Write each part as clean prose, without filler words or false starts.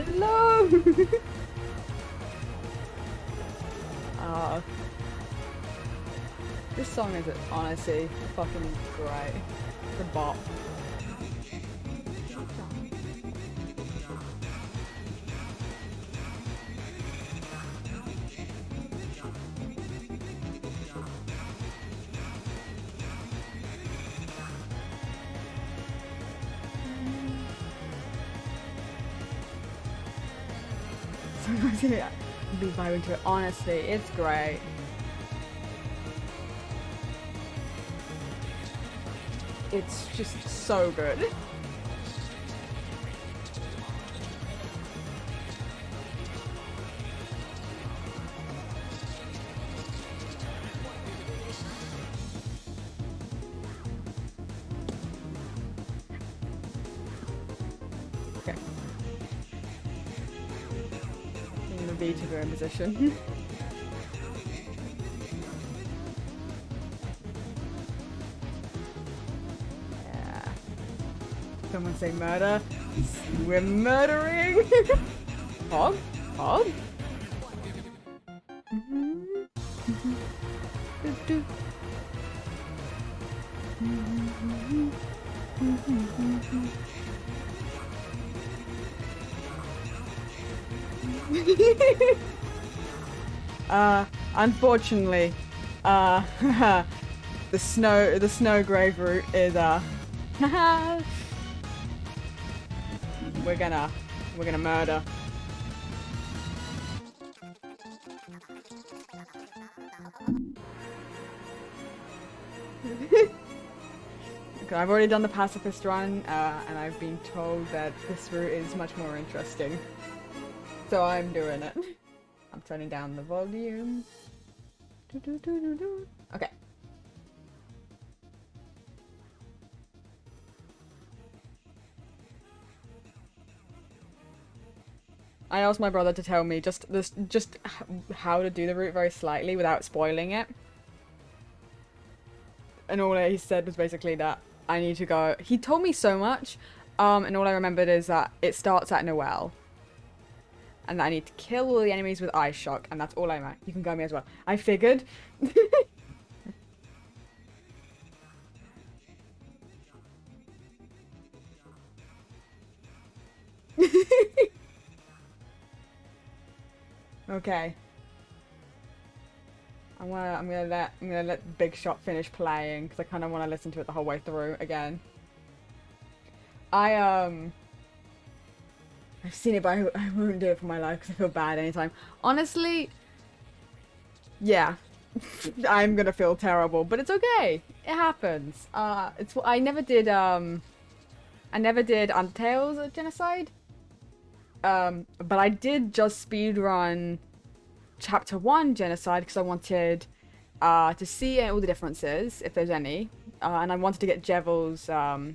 Hello! This song is honestly fucking great. It's a bop. Sometimes yeah, be vibing to it. Honestly, it's great. It's just so good. Okay. In the Vtuber in position. Someone say murder. We're murdering. Hog? Hog? Unfortunately, the Snowgrave route is we're gonna murder. Okay, I've already done the pacifist run, and I've been told that this route is much more interesting. So I'm doing it. I'm turning down the volume. Okay. I asked my brother to tell me just how to do the route very slightly without spoiling it. And all he said was basically that I need to go. He told me so much, and all I remembered is that it starts at Noel. And that I need to kill all the enemies with Ice Shock, and that's all I meant. You can go me as well. I figured. Okay. I'm gonna let Big Shot finish playing because I kind of want to listen to it the whole way through again. I've seen it, but I won't do it for my life because I feel bad anytime. Honestly, yeah, I'm gonna feel terrible, but it's okay. It happens. I never did Undertale's Genocide. But I did just speedrun Chapter 1 Genocide because I wanted to see all the differences, if there's any. And I wanted to get Jevil's, the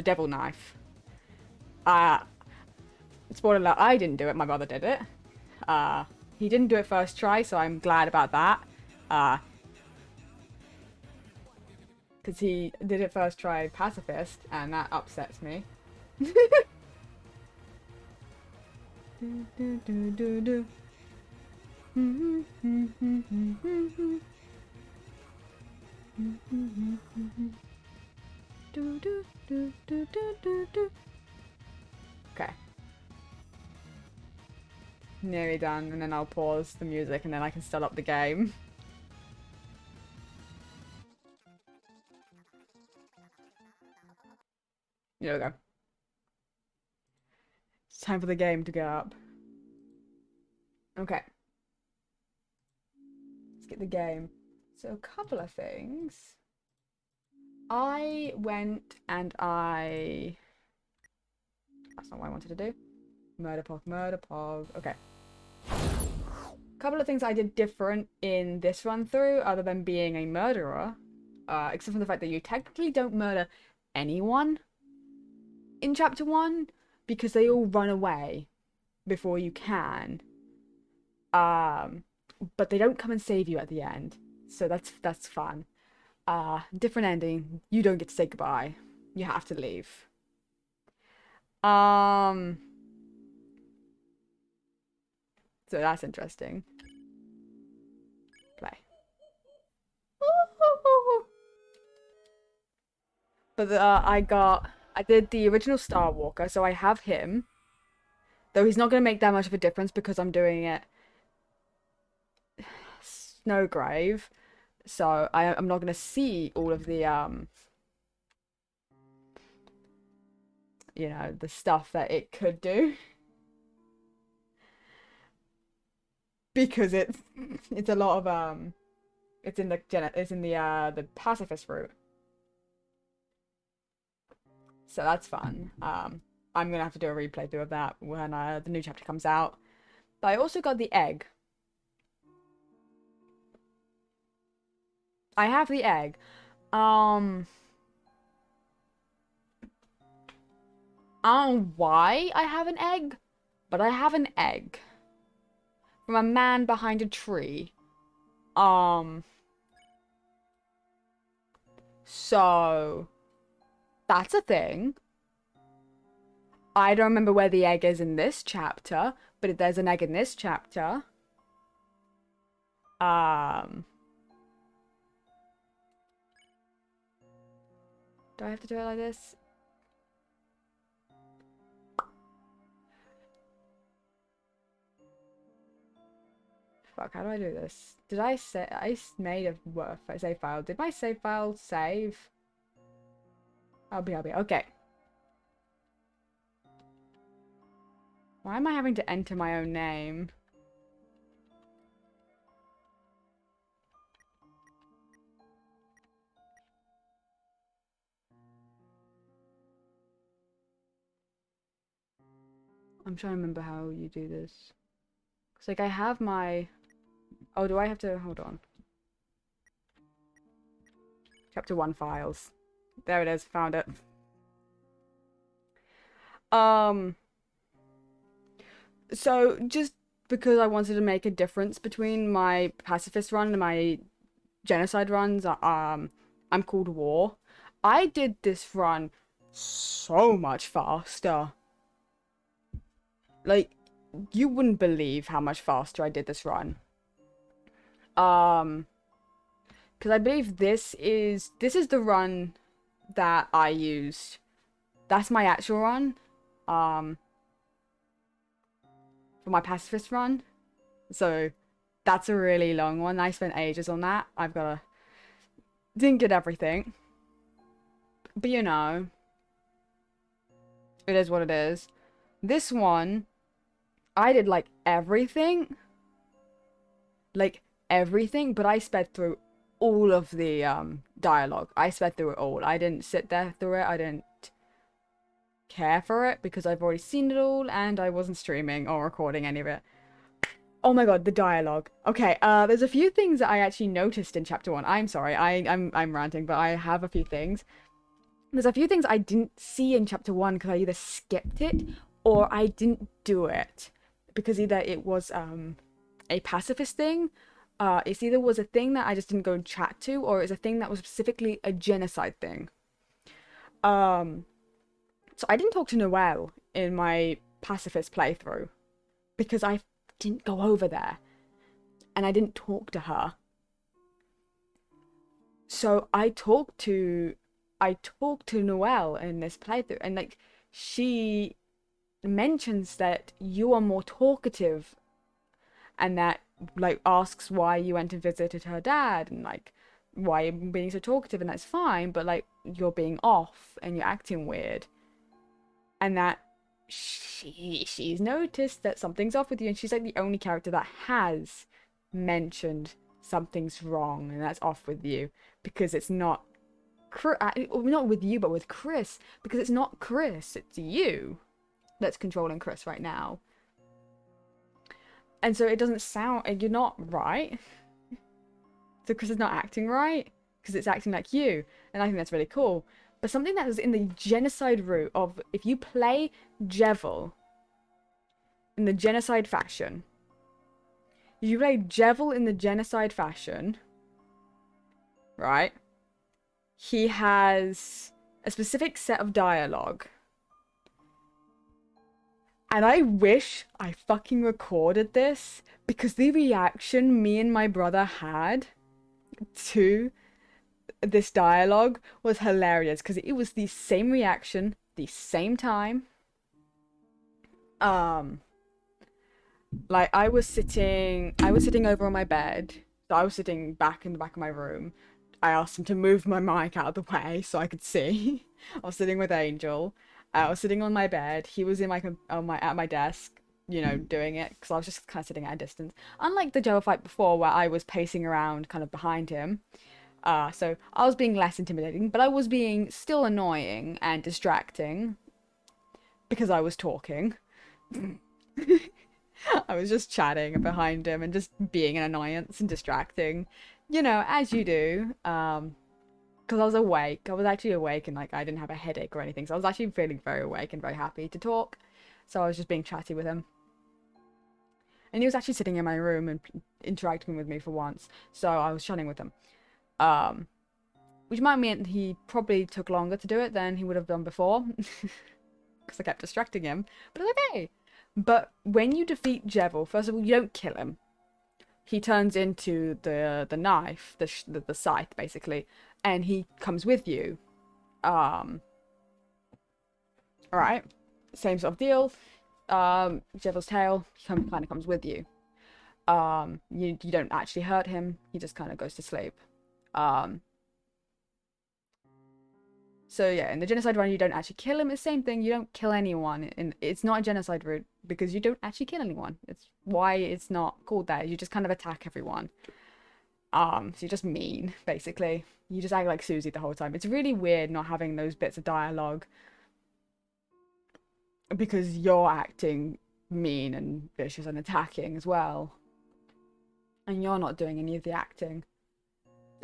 devil knife. Spoiler alert, I didn't do it, my brother did it. He didn't do it first try, so I'm glad about that. Because he did it first try pacifist, and that upsets me. Okay. Nearly done, and then I'll pause the music and then I can start up the game. There we go. It's time for the game to go up. Okay. Let's get the game. So a couple of things. I went and that's not what I wanted to do. Murder pog. Okay. Couple of things I did different in this run through, other than being a murderer. Except for the fact that you technically don't murder anyone in Chapter 1, because they all run away before you can. But they don't come and save you at the end. So that's fun. Different ending. You don't get to say goodbye. You have to leave. So that's interesting. Play. But I did the original Star Walker, so I have him. Though he's not going to make that much of a difference because I'm doing it Snowgrave. So I'm not going to see all of the, you know, the stuff that it could do. Because it's a lot of, it's in the pacifist route. So that's fun. I'm gonna have to do a replay through of that when the new chapter comes out. But I also got the egg. I have the egg. I don't know why I have an egg, but I have an egg from a man behind a tree. So that's a thing. I don't remember where the egg is in this chapter, but there's an egg in this chapter. Do I have to do it like this? Fuck, how do I do this? Did I say I made a save file? Did my save file save? I'll be. Okay. Why am I having to enter my own name? I'm trying to remember how you do this. Cause like I have my... Oh, do I have to... Hold on. Chapter 1 files. There it is. Found it. So just because I wanted to make a difference between my pacifist run and my genocide runs, I'm called War. I did this run so much faster. Like, you wouldn't believe how much faster I did this run. Because I believe this is the run that I used. That's my actual run. For my pacifist run. So that's a really long one. I spent ages on that. Didn't get everything. But you know, it is what it is. This one, I did like everything. Like everything, but I sped through all of the dialogue. I sped through it all. I didn't sit there through it. I didn't care for it because I've already seen it all and I wasn't streaming or recording any of it. Oh my god, the dialogue. Okay, there's a few things that I actually noticed in chapter 1. I'm sorry, I'm ranting, but I have a few things. There's a few things I didn't see in chapter 1 because I either skipped it or I didn't do it. Because either it was a pacifist thing, it either was a thing that I just didn't go and chat to, or it's a thing that was specifically a genocide thing. So I didn't talk to Noelle in my pacifist playthrough because I didn't go over there and I didn't talk to her. So I talked to Noelle in this playthrough, and like she mentions that you are more talkative and that like asks why you went and visited her dad and like why you're being so talkative, and that's fine, but like you're being off and you're acting weird. And that she's noticed that something's off with you, and she's like the only character that has mentioned something's wrong and that's off with you, because it's not with you, but with Chris, because it's not Chris, it's you that's controlling Chris right now. And so it doesn't sound, and you're not right. So Chris is not acting right because it's acting like you, and I think that's really cool. But something that was in the genocide route of, if you play Jevil in the genocide fashion, right? He has a specific set of dialogue. And I wish I fucking recorded this because the reaction me and my brother had to this dialogue was hilarious because it was the same reaction, the same time. Like I was sitting over on my bed. So I was sitting back in the back of my room. I asked him to move my mic out of the way so I could see. I was sitting with Angel. I was sitting on my bed. He was in at my desk, you know, doing it because I was just kind of sitting at a distance. Unlike the Java fight before, where I was pacing around, kind of behind him. So I was being less intimidating, but I was being still annoying and distracting because I was talking. I was just chatting behind him and just being an annoyance and distracting, you know, as you do. Because I was awake. I was actually awake and like I didn't have a headache or anything, so I was actually feeling very awake and very happy to talk. So I was just being chatty with him. And he was actually sitting in my room and interacting with me for once, so I was chatting with him. Which might mean he probably took longer to do it than he would have done before. Because I kept distracting him. But it's okay. But when you defeat Jevil, first of all, you don't kill him. He turns into the knife, the scythe, basically. And he comes with you. Alright. Same sort of deal. Jevil's tail kind of comes with you. You don't actually hurt him. He just kind of goes to sleep. So yeah, in the genocide run, you don't actually kill him. It's the same thing. You don't kill anyone. And it's not a genocide route because you don't actually kill anyone. It's why it's not called that. You just kind of attack everyone. So you're just mean, basically. You just act like Susie the whole time. It's really weird not having those bits of dialogue because you're acting mean and vicious and attacking as well. And you're not doing any of the acting.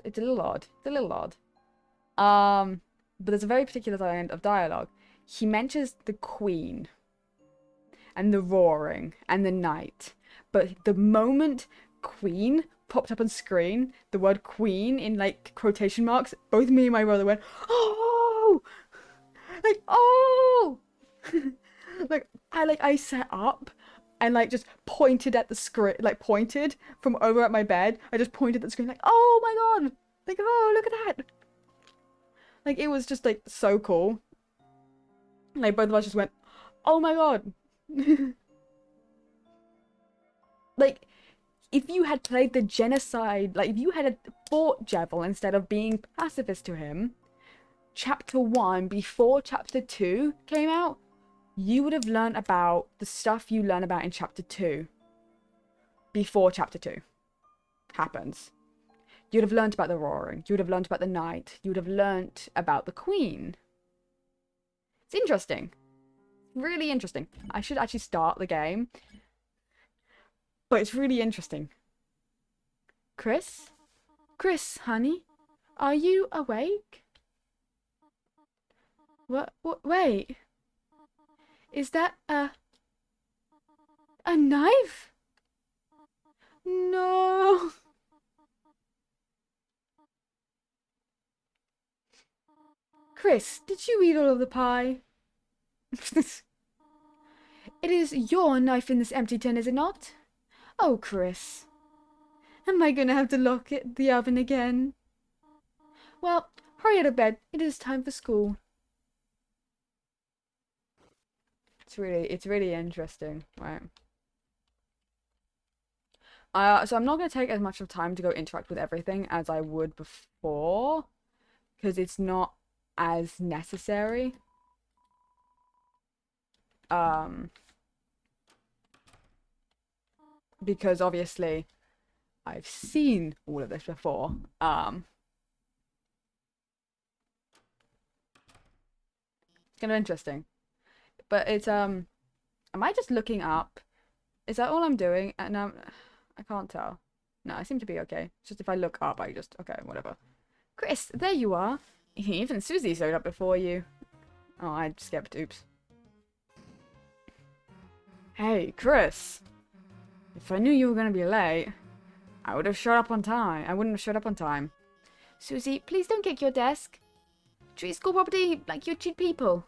It's a little odd. It's a little odd. But there's a very particular kind of dialogue. He mentions the Queen and the roaring and the night. But the moment Queen popped up on screen, the word Queen in like quotation marks, both me and my brother went, oh! Like, oh! I sat up and like just pointed at the screen, like pointed from over at my bed. I just pointed at the screen like, oh my god! Like, oh, look at that! Like, it was just, like, so cool. Like, both of us just went, oh my god. Like, if you had played the genocide, like, if you had fought Jevil instead of being pacifist to him, Chapter 1, before Chapter 2 came out, you would have learned about the stuff you learn about in Chapter 2 before Chapter 2 happens. You'd have learnt about the roaring. You would have learnt about the night. You would have learnt about the Queen. It's interesting. Really interesting. I should actually start the game. But it's really interesting. Chris? Chris, honey? Are you awake? What? Wait. Is that a knife? No. Chris, did you eat all of the pie? It is your knife in this empty tin, is it not? Oh, Chris. Am I going to have to lock the oven again? Well, hurry out of bed. It is time for school. It's really interesting, right? So I'm not going to take as much of time to go interact with everything as I would before, because it's not as necessary. Because obviously I've seen all of this before. It's kind of interesting. But it's am I just looking up? Is that all I'm doing? And I can't tell. No, I seem to be okay. It's just if I look up, I just okay, whatever. Chris, there you are. Even Susie showed up before you. Oh, I skipped. Oops. Hey, Chris. If I knew you were gonna be late, I would have showed up on time. I wouldn't have showed up on time. Susie, please don't kick your desk. Treat school property like you treat people.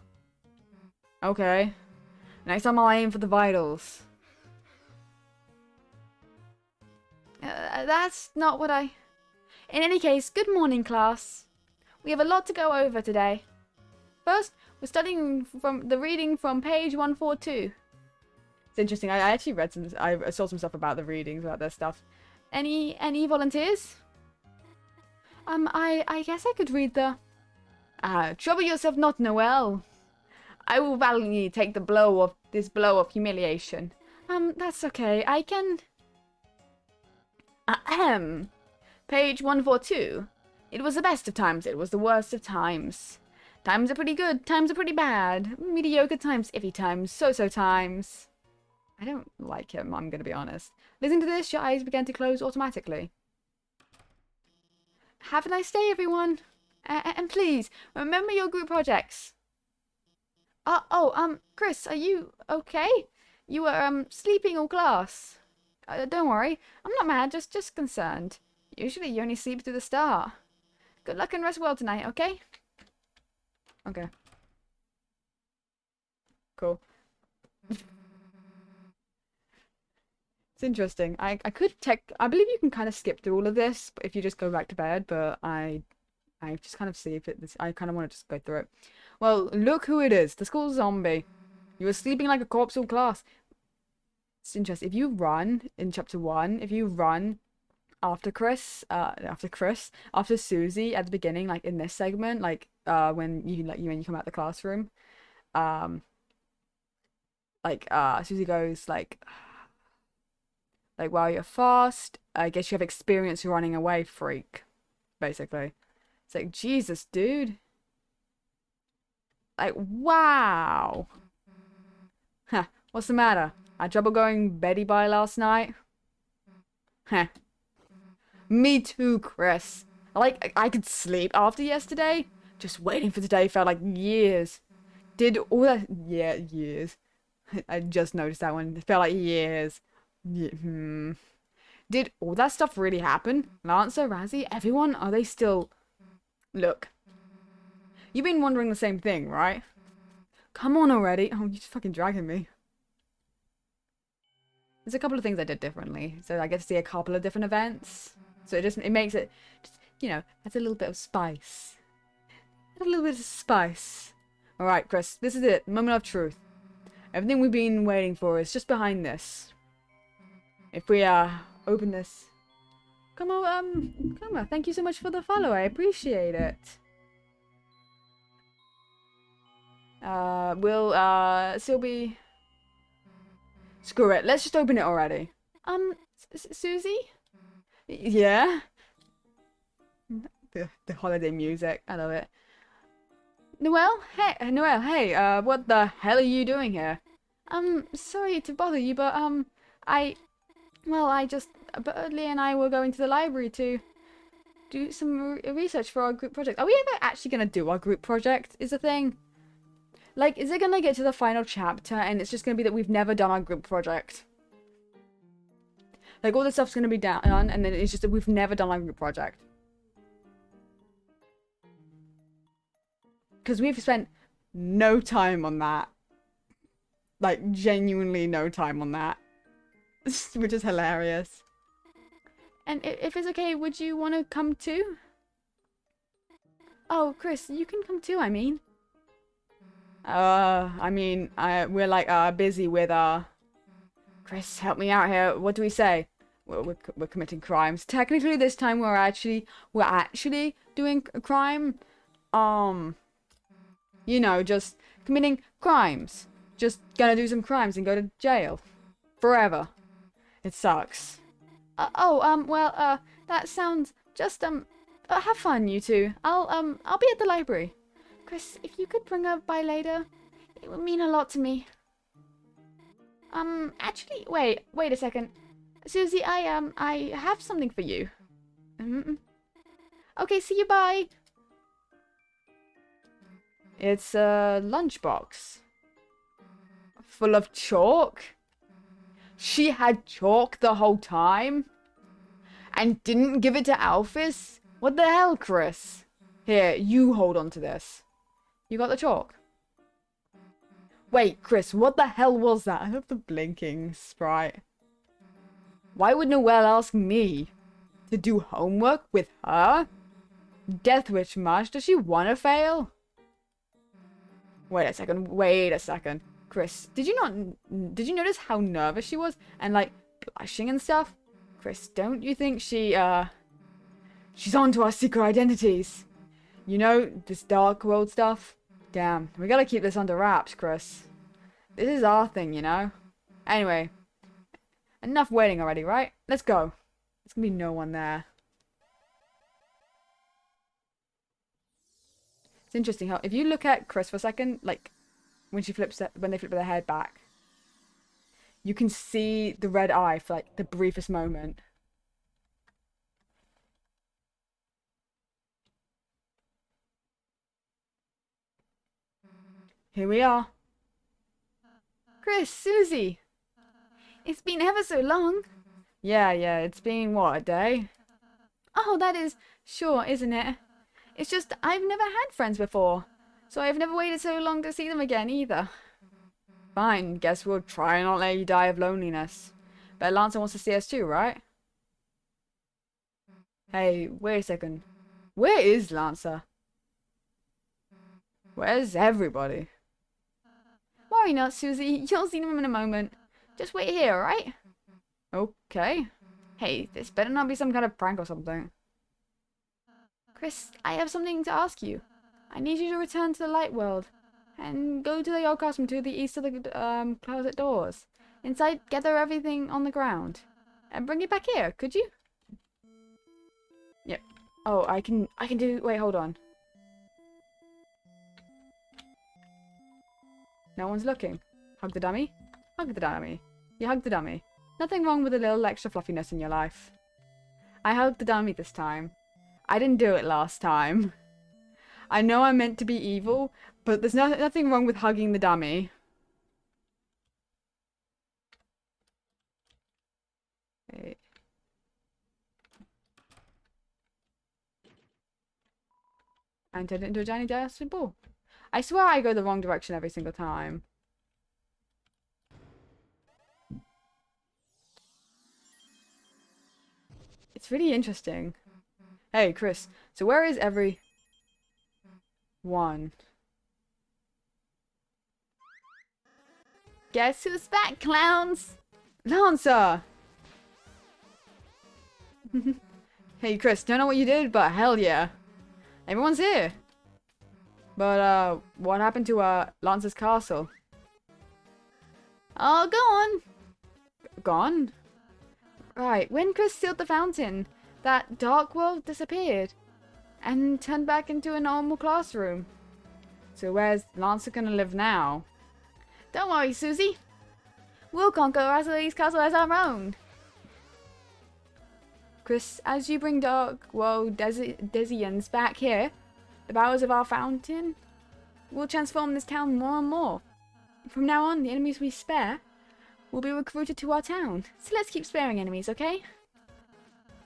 Okay. Next time I'll aim for the vitals. That's not what I... In any case, good morning, class. We have a lot to go over today. First, we're studying from the reading from page 142. It's interesting. I actually read some... I saw some stuff about the readings, about their stuff. Any volunteers? I guess I could read the... trouble yourself not, Noelle. I will valiantly take the blow of humiliation. That's okay. I can... Ahem. Page 142. It was the best of times. It was the worst of times. Times are pretty good. Times are pretty bad. Mediocre times. Iffy times. So-so times. I don't like him, I'm going to be honest. Listening to this, your eyes began to close automatically. Have a nice day, everyone. And please, remember your group projects. Chris, are you okay? You were, sleeping all class. Don't worry. I'm not mad, just concerned. Usually you only sleep through the start. Good luck and rest well tonight, okay? Okay. Cool. It's interesting. I believe you can kind of skip through all of this, but if you just go back to bed, but I just kind of see if it, I kind of want to just go through it. Well, look who it is. The school zombie. You were sleeping like a corpse all class. It's interesting. If you run in chapter 1, if you run after Susie at the beginning, like in this segment, like when you come out the classroom, Susie goes like while you're fast, I guess you have experience running away, freak. Basically, it's like Jesus, dude. Like wow. Huh? What's the matter? Had trouble going Betty by last night? Heh. Me too, Chris. I could sleep after yesterday. Just waiting for today felt like years. Did all that... Yeah, years. I just noticed that one. It felt like years. Yeah, Did all that stuff really happen? Lancer, Razzie, everyone? Are they still... Look. You've been wondering the same thing, right? Come on already. Oh, you're fucking dragging me. There's a couple of things I did differently. So I get to see a couple of different events. So it makes it, you know, that's a little bit of spice. A little bit of spice. Alright, Chris, this is it. Moment of truth. Everything we've been waiting for is just behind this. If we, open this... Come on, thank you so much for the follow. I appreciate it. Still be... Screw it. Let's just open it already. Susie? Yeah? The holiday music. I love it. Noelle? Hey, what the hell are you doing here? Sorry to bother you, but, Birdley and I were going to the library to do some research for our group project. Are we ever actually going to do our group project, is the thing? Like, is it going to get to the final chapter and it's just going to be that we've never done our group project? Like, all this stuff's going to be done and then it's just that we've never done our group project. Because we've spent no time on that. Like, genuinely no time on that. Which is hilarious. And if it's okay, would you want to come too? Oh, Chris, you can come too, I mean. We're like, busy with, Chris, help me out here. What do we say? We're committing crimes. Technically, this time we're actually doing a crime. You know, just committing crimes. Just gonna do some crimes and go to jail. Forever. It sucks. That sounds just, have fun, you two. I'll be at the library. Chris, if you could bring her by later, it would mean a lot to me. Actually, wait a second. Susie, I have something for you. Okay, see you, bye. It's a lunchbox. Full of chalk? She had chalk the whole time? And didn't give it to Alphys? What the hell, Chris? Here, you hold on to this. You got the chalk? Wait, Chris, what the hell was that? I love the blinking sprite. Why would Noelle ask me to do homework with her? Death Witch much? Does she want to fail? Wait a second, wait a second. Chris, did you notice how nervous she was? And like, blushing and stuff? Chris, don't you think she's on to our secret identities? You know, this dark world stuff? Damn, we gotta keep this under wraps, Chris. This is our thing, you know? Anyway, enough waiting already, right? Let's go. There's gonna be no one there. It's interesting how, if you look at Chris for a second, like, when they flip their head back, you can see the red eye for, like, the briefest moment. Here we are. Chris, Susie. It's been ever so long. Yeah, it's been, what, a day? Oh, that is sure, isn't it? It's just, I've never had friends before, so I've never waited so long to see them again, either. Fine, guess we'll try and not let you die of loneliness. But Lancer wants to see us too, right? Hey, wait a second. Where is Lancer? Where's everybody? Worry not, Susie. You'll see them in a moment. Just wait here, alright? Okay. Hey, this better not be some kind of prank or something. Chris, I have something to ask you. I need you to return to the light world and go to the old classroom to the east of the closet doors. Inside, gather everything on the ground and bring it back here. Could you? Yep. Oh, I can do. Wait, hold on. No one's looking. Hug the dummy. Hug the dummy. You hug the dummy. Nothing wrong with a little extra fluffiness in your life. I hugged the dummy this time. I didn't do it last time. I know I'm meant to be evil, but there's nothing wrong with hugging the dummy. Wait. And turned it into a giant dusty ball. I swear I go the wrong direction every single time. It's really interesting. Hey, Chris. So where is every one? Guess who's back, clowns? Lancer! Hey, Chris, don't know what you did, but hell yeah. Everyone's here. But, what happened to, Lancer's castle? Oh, gone. Gone? Right, when Chris sealed the fountain, that dark world disappeared and turned back into a normal classroom. So where's Lancer gonna live now? Don't worry, Susie. We'll conquer Rosalie's castle as our own. Chris, as you bring dark world Desians back here, the powers of our fountain will transform this town more and more. From now on, the enemies we spare will be recruited to our town. So let's keep sparing enemies, okay?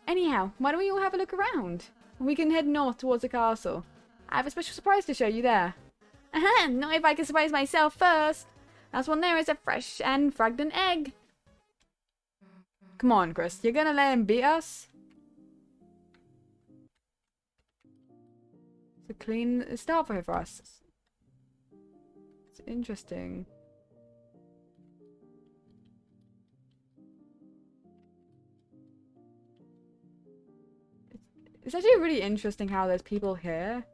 Anyhow, why don't we all have a look around? We can head north towards the castle. I have a special surprise to show you there. Aha! Not if I can surprise myself first. That one there is a fresh and fragrant egg. Come on, Chris. You're gonna let him beat us? It's a clean start for us. It's interesting. It's actually really interesting how there's people here.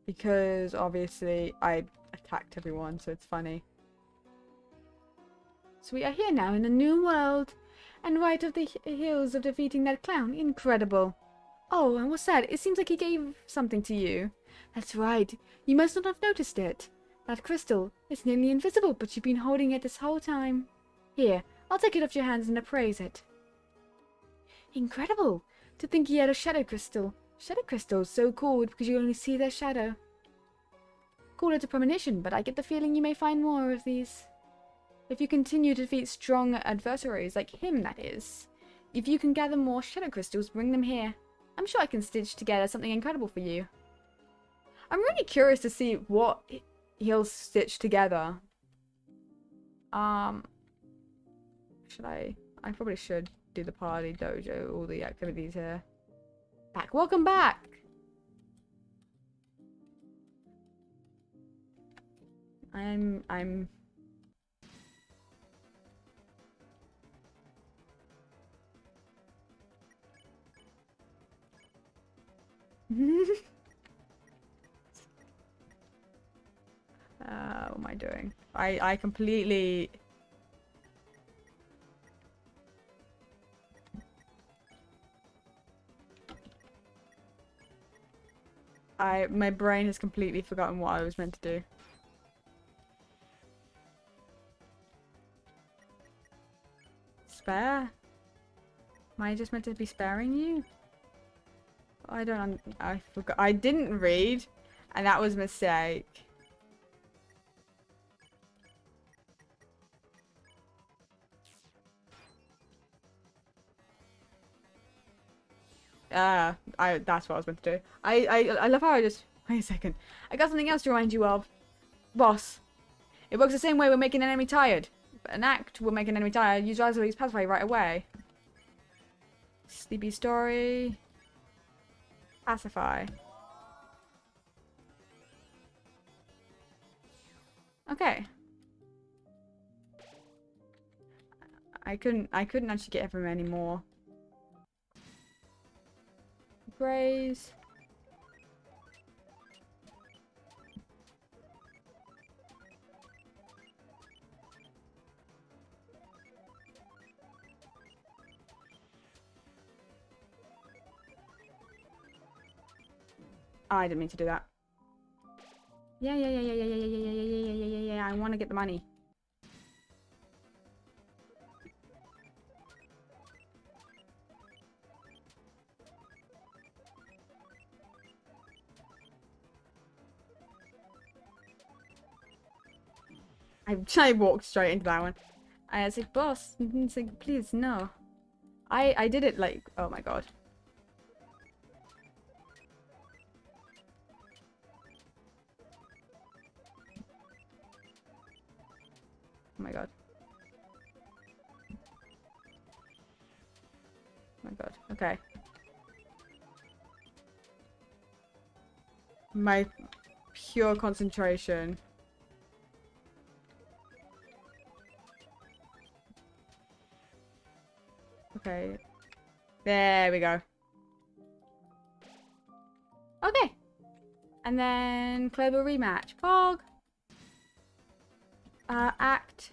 Because obviously I attacked everyone, so it's funny. So we are here now in a new world. And right of the heels of defeating that clown. Incredible. Oh, and what's that? It seems like he gave something to you. That's right. You must not have noticed it. That crystal is nearly invisible, but you've been holding it this whole time. Here, I'll take it off your hands and appraise it. Incredible! To think he had a shadow crystal. Shadow crystals so called because you only see their shadow. Call it a premonition, but I get the feeling you may find more of these. If you continue to defeat strong adversaries, like him that is. If you can gather more shadow crystals, bring them here. I'm sure I can stitch together something incredible for you. I'm really curious to see what he'll stitch together. Should I? I probably should do the party dojo, all the activities here. Back. Welcome back. I'm what am I doing? I completely my brain has completely forgotten what I was meant to do. Spare? Am I just meant to be sparing you? I forgot. I didn't read, and that was a mistake. That's what I was meant to do. I love how I just... Wait a second. I got something else to remind you of. Boss. It works the same way we're making an enemy tired. But an act will make an enemy tired. Use Raspberry's pacify right away. Sleepy story. Pacify. Okay. I couldn't actually get from any more. Graze. Oh, I didn't mean to do that. Yeah. I want to get the money. I walked straight into that one. I was like, boss, it's like, please, no. I did it like, oh my god. Oh my god. Oh my god. Okay. My pure concentration. Okay. There we go. Okay. And then Clover rematch. Fog. Act.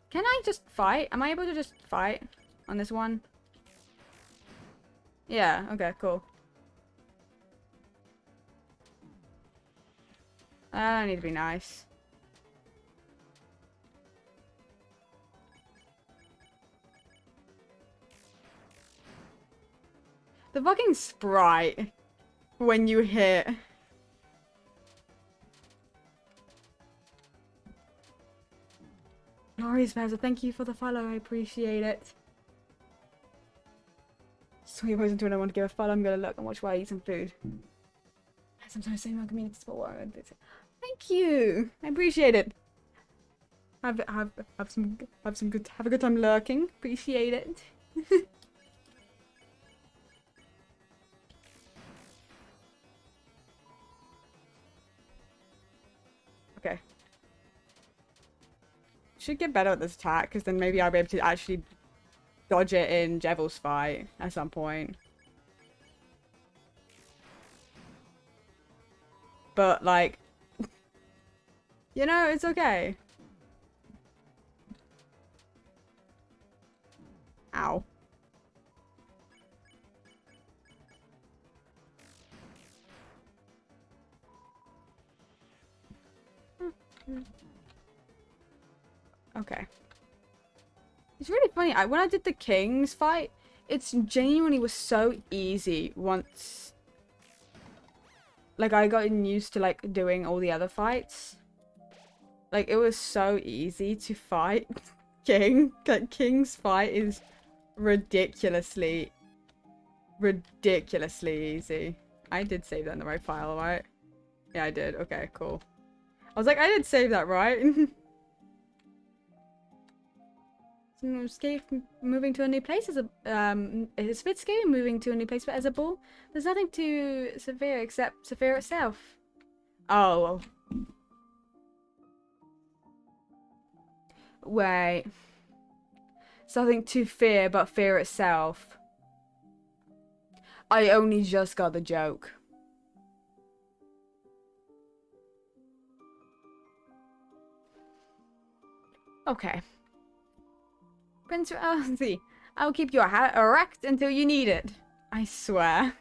Can I just fight? Am I able to just fight on this one? Yeah, okay, cool. I don't need to be nice. The fucking sprite when you hit. Glorious Bowser, thank you for the follow, I appreciate it. Sweet boys until I want to give a follow, I'm gonna look and watch while I eat some food. Sometimes saying my community support. Thank you. I appreciate it. Have a good time lurking. Appreciate it. Okay. Should get better at this attack, because then maybe I'll be able to actually dodge it in Jevil's fight at some point. But, like, you know, it's okay. Ow. Okay. It's really funny. When I did the Kings fight, it's genuinely was so easy once... Like, I got used to, like, doing all the other fights. Like, it was so easy to fight King. Like, King's fight is ridiculously easy. I did save that in the right file, right? Yeah, I did. Okay, cool. I was like, I did save that, right? Escape moving to a new place as a it's a bit scary moving to a new place but as a ball. There's nothing to Severe except Severe itself. Oh well. Wait. Something to fear but fear itself. I only just got the joke. Okay. Prince Elsie, I will keep your hat erect until you need it. I swear.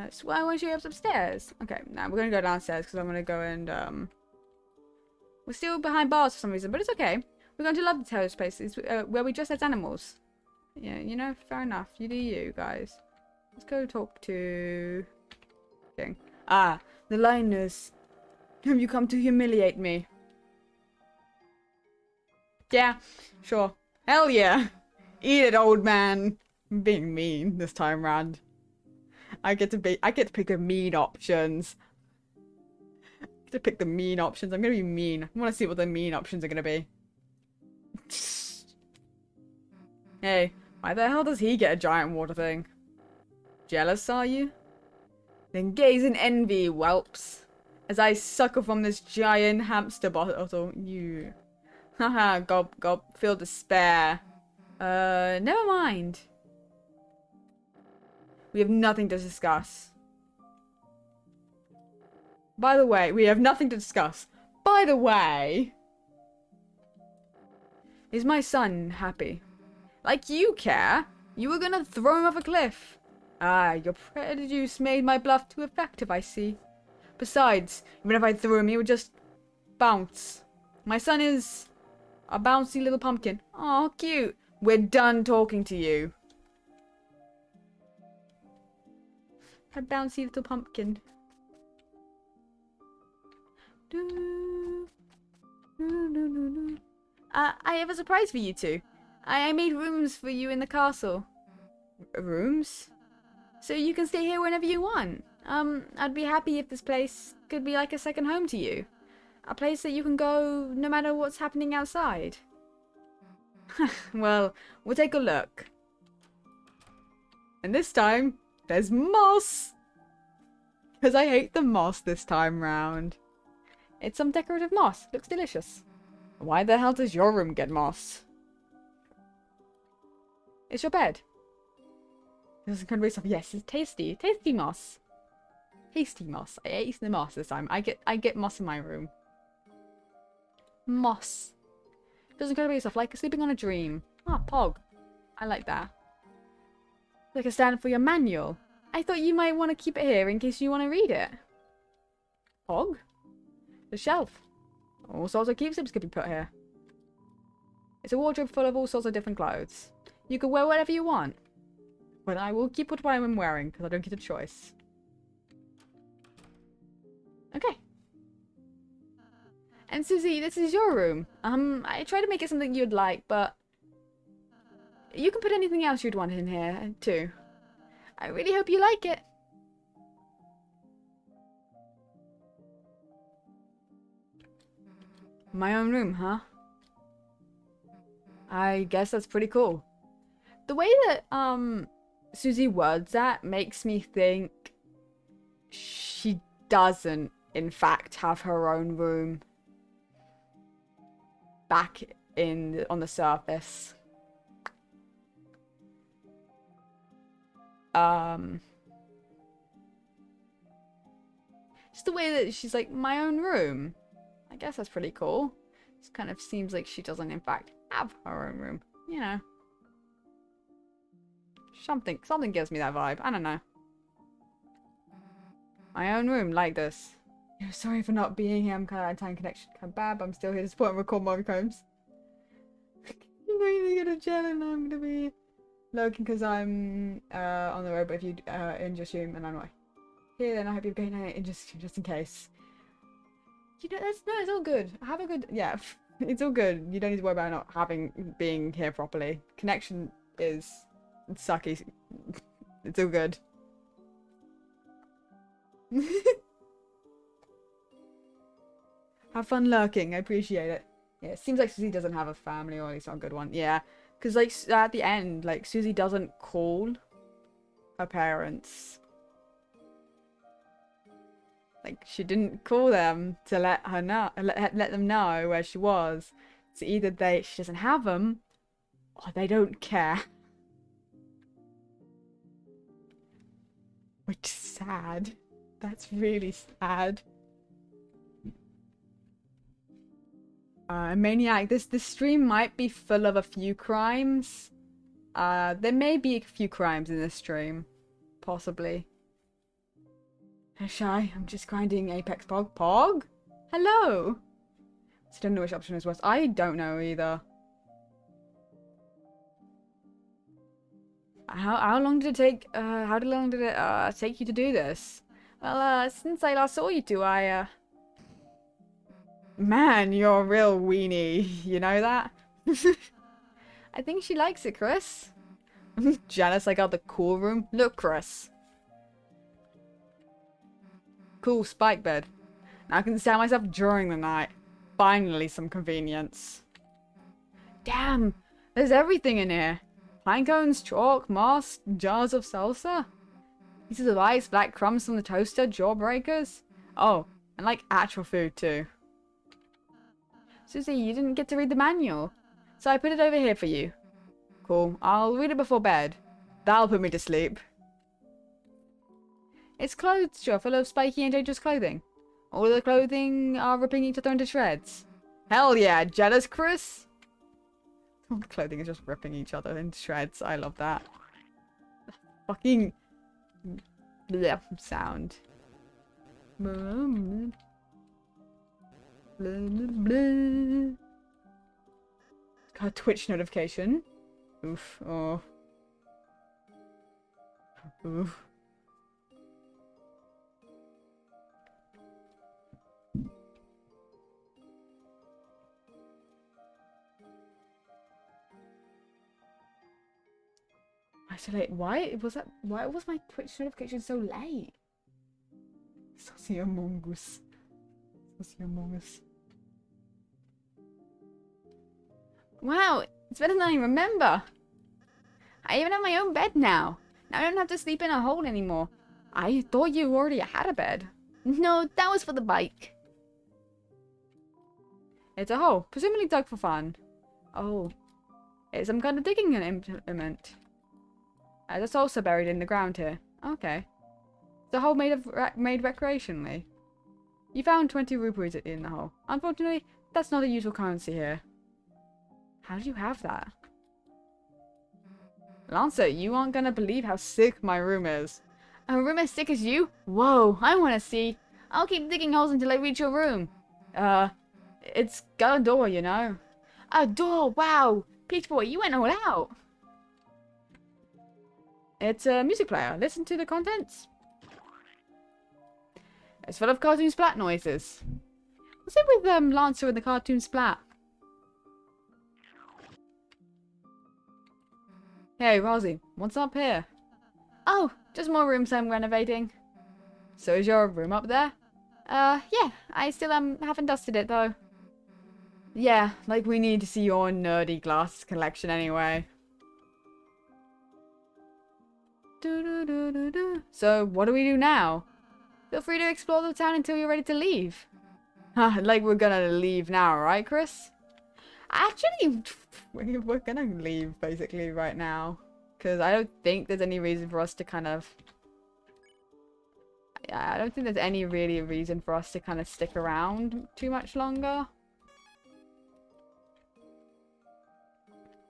So why won't you upstairs? Okay, now we're gonna go downstairs because I'm gonna go and we're still behind bars for some reason, but it's okay. We're going to love the terrace places where we dress as animals. Yeah, you know, fair enough. You do you, guys. Let's go talk to King. Ah, the lioness. Have you come to humiliate me? Yeah, sure. Hell yeah. Eat it, old man. I'm being mean this time round. I get to pick the mean options. I get to pick the mean options. I'm gonna be mean. I want to see what the mean options are gonna be. Hey, why the hell does he get a giant water thing? Jealous, are you? Then gaze in envy, whelps, as I suckle from this giant hamster bottle. You. Haha, gob gob, feel despair. Never mind. We have nothing to discuss. By the way, we have nothing to discuss. By the way, is my son happy? Like you care? You were gonna throw him off a cliff. Ah, your prejudice made my bluff too effective, I see. Besides, even if I threw him, he would just bounce. My son is a bouncy little pumpkin. Aw, cute. We're done talking to you. A bouncy little pumpkin. I have a surprise for you two. I made rooms for you in the castle. Rooms? So you can stay here whenever you want. I'd be happy if this place could be like a second home to you. A place that you can go no matter what's happening outside. Well, we'll take a look. And this time, there's moss! Because I hate the moss this time round. It's some decorative moss. Looks delicious. Why the hell does your room get moss? It's your bed. This is kind of stuff. Yes, it's tasty. Tasty moss. Tasty moss. I ate the moss this time. I get moss in my room. Moss. Doesn't go to stuff like sleeping on a dream. Ah, Pog. I like that. Like a stand for your manual. I thought you might want to keep it here in case you want to read it. Pog? The shelf. All sorts of keepsakes could be put here. It's a wardrobe full of all sorts of different clothes. You can wear whatever you want. But I will keep what I'm wearing because I don't get a choice. Okay. And Susie, this is your room. I tried to make it something you'd like, but you can put anything else you'd want in here, too. I really hope you like it. My own room, huh? I guess that's pretty cool. The way that, Susie words that makes me think she doesn't, in fact, have her own room back on the surface. Just the way that she's like, my own room. I guess that's pretty cool. It kind of seems like she doesn't, in fact, have her own room. You know. Something gives me that vibe. I don't know. My own room, like this. You know, sorry for not being here. I'm kind of out of time connection. Kind of bad, but I'm still here to support and record more combs. You know, you're gonna go to jail and I'm gonna be lurking because I'm on the road. But if you in just room and I'm not here, then I hope you're going in just in case. You know, it's all good. Have a good, yeah. It's all good. You don't need to worry about not being here properly. Connection is It's sucky. It's all good. Have fun lurking. I appreciate it. Yeah, it seems like Susie doesn't have a family, or at least not a good one. Yeah, because like at the end, like Susie doesn't call her parents. Like she didn't call them to let her know, let them know where she was. So either she doesn't have them, or they don't care. Which is sad. That's really sad. Maniac, this stream might be full of a few crimes. There may be a few crimes in this stream. Possibly. Hey, Shy, I'm just grinding Apex Pog. Pog? Hello! So I don't know which option is worse. I don't know either. How long did it take, how long did it, take you to do this? Well, since I last saw you two, Man, you're a real weenie. You know that? I think she likes it, Chris. Jealous I got the cool room? Look, Chris. Cool spike bed. Now I can stand myself during the night. Finally, some convenience. Damn, there's everything in here. Pine cones, chalk, moss, jars of salsa. Pieces of ice, black crumbs from the toaster, jawbreakers. Oh, and like actual food too. Susie, you didn't get to read the manual, so I put it over here for you. Cool, I'll read it before bed. That'll put me to sleep. It's clothes drawer full of spiky and dangerous clothing. All the clothing are ripping each other into shreds. Hell yeah, jealous, Chris? All the clothing is just ripping each other into shreds. I love that. Fucking bleh, sound. Blah, blah, blah. Got a Twitch notification. Oof. Oh. Oof. Isolate. Why was that? Why was my Twitch notification so late? Saucy Among Us. Saucy Among Us. Wow, it's better than I remember. I even have my own bed now. Now I don't have to sleep in a hole anymore. I thought you already had a bed. No, that was for the bike. It's a hole, presumably dug for fun. Oh, it's some kind of digging implement. That's also buried in the ground here. Okay. The hole made recreationally. You found 20 rupees in the hole. Unfortunately, that's not a usual currency here. How did you have that? Lancer, you aren't gonna believe how sick my room is. A room as sick as you? Whoa, I wanna see. I'll keep digging holes until I reach your room. It's got a door, you know. A door, wow. Peach Boy, you went all out. It's a music player. Listen to the contents. It's full of cartoon splat noises. What's it with Lancer and the cartoon splat? Hey, Rosie, what's up here? Oh, just more rooms I'm renovating. So is your room up there? Yeah, I still haven't dusted it though. Yeah, like we need to see your nerdy glasses collection anyway. So, what do we do now? Feel free to explore the town until you're ready to leave. Like we're gonna leave now, right, Chris? Actually, we're gonna leave basically right now. Because I don't think there's any reason for us to kind of... I don't think there's any really reason for us to kind of stick around too much longer.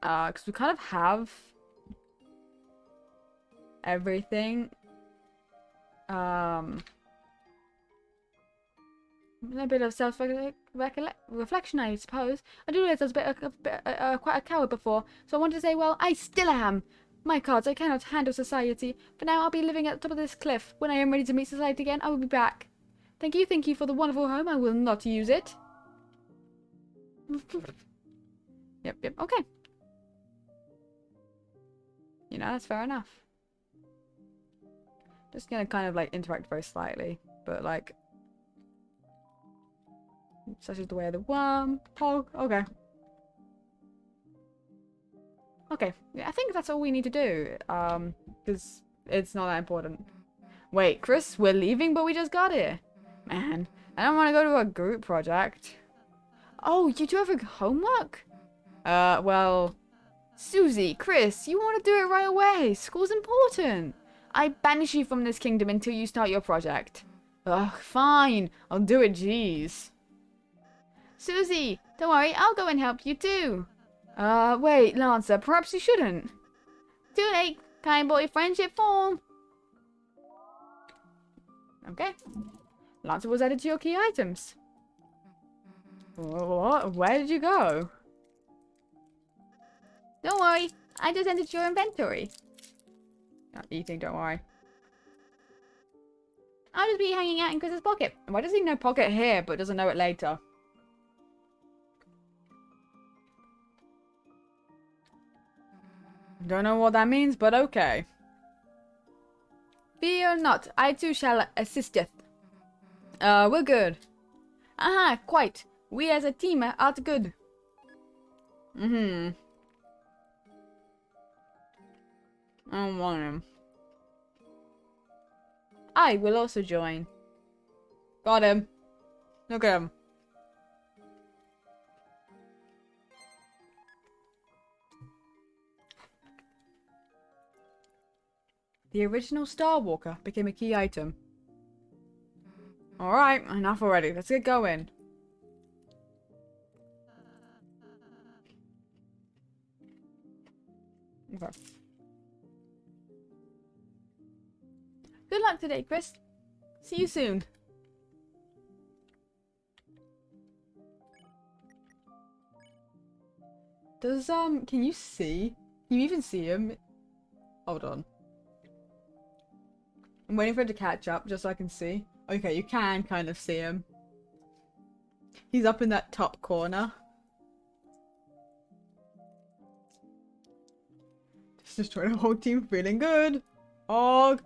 Because we kind of have everything. A bit of self-reflection, I suppose. I do realize I was quite a coward before, so I wanted to say, well, I still am. My cards, I cannot handle society. For now, I'll be living at the top of this cliff. When I am ready to meet society again, I will be back. Thank you for the wonderful home. I will not use it. Yep, okay. You know, that's fair enough. Just gonna kind of like interact very slightly, but like such as the way of the worm. Oh, okay. Okay, yeah, I think that's all we need to do. Because it's not that important. Wait, Chris, we're leaving, but we just got here. Man, I don't want to go to a group project. Oh, you do have homework? Well, Susie, Chris, you want to do it right away. School's important. I banish you from this kingdom until you start your project. Ugh, fine. I'll do it, jeez. Susie, don't worry, I'll go and help you too. Wait, Lancer, perhaps you shouldn't. Too late. Kind boy friendship form. Okay. Lancer was added to your key items. What? Where did you go? Don't worry, I just entered your inventory. Not eating, don't worry. I'll just be hanging out in Chris's pocket. Why does he know pocket here, but doesn't know it later? Don't know what that means, but okay. Fear not, I too shall assisteth. We're good. Aha, quite. We as a team are good. I don't want him. I will also join. Got him. Look at him. The original Star Walker became a key item. Alright, enough already. Let's get going. Okay. Good luck today, Chris. See you soon. Does, can you see? Can you even see him? Hold on. I'm waiting for it to catch up just so I can see. Okay, you can kind of see him. He's up in that top corner. Just destroyed a whole team, feeling good. Og.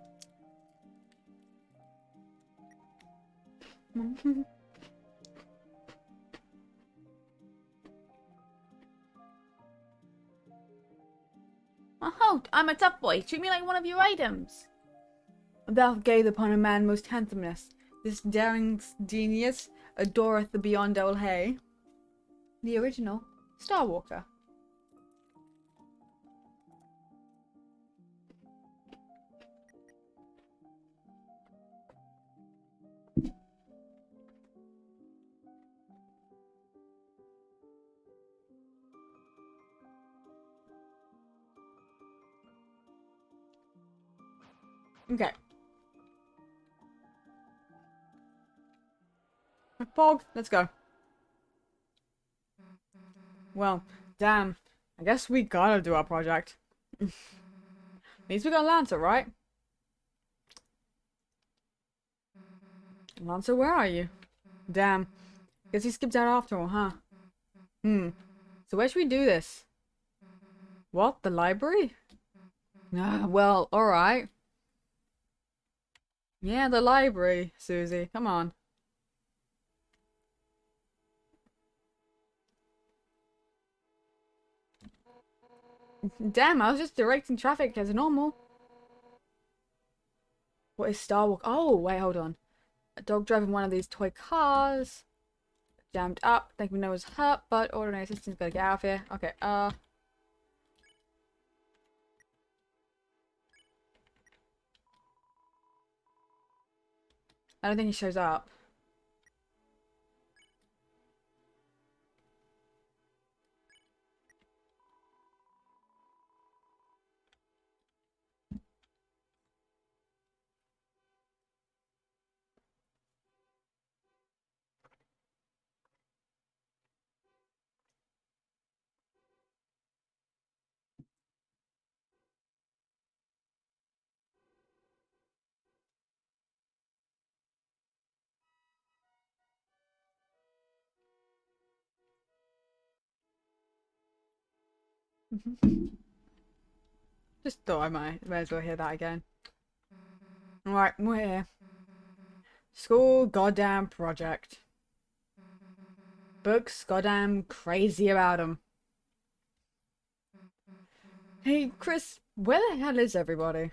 Oh, I'm a tough boy. Treat me like one of your items. Thou gave upon a man most handsomeness. This daring genius adoreth the beyond all hay. The original Star Walker. Okay. Pog, let's go. Well, damn. I guess we gotta do our project. At least we got Lancer, right? Lancer, where are you? Damn. Guess he skipped out after all, huh? So where should we do this? What? The library? Well, alright. Yeah, the library, Susie. Come on. Damn, I was just directing traffic as normal. What is Star Walk? Oh, wait, hold on. A dog driving one of these toy cars. Jammed up. Think we know it's hurt, but ordinary assistant's gotta get out of here. Okay, I don't think he shows up. Just thought I might as well hear that again. Alright, we're here. School goddamn project. Books goddamn crazy about them. Hey, Chris, where the hell is everybody?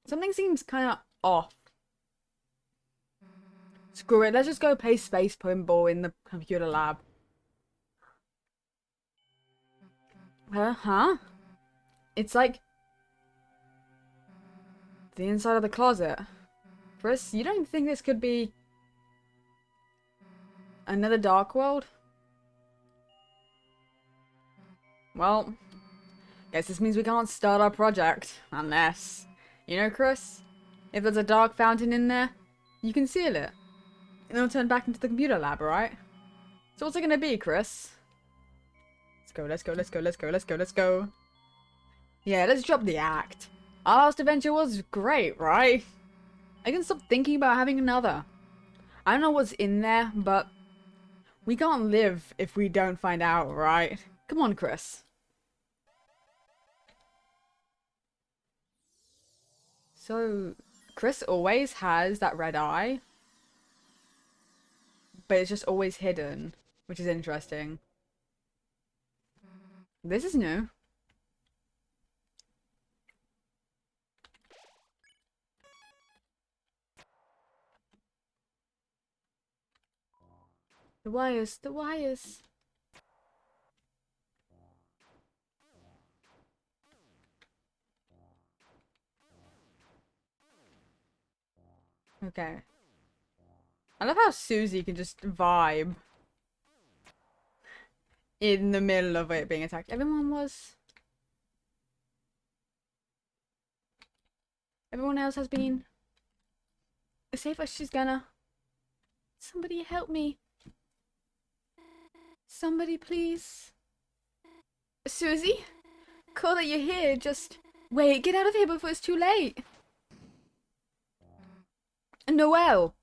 Something seems kind of off. Screw it, let's just go play space pinball in the computer lab. Huh? It's like the inside of the closet. Chris, you don't think this could be another Dark World? Well, guess this means we can't start our project. Unless, you know, Chris, if there's a dark fountain in there, you can seal it. And it'll turn back into the computer lab, right? So what's it gonna be, Chris? Let's go. Yeah, let's drop the act. Our last adventure was great, right? I can stop thinking about having another. I don't know what's in there, but we can't live if we don't find out, right? Come on, Chris. So, Chris always has that red eye, but it's just always hidden, which is interesting. This is new. The wires. Okay. I love how Susie can just vibe in the middle of it being attacked. Everyone else has been as safe as she's gonna. Somebody help me. Somebody please. Susie? Cool that you're here, just wait, get out of here before it's too late. Noelle.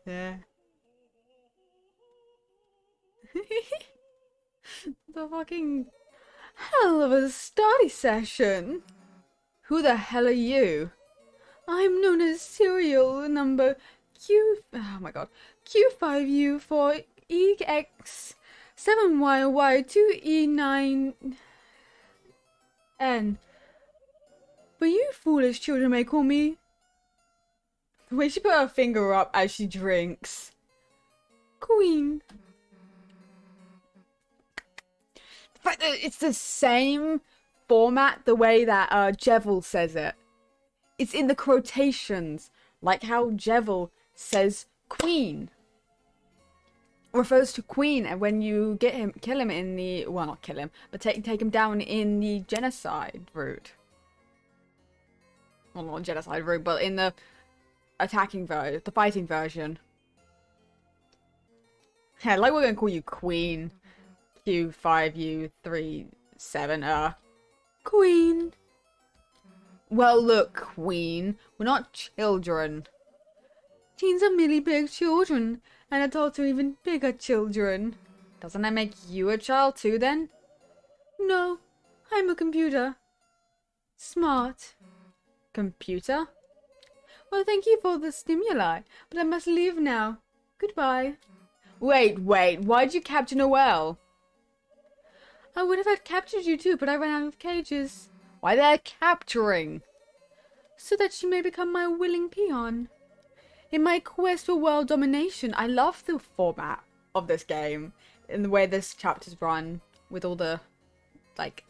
Yeah. The fucking hell of a study session. Who the hell are you? I'm known as serial number Q. Oh my god. Q5U4EX7YY2E9N. But you foolish children may call me. The way she put her finger up as she drinks. Queen. The fact that it's the same format, the way that Jevil says it. It's in the quotations, like how Jevil says queen. Refers to queen, and when you kill him in the, well, not kill him, but take him down in the genocide route. Well, not genocide route, but in the attacking version, the fighting version. Yeah, like we're gonna call you Queen. Q5U37, Queen. Well, look, Queen, we're not children. Teens are merely big children, and adults are even bigger children. Doesn't that make you a child too, then? No, I'm a computer. Smart. Computer? Well, thank you for the stimuli, but I must leave now. Goodbye. Wait, why'd you capture Noelle? I would have had captured you too, but I ran out of cages. Why they're capturing? So that she may become my willing peon. In my quest for world domination, I love the format of this game and the way this chapter's run with all the, like,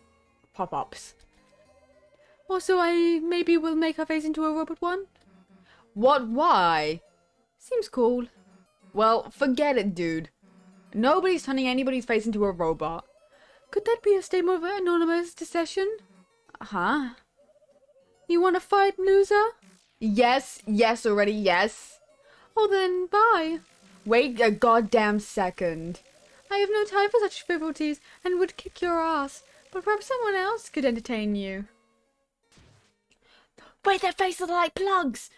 pop-ups. Also, I maybe will make her face into a robot one. What? Why? Seems cool. Well, forget it, dude. Nobody's turning anybody's face into a robot. Could that be a statement of anonymous secession? Huh? You want to fight, loser? Yes, already, yes. Oh, then, bye. Wait a goddamn second. I have no time for such frivolities and would kick your ass, but perhaps someone else could entertain you. Wait, their faces are like plugs!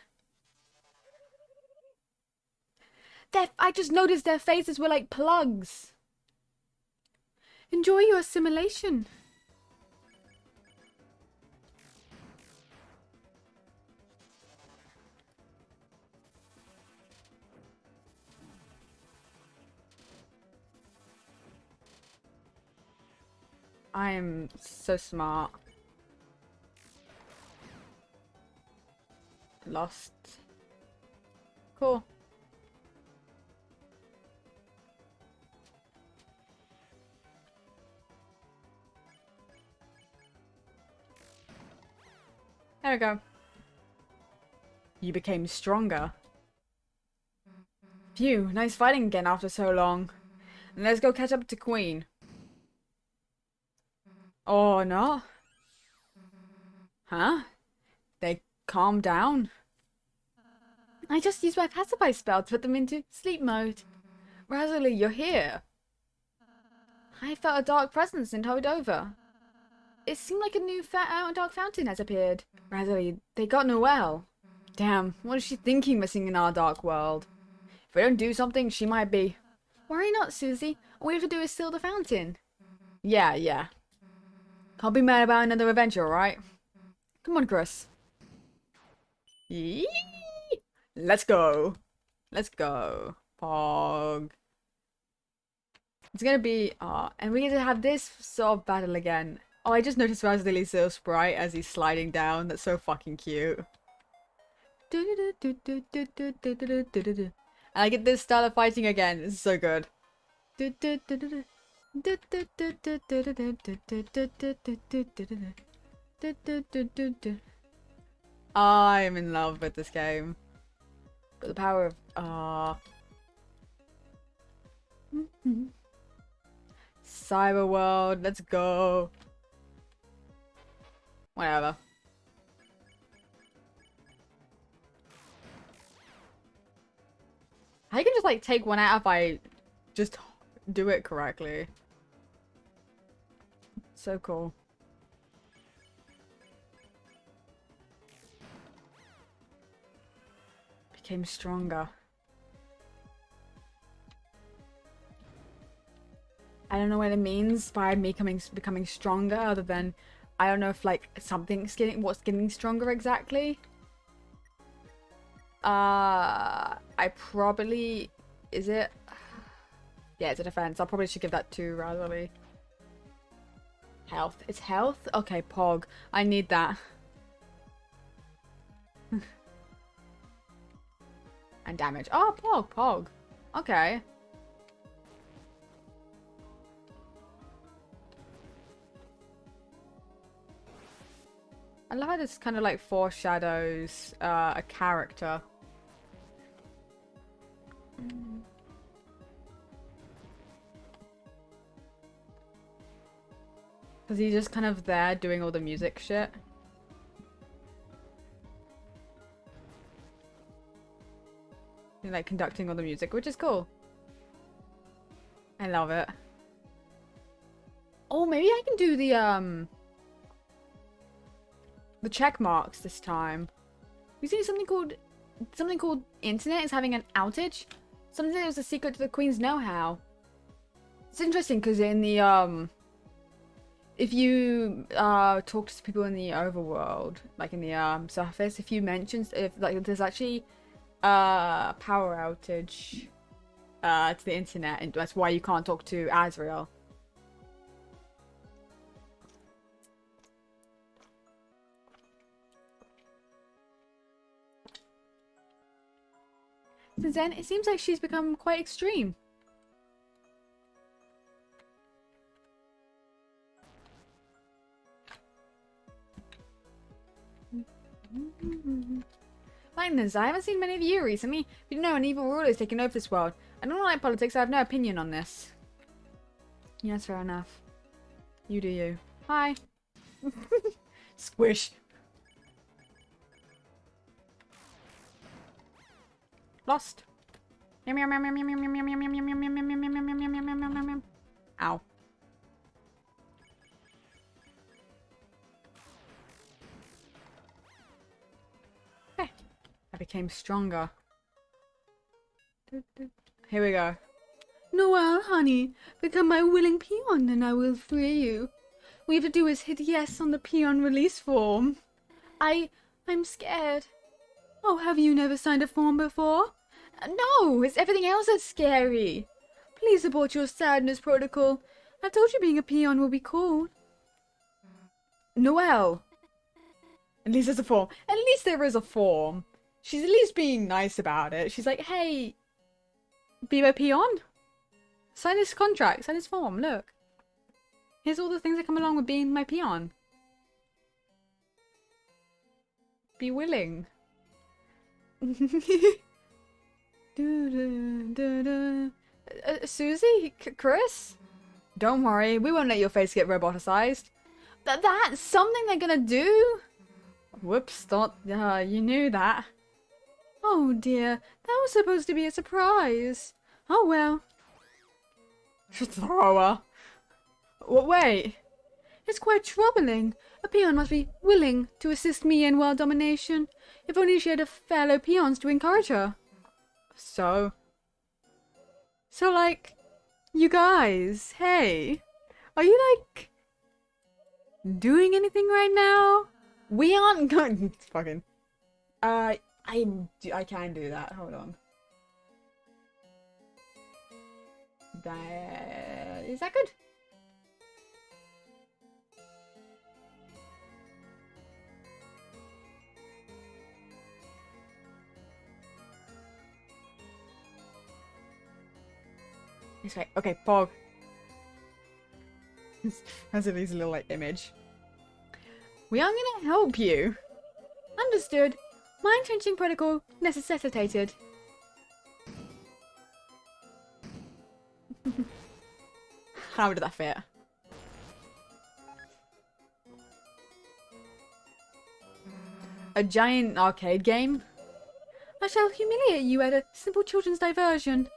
I just noticed their faces were like plugs. Enjoy your assimilation. I am so smart. Lost. Cool. There we go. You became stronger. Phew, nice fighting again after so long. And let's go catch up to Queen. Oh, no? Huh? They calm down? I just used my pacify spell to put them into sleep mode. Rosalie, you're here. I felt a dark presence and hurried over. It seemed like a new dark fountain has appeared. Rosalie, they got Noelle. Damn, what is she thinking missing in our dark world? If we don't do something, she might be... Worry not, Susie. All we have to do is seal the fountain. Yeah. Can't be mad about another adventure, alright? Come on, Chris. Yee! Let's go. Let's go. Pog. It's gonna be... and we get to have this sort of battle again. Oh, I just noticed Rosalie's little sprite as he's sliding down. That's so fucking cute. And I get this style of fighting again. This is so good. I'm in love with this game. But the power of Cyber World, let's go. Whatever. I can just like take one out if I just do it correctly. So cool. Became stronger. I don't know what it means by me becoming stronger, other than I don't know if like what's getting stronger exactly. I probably... Is it? Yeah, it's a defense. I probably should give that to Rosalie. Health. It's health? Okay, Pog. I need that. And damage. Oh, Pog. Okay. I love how this kind of like foreshadows a character. Because he's just kind of there doing all the music shit. And like conducting all the music, which is cool. I love it. Oh, maybe I can do the check marks this time. You see something called internet is having an outage? Something that was a secret to the Queen's know-how. It's interesting because in the if you talk to people in the overworld, like in the surface, if you mention there's actually power outage to the internet, and that's why you can't talk to Azrael. Since then, it seems like she's become quite extreme. Lightness, I haven't seen many of you recently. But you know, an evil ruler is taking over this world. I don't like politics, I have no opinion on this. Yes, fair enough. You do you. Hi. Squish. Lost. Ow. Okay. I became stronger. Here we go. Noel, honey, become my willing peon and I will free you. All you have to do is hit yes on the peon release form. I'm scared. Oh, have you never signed a form before? No, it's everything else that's scary. Please abort your sadness protocol. I told you being a peon will be cool. Noelle! At least there's a form. At least there is a form. She's at least being nice about it. She's like, hey, be my peon. Sign this contract. Sign this form. Look. Here's all the things that come along with being my peon. Be willing. Susie? Chris? Don't worry. We won't let your face get roboticized. That's something they're gonna do? Whoops. Thought you knew that. Oh dear. That was supposed to be a surprise. Oh well. Throw her. Wait. It's quite troubling. A peon must be willing to assist me in world domination. If only she had a fellow peons to encourage her. So, like, you guys, hey, are you, like, doing anything right now? We aren't going... Fucking... I can do that. Hold on. Is that good? Okay, okay, Pog. Has at least a little, like, image. We are gonna help you. Understood. Mind-changing protocol necessitated. How did that fit? A giant arcade game? I shall humiliate you at a simple children's diversion.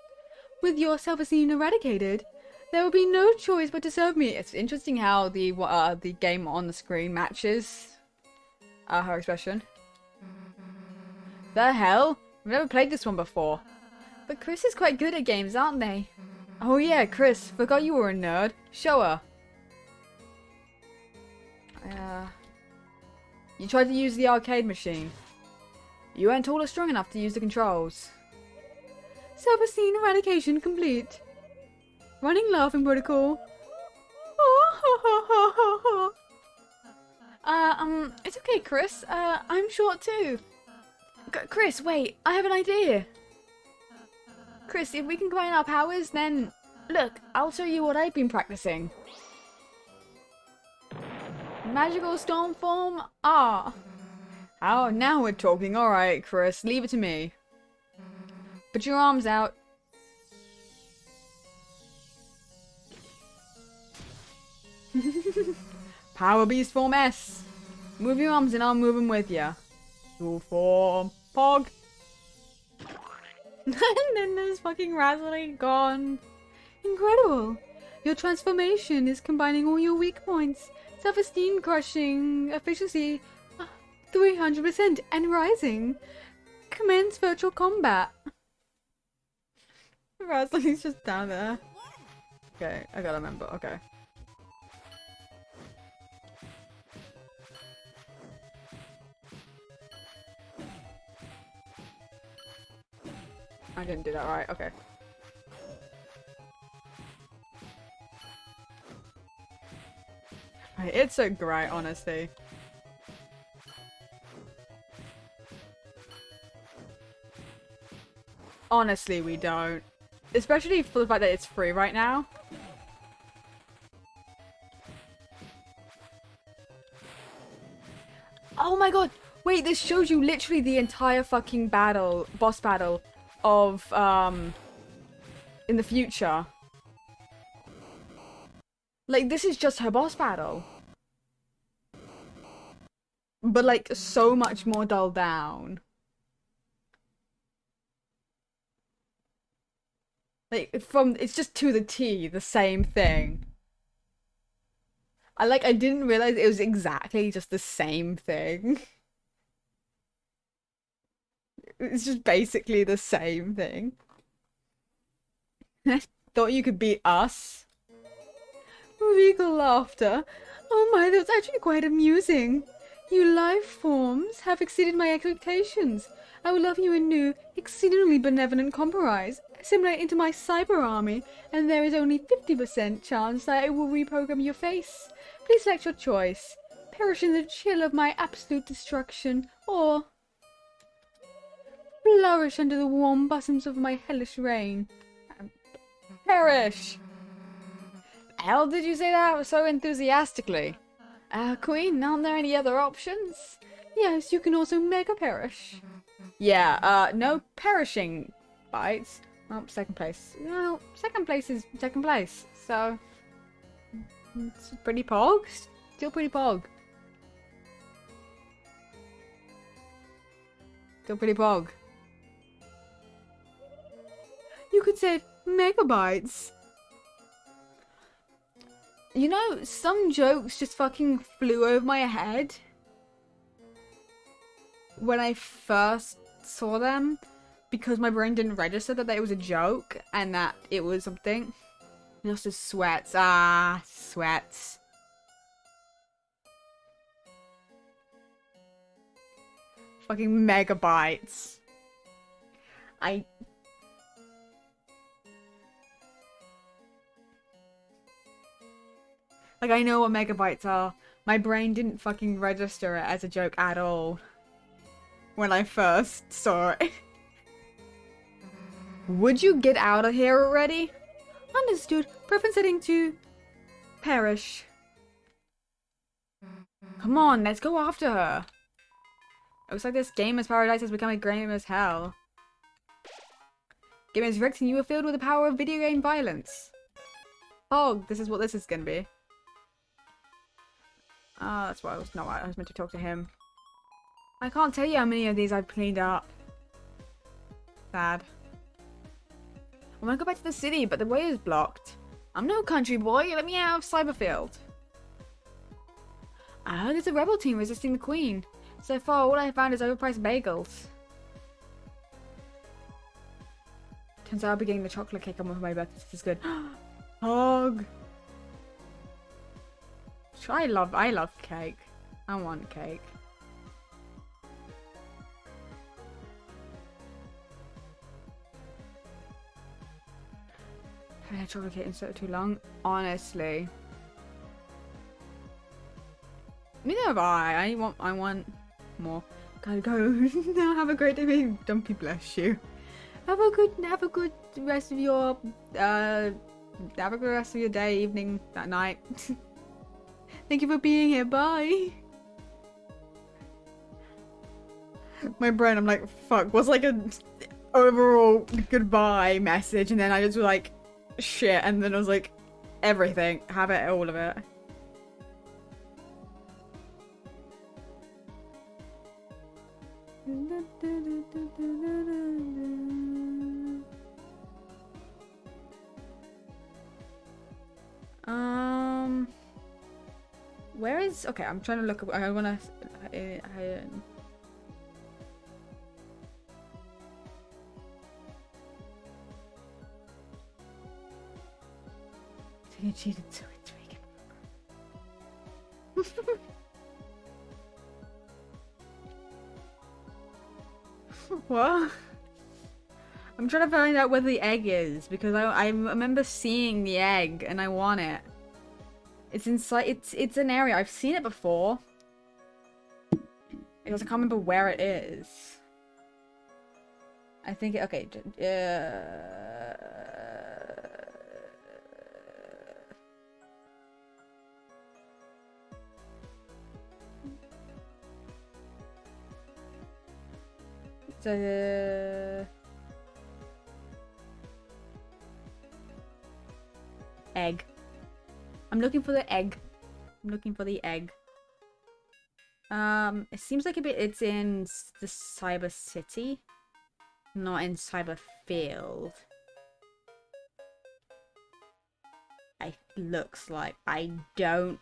With your self-esteem eradicated, there will be no choice but to serve me. It's interesting how the game on the screen matches her expression. The hell? I've never played this one before. But Chris is quite good at games, aren't they? Oh yeah, Chris, forgot you were a nerd. Show her. You tried to use the arcade machine. You weren't tall or strong enough to use the controls. Self-esteem eradication complete. Running laughing protocol. It's okay, Chris. I'm short too. Chris, wait, I have an idea. Chris, if we can combine our powers, then... Look, I'll show you what I've been practicing. Magical storm form R. Oh, now we're talking. Alright, Chris, leave it to me. Put your arms out. Power Beast Form S. Move your arms and I'll move them with you. Full form. Pog. And then there's fucking Razzly gone. Incredible. Your transformation is combining all your weak points. Self-esteem crushing, efficiency 300% and rising. Commence virtual combat. Razzly's just down there. Okay, I gotta remember. Okay. I didn't do that right. Okay. It's so great, honestly. Honestly, we don't. Especially for the fact that it's free right now. Oh my god! Wait, this shows you literally the entire fucking battle, boss battle of, in the future. Like, this is just her boss battle. But, like, so much more dulled down. Like, it's just to the T, the same thing. I didn't realize it was exactly just the same thing. It's just basically the same thing. Thought you could beat us? Regal laughter. Oh my, that was actually quite amusing. You life forms have exceeded my expectations. I will offer you a new, exceedingly benevolent compromise. Assimilate into my cyber army, and there is only 50% chance that I will reprogram your face. Please select your choice. Perish in the chill of my absolute destruction, or flourish under the warm bosoms of my hellish reign. Perish! Hell did you say that so enthusiastically? Queen, aren't there any other options? Yes, you can also mega perish. Yeah, no perishing bites. Well, second place. Well, second place is second place, so... It's pretty pog. Still pretty pog. Still pretty pog. You could say megabytes. You know, some jokes just fucking flew over my head when I first saw them because my brain didn't register that it was a joke and that it was something. Just as sweats. Ah, sweats. Fucking megabytes. Like, I know what megabytes are. My brain didn't fucking register it as a joke at all when I first saw it. Would you get out of here already? Understood. Preference setting to perish. Come on, let's go after her. Looks like this gamer's paradise has become a gamer's hell. Gamer's wrecked and you are filled with the power of video game violence. Oh, this is what this is gonna be. Ah, that's why I was meant to talk to him. I can't tell you how many of these I've cleaned up. Sad. I want to go back to the city, but the way is blocked. I'm no country boy. Let me out of Cyberfield. I heard there's a rebel team resisting the Queen. So far, all I found is overpriced bagels. Turns out I'll be getting the chocolate cake on my birthday. This is good. Hog. I love cake. I want cake. I had chocolate cake instead of too long. Honestly. Neither have I. I want more. Gotta go. Now have a great day. Dumpy bless you. Have a good rest of your day, evening, that night. Thank you for being here. Bye. My brain, I'm like, fuck, what's like a overall goodbye message? And then I just was like, shit. And then I was like, everything. Have it, all of it. Where is... Okay, I'm trying to look... I wanna... I cheated so it's vegan. What? I'm trying to find out where the egg is because I remember seeing the egg and I want it. It's inside. It's an area I've seen it before. Because I can't remember where it is. I think it, okay. Egg. I'm looking for the egg. I'm looking for the egg. It seems like it's in the Cyber City, not in Cyber Field. It looks like I don't.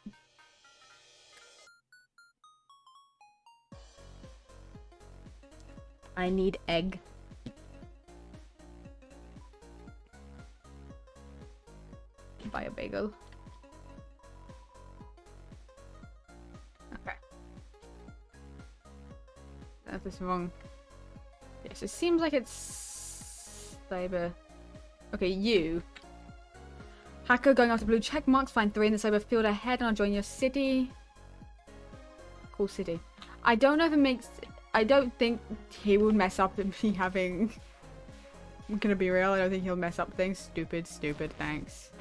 I need egg. buy a bagel. Okay. If this is wrong. Yes, it seems like it's cyber. Okay, you. Hacker going after blue check marks. Find 3 in the cyber field ahead, and I'll join your city. Cool city. I don't know if it makes. I don't think he would mess up me having. I'm gonna be real. I don't think he'll mess up things. Stupid, stupid. Thanks.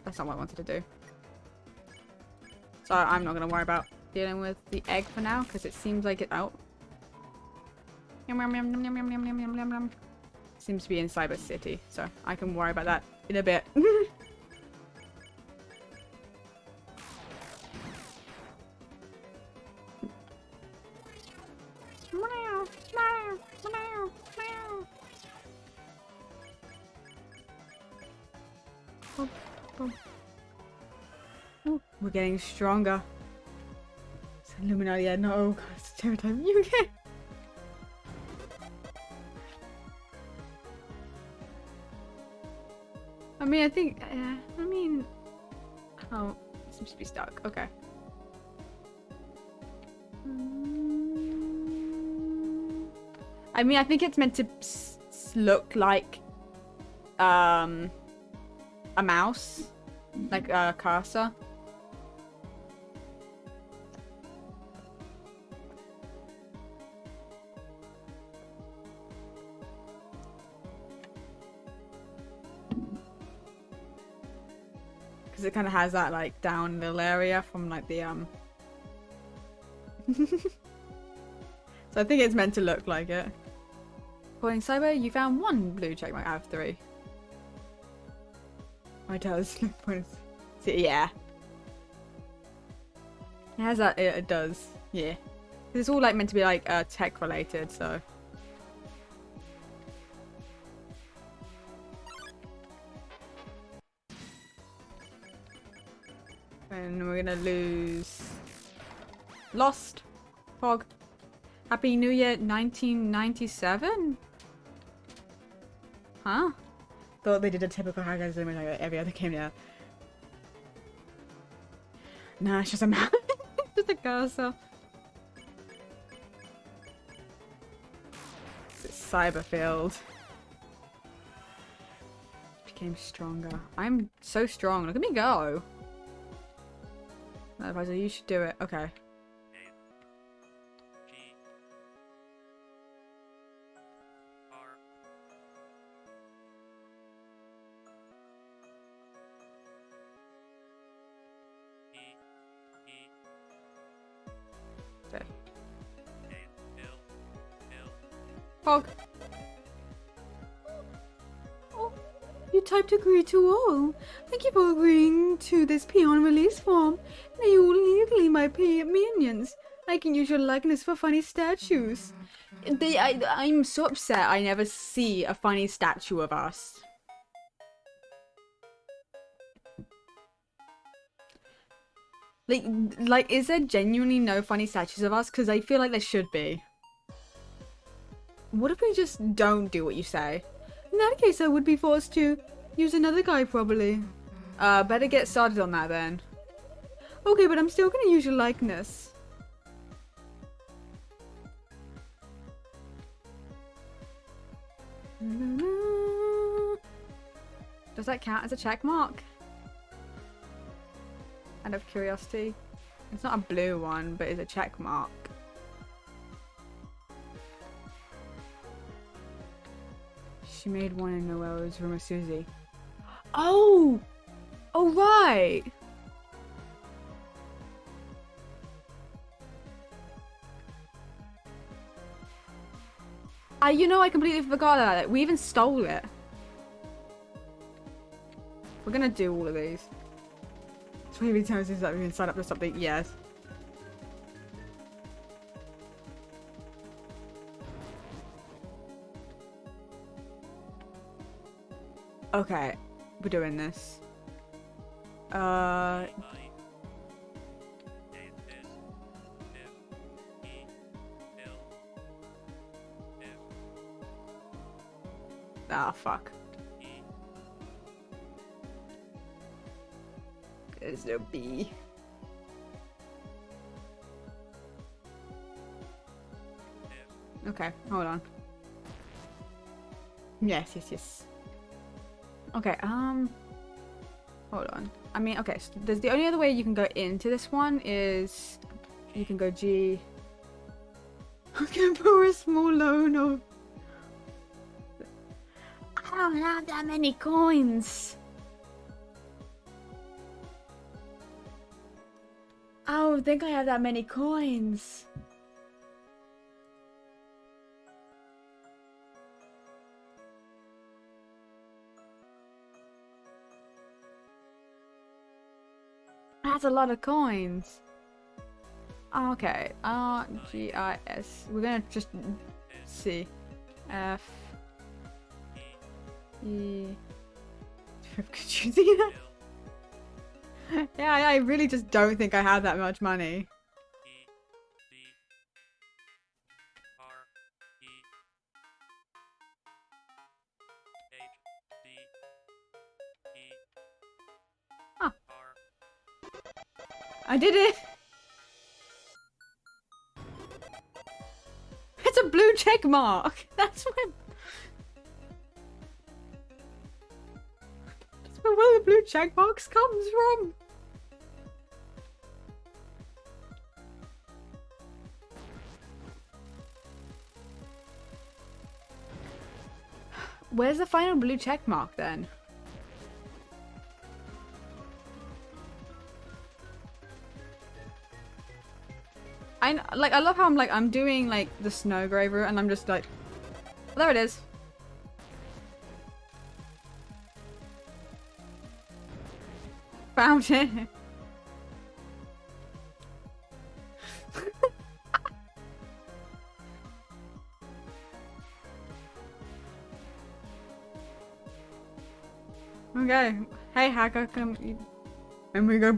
That's not what I wanted to do. So I'm not gonna worry about dealing with the egg for now because it seems like it's out. Seems to be in Cyber City, so I can worry about that in a bit. Ooh, we're getting stronger. It's Illuminati, yeah, no, God, it's terrifying. You okay? I mean, I think, oh, it seems to be stuck. Okay. I mean, I think it's meant to look like, a mouse, like a cursor. Because it kind of has that like down little area from like the So I think it's meant to look like it. According to Cyber, you found 1 blue checkmark out of 3. Oh, it does. Yeah. It has that. It does. Yeah. It's all like meant to be like tech related, so. And we're gonna lose. Lost. Fog. Happy New Year 1997? Huh? Thought they did a typical hack as like every other game now. Nah, it's just a mouse. Just a cursor. It's Cyberfield. Became stronger. I'm so strong. Look at me go. Advisor, you should do it. Okay. Okay. Fog. Oh, you typed agree to all. Thank you for agreeing to this peon release form. Now you will legally my minions. I can use your likeness for funny statues. I'm so upset I never see a funny statue of us. Like, is there genuinely no funny statues of us? Because I feel like there should be. What if we just don't do what you say? In that case, I would be forced to use another guy, probably. Better get started on that then. Okay, but I'm still gonna use your likeness. Does that count as a check mark? Out of curiosity. It's not a blue one, but it's a check mark. She made one in Noel's room with Susie. Oh! Oh, right! You know, I completely forgot about it. We even stole it. We're gonna do all of these. 20 times since that we can sign up for something. Yes. Okay, we're doing this. Ah, fuck. There's no B. Okay, hold on. Yes. Okay, hold on. I mean, okay, so there's the only other way you can go into this one is you can go G. I'm gonna pour a small loan of. I don't have that many coins. I don't think I have that many coins. That's a lot of coins. Okay, R, G, I, S. We're gonna just see. F, E. Could you see that? Yeah, I really just don't think I have that much money. Oh. I did it! It's a blue check mark! That's where the blue check box comes from! Where's the final blue check mark then? I love how I'm doing like the Snowgrave route and I'm just like, there it is. Found it. Okay. Hey hacker, come. And we go.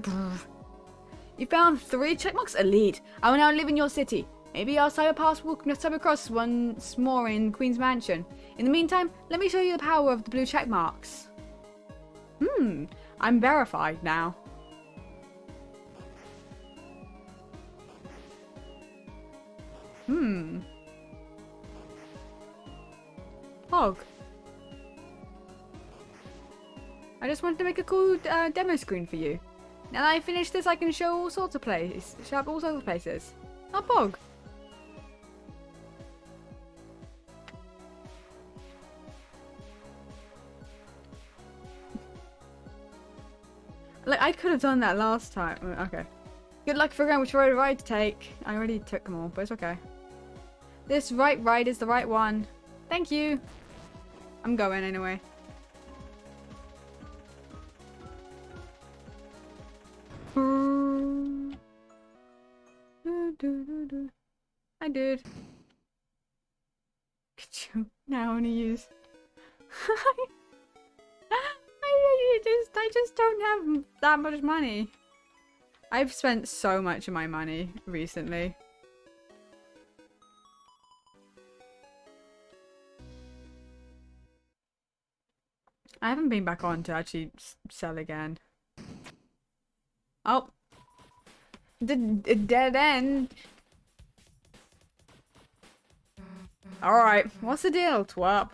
You found 3 checkmarks? Elite. I will now live in your city. Maybe our cyber pass will cyber cross once more in Queen's Mansion. In the meantime, let me show you the power of the blue checkmarks. I'm verified now. Pog. I just wanted to make a cool demo screen for you. Now that I finished this, I can show all sorts of places. Show up all sorts of places. Oh, Pog. Like, I could have done that last time. Okay. Good luck figuring out which ride to take. I already took them all, but it's okay. This right ride is the right one. Thank you. I'm going anyway. I did. Now only use. I just don't have that much money. I've spent so much of my money recently. I haven't been back on to actually sell again. Oh. Dead end. Alright, what's the deal, twerp?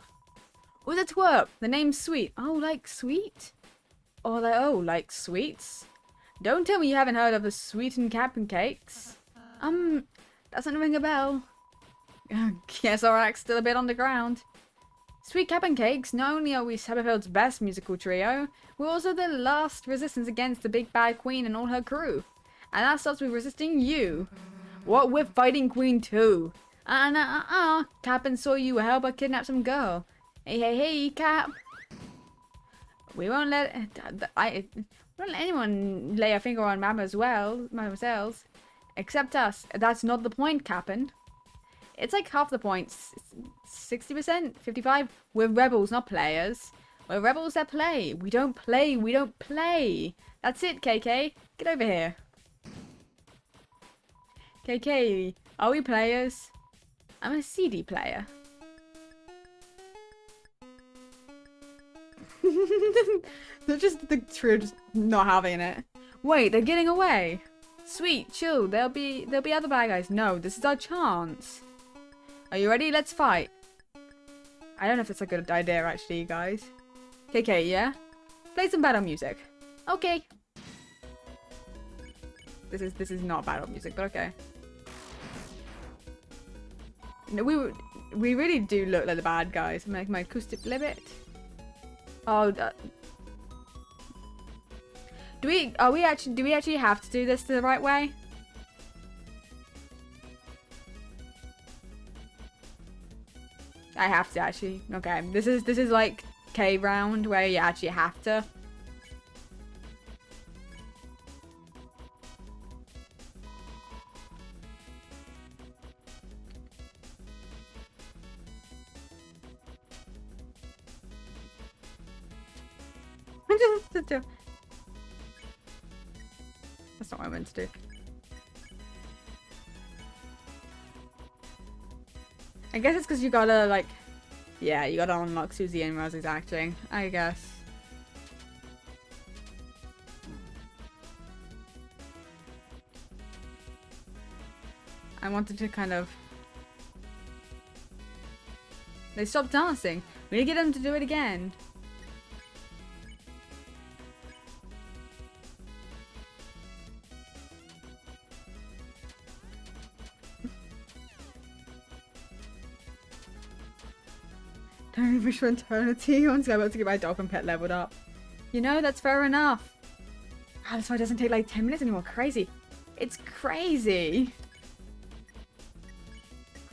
Oh, the twerp. The name's Sweet. Oh, like sweet? Or like, oh, like sweets? Don't tell me you haven't heard of the sweetened Cap'n Cakes. Doesn't ring a bell. Guess our act's still a bit on the ground. Sweet Cap'n Cakes, not only are we Cyberfield's best musical trio, we're also the last resistance against the big bad queen and all her crew. And that starts with resisting you. What, we're fighting Queen too? Cap'n saw you were help her kidnap some girl. Hey, Cap. We won't let anyone lay a finger on mademoiselles, except us. That's not the point, Cap'n. It's like half the points. 60%? 55%? We're rebels, not players. We're rebels that play. We don't play. That's it, KK. Get over here. KK, are we players? I'm a CD player. They're just the trio just not having it. Wait, they're getting away. Sweet, chill. There'll be other bad guys. No, this is our chance. Are you ready? Let's fight. I don't know if it's a good idea actually, you guys. KK, yeah? Play some battle music. Okay. This is not battle music, but okay. No, we really do look like the bad guys. Make my acoustic limit. Oh, do we actually have to do this the right way? I have to actually. Okay, this is like cave round where you actually have to. That's not what I meant to do. I guess it's because you gotta, like... Yeah, you gotta unlock Susie and Rosie's acting, I guess. I wanted to kind of... They stopped dancing. We need to get them to do it again. Don't wish for eternity. I'm about to get my dolphin pet leveled up. You know, that's fair enough. Oh, that's why it doesn't take like 10 minutes anymore. Crazy. It's crazy.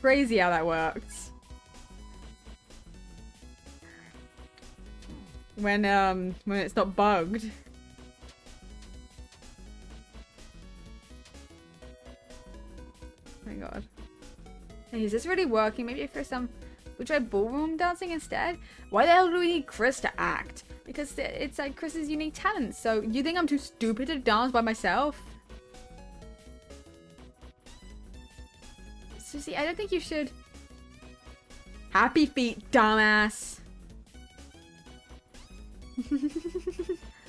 Crazy how that works. When it's not bugged. Oh my god. Hey, is this really working? Maybe for some... We try ballroom dancing instead? Why the hell do we need Chris to act? Because it's like Chris's unique talent. So you think I'm too stupid to dance by myself? Susie, I don't think you should. Happy feet, dumbass.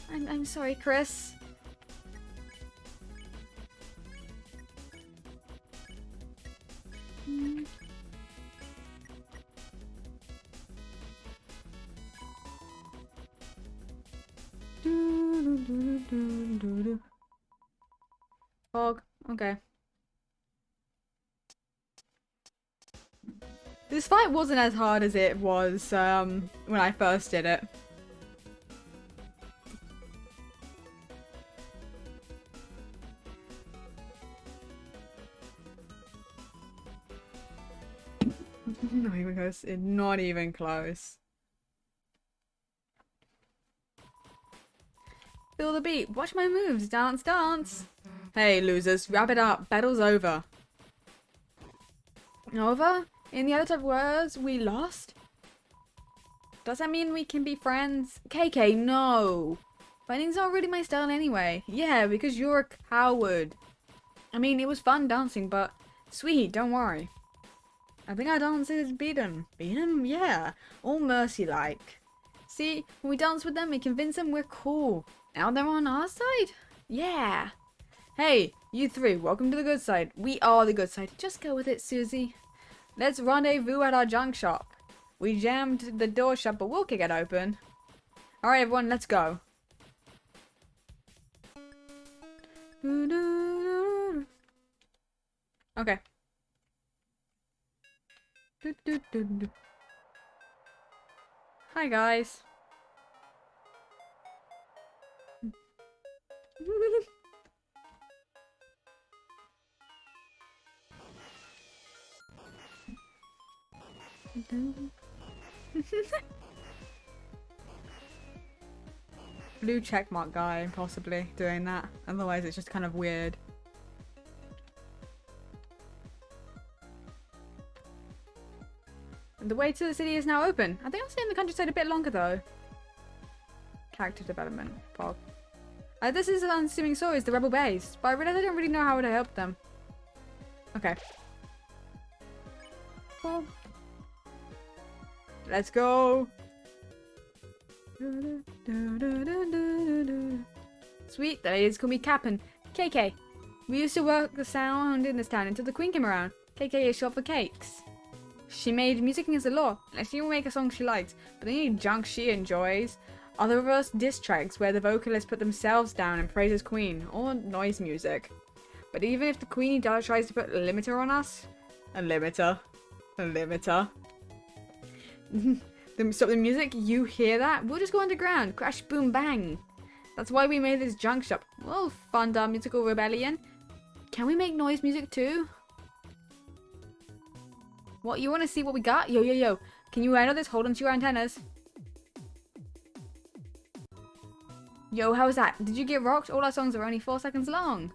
I'm sorry, Chris. Fog. Okay. This fight wasn't as hard as it was when I first did it. Not even close. Not even close. Feel the beat. Watch my moves. Dance, dance. Hey, losers. Wrap it up. Battle's over. Over? In the other type of words, we lost? Does that mean we can be friends? KK, no. Fighting's not really my style anyway. Yeah, because you're a coward. I mean, it was fun dancing, but... Sweet, don't worry. I think our dance is beaten. Beaten? Yeah. All mercy-like. See, when we dance with them, we convince them we're cool. Now they're on our side? Yeah. Hey, you three, welcome to the good side. We are the good side. Just go with it, Susie. Let's rendezvous at our junk shop. We jammed the door shut, but we'll kick it open. Alright, everyone, let's go. Okay. Hi, guys. Blue checkmark guy, possibly doing that. Otherwise, it's just kind of weird. The way to the city is now open. I think I'll stay in the countryside a bit longer though. Character development, Pog. This is an unassuming story, the rebel base, but I realize I don't really know how to help them. Okay. Well, let's go. Sweet, the ladies call me Cap'n. KK. We used to work the sound in this town until the Queen came around. KK is short for cakes. She made music against the law, and she will make a song she likes, but the only junk she enjoys are the reverse diss tracks where the vocalists put themselves down and praises Queen, or noise music. But even if the Queenie does tries to put a limiter on us, a limiter. Stop the music, you hear that? We'll just go underground, crash, boom, bang. That's why we made this junk shop. We'll fund our musical rebellion. Can we make noise music too? What, you want to see what we got? Yo. Can you handle this? Hold on to your antennas. Yo, how was that? Did you get rocked? All our songs are only 4 seconds long.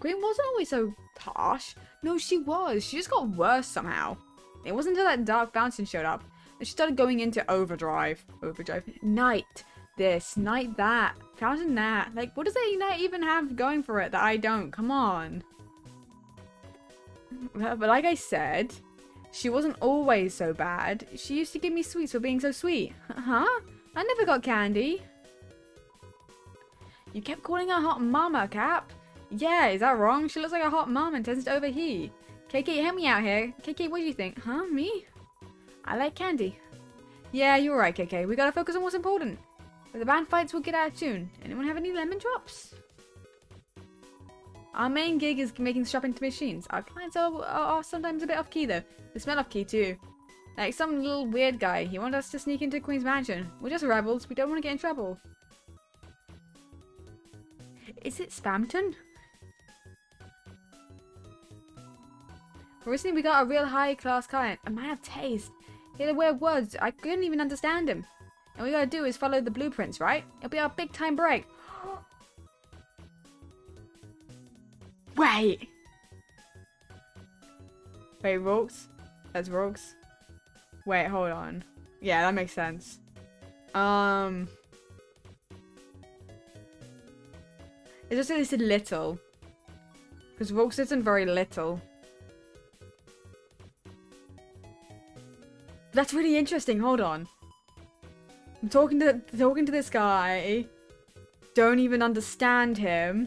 Queen wasn't always so harsh. No, she was. She just got worse somehow. It wasn't until that dark fountain showed up that she started going into overdrive. Night this, night that, fountain that. Like, what does that night even have going for it that I don't? Come on. But like I said, she wasn't always so bad. She used to give me sweets for being so sweet. Huh? I never got candy. You kept calling her hot mama, Cap. Yeah, is that wrong? She looks like a hot mom and tends to overheat. KK, help me out here. KK, what do you think? Huh? Me? I like candy. Yeah, you're right, KK. We gotta focus on what's important. If the band fights, we'll get out of tune. Anyone have any lemon drops? Our main gig is making the shop into machines. Our clients are sometimes a bit off key though. They smell off key too. Like some little weird guy. He wanted us to sneak into Queen's mansion. We're just rebels. We don't want to get in trouble. Is it Spamton? Recently we got a real high-class client. A man of taste. He had weird words. I couldn't even understand him. And all we gotta do is follow the blueprints, right? It'll be our big time break. Wait, Rogues? That's Rogues? Wait, hold on. Yeah, that makes sense. It's just that it's little. Because Rogues isn't very little. That's really interesting, hold on. I'm talking to this guy. Don't even understand him.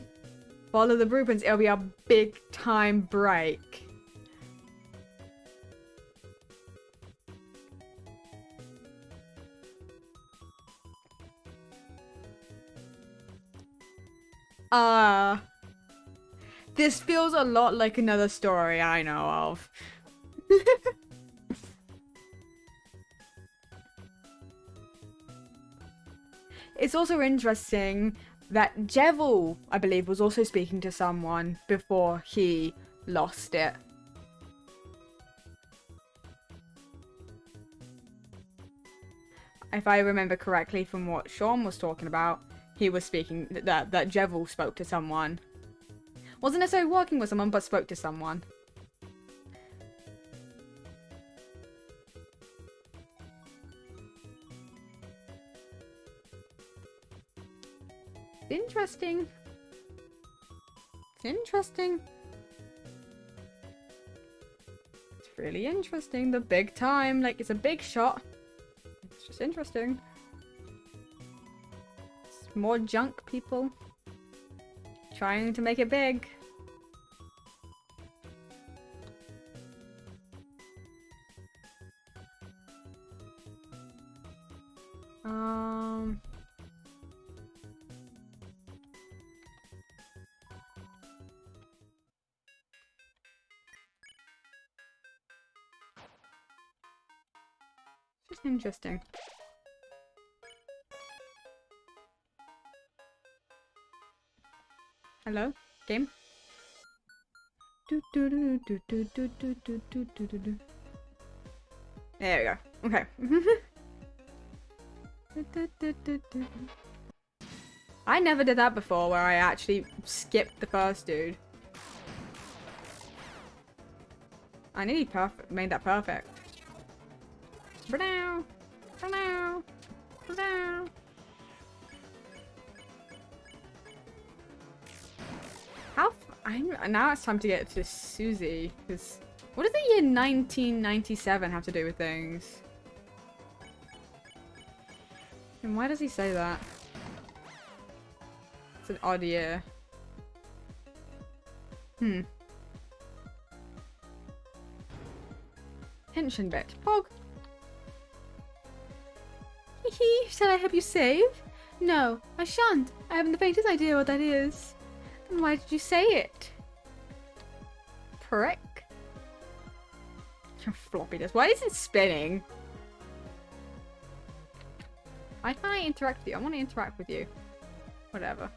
Follow the blueprints, it'll be a big time break. This feels a lot like another story I know of. It's also interesting that Jevil, I believe, was also speaking to someone before he lost it. If I remember correctly from what Sean was talking about, he was speaking that Jevil spoke to someone. Wasn't necessarily working with someone, but spoke to someone. Interesting. It's interesting. It's really interesting. The big time, like it's a big shot. It's just interesting. It's more junk people trying to make it big. Just interesting. Hello, game. There we go. Okay. I never did that before, where I actually skipped the first dude. I nearly made that perfect. Now. Now it's time to get to Susie, because what does the year 1997 have to do with things? And why does he say that? an odd year. Tension bit. Pog. Hee, shall I help you save? No, I shan't. I haven't the faintest idea what that is. Then why did you say it? Prick. Floppy disk. Why is it spinning? Why can't I interact with you? I want to interact with you. Whatever.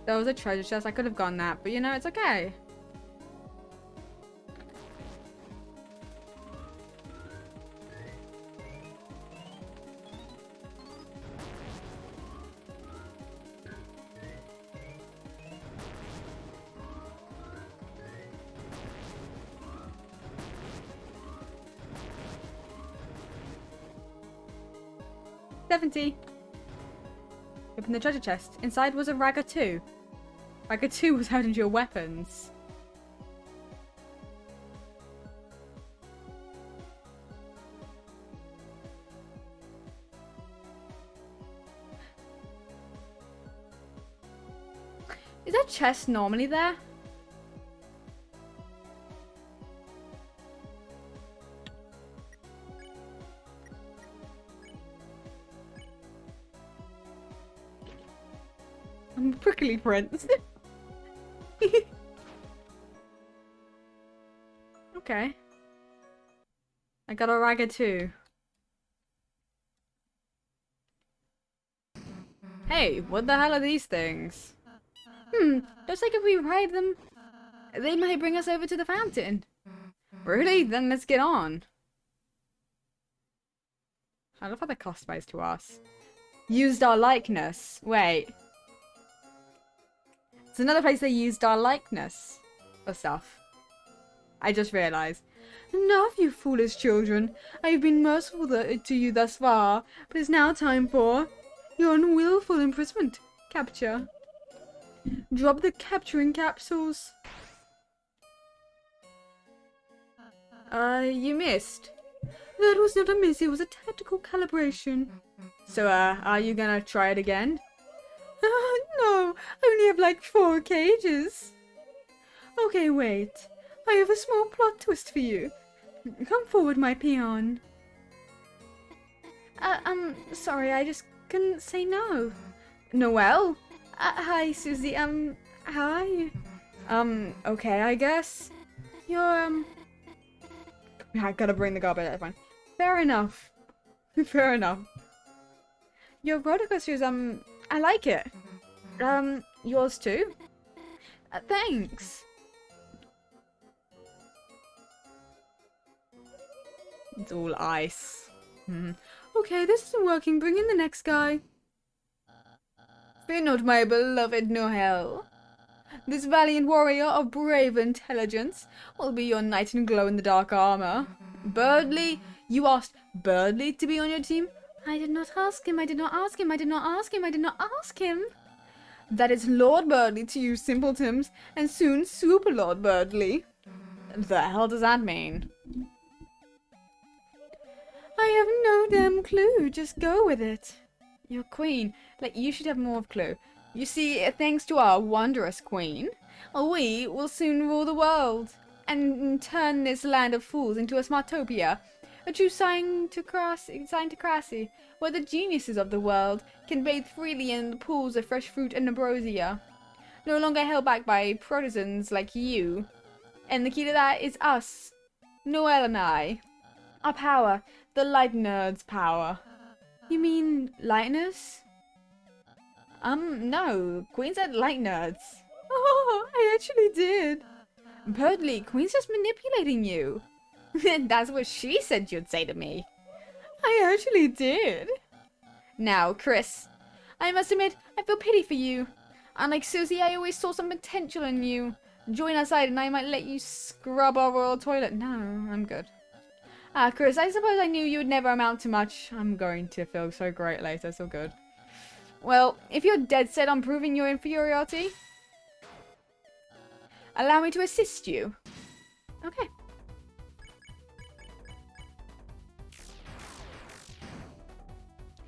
There was a treasure chest. I could have gone that, but you know, it's okay. Open the treasure chest. Inside was a Ragga 2. Ragga 2 was hiding your weapons. Is that chest normally there? I'm a prickly prince. Okay. I got a Ragga 2. Hey, what the hell are these things? Looks like if we ride them, they might bring us over to the fountain. Really? Then let's get on. I love how they're customized to us. Used our likeness. Wait. It's another place they used our likeness for stuff. I just realised. Enough, you foolish children. I have been merciful to you thus far, but it's now time for your unwillful imprisonment. Capture. Drop the capturing capsules. You missed. That was not a miss, it was a tactical calibration. So, are you gonna try it again? No, I only have like 4 cages. Okay, wait. I have a small plot twist for you. Come forward, my peon. Sorry, I just couldn't say no. Noelle? Hi, Susie. How are you? Okay, I guess. You're, I gotta bring the garbage, that's fine. Fair enough. Fair enough. Your roller coaster is, I like it. Yours too? thanks. It's all ice. Okay, this isn't working. Bring in the next guy. Fear not, my beloved Noelle. This valiant warrior of brave intelligence will be your knight in glow-in-the-dark armor. Birdly, you asked Birdly to be on your team? I did not ask him. I did not ask him. I did not ask him. I did not ask him. That is Lord Birdly to you simpletons, and soon Super Lord Birdly. The hell does that mean? I have no damn clue. Just go with it. Your queen. Like, you should have more of a clue. You see, thanks to our wondrous queen, we will soon rule the world and turn this land of fools into a smartopia, a true scientocracy, where the geniuses of the world can bathe freely in the pools of fresh fruit and ambrosia, no longer held back by partisans like you. And the key to that is us, Noelle and I. Our power, the light nerd's power. You mean lightness? No. Queen said light nerds. Oh, I actually did. Birdly, Queen's just manipulating you. That's what she said you'd say to me. I actually did. Now, Chris, I must admit, I feel pity for you. Unlike Susie, I always saw some potential in you. Join our side and I might let you scrub our royal toilet. No, I'm good. Chris, I suppose I knew you would never amount to much. I'm going to feel so great later, so good. Well, if you're dead set on proving your inferiority, Allow me to assist you. Okay.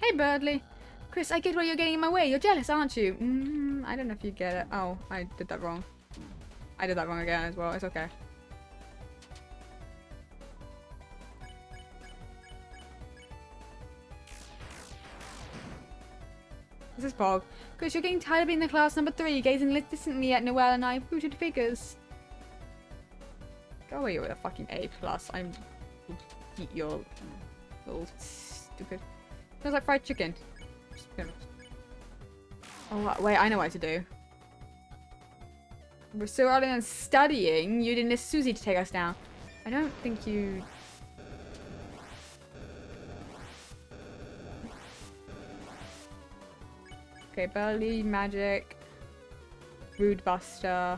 Hey, Birdly. Chris, I get why you're getting in my way. You're jealous, aren't you? I don't know if you get it. Oh, I did that wrong. I did that wrong again as well. It's okay. This is Pog. Chris, you're getting tired of being the class number 3, gazing distantly at Noelle and I, rooted figures. Go away with a fucking A+. I'm... eat your... little stupid... Smells like fried chicken. Oh, wait, I know what to do. We're so rather than studying, you'd enlist Susie to take us down. I don't think you... Okay, Burly, Magic, Rude Buster,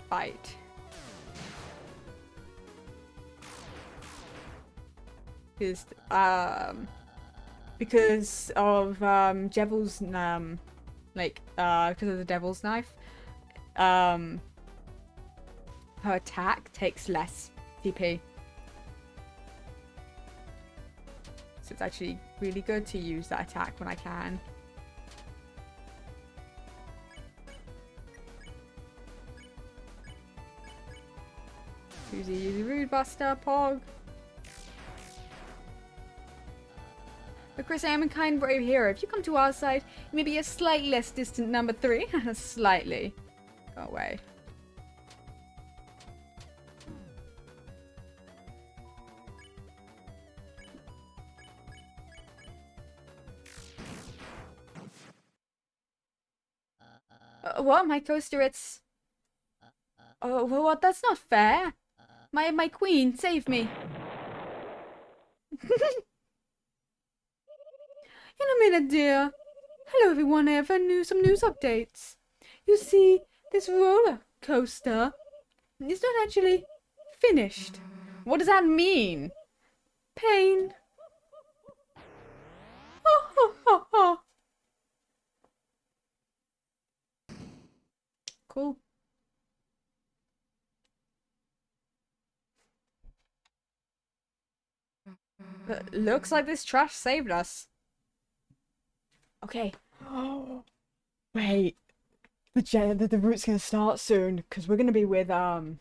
Fight. Because of Devil's because of the Devil's Knife, her attack takes less DP. So it's actually really good to use that attack when I can. Use a Rude Buster, Pog. But Chris, I am a kind, brave hero. If you come to our side, you may be a slightly less distant number 3. Slightly. Go away. What? My coaster, it's... Oh, well, what? That's not fair. My queen, save me. In a minute, dear. Hello, everyone. I have some news updates. You see, this roller coaster is not actually finished. What does that mean? Pain. Oh, oh, oh, oh. Cool. But looks like this trash saved us. Okay. Oh, wait. The route's gonna start soon because we're gonna be with Noelle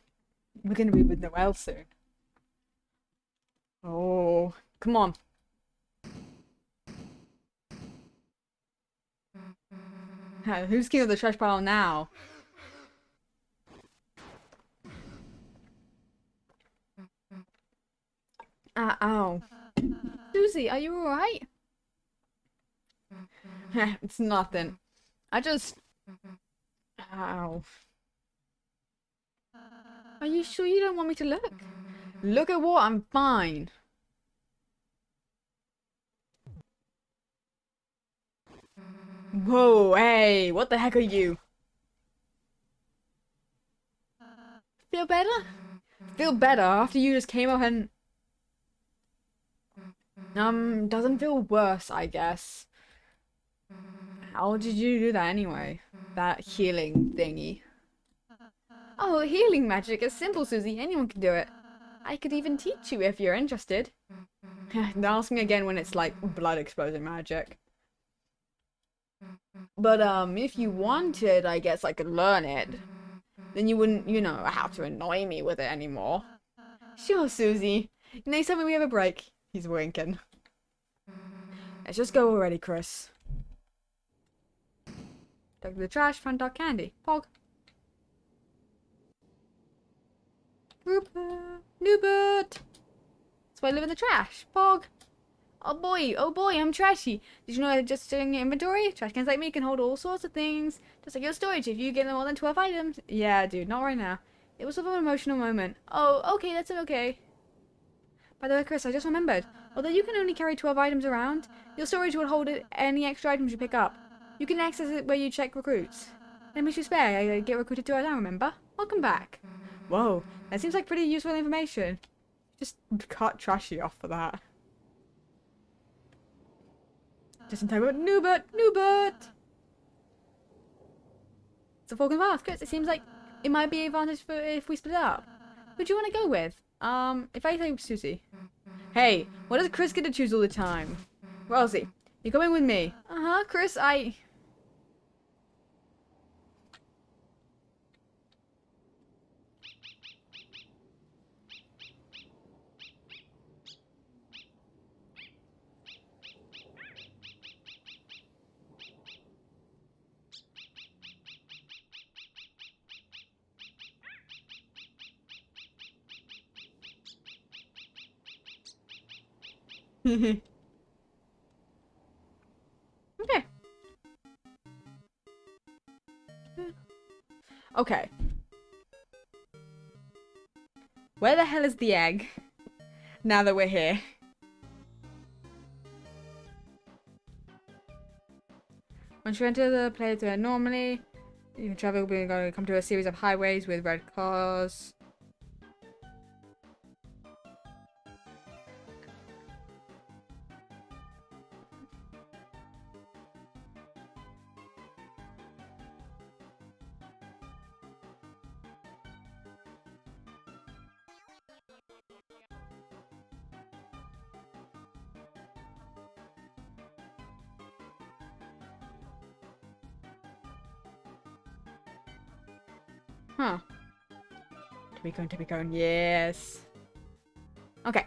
soon. Oh, come on. Who's king of the trash pile now? Ow. Susie, are you alright? It's nothing. I just... Ow. Are you sure you don't want me to look? Look at what? I'm fine. Whoa, hey, what the heck are you? Feel better? Feel better after you just came up and... doesn't feel worse, I guess. How did you do that anyway? That healing thingy. Oh, healing magic is simple, Susie. Anyone can do it. I could even teach you if you're interested. Ask me again when it's like blood exposing magic. But if you wanted, I guess I could learn it. Then you wouldn't, have to annoy me with it anymore. Sure, Susie. Next time we have a break. He's winking. Let's just go already, Chris. Dug the trash, front dog candy. Pog. Rupert. Newbert. That's why I live in the trash. Pog. Oh boy, I'm trashy. Did you know that just doing your inventory? Trash cans like me can hold all sorts of things. Just like your storage if you get more than 12 items. Yeah, dude, not right now. It was sort of an emotional moment. Oh, okay, that's okay. By the way, Chris, I just remembered. Although you can only carry 12 items around, your storage will hold any extra items you pick up. You can access it where you check recruits. Let me spare. I get recruited too, I don't remember. Welcome back. Whoa, that seems like pretty useful information. Just cut Trashy off for that. Just in time, Newbert! It's a fork in the path. Chris, it seems like it might be an advantage for if we split up. Who do you want to go with? If I say Susie. Hey, what does Chris get to choose all the time? Rosie, you're coming with me. Uh-huh, Chris, Okay. Okay. Where the hell is the egg? Now that we're here. Once you enter the place where normally you can travel, we're going to come to a series of highways with red cars. Huh. To be going, yes. Okay.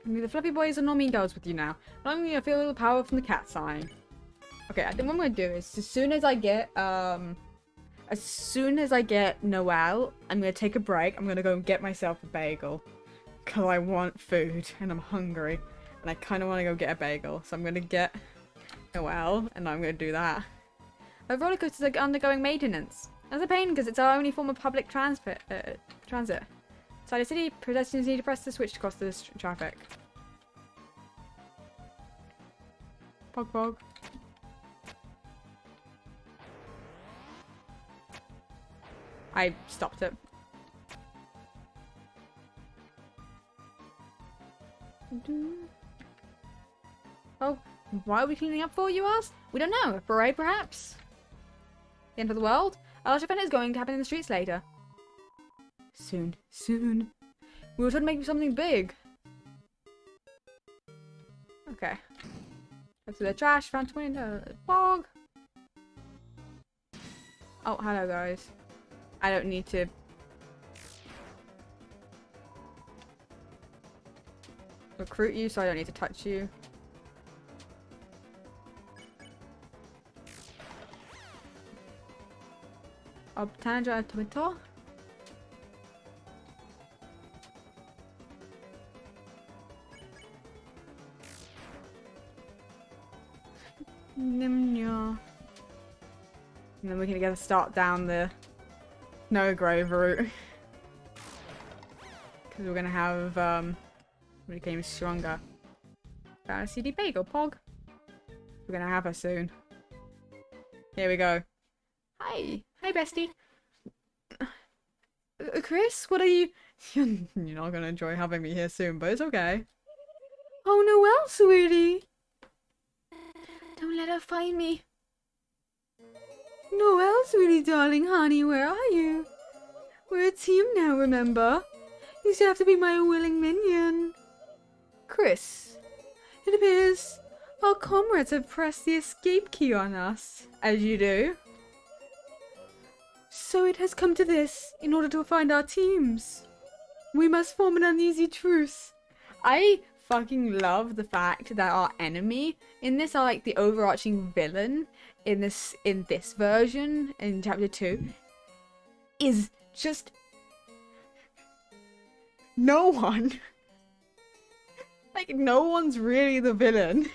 The fluffy boys are not mean girls with you now. Not only I feel the power from the cat sign. Okay, I think what I'm gonna do is as soon as I get Noelle, I'm gonna take a break. I'm gonna go and get myself a bagel. Cause I want food and I'm hungry. And I kinda wanna go get a bagel. So I'm gonna get Noelle and I'm gonna do that. The roller coasters are undergoing maintenance. That's a pain because it's our only form of public transit. Inside the city, pedestrians need to press the switch to cross the traffic. Pog pog. I stopped it. Oh, why are we cleaning up for, you ask? We don't know. A parade, perhaps? The end of the world? A large event is going to happen in the streets later. Soon. Soon. We were trying to make something big. Okay. Go to the trash, found window, fog. Oh, hello guys. I don't need to... recruit you, so I don't need to touch you. Obtained tomato. Nimnya. And then we can get a start down the Snowgrave route. Because we're gonna have we became stronger. Found a CD bagel pog. We're gonna have her soon. Here we go. Hi. Hi, bestie. Chris, what are you... You're not gonna enjoy having me here soon, but it's okay. Oh, Noelle, sweetie. Don't let her find me. Noelle, sweetie darling, honey, where are you? We're a team now, remember? You still have to be my willing minion. Chris, it appears our comrades have pressed the escape key on us, as you do. So it has come to this, in order to find our teams. We must form an uneasy truce. I fucking love the fact that our enemy in this are like the overarching villain in this version, in chapter 2, is just no one. Like, no one's really the villain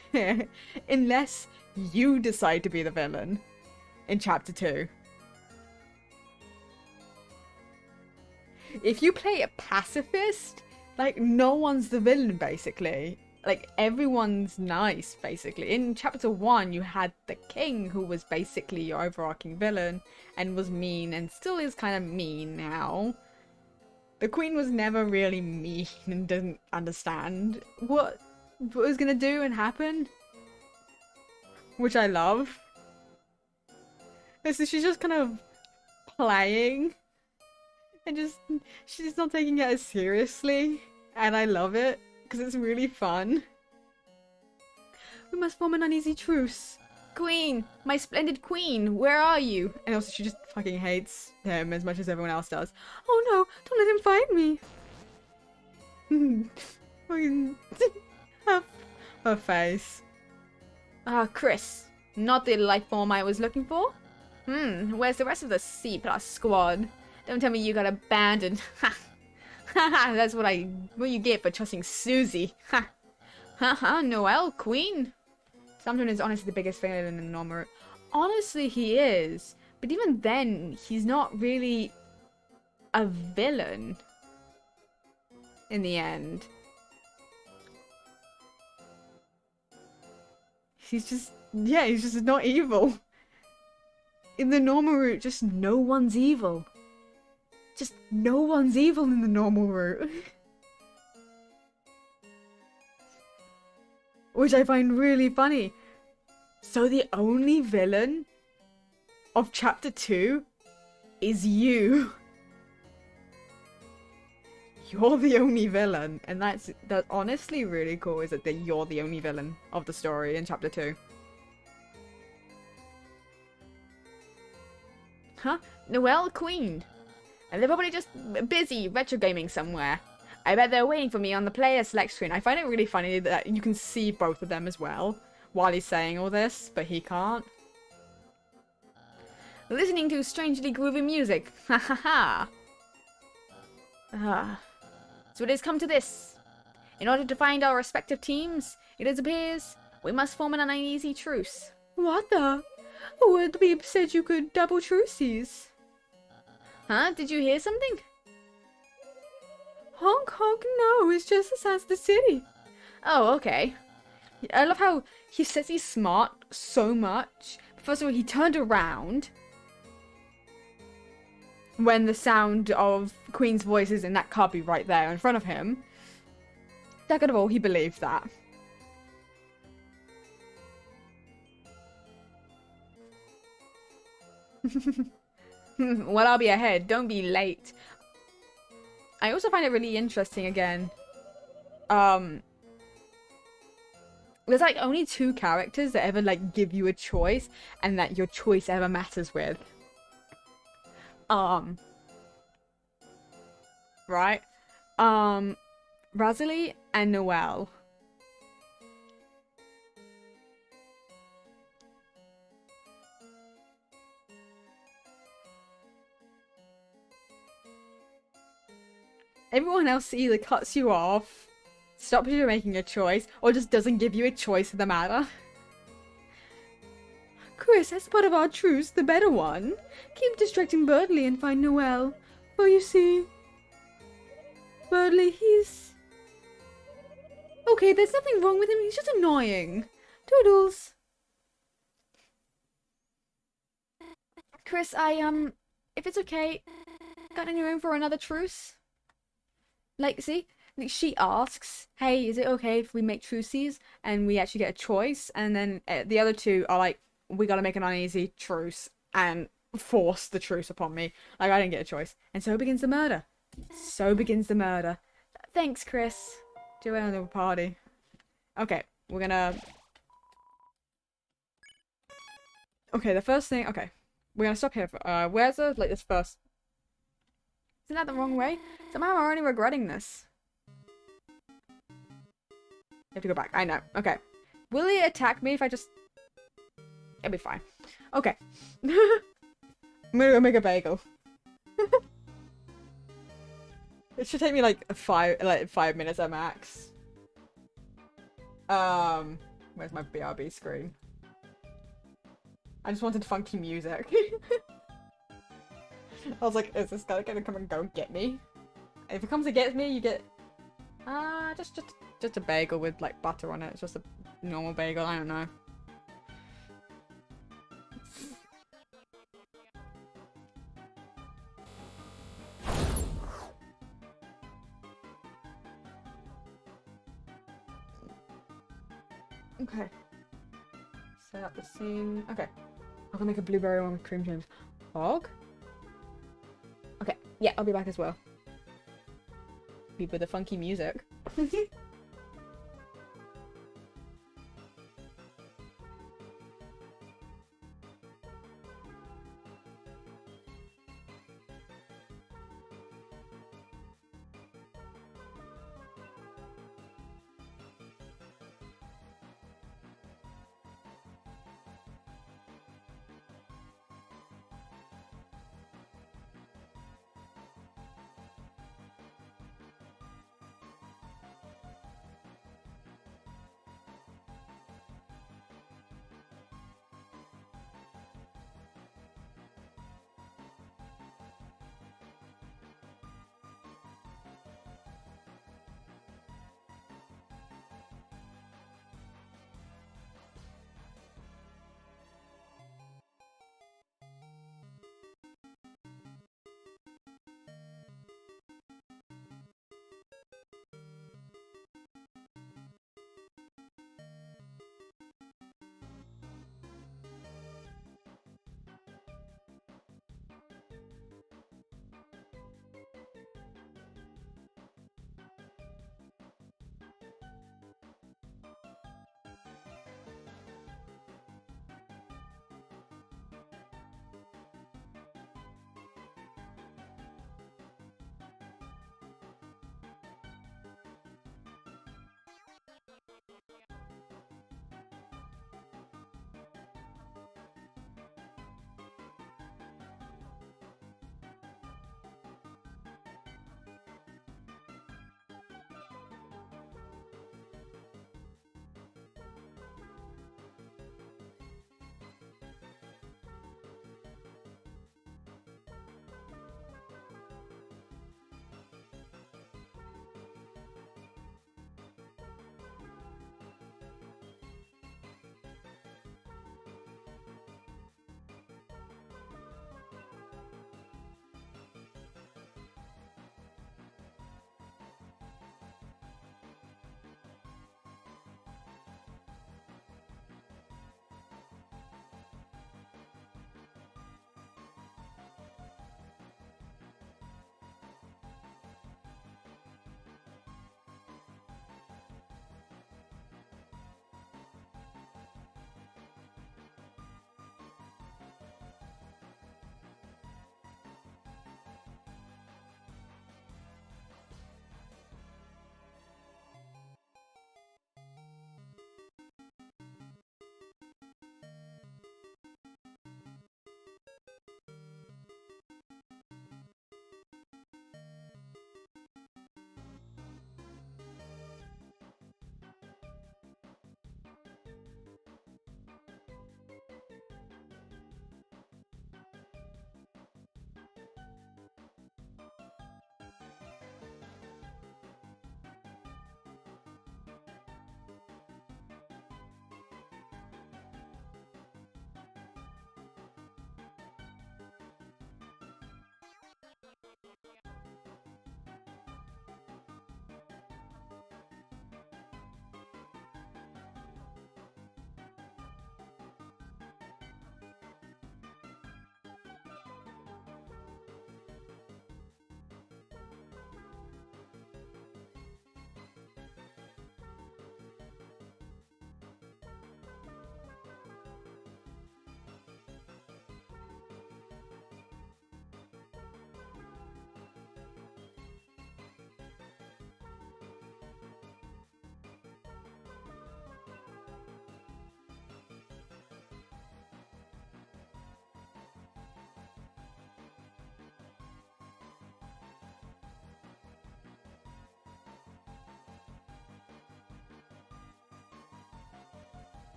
unless you decide to be the villain in chapter 2. If you play a pacifist, like, no one's the villain, basically. Like, everyone's nice, basically. In chapter 1, you had the king, who was basically your overarching villain, and was mean, and still is kind of mean now. The queen was never really mean and didn't understand what was gonna do and happen. which I love. So she's just kind of playing and she's not taking it as seriously, and I love it because it's really fun. We must form an uneasy truce. Queen, my splendid queen, where are you? And also she just fucking hates him as much as everyone else does. Oh no, don't let him find me. Fucking her face. Ah, Chris, not the life form I was looking for. Where's the rest of the C+ squad? Don't tell me you got abandoned. Ha! Ha! That's what you get for trusting Susie. Ha! Ha! Noelle, queen. Samson is honestly the biggest villain in the normal. Honestly, he is. But even then, he's not really a villain in the end. He's just not evil. In the normal route, just no one's evil. Just no one's evil in the normal route. Which I find really funny. So the only villain of Chapter 2 is you. You're the only villain. And that's honestly really cool, is it, that you're the only villain of the story in Chapter 2. Huh? Noelle, queen. And they're probably just busy retro gaming somewhere. I bet they're waiting for me on the player select screen. I find it really funny that you can see both of them as well while he's saying all this, but he can't. Listening to strangely groovy music. Ha ha ha. So it has come to this. In order to find our respective teams, it appears we must form an uneasy truce. What the? Oh, we said you could double truces. Huh? Did you hear something? Honk honk, no, it's just the sounds of the city. Oh, okay. I love how he says he's smart so much. First of all, he turned around when the sound of Queen's voice is in that cubby right there in front of him. Second of all, he believed that. Well, I'll be ahead. Don't be late. I also find it really interesting again. There's like only 2 characters that ever like give you a choice and that your choice ever matters with. Right? Rosalie and Noelle. Everyone else either cuts you off, stops you from making a choice, or just doesn't give you a choice in the matter. Chris, as part of our truce, the better one, keep distracting Birdley and find Noelle. For you see, Birdley, he's... Okay, there's nothing wrong with him, he's just annoying. Toodles. Chris, if it's okay, got any room for another truce? Like, see, she asks, hey, is it okay if we make truces and we actually get a choice? And then the other 2 are like, we gotta make an uneasy truce and force the truce upon me. Like, I didn't get a choice. And so begins the murder. So begins the murder. Thanks, Chris. Do another party. Okay, we're gonna... Okay, the first thing... Okay, we're gonna stop here. Where's the, like, this first... Isn't that the wrong way? Somehow I'm already regretting this. You have to go back. I know. Okay. Will he attack me if I just... It'll be fine. Okay. I'm gonna go make a bagel. It should take me like 5 minutes at max. Where's my BRB screen? I just wanted funky music. I was like, is this guy gonna come and go get me? If it comes and gets me, you get just a bagel with like butter on it. It's just a normal bagel. I don't know. Okay. Set up the scene. Okay. I'm gonna make a blueberry one with cream chips. Fog? Okay. Yeah, I'll be back as well. Be with the funky music.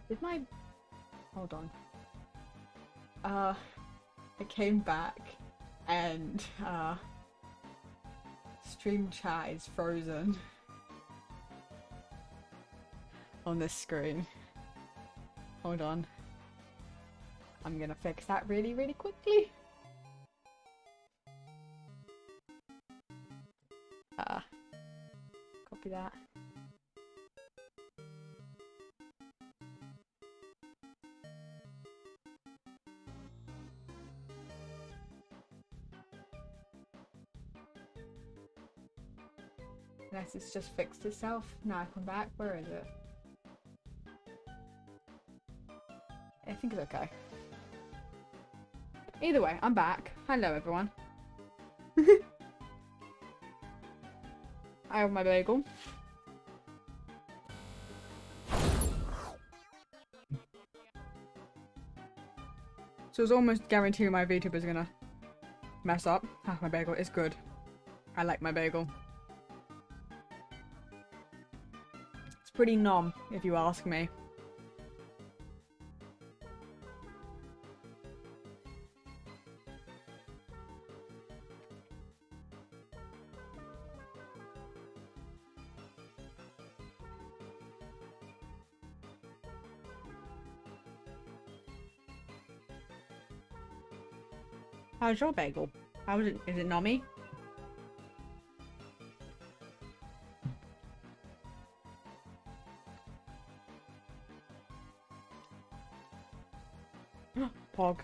Did my... Hold on. I came back and stream chat is frozen on this screen. Hold on. I'm gonna fix that really, really quickly. Copy that. Unless it's just fixed itself. Now I come back. Where is it? I think it's okay. Either way, I'm back. Hello, everyone. I have my bagel. So it's almost guaranteed my Vtuber is gonna mess up. Ah, my bagel is good. I like my bagel. It's pretty nom, if you ask me. How's your bagel? How is it? Is it nommy? Pog.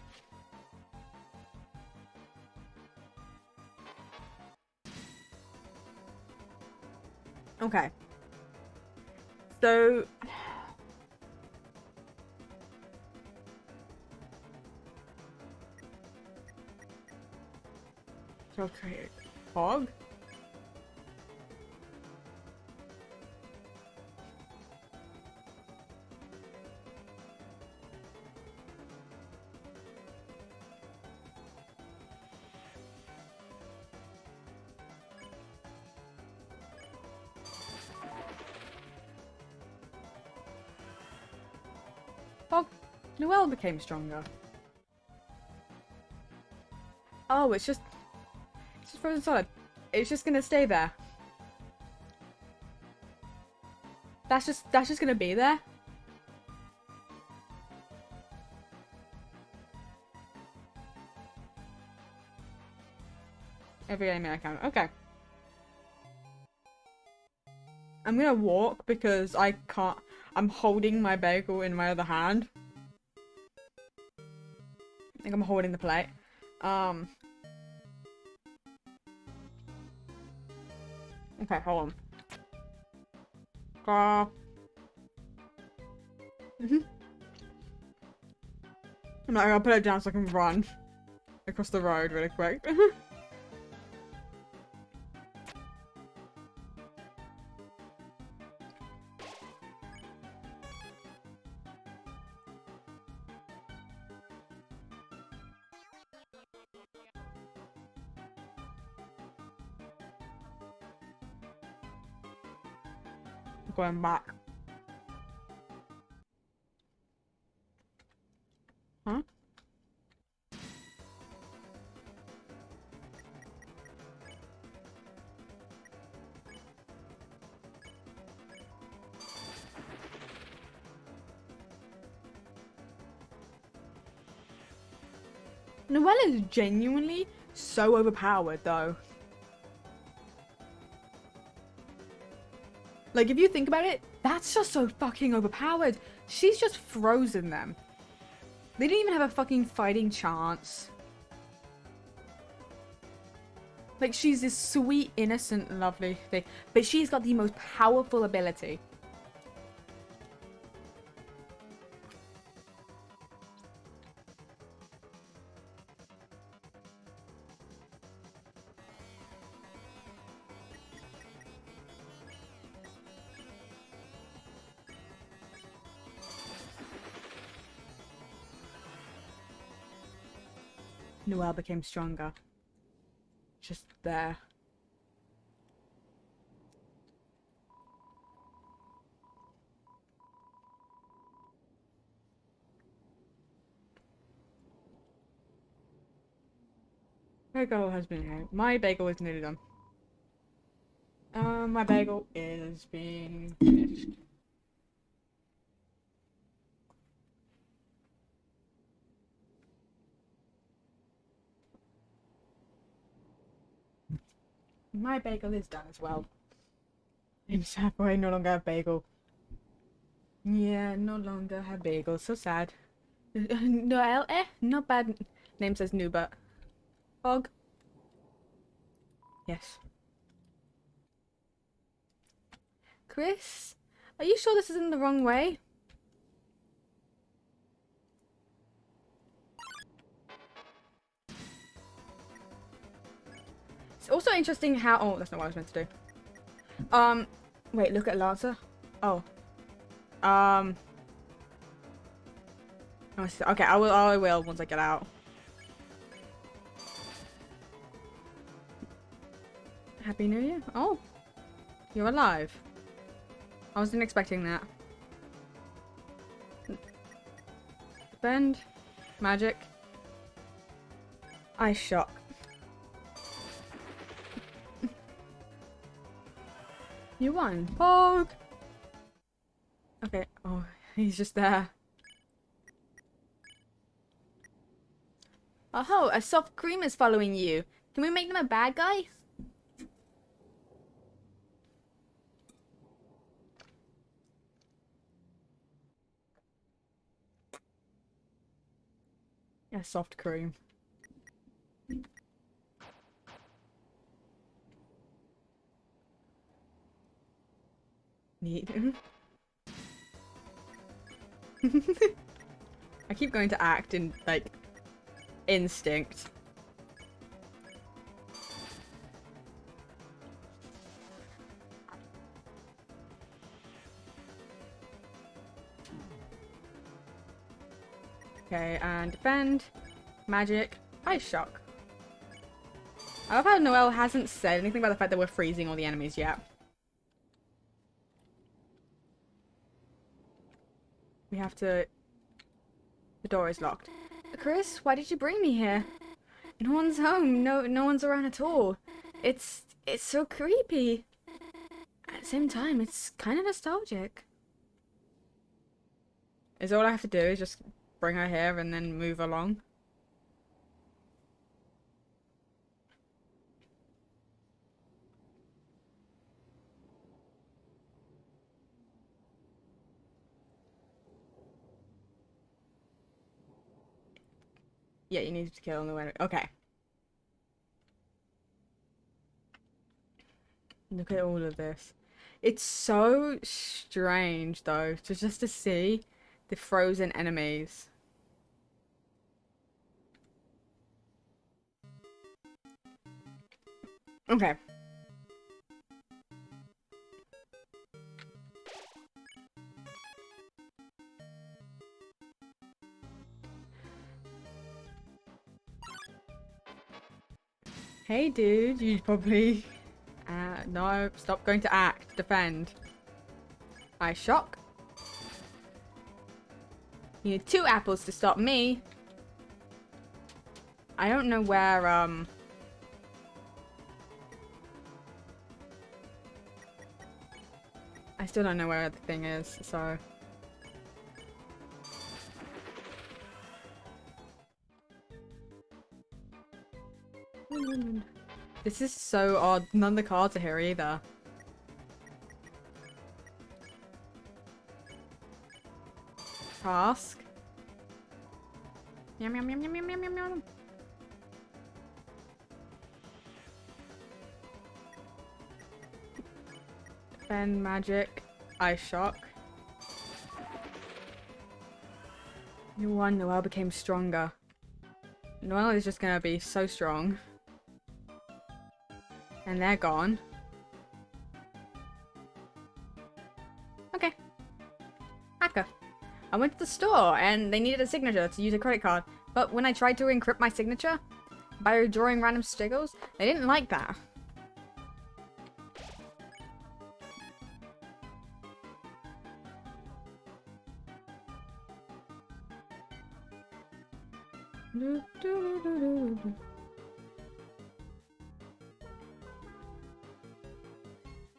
Okay. So... Okay. Pog? Pog. Noelle became stronger. Oh, it's just frozen solid. It's just gonna stay there. That's just gonna be there. Every enemy I can. Okay. I'm gonna walk because I can't. I'm holding my bagel in my other hand. I think I'm holding the plate. Okay, hold on. I'm not gonna put it down so I can run across the road really quick. Going back. Huh? Noelle is genuinely so overpowered though. Like, if you think about it, that's just so fucking overpowered. She's just frozen them. They didn't even have a fucking fighting chance. Like, she's this sweet, innocent, lovely thing. But she's got the most powerful ability. Noelle became stronger. Just there. Bagel has been here. My bagel is nearly done. My bagel is being finished. My bagel is done as well. I'm sad I no longer have bagel. Yeah, no longer have bagel. So sad. Noel, not bad. Name says Nubert. Fog. Yes. Chris, are you sure this isn't the wrong way? It's also interesting how. Oh, that's not what I was meant to do. Wait, look at Lancer. Oh. Oh, okay, I will once I get out. Happy New Year. Oh, you're alive. I wasn't expecting that. Bend. Magic. Ice shock. You won. Pog. Okay. Oh, he's just there. Oh, a soft cream is following you. Can we make them a bad guy? Yeah, soft cream. Neat. I keep going to act in, like, instinct. Okay, and defend. Magic. Ice shock. I love how Noelle hasn't said anything about the fact that we're freezing all the enemies yet. We have to... The door is locked. Chris, why did you bring me here? No one's home. No one's around at all. It's so creepy. At the same time, it's kind of nostalgic. Is all I have to do is just bring her here and then move along? Yeah, you need to kill the winner. Okay. Look at all of this. It's so strange, though, just to see the frozen enemies. Okay. Hey, dude, you probably... no, stop going to act. Defend. I shock. You need 2 apples to stop me. I don't know where, I still don't know where the thing is, so... This is so odd. None of the cards are here either. Task. Yum, yum, yum, yum, yum, yum, yum, yum. Defend, magic, ice shock. You won. Noelle became stronger. Noelle is just gonna be so strong. And they're gone. Okay. Hacker. I went to the store and they needed a signature to use a credit card. But when I tried to encrypt my signature by drawing random stickers, they didn't like that.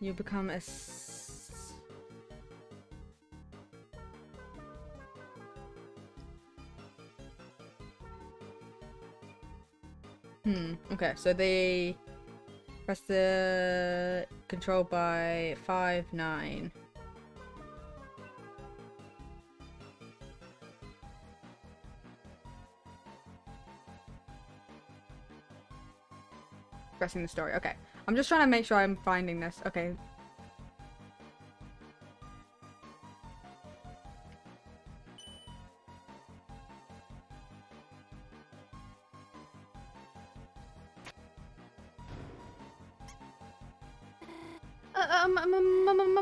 You become a... Okay, so they press the control by 5-9. Pressing the story. Okay. I'm just trying to make sure I'm finding this. Okay.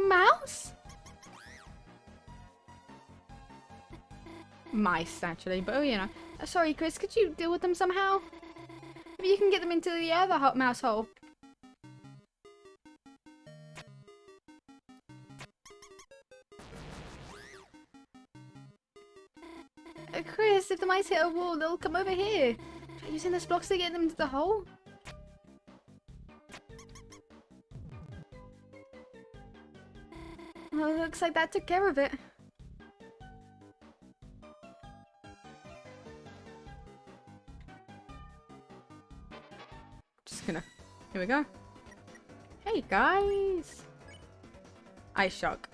Mouse? Mice, actually, but you know. Sorry, Chris, could you deal with them somehow? Maybe you can get them into the other mouse hole. Chris, if the mice hit a wall, they'll come over here. Try using those blocks to get them into the hole. Well, looks like that took care of it. Just gonna... Here we go. Hey, guys! Ice shock.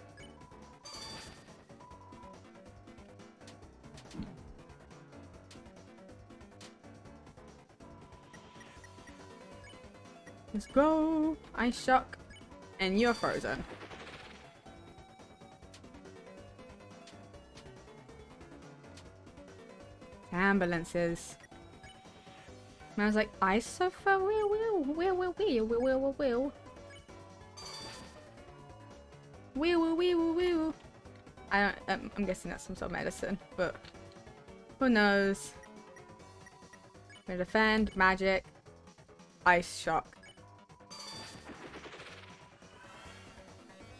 Let's go! Ice shock. And you're frozen. Ambulances. And I was like, ice so far, wheel. I don't, I'm guessing that's some sort of medicine, but who knows? We're gonna defend, magic, ice shock.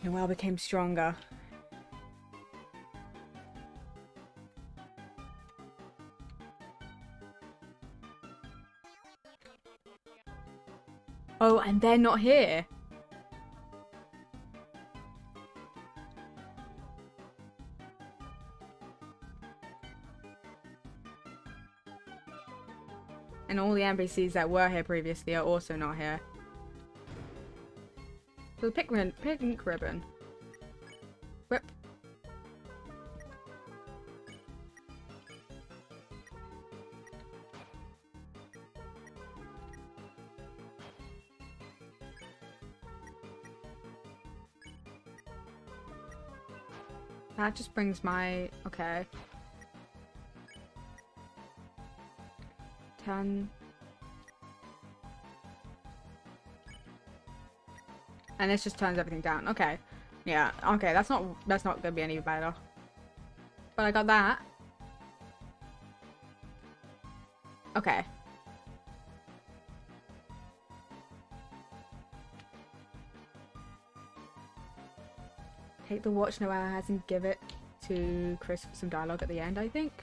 Noelle became stronger. Oh, and they're not here. And all the NPCs that were here previously are also not here. So the pink ribbon. Whip. That just brings my... Okay. 10. And this just turns everything down. Okay. Yeah, okay, that's not gonna be any better. But I got that. Okay. Take the watch Noelle has and give it to Chris for some dialogue at the end, I think.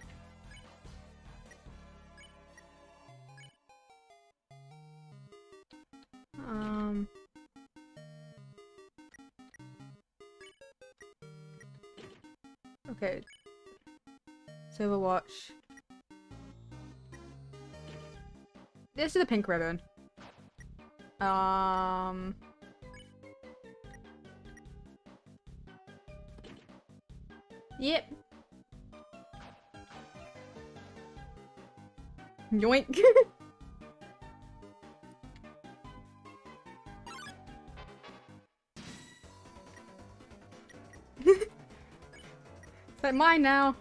Okay. Silver watch. This is a pink ribbon. Yep. Yoink. It's like mine now.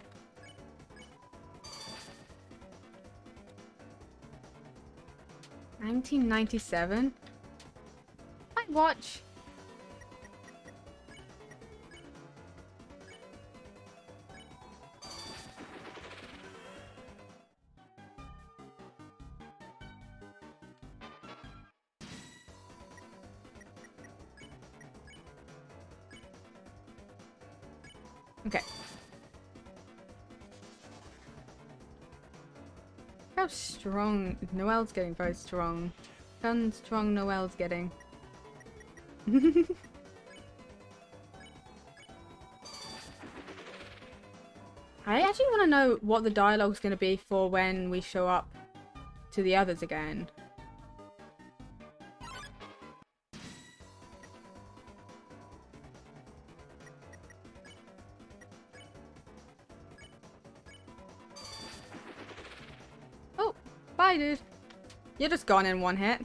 $19.97. My watch. Okay. How strong? Noelle's getting very strong. How strong Noelle's getting. I actually want to know what the dialogue's going to be for when we show up to the others again. Oh, bye, dude. You're just gone in one hit.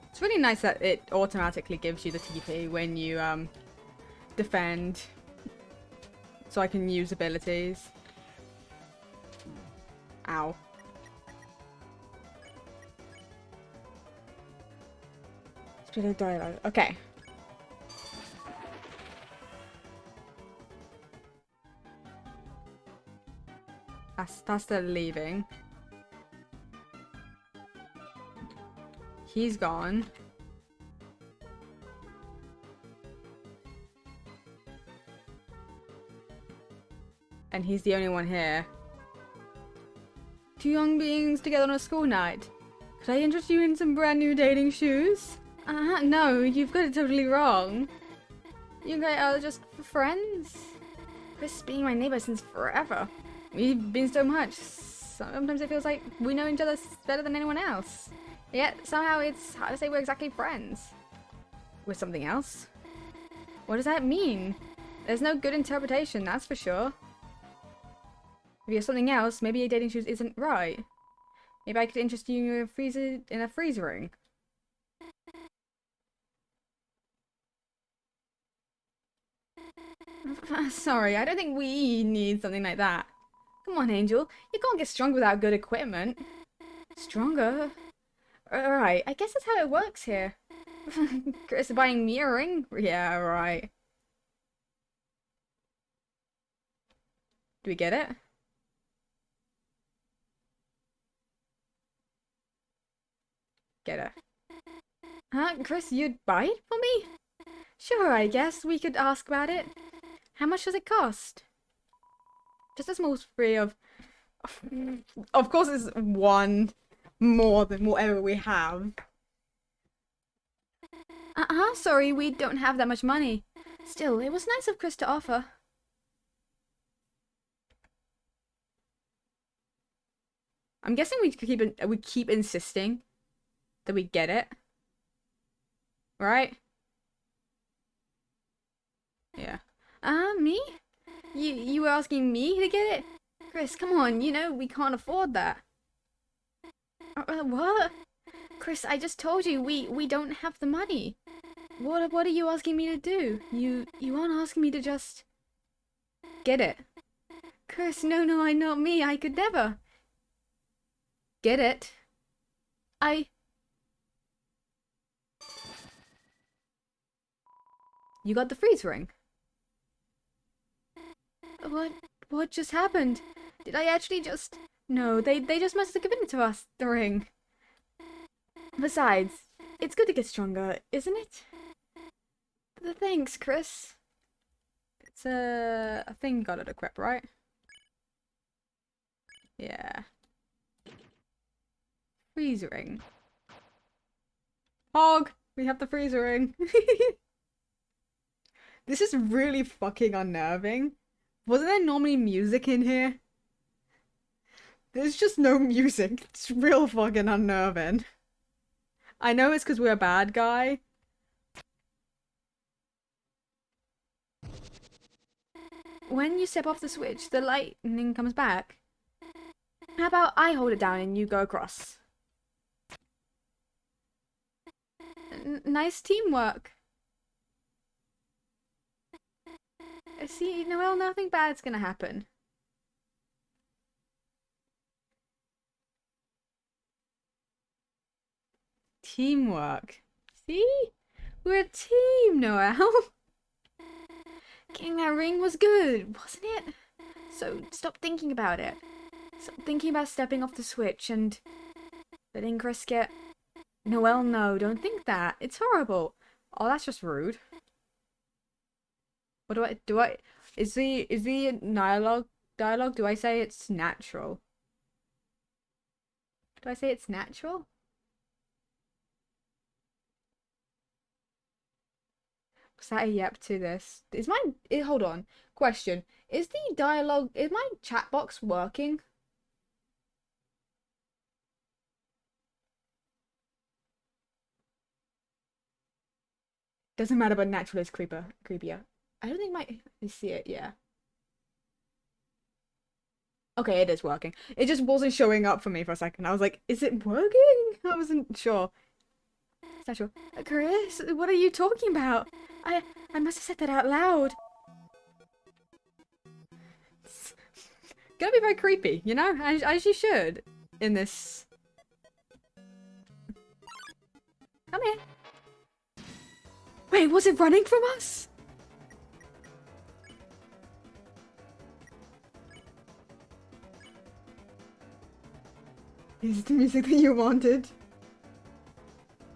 It's really nice that it automatically gives you the TP when you defend, so I can use abilities. Ow. Speed of dialogue. Okay. That's the leaving. He's gone. And he's the only one here. Two young beings together on a school night. Could I interest you in some brand new dating shoes? No, you've got it totally wrong. You guys are just friends. Chris being my neighbor since forever. We've been so much. Sometimes it feels like we know each other better than anyone else. Yet, somehow it's hard to say we're exactly friends. With something else? What does that mean? There's no good interpretation, that's for sure. If you're something else, maybe your dating shoes isn't right. Maybe I could interest you in a freeze ring. Sorry, I don't think we need something like that. Come on, Angel. You can't get strong without good equipment. Stronger? Alright, I guess that's how it works here. Chris buying me a ring? Yeah, right. Do we get it? Get it. Huh? Chris, you'd buy it for me? Sure, I guess we could ask about it. How much does it cost? Just a small spree of... Of course it's one more than whatever we have. Sorry, we don't have that much money. Still, it was nice of Chris to offer. I'm guessing we keep insisting that we get it. Right? Yeah. Me? You were asking me to get it? Chris, come on, you know we can't afford that. What? Chris, I just told you we don't have the money. What are you asking me to do? You aren't asking me to just get it. Chris, no, not me. I could never get it. You got the freeze ring. What just happened? Did I actually just... No, they just must have given it to us, the ring. Besides, it's good to get stronger, isn't it? Thanks, Chris. It's a thing got it equipped, right? Yeah. Freeze ring. Hog! We have the freezer ring. This is really fucking unnerving. Wasn't there normally music in here? There's just no music. It's real fucking unnerving. I know it's because we're a bad guy. When you step off the switch, the lightning comes back. How about I hold it down and you go across? Nice teamwork. See, Noelle, nothing bad's gonna happen. Teamwork. See? We're a team, Noelle. Getting that ring was good, wasn't it? So stop thinking about it. Stop thinking about stepping off the switch and letting Chris get... Noelle, no, don't think that. It's horrible. Oh, that's just rude. What do I is the dialogue, do I say it's natural? Do I say it's natural? Is that a yep to this? Is my... hold on. Question. Is the dialogue... Is my chat box working? Doesn't matter, but natural is creepier. I don't think I see it, yeah. Okay, it is working. It just wasn't showing up for me for a second. I was like, is it working? I wasn't sure. Sure. Chris, what are you talking about? I must have said that out loud. It's gonna be very creepy, you know? As you should in this. Come here. Wait, was it running from us? Is it the music that you wanted?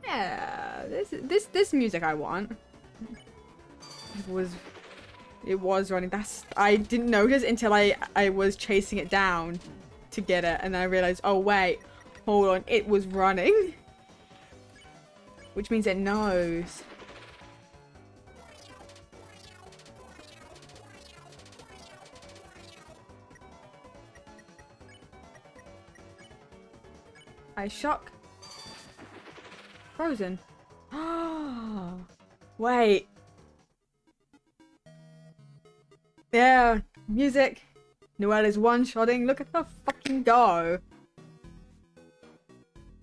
Yeah, this music I want. It was running. I didn't notice until I was chasing it down to get it, and then I realized, oh wait, hold on, it was running. Which means it knows. Ice shock. Frozen. Oh, wait. Yeah, music. Noelle is one-shotting. Look at her fucking go.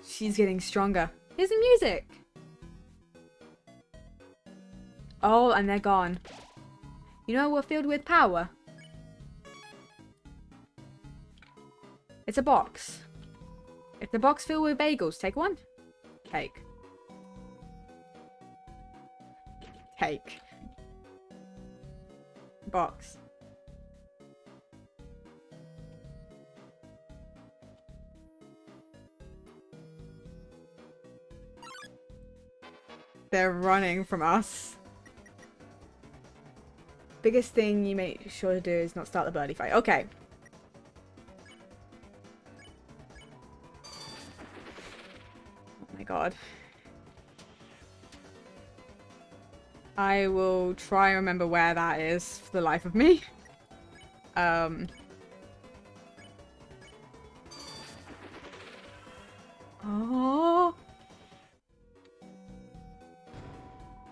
She's getting stronger. Here's the music. Oh, and they're gone. You know we're filled with power. It's a box. If the box filled with bagels, take one. Take. Take. Box. They're running from us. Biggest thing you make sure to do is not start the birdie fight. Okay. Oh my god. I will try and remember where that is for the life of me. Oh.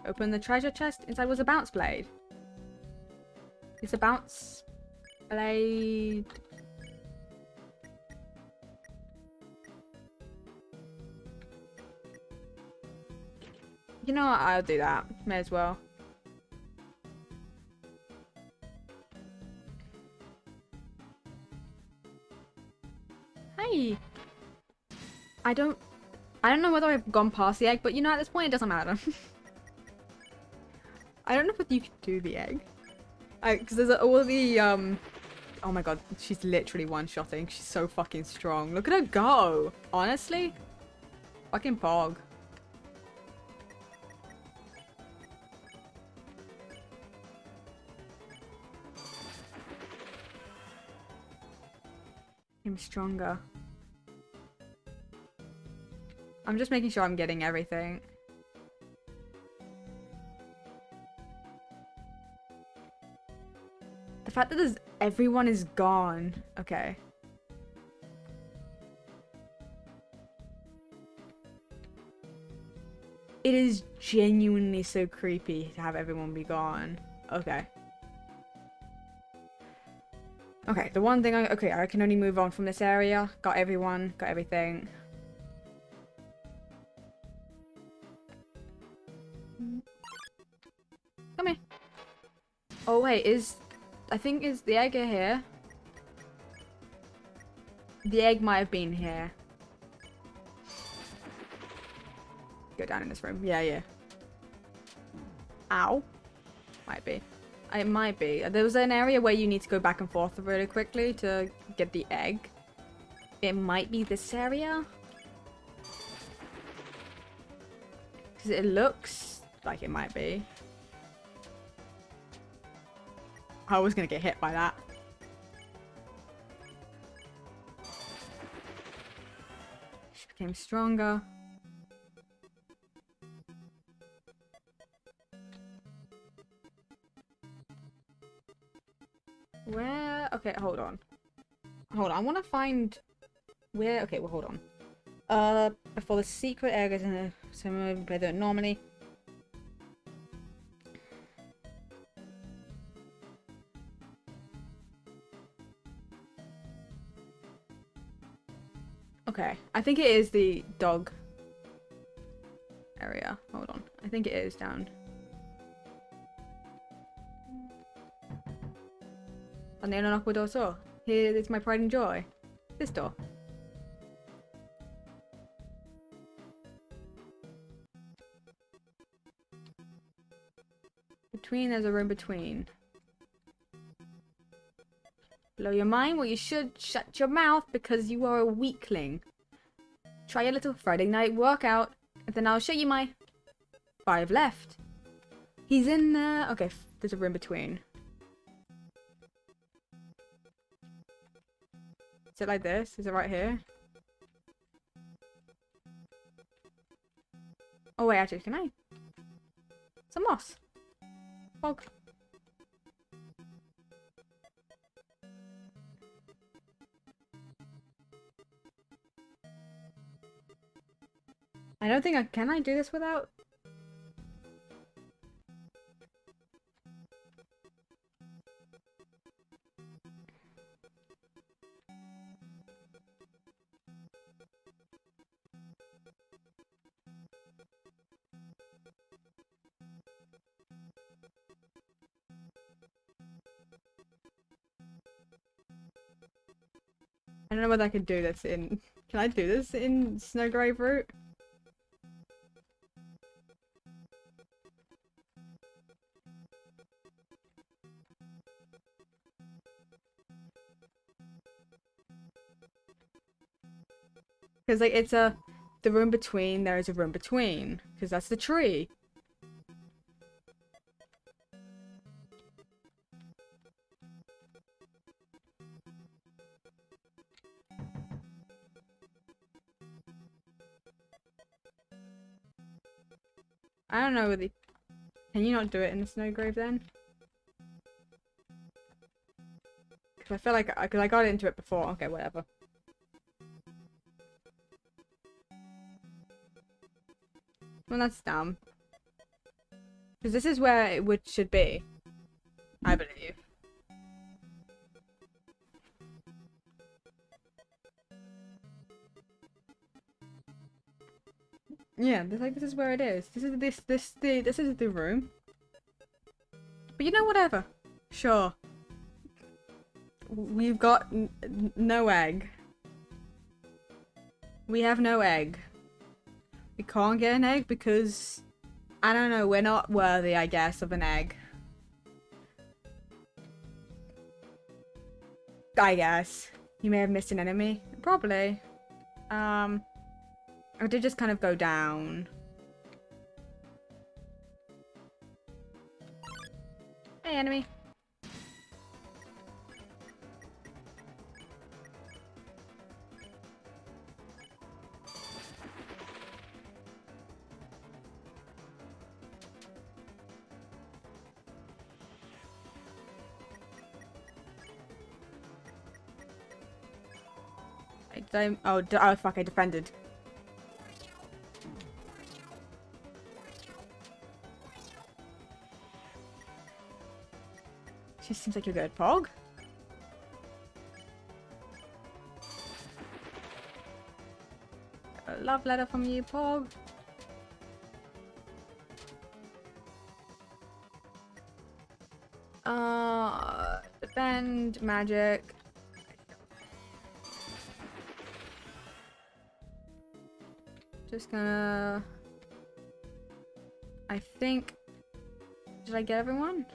Open the treasure chest. Inside was a bounce blade. It's a bounce blade. You know what? I'll do that. May as well. Hey. I don't know whether I've gone past the egg, but you know, at this point it doesn't matter. I don't know if you can do the egg. Because there's all the, oh my god, she's literally one-shotting. She's so fucking strong. Look at her go. Honestly. Fucking pog. I'm stronger. I'm just making sure I'm getting everything. The fact that everyone is gone. Okay. It is genuinely so creepy to have everyone be gone. Okay. Okay, the one thing okay, I can only move on from this area. Got everyone, got everything. Come here. Oh wait, I think is the egg here? The egg might have been here. Go down in this room. Yeah, yeah. Ow. Might be. It might be. There was an area where you need to go back and forth really quickly to get the egg. It might be this area. Because it looks like it might be. I was going to get hit by that. She became stronger. Where? Okay, hold on. Hold on, I want to find where. Okay, well, hold on. Before the secret areas in the similar better normally. Okay, I think it is the dog area. Hold on, I think it is down. And then unlock door so. Here is my pride and joy. This door. Between, there's a room between. Blow your mind? Well, you should shut your mouth because you are a weakling. Try a little Friday night workout, and then I'll show you my 5 left. He's in there. Okay, there's a room between. Is it like this? Is it right here? Oh wait, actually, can I? Some moss. Fog. I don't think I can. I do this without? I don't know whether I could do this in... Can I do this in Snowgrave route? Because like it's the room between, there is a room between. Because that's the tree. I don't know whether... Can you not do it in the Snowgrave then? Because I feel like... Because I got into it before. Okay, whatever. Well, that's dumb. Because this is where it should be. I believe. Yeah, this is where it is. This is the room. But you know, whatever. Sure. We've got no egg. We have no egg. We can't get an egg because I don't know, we're not worthy, I guess, of an egg. I guess. You may have missed an enemy. Probably. I did just kind of go down. Hey, enemy. Oh, fuck, I defended. She seems like you're good, Pog. A love letter from you, Pog. Defend, magic. Just gonna... I think... Did I get everyone?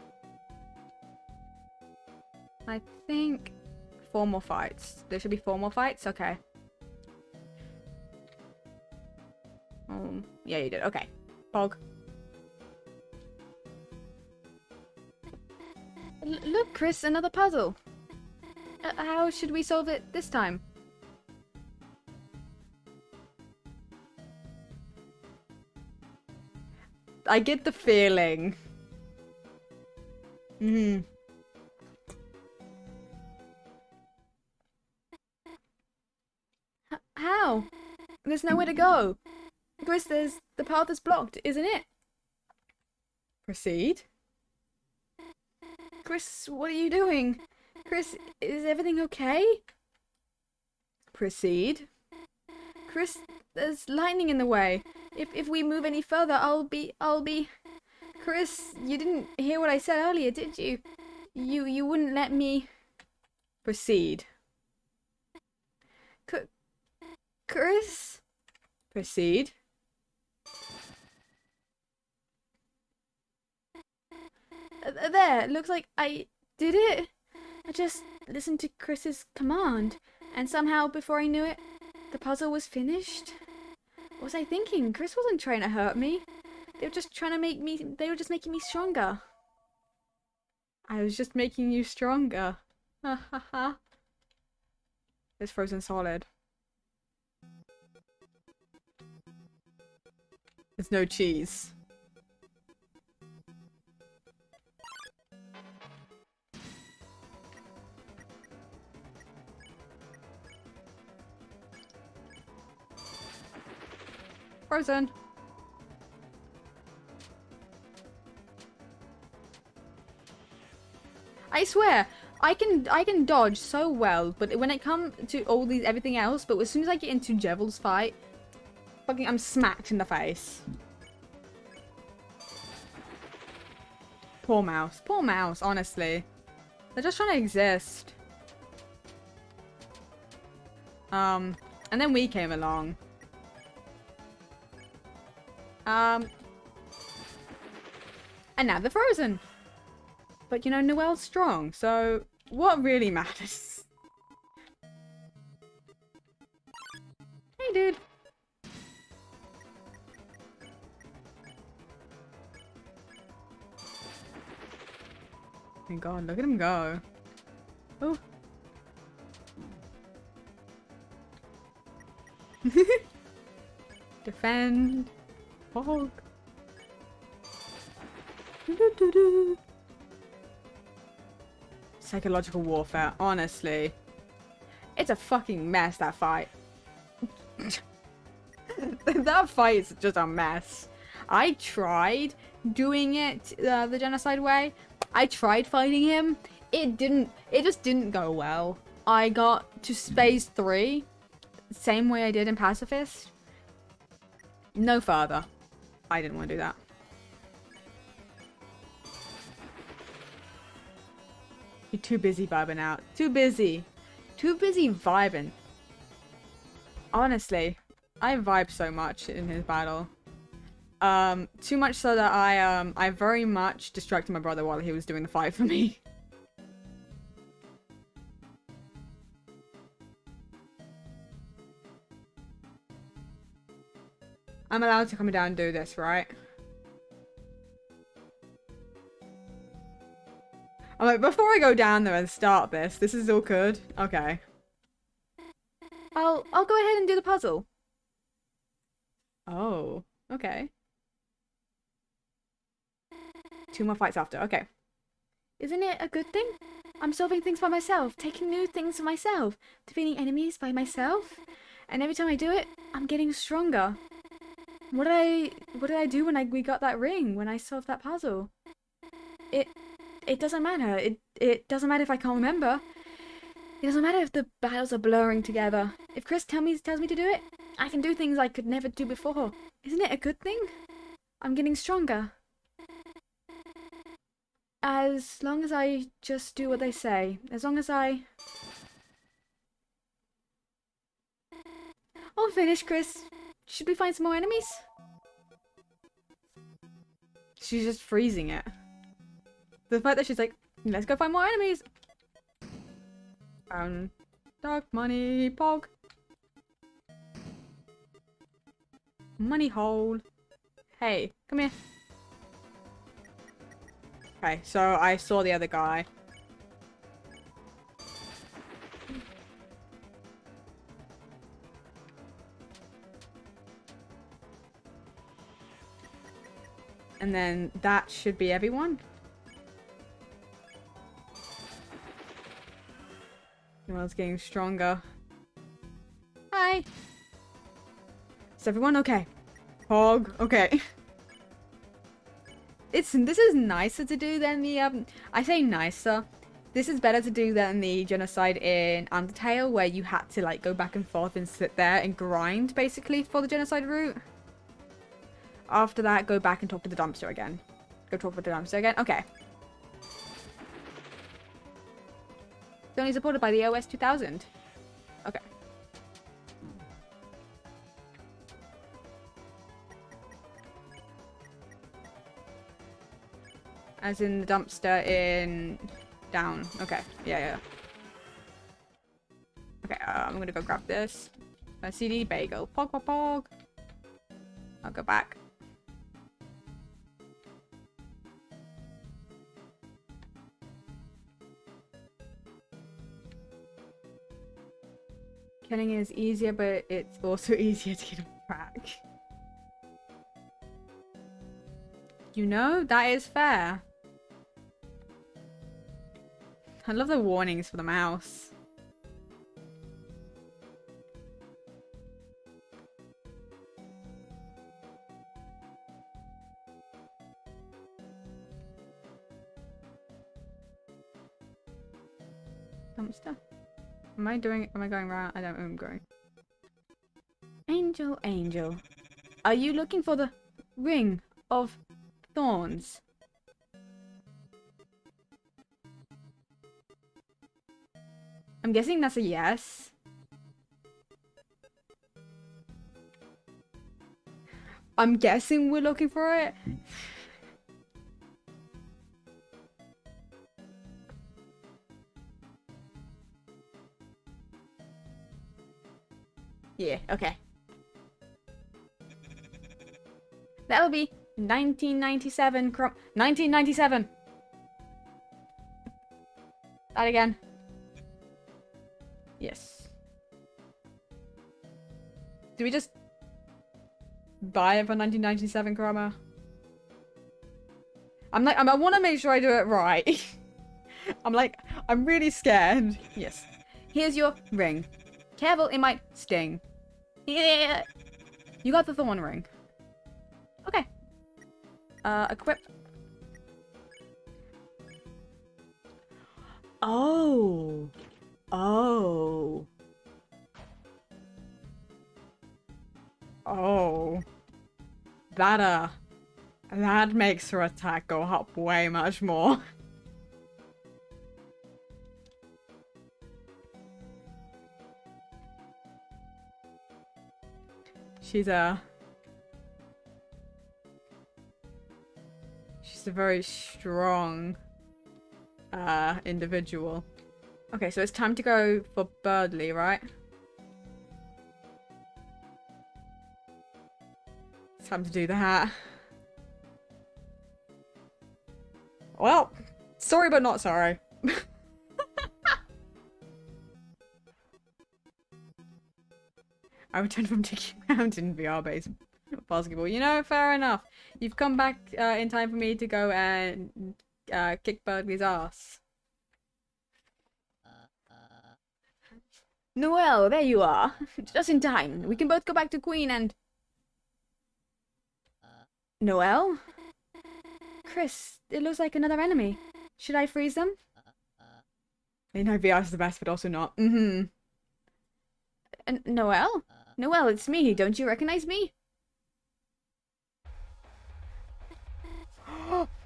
I think 4 more fights. There should be 4 more fights? Okay. Yeah, you did. Okay. Pog. Look, Chris, another puzzle. How should we solve it this time? I get the feeling. There's nowhere to go. Chris, the path is blocked, isn't it? Proceed. Chris, what are you doing? Chris, is everything okay? Proceed. Chris, there's lightning in the way. If we move any further, I'll be... Chris, you didn't hear what I said earlier, did you? You wouldn't let me... Proceed. Chris? Proceed. There, looks like I did it. I just listened to Chris's command, and somehow, before I knew it, the puzzle was finished. What was I thinking? Chris wasn't trying to hurt me. They were just trying to make me... They were just making me stronger. I was just making you stronger. Ha ha ha. It's frozen solid. There's no cheese. Frozen. I swear, I can dodge so well, but when it comes to all these everything else, but as soon as I get into Jevel's fight, fucking I'm smacked in the face. Poor mouse, honestly. They're just trying to exist. And then we came along. And now they're frozen. But you know, Noelle's strong, so what really matters? Hey, dude. Thank God, look at him go. Oh. Defend. Hog. Psychological warfare, honestly. It's a fucking mess, that fight. That fight is just a mess. I tried doing it the genocide way. I tried fighting him. It just didn't go well. I got to phase 3, same way I did in Pacifist. No further. I didn't want to do that. You're too busy vibing out. Too busy. Too busy vibing. Honestly, I vibe so much in his battle. Too much so that I very much distracted my brother while he was doing the fight for me. I'm allowed to come down and do this, right? I'm like, before I go down there and start this is all good. Okay. I'll go ahead and do the puzzle. Oh, okay. 2 more fights after, okay. Isn't it a good thing? I'm solving things by myself, taking new things for myself, defeating enemies by myself. And every time I do it, I'm getting stronger. What did I do when we got that ring, when I solved that puzzle? It doesn't matter. It doesn't matter if I can't remember. It doesn't matter if the battles are blurring together. If Chris tells me to do it, I can do things I could never do before. Isn't it a good thing? I'm getting stronger. As long as I just do what they say. As long as I... All finished, Chris. Should we find some more enemies? She's just freezing it. The fact that she's like, let's go find more enemies. Dark money, pog. Money hole. Hey, come here. Okay, so I saw the other guy. And then that should be everyone. Everyone's getting stronger. Hi. Is everyone okay? Hog, okay. This is nicer to do than the, I say nicer. This is better to do than the genocide in Undertale, where you had to, like, go back and forth and sit there and grind, basically, for the genocide route. After that, go back and talk to the dumpster again. Go talk with the dumpster again. Okay. It's only supported by the OS 2000. Okay. As in the dumpster in... down. Okay. Yeah. Okay, I'm gonna go grab this. A CD bagel. Pog, pog, pog. I'll go back. Killing is easier, but it's also easier to get him back. You know, that is fair. I love the warnings for the mouse. Dumpster? Am I going around? I don't know where I'm going. Angel, angel. Are you looking for the ring of thorns? I'm guessing that's a yes. I'm guessing we're looking for it. Yeah, okay. That'll be 1997 1997! That again. Yes. Do we just buy it for 1997 Chroma? I want to make sure I do it right. I'm really scared. Yes. Here's your ring. Careful, it might sting. Yeah. You got the thorn ring. Okay. Equip. Oh. Oh. Oh. That makes her attack go up way much more. She's a very strong individual. Okay, so it's time to go for Birdly, right? It's time to do that. Well, sorry but not sorry. I returned from Tiki Mountain VR-based basketball. You know, fair enough. You've come back in time for me to go and kick Birdley's ass. Noelle, there you are. Just in time. We can both go back to Queen and... Noelle? Chris, it looks like another enemy. Should I freeze them? You know, VR is the best, but also not. Mm-hmm. Noelle? Noelle, it's me. Don't you recognize me?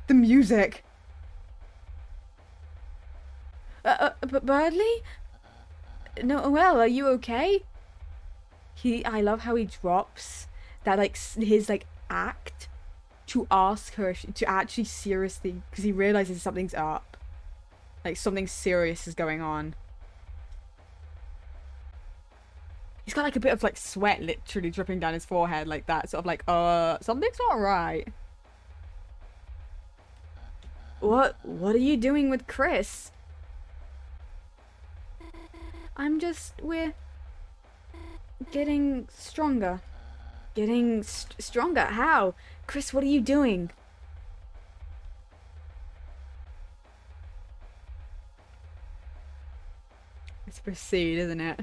The music! Birdly? Noelle, are you okay? I love how he drops that, like, his, like, act to ask her to actually seriously, because he realizes something's up. Like, something serious is going on. He's got, like, a bit of, like, sweat literally dripping down his forehead like that. Sort of like, something's not right. What are you doing with Chris? We're getting stronger. Getting stronger? How? Chris, what are you doing? Let's proceed, isn't it?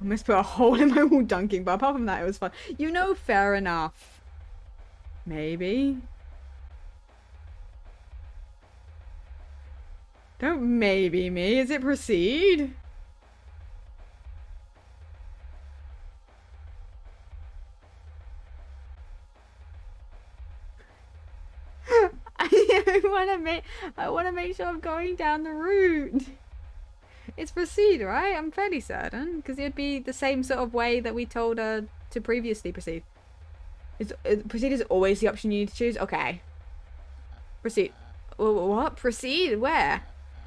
almost put a hole in my wall dunking, but apart from that, it was fun. You know, fair enough. Maybe. Don't maybe me. Is it proceed? I wanna make sure I'm going down the route. It's proceed, right? I'm fairly certain, because it'd be the same sort of way that we told her to previously proceed. Proceed is always the option you need to choose? Okay. Proceed. What? Proceed? Where?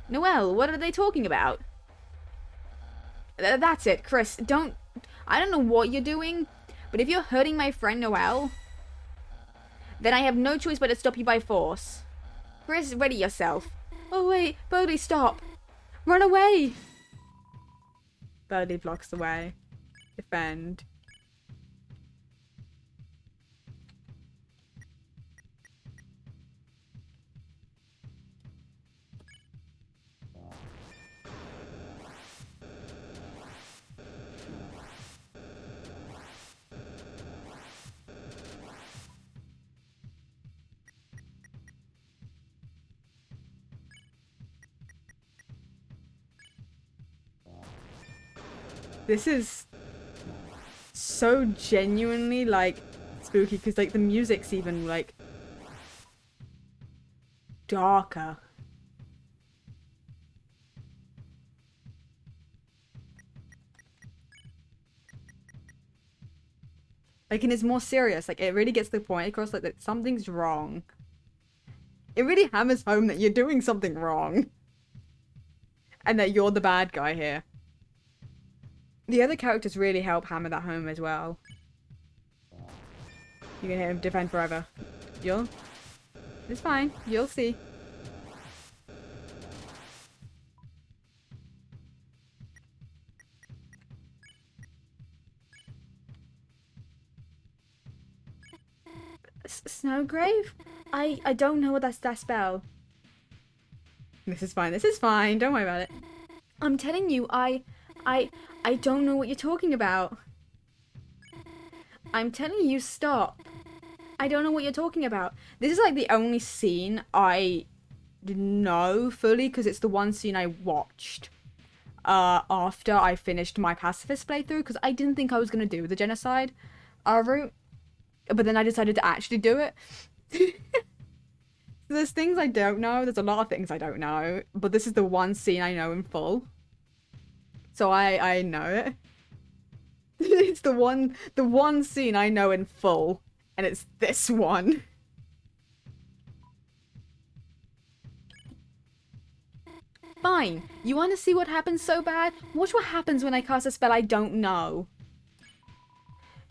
Noelle, what are they talking about? That's it, Chris. I don't know what you're doing, but if you're hurting my friend Noelle, then I have no choice but to stop you by force. Chris, ready yourself. Oh wait, Birdie, stop. Run away. Birdie blocks the way. Defend. This is so genuinely, like, spooky, because, like, the music's even, like, darker. Like, and it's more serious. Like, it really gets the point across, like, that something's wrong. It really hammers home that you're doing something wrong. And that you're the bad guy here. The other characters really help hammer that home as well. You can hit him, defend forever. It's fine. You'll see. Snowgrave? I don't know what that's that spell. This is fine. This is fine. Don't worry about it. I'm telling you, I don't know what you're talking about. I'm telling you, stop. I don't know what you're talking about. This is like the only scene I know fully, because it's the one scene I watched after I finished my pacifist playthrough, because I didn't think I was going to do the genocide route, but then I decided to actually do it. There's things I don't know. There's a lot of things I don't know, but this is the one scene I know in full. So I know it. It's the one scene I know in full, and it's this one. Fine. You want to see what happens so bad? Watch what happens when I cast a spell I don't know.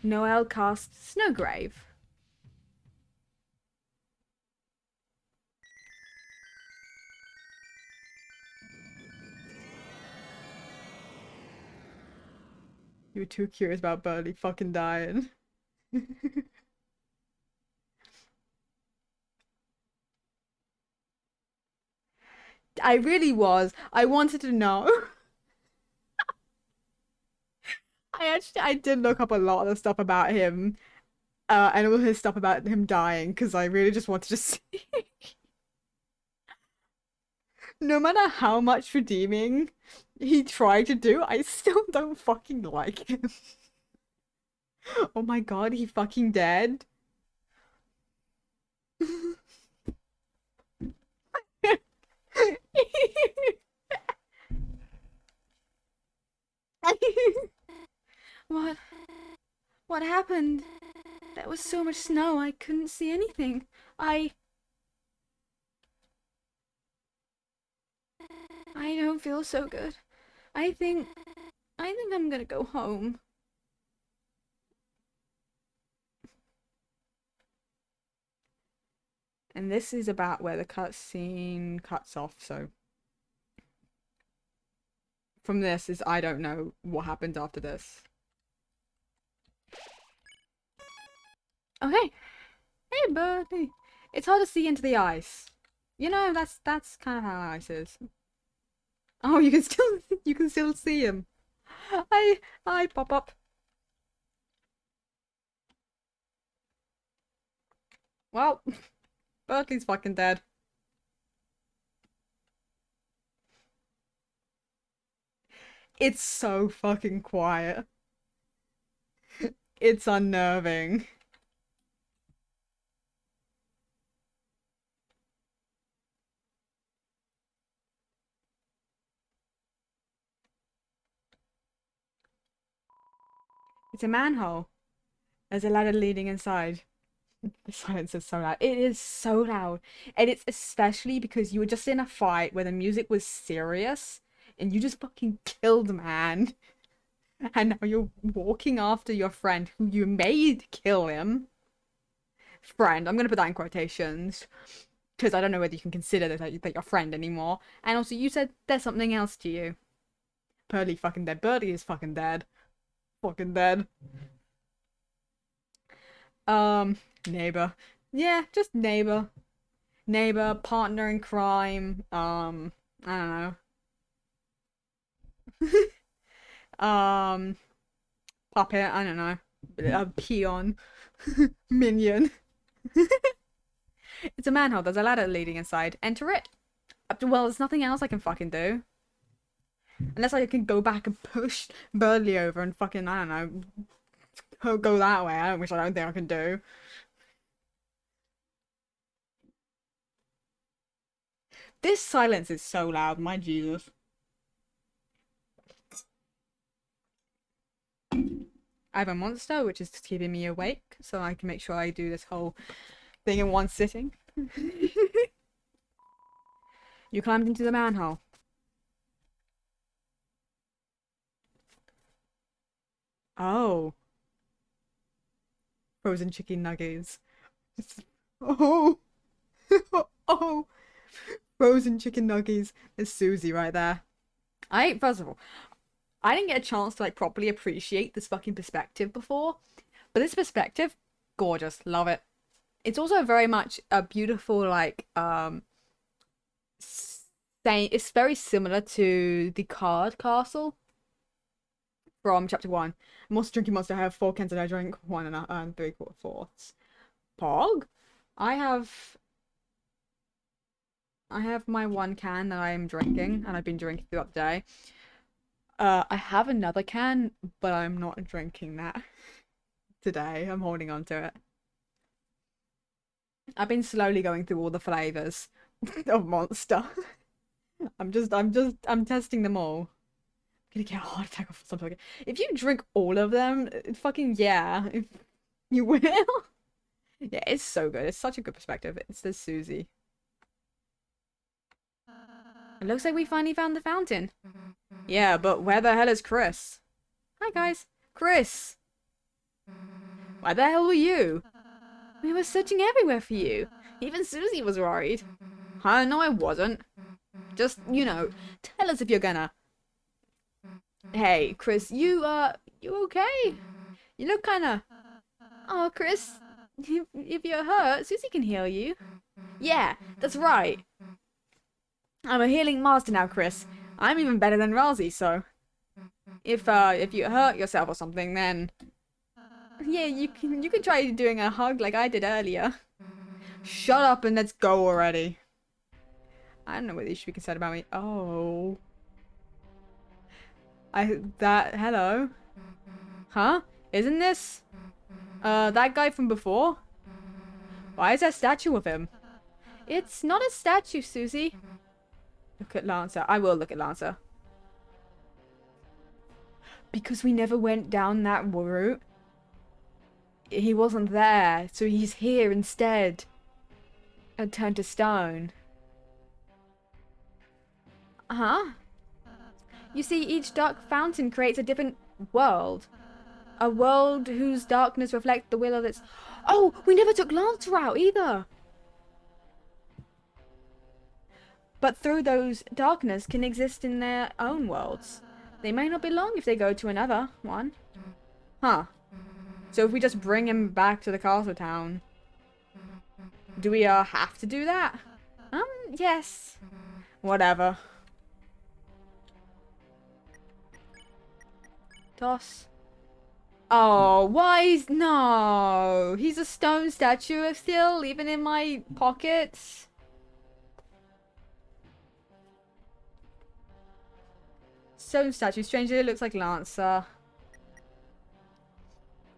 Noelle casts Snowgrave. You were too curious about Birdie fucking dying. I really was. I wanted to know. I did look up a lot of the stuff about him. And all his stuff about him dying, because I really just wanted to see. No matter how much redeeming he tried to do, I still don't fucking like him. Oh my god, he fucking dead. What? What happened? There was so much snow, I couldn't see anything. I don't feel so good. I think I'm gonna go home. And this is about where the cutscene cuts off, so from this is I don't know what happened after this. Okay. Hey, buddy. It's hard to see into the ice. You know, that's kind of how ice is. Oh, you can still see him. I pop up. Well, Berkeley's fucking dead. It's so fucking quiet. It's unnerving. It's a manhole. There's a ladder leading inside. The silence is so loud. It is so loud. And it's especially because you were just in a fight where the music was serious and you just fucking killed a man. And now you're walking after your friend who you made kill him. Friend, I'm gonna put that in quotations. Because I don't know whether you can consider that your friend anymore. And also, you said there's something else to you. Birdie fucking dead. Birdie is fucking dead. Fucking dead. Neighbor. Yeah, just neighbor. Neighbor, partner in crime. I don't know. Puppet. I don't know. A peon. Minion. It's a manhole. There's a ladder leading inside. Enter it. Well, there's nothing else I can fucking do. Unless I can go back and push Birdie over and fucking, I don't know, go that way, which I don't think I can do. This silence is so loud, my Jesus. I have a monster, which is keeping me awake, so I can make sure I do this whole thing in one sitting. You climbed into the manhole. Oh. Frozen chicken nuggets. Oh. Oh. Frozen chicken nuggets. There's Susie right there. First of all, I didn't get a chance to like properly appreciate this fucking perspective before. But this perspective, gorgeous. Love it. It's also very much a beautiful, like, it's very similar to the card castle from chapter 1. I'm also drinking Monster. I have 4 cans and I drink 1 and 3/4. Pog? I have my 1 can that I am drinking, and I've been drinking throughout the day. I have another can, but I'm not drinking that today. I'm holding on to it. I've been slowly going through all the flavors of Monster. I'm testing them all. I'm gonna get a heart attack off something. If you drink all of them, fucking yeah, if you will. Yeah, it's so good. It's such a good perspective. It's the Susie. It looks like we finally found the fountain. Yeah, but where the hell is Chris? Hi guys, Chris. Where the hell were you? We were searching everywhere for you. Even Susie was worried. No, I wasn't. Just, tell us if you're gonna. Hey, Chris, you okay? You look kinda... Oh, Chris, if you're hurt, Susie can heal you. Yeah, that's right. I'm a healing master now, Chris. I'm even better than Rosie, so... If you hurt yourself or something, then... Yeah, you can try doing a hug like I did earlier. Shut up and let's go already. I don't know whether you should be concerned about me. Oh. Hello? Huh? Isn't this? That guy from before? Why is there a statue of him? It's not a statue, Susie. Look at Lancer. I will look at Lancer. Because we never went down that route. He wasn't there, so he's here instead. And turned to stone. Huh? You see, each dark fountain creates a different world. A world whose darkness reflects the will of its... Oh, we never took Lancer out either! But through those, darkness can exist in their own worlds. They may not be long if they go to another one. Huh. So if we just bring him back to the castle town, do we have to do that? Yes. Whatever. Toss. Oh, why is... No! He's a stone statue still, even in my pockets. Stone statue. Strangely, it looks like Lancer.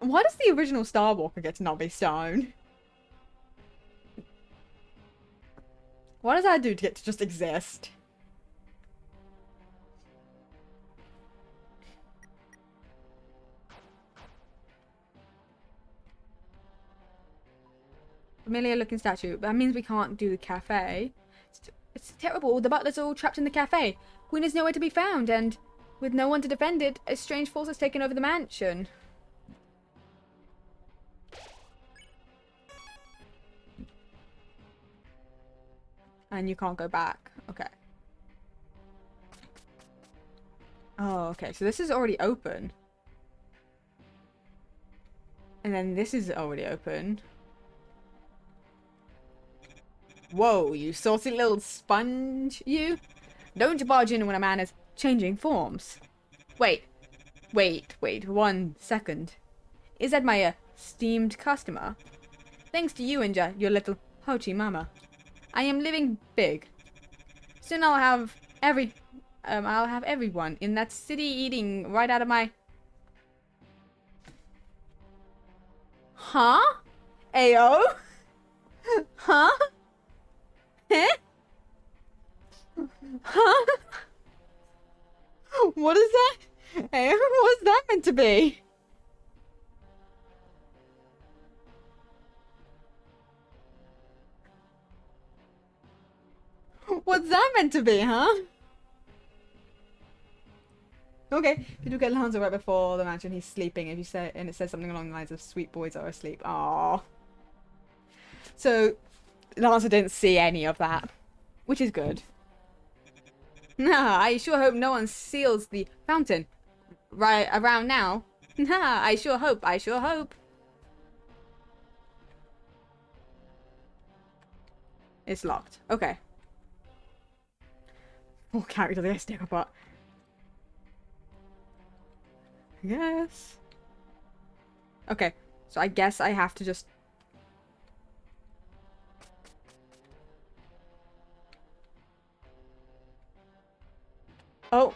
Why does the original Starwalker get to not be stone? What does that do to get to just exist? Familiar looking statue. That means we can't do the cafe. It's terrible. The butler's all trapped in the cafe. Queen is nowhere to be found, and with no one to defend it, a strange force has taken over the mansion. And you can't go back. Okay. Oh, okay. So this is already open. And then this is already open. Whoa, you saucy little sponge, you. Don't barge in when a man is changing forms. Wait, 1 second. Is that my esteemed customer? Thanks to you and your little hoochie mama. I am living big. Soon I'll have everyone in that city eating right out of my... Huh? Ayo? Huh? Eh? Huh? What is that? Hey, what was that meant to be? What's that meant to be, huh? Okay, you do get Lanza right before the mansion. He's sleeping. If you say, and it says something along the lines of "sweet boys are asleep." Aww. So Lanza didn't see any of that, which is good. Nah, I sure hope no one seals the fountain right around now. Nah, I sure hope. I sure hope. It's locked. Okay. Poor character, they stick apart. Yes. Okay, so I guess I have to just... Oh.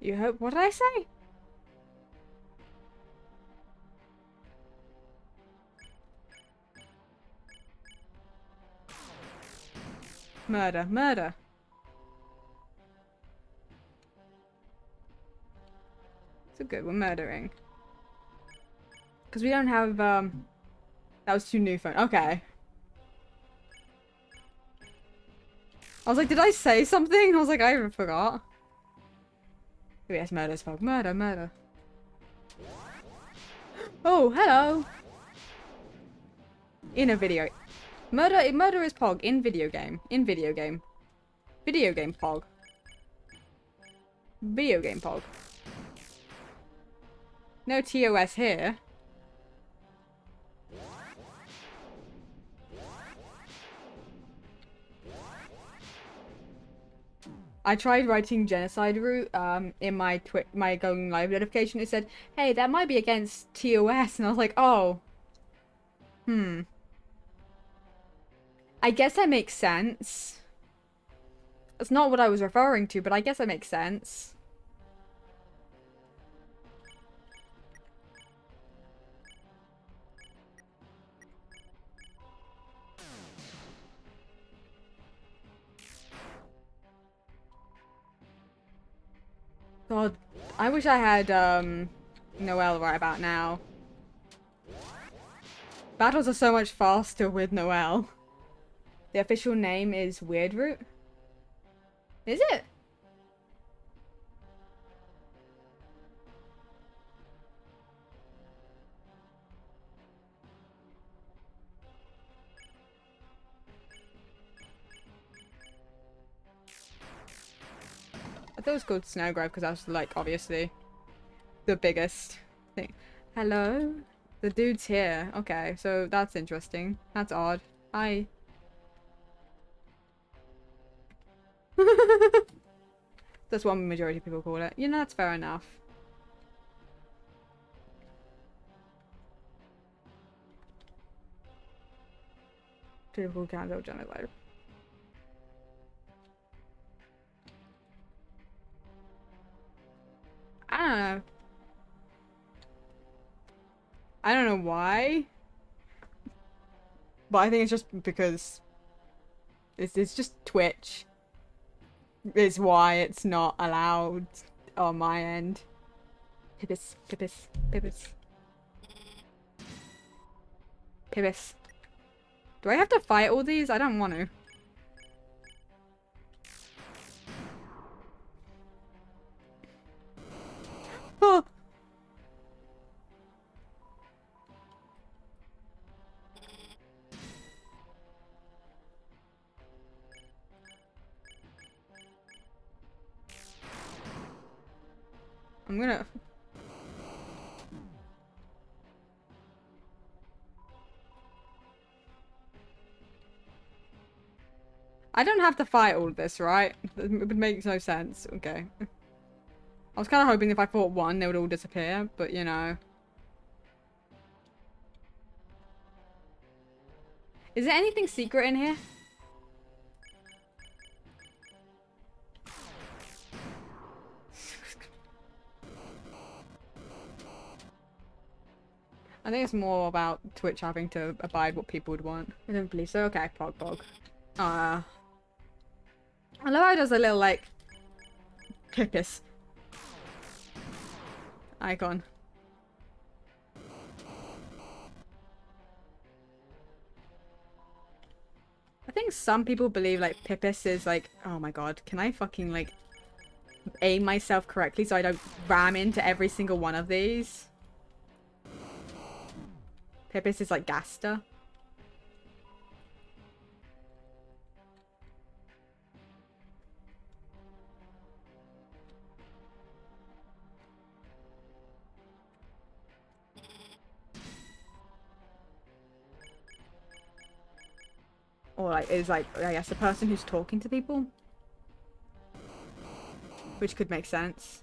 You hope... What did I say? Murder. Murder. It's good, we're murdering. Because we don't have, that was too new phone. Okay. I was like, did I say something? I was like, I even forgot. Oh, yes, murder as fuck. Murder, murder. Oh, hello. In a video. Murder is pog. In video game. In video game. Video game pog. Video game pog. No TOS here. I tried writing genocide route in my going live notification. It said, hey, that might be against TOS. And I was like, oh. I guess that makes sense. That's not what I was referring to, but I guess that makes sense. God, I wish I had, Noelle right about now. Battles are so much faster with Noelle. The official name is Weirdroot. Is it? I thought it was called Snowgrave because I was like, obviously, the biggest. Hello? The dude's here. Okay, so that's interesting. That's odd. Hi. That's what majority of people call it. You know, that's fair enough. Typical candle genocide. I don't know. I don't know why. But I think it's just because it's just Twitch is why it's not allowed on my end. Pibis, pibis, pibis. Pibis. Do I have to fight all these? I don't want to. Oh! I'm gonna... I don't have to fight all of this, right? It would make no sense. Okay. I was kind of hoping if I fought one, they would all disappear, but you know. Is there anything secret in here? I think it's more about Twitch having to abide what people would want. I don't believe so. Okay, pog pog. I love how it does a little, like, pipis icon. I think some people believe, like, pipis is, like, oh my god, can I fucking, like, aim myself correctly so I don't ram into every single one of these? Pipis is, like, Gaster. Or, like, is, like, I guess the person who's talking to people. Which could make sense.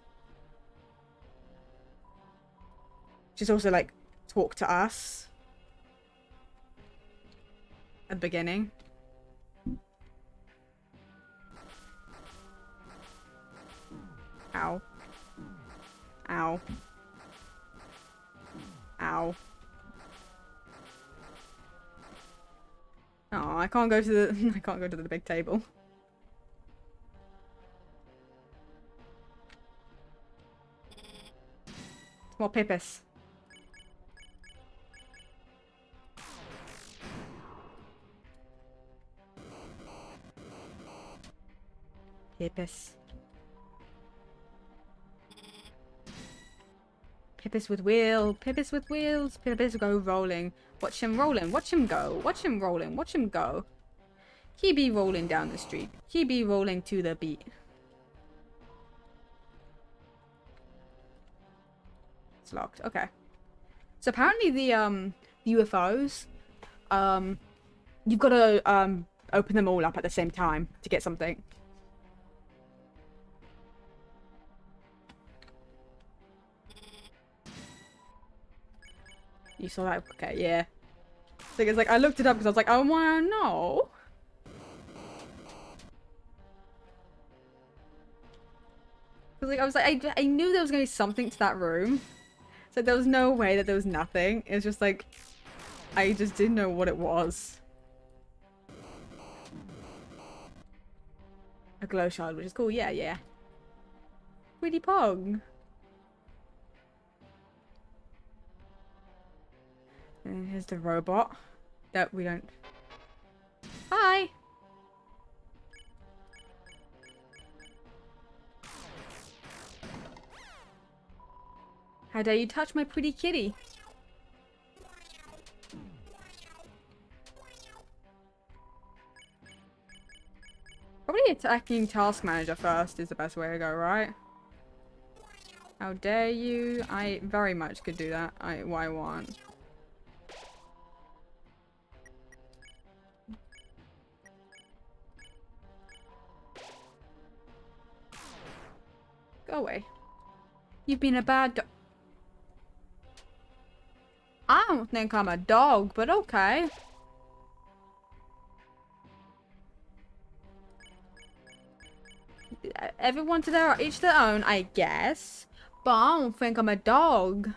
Just also, like, talk to us. At the beginning. Ow. Ow. Ow. Oh, I can't go to the I can't go to the big table. More pipis. Pipis. Pipis with wheel. Pipis with wheels. Pipis go rolling. Watch him rolling. Watch him go. Watch him rolling. Watch him go. He be rolling down the street. He be rolling to the beat. It's locked. Okay. So apparently the UFOs, you've got to open them all up at the same time to get something. You saw that? Okay, yeah. So it's like, I looked it up because I was like, I want to know. Because like, I knew there was going to be something to that room. So there was no way that there was nothing. It was just like, I just didn't know what it was. A glow shard, which is cool. Yeah, yeah. Pretty pog. And here's the robot that we don't... Hi! How dare you touch my pretty kitty? Probably attacking Task Manager first is the best way to go, right? How dare you? I very much could do that. What I want. Go away. You've been a bad dog. I don't think I'm a dog, but okay. Everyone to their each their own, I guess. But I don't think I'm a dog.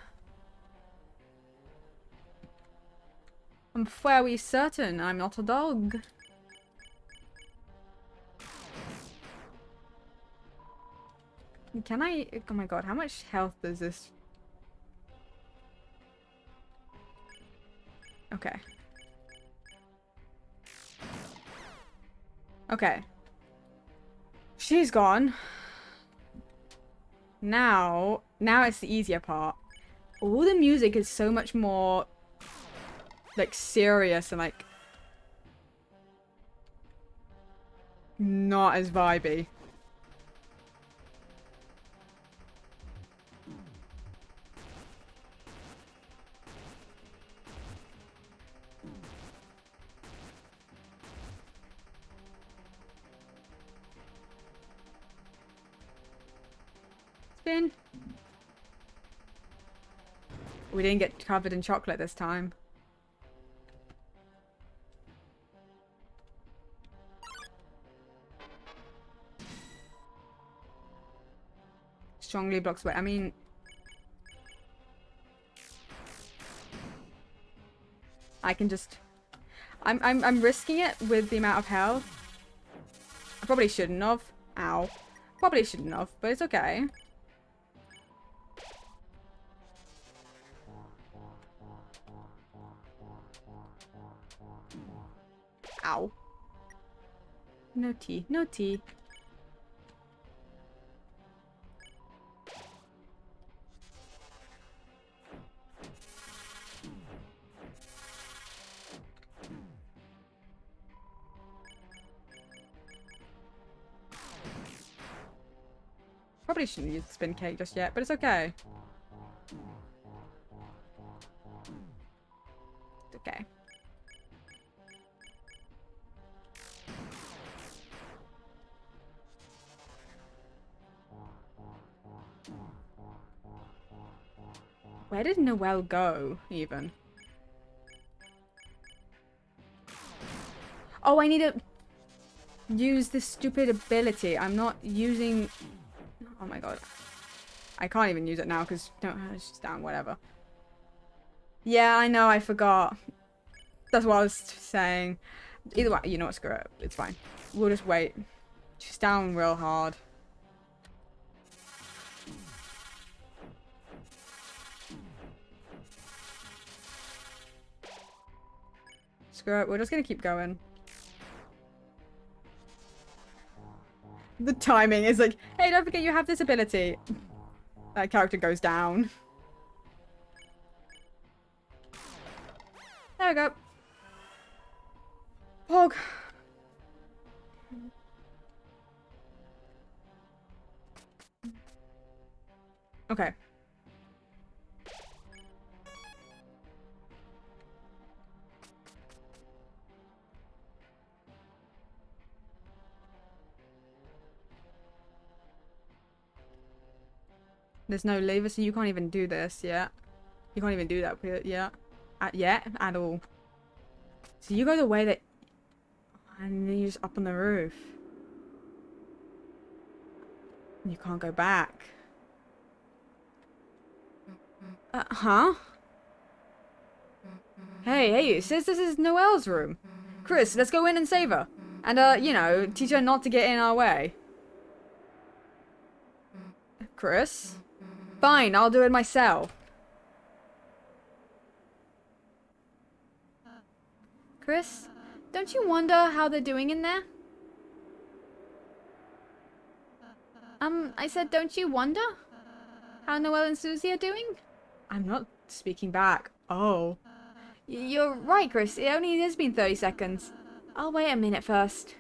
I'm very certain I'm not a dog. Can I? Oh my god, how much health does this? Okay. Okay. She's gone. Now it's the easier part. All the music is so much more like serious and like not as vibey. Spin. We didn't get covered in chocolate this time. Strongly blocks away. I mean, I can just. I'm risking it with the amount of health. I probably shouldn't have. Ow. Probably shouldn't have, but it's okay. Ow. No tea. No tea. Probably shouldn't use the spin cake just yet, but it's okay. It's okay. Where did Noelle go, even? Oh, I need to use this stupid ability. I'm not using... Oh my god. I can't even use it now because... No, it's just down, whatever. Yeah, I know, I forgot. That's what I was saying. Either way, you know what, screw it. It's fine. We'll just wait. She's down real hard. Screw it, we're just gonna keep going. The timing is like, hey, don't forget you have this ability. That character goes down. There we go. Pog. Okay. There's no lever, so you can't even do this yet. You can't even do that yet. Yet at all. So you go the way that... And then you're just up on the roof. You can't go back. Huh? Hey, it says this is Noelle's room. Chris, let's go in and save her. And, you know, teach her not to get in our way. Chris? Fine, I'll do it myself. Chris, don't you wonder how they're doing in there? I said, don't you wonder how Noelle and Susie are doing? I'm not speaking back. Oh. You're right, Chris. It only has been 30 seconds. I'll wait a minute first.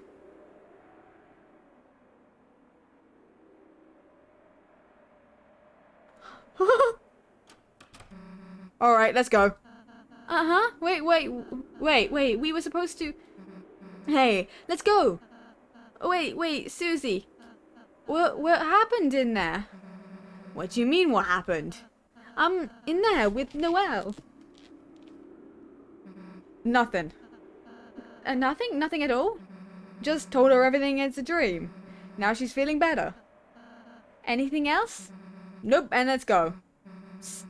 Alright, let's go. Uh-huh. Wait. We were supposed to... Hey, let's go. Wait, Susie. What happened in there? What do you mean, what happened? I'm in there with Noelle. Nothing. Nothing? Nothing at all? Just told her everything is a dream. Now she's feeling better. Anything else? Nope, and let's go.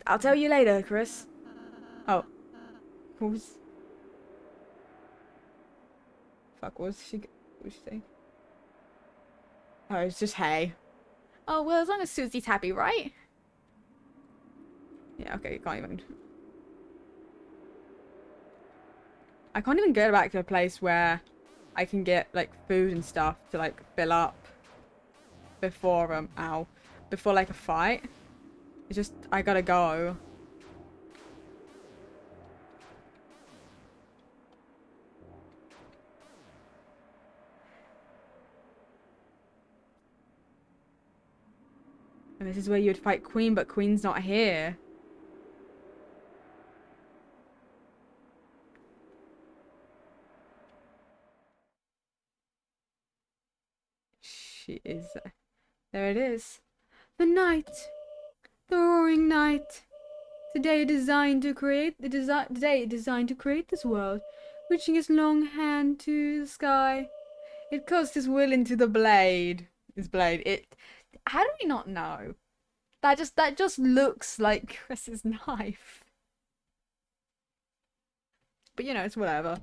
I'll tell you later, Chris. Oh. What was... Fuck, what was she saying? Oh, it's just hey. Oh, well, as long as Susie's happy, right? Yeah, okay, you can't even... I can't even get back to a place where I can get, like, food and stuff to, like, fill up before, before, like, a fight. It's just, I gotta go. And this is where you'd fight Queen, but Queen's not here. She is... There it is. The night. The roaring night. Today designed to create this world, reaching its long hand to the sky. It cast his will into the blade. His blade. It... How do we not know? That just looks like Chris's knife. But you know, it's whatever.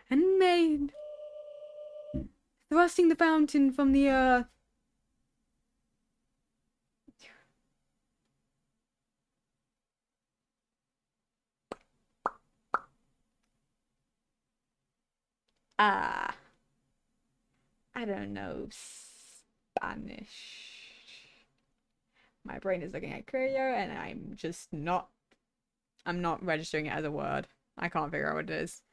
And made, thrusting the fountain from the earth. I don't know Spanish. My brain is looking at Curio and I'm not registering it as a word. I can't figure out what it is.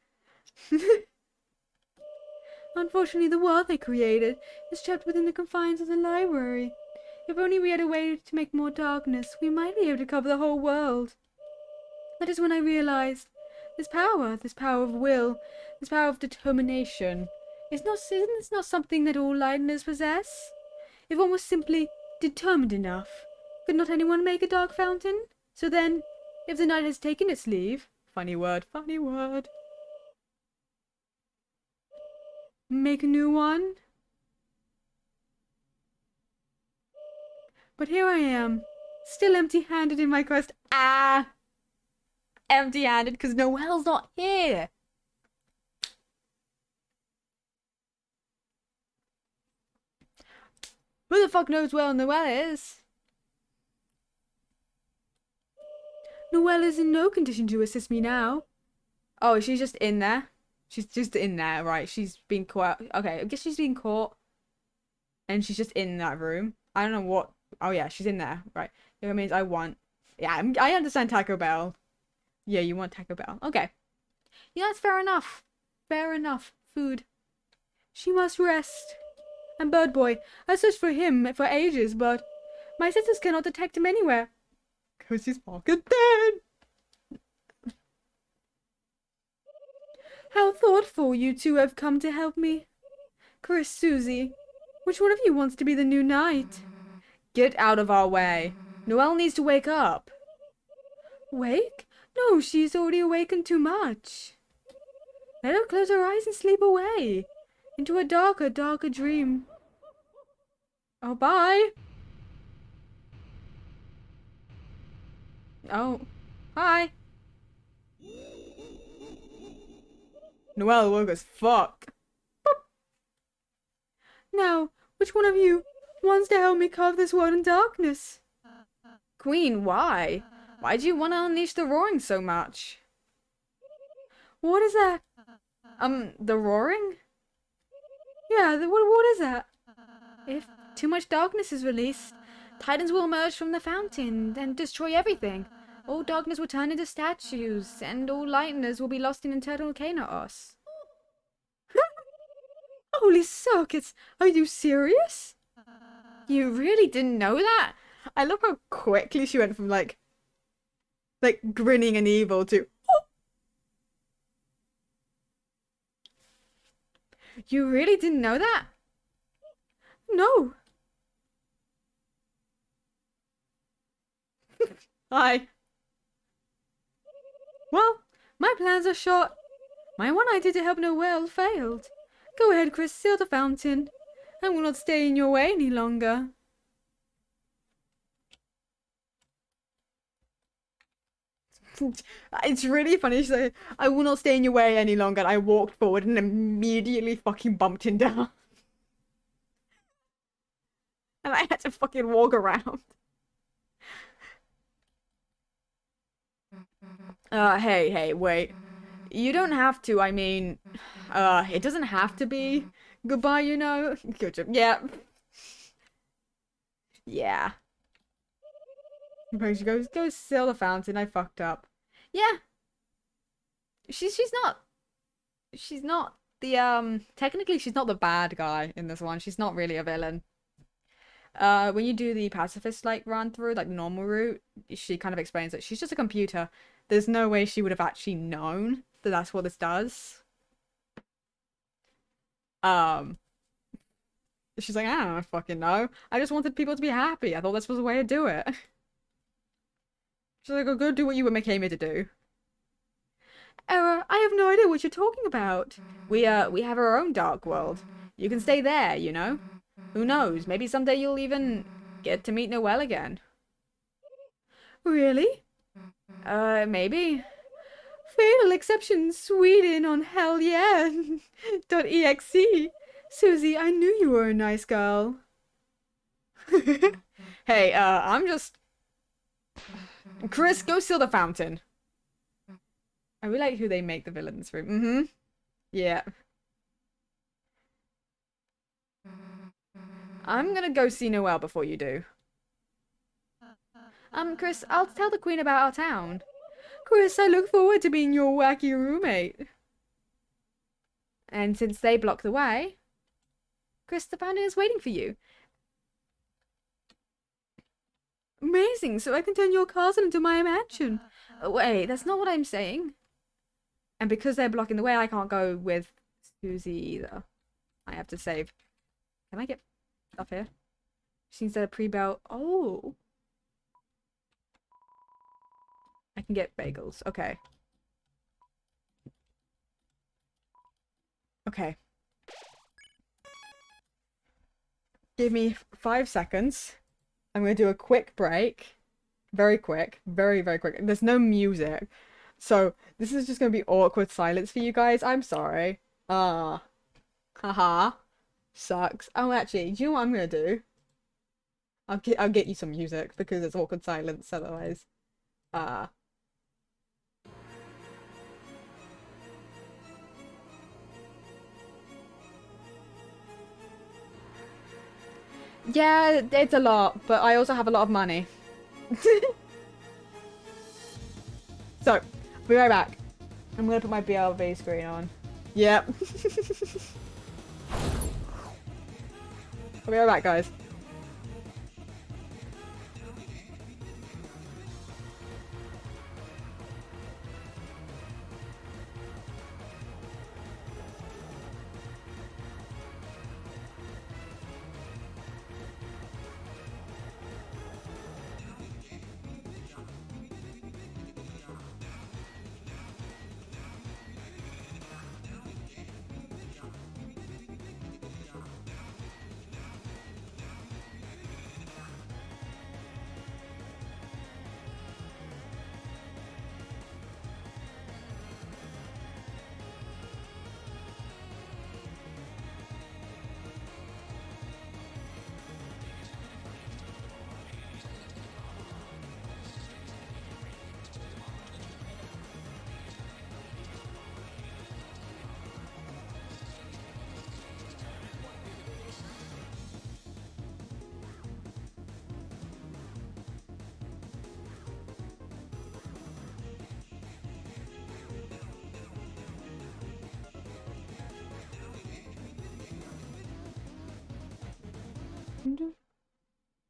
Unfortunately, the world they created is trapped within the confines of the library. If only we had a way to make more darkness, we might be able to cover the whole world. That is when I realized this power of will, this power of determination, isn't this not something that all Lighteners possess? If one was simply determined enough, could not anyone make a dark fountain? So then, if the night has taken its leave, Funny word. make a new one? But here I am, still empty-handed in my quest. Empty-handed because Noelle's not here. Who the fuck knows where Noelle is? Noelle is in no condition to assist me now. Oh, she's just in there. She's just in there, right? She's been caught. Okay, I guess she's been caught. And she's just in that room. I don't know what. Oh, yeah, she's in there, right? That means I want. Yeah, I understand Taco Bell. Yeah, you want Taco Bell. Okay. Yeah, that's fair enough. Fair enough. Food. She must rest. And Bird Boy, I searched for him for ages, but my senses cannot detect him anywhere. Because he's fucking dead. How thoughtful you two have come to help me. Chris, Susie, which one of you wants to be the new knight? Get out of our way. Noelle needs to wake up. Wake? No, she's already awakened too much. Let her close her eyes and sleep away. Into a darker, darker dream. Oh, bye. Oh, hi. Noelle woke as fuck. Now, which one of you wants to help me carve this world in darkness? Queen, why? Why do you want to unleash the roaring so much? What is that? The roaring? Yeah, what is that? If too much darkness is released, Titans will emerge from the fountain and destroy everything. All darkness will turn into statues, and all Lighteners will be lost in eternal chaos. Holy circuits! Are you serious? You really didn't know that? I love how quickly she went from like grinning and evil to You really didn't know that? No. Hi. Well, my plans are short. My one idea to help Noelle failed. Go ahead, Chris, seal the fountain. I will not stay in your way any longer. It's really funny. She's like, I will not stay in your way any longer. And I walked forward and immediately fucking bumped him down. And I had to fucking walk around. Hey, wait. You don't have to, I mean, it doesn't have to be goodbye, you know? Good job. Yeah. Yeah. She goes, go seal the fountain, I fucked up. Yeah. She's not the technically she's not the bad guy in this one. She's not really a villain. When you do the pacifist like run through, like the normal route, she kind of explains that she's just a computer. There's no way she would have actually known that that's what this does. Um, she's like, I don't fucking know. I just wanted people to be happy. I thought this was a way to do it. She's like, oh, go do what you came here to do. I have no idea what you're talking about. We have our own dark world. You can stay there, you know? Who knows? Maybe someday you'll even get to meet Noelle again. Really? Maybe. Fatal exception Sweden on hell yeah. .exe. Susie, I knew you were a nice girl. Hey, I'm just... Chris, go seal the fountain. I really like who they make the villains from. Mm-hmm. Yeah. I'm gonna go see Noelle before you do. Chris, I'll tell the Queen about our town. Chris, I look forward to being your wacky roommate. And since they block the way, Chris, the fountain is waiting for you. Amazing, so I can turn your castle into my mansion. Wait, that's not what I'm saying. And because they're blocking the way, I can't go with Susie either. I have to save. Can I get stuff here? She needs a pre-belt. Oh. I can get bagels. Okay. Okay. Give me 5 seconds. I'm going to do a quick break. Very quick. Very, very quick. There's no music. So, this is just going to be awkward silence for you guys. I'm sorry. Haha. Sucks. Oh, actually, do you know what I'm going to do? I'll get you some music because it's awkward silence otherwise. Yeah, it's a lot, but I also have a lot of money. So, I'll be right back. I'm gonna put my BLV screen on. Yep. I'll be right back, guys.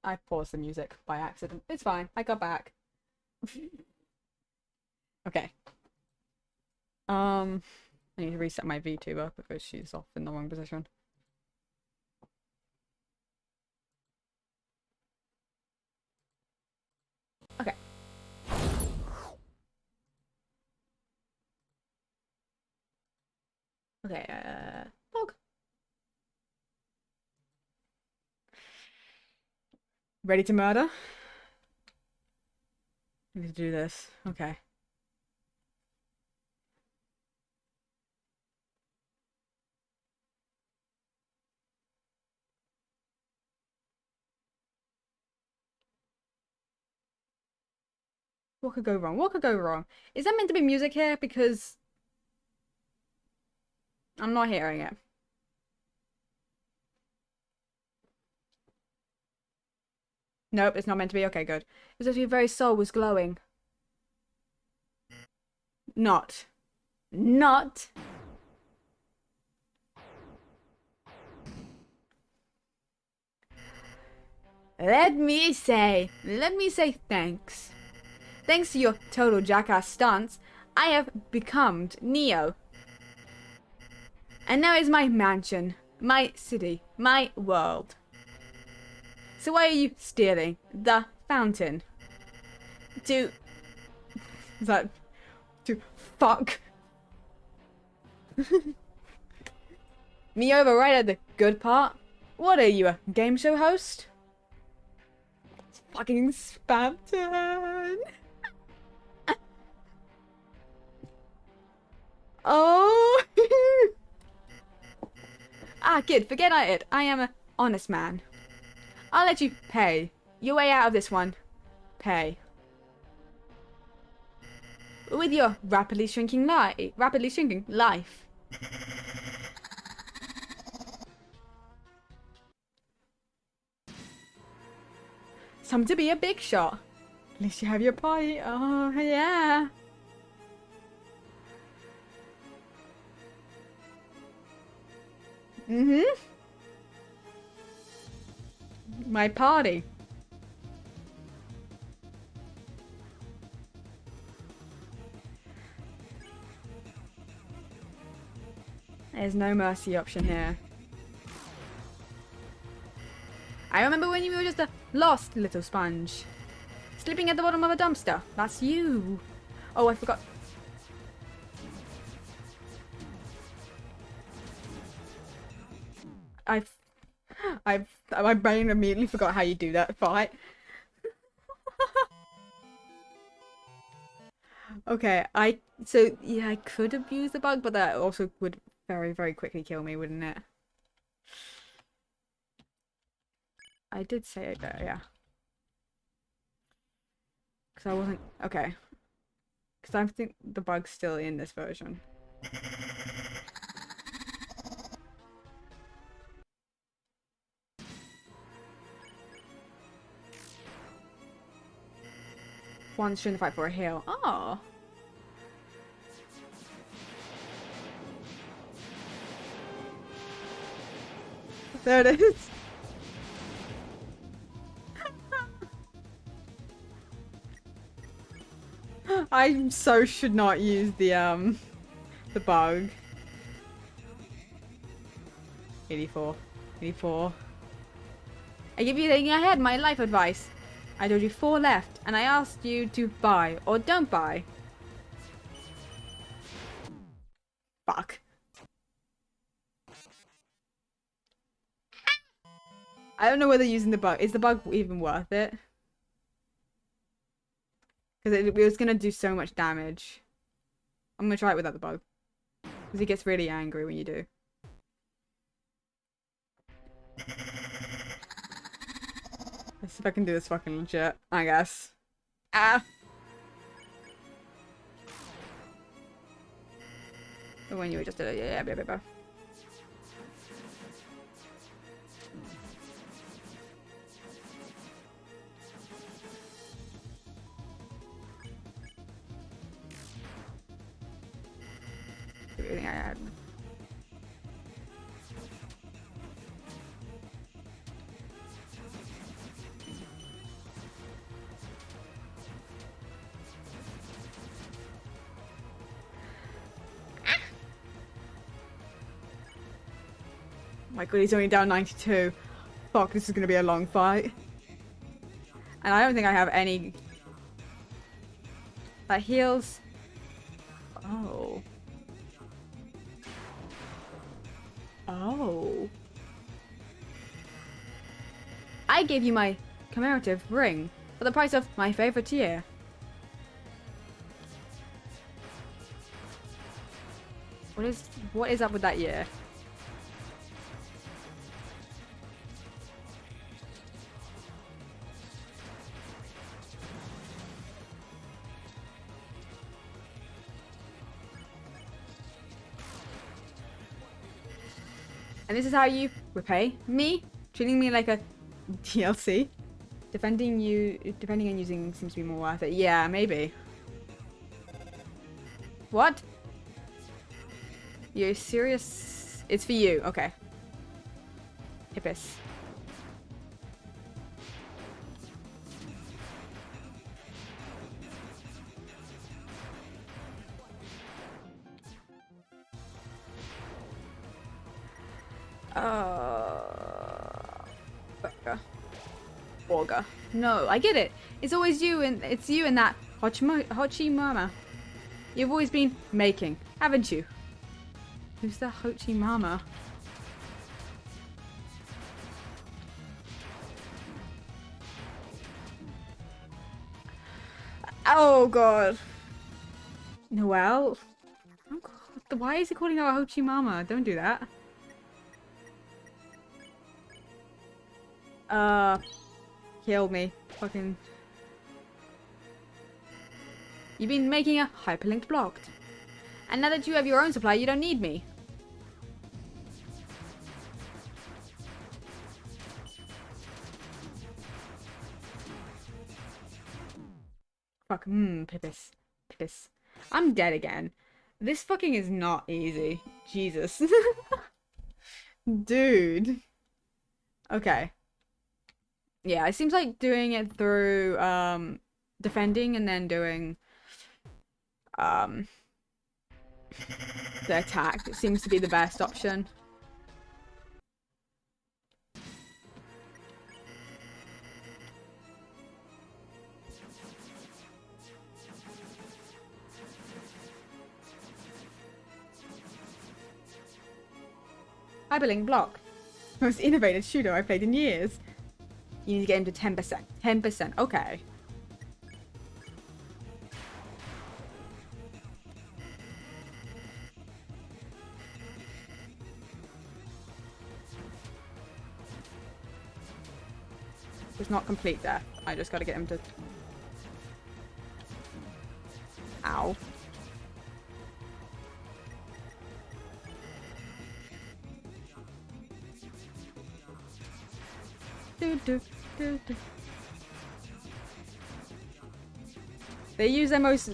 I paused the music by accident. It's fine. I got back. Okay. I need to reset my Vtuber because she's off in the wrong position. Okay. Okay, dog. Ready to murder? I need to do this. Okay. What could go wrong? What could go wrong? Is that meant to be music here? Because I'm not hearing it. Nope, it's not meant to be. Okay, good. It was as if your very soul was glowing. Not. Not. Let me say thanks. Thanks to your total jackass stunts, I have become Neo. And now it's my mansion, my city, my world. So why are you stealing the fountain? To... Is that... To fuck? Me over right at the good part? What are you, a game show host? It's fucking spam turn. Oh! Ah, kid, forget it. I am an honest man. I'll let you pay. Your way out of this one. Pay. With your rapidly shrinking life. Some to be a big shot. At least you have your party. Oh, yeah. Mm-hmm. My party. There's no mercy option here. I remember when you were just a lost little sponge. Sleeping at the bottom of a dumpster. That's you. Oh, I forgot. My brain immediately forgot how you do that fight. Okay, so yeah, I could abuse the bug, but that also would very, very quickly kill me, wouldn't it? I did say it there, yeah. Because I wasn't... Okay. Because I think the bug's still in this version. One's trying to fight for a heal. Oh! There it is! I so should not use the bug. 84. 84. I give you thinking ahead, my life advice. I told you 4 left, and I asked you to buy or don't buy. Fuck. I don't know whether using the bug... Is the bug even worth it? Because it was going to do so much damage. I'm going to try it without the bug. Because he gets really angry when you do. Let's see if I can do this fucking legit, I guess. Ah! When you were just... yeah, blah, blah, blah. Everything I had. my god, he's only down 92. Fuck, this is gonna be a long fight. And I don't think I have any... That heals... Oh. Oh. I gave you my commemorative ring for the price of my favorite tier. What is up with that year? And this is how you repay me? Treating me like a DLC? Defending and using seems to be more worth it. Yeah, maybe. What? You're serious? It's for you. Okay. Hippus. Orga. No, I get it. It's always you and it's you and that Hochi Mama. You've always been making, haven't you? Who's the Hochi Mama? Oh god. Noelle? Oh god. Why is he calling her a Hochi Mama? Don't do that. Kill me. Fucking... You've been making a hyperlinked blocked. And now that you have your own supply, you don't need me. Fuck, Pippis. Pippis. I'm dead again. This fucking is not easy. Jesus. Dude. Okay. Yeah, it seems like doing it through, defending and then doing, the attack. It seems to be the best option. Hyperlink block. Most innovative shooter I've played in years. You need to get him to 10%. 10%. Okay. It's not complete death. I just gotta get him to... Ow. They use their most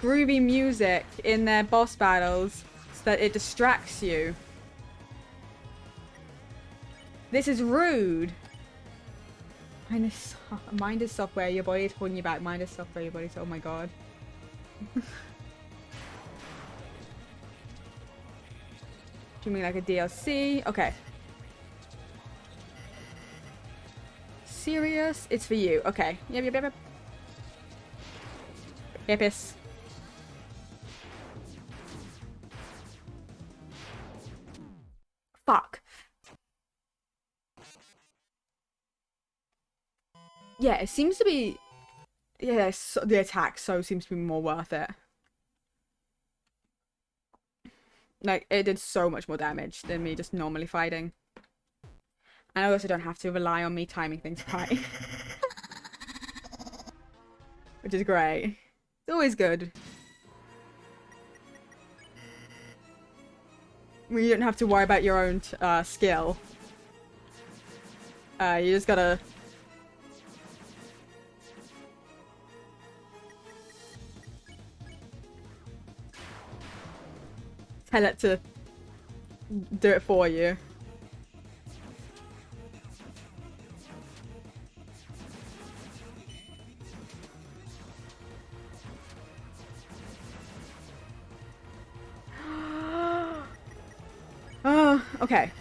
groovy music in their boss battles so that it distracts you. This is rude. Mind is software, your body is holding you back. Mind is software, your body is... Oh my god. Do you mean like a DLC? Okay. Serious? It's for you. Okay. Yep. Hippus. Fuck. Yeah, it seems to be... Yeah, so the attack seems to be more worth it. Like, it did so much more damage than me just normally fighting. And I also don't have to rely on me timing things right. Which is great. It's always good. When you don't have to worry about your own skill. You just gotta... tell it to do it for you. Oh, okay.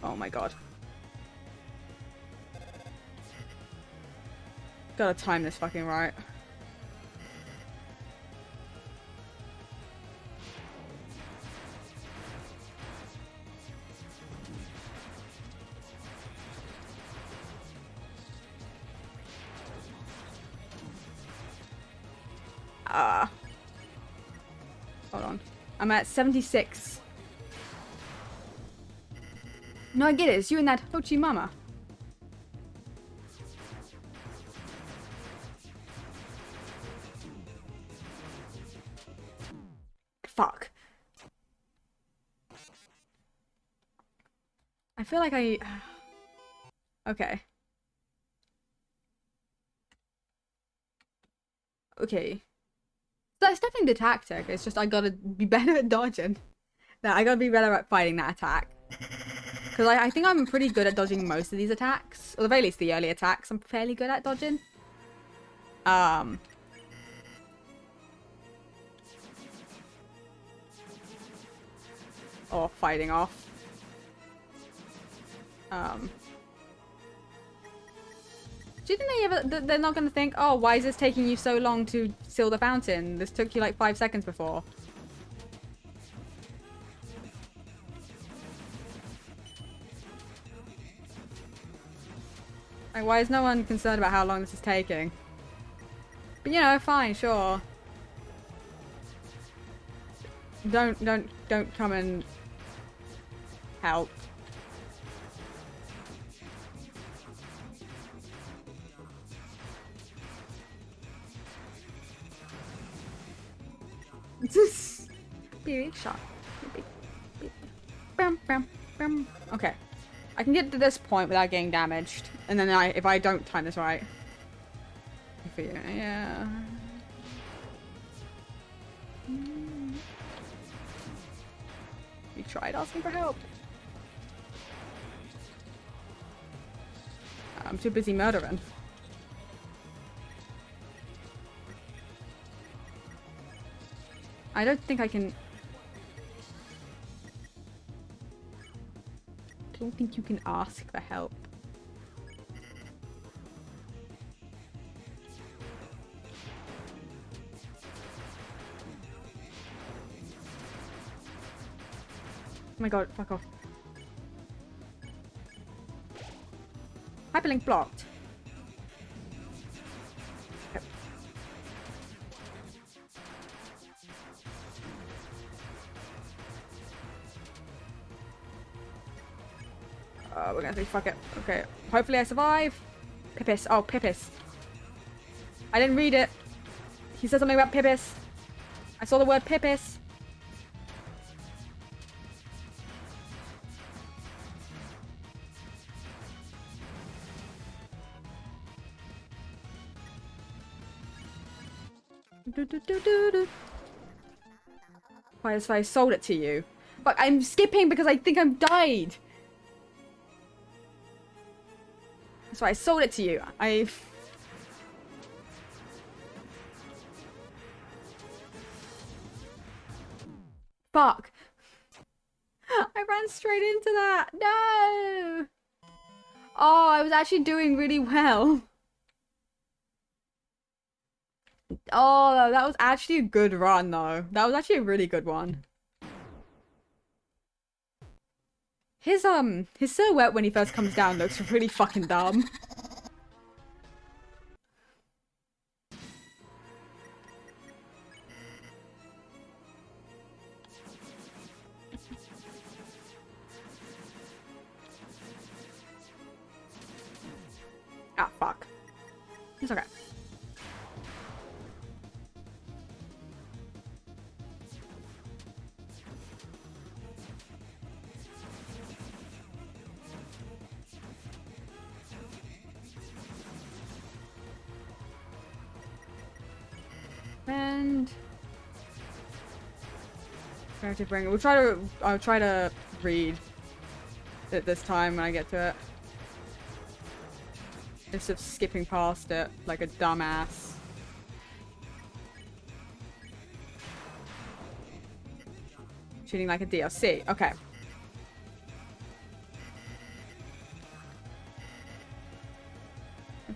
Oh my god. Gotta time this fucking right. Hold on. I'm at 76. No, I get it. It's you and that Hochi Mama. Fuck. I feel like I... Okay. Okay. That's definitely the tactic. It's just I gotta be better at dodging. No, I gotta be better at fighting that attack. Because I think I'm pretty good at dodging most of these attacks. Or at the very least, the early attacks I'm fairly good at dodging. Or fighting off. Do you think they're not going to think, oh, why is this taking you so long to seal the fountain? This took you like 5 seconds before. Like, why is no one concerned about how long this is taking? But you know, fine, sure. Don't come and help. Big shot. Bam, bam, bam. Okay. I can get to this point without getting damaged. And then if I don't time this right. Yeah. You tried asking for help. I'm too busy murdering. I don't think I can... I don't think you can ask for help. Oh my god, fuck off. Hyperlink blocked. Okay. We're gonna say fuck it. Okay. Hopefully I survive. Pippis. Oh, Pippis. I didn't read it. He said something about Pippis. I saw the word Pippis. Why is I sold it to you? But I'm skipping because I think I've died. That's why I sold it to you. Fuck. I ran straight into that. No. Oh, I was actually doing really well. Oh, that was actually a good run, though. That was actually a really good one. His silhouette when he first comes down looks really fucking dumb. Ah, fuck. It's okay. And I'll try to read it this time when I get to it. Instead of skipping past it like a dumbass. Shooting like a DLC. Okay.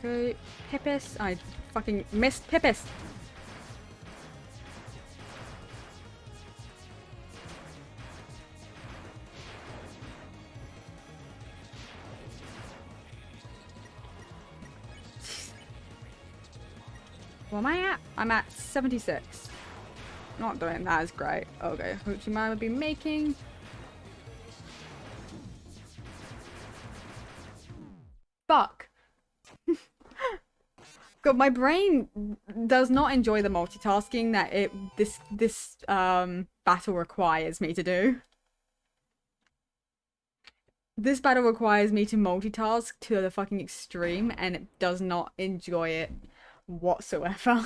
Okay, Pippis. I fucking missed Pippis. What am I at? I'm at 76. Not doing that as great. Okay, Hoochie would be making. Fuck. God, my brain does not enjoy the multitasking that this battle requires me to do. This battle requires me to multitask to the fucking extreme, and it does not enjoy it whatsoever.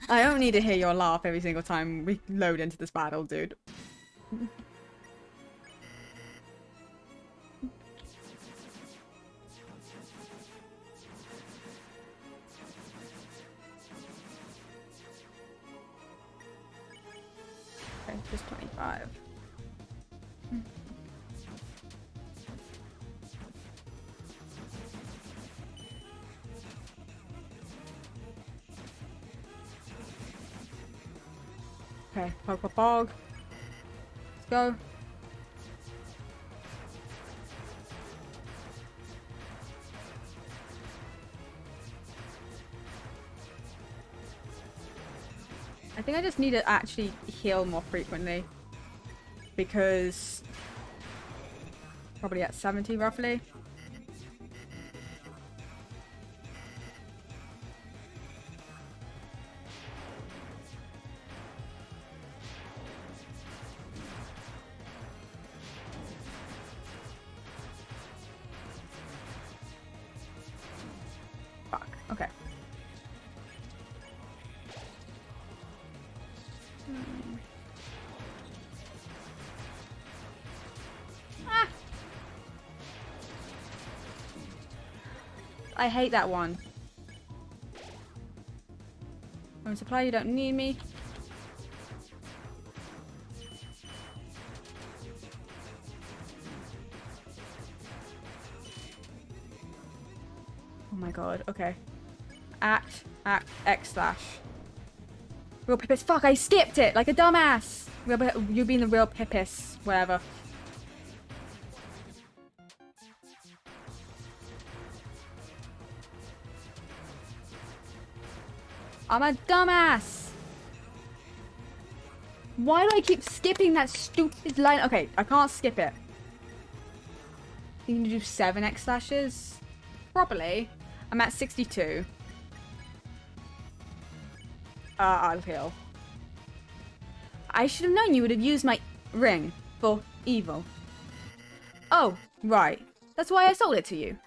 I don't need to hear your laugh every single time we load into this battle, dude. Okay, just 25. Okay, pog. Let's go. I think I just need to actually heal more frequently. Because probably at 70 roughly. Fuck. Okay. I hate that one. Home supply, you don't need me. Oh my god, okay. Act, X slash. Real Pippis. Fuck, I skipped it like a dumbass. You being the real Pippis. Whatever. I'm a dumbass. Why do I keep skipping that stupid line? Okay, I can't skip it. You can do 7 X slashes? Probably. I'm at 62. I'll heal. I should have known you would have used my ring for evil. Oh, right. That's why I sold it to you.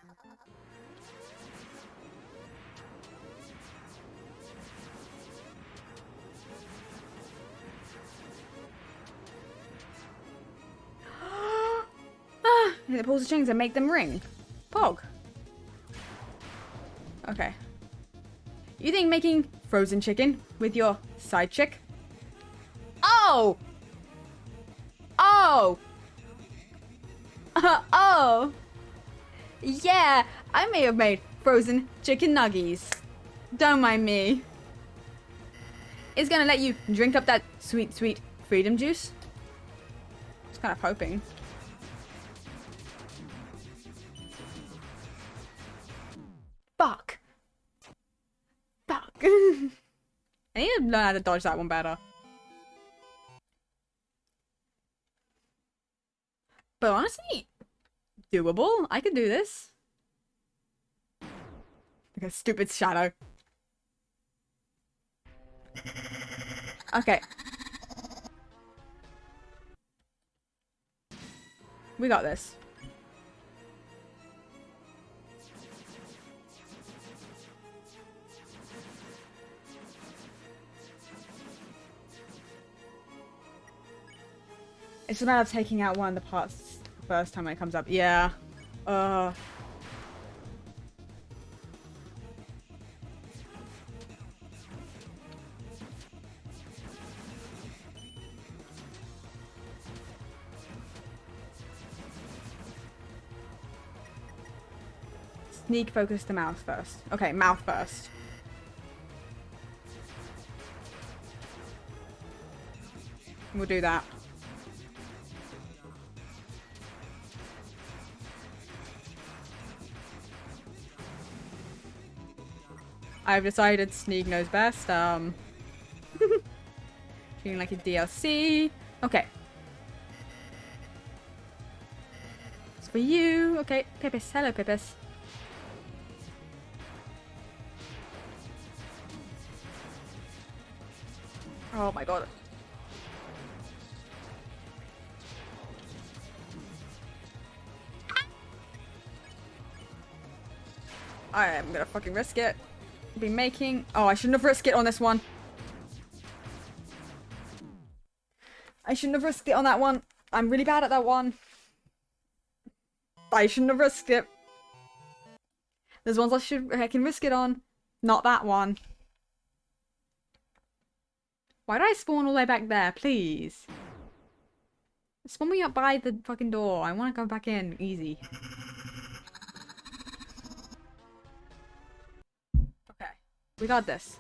And it pulls the strings and make them ring. Pog. Okay. You think making frozen chicken with your side chick? Oh! Oh! Oh! Yeah, I may have made frozen chicken nuggies. Don't mind me. It's gonna let you drink up that sweet, sweet freedom juice. I was kind of hoping. Fuck. Fuck. I need to learn how to dodge that one better. But honestly, doable. I can do this. Like a stupid shadow. Okay. We got this. It's a matter of taking out one of the parts the first time it comes up. Yeah. Sneak focus the mouse first. Okay, mouth first. We'll do that. I've decided Sneak knows best. Feeling like a DLC. Okay. It's for you. Okay, Pippis. Hello, Pippis. Oh my god. I am gonna fucking risk it. Be making... Oh, I shouldn't have risked it on this one. I shouldn't have risked it on that one. I'm really bad at that one. I shouldn't have risked it. There's ones I can risk it on. Not that one. Why did I spawn all the way back there? Please. Spawn me up by the fucking door. I want to go back in. Easy. Okay. We got this.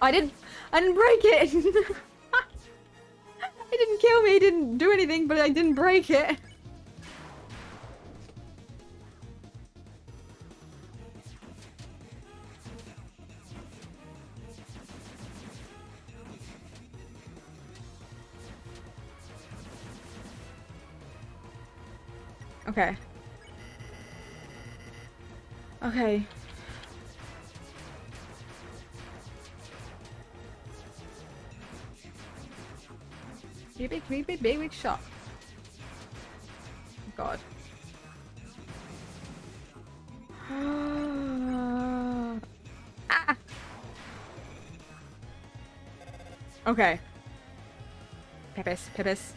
I didn't break it! It didn't kill me, it didn't do anything, but I didn't break it. Okay. Okay. Big shot. God. Ah. Okay. Pippis.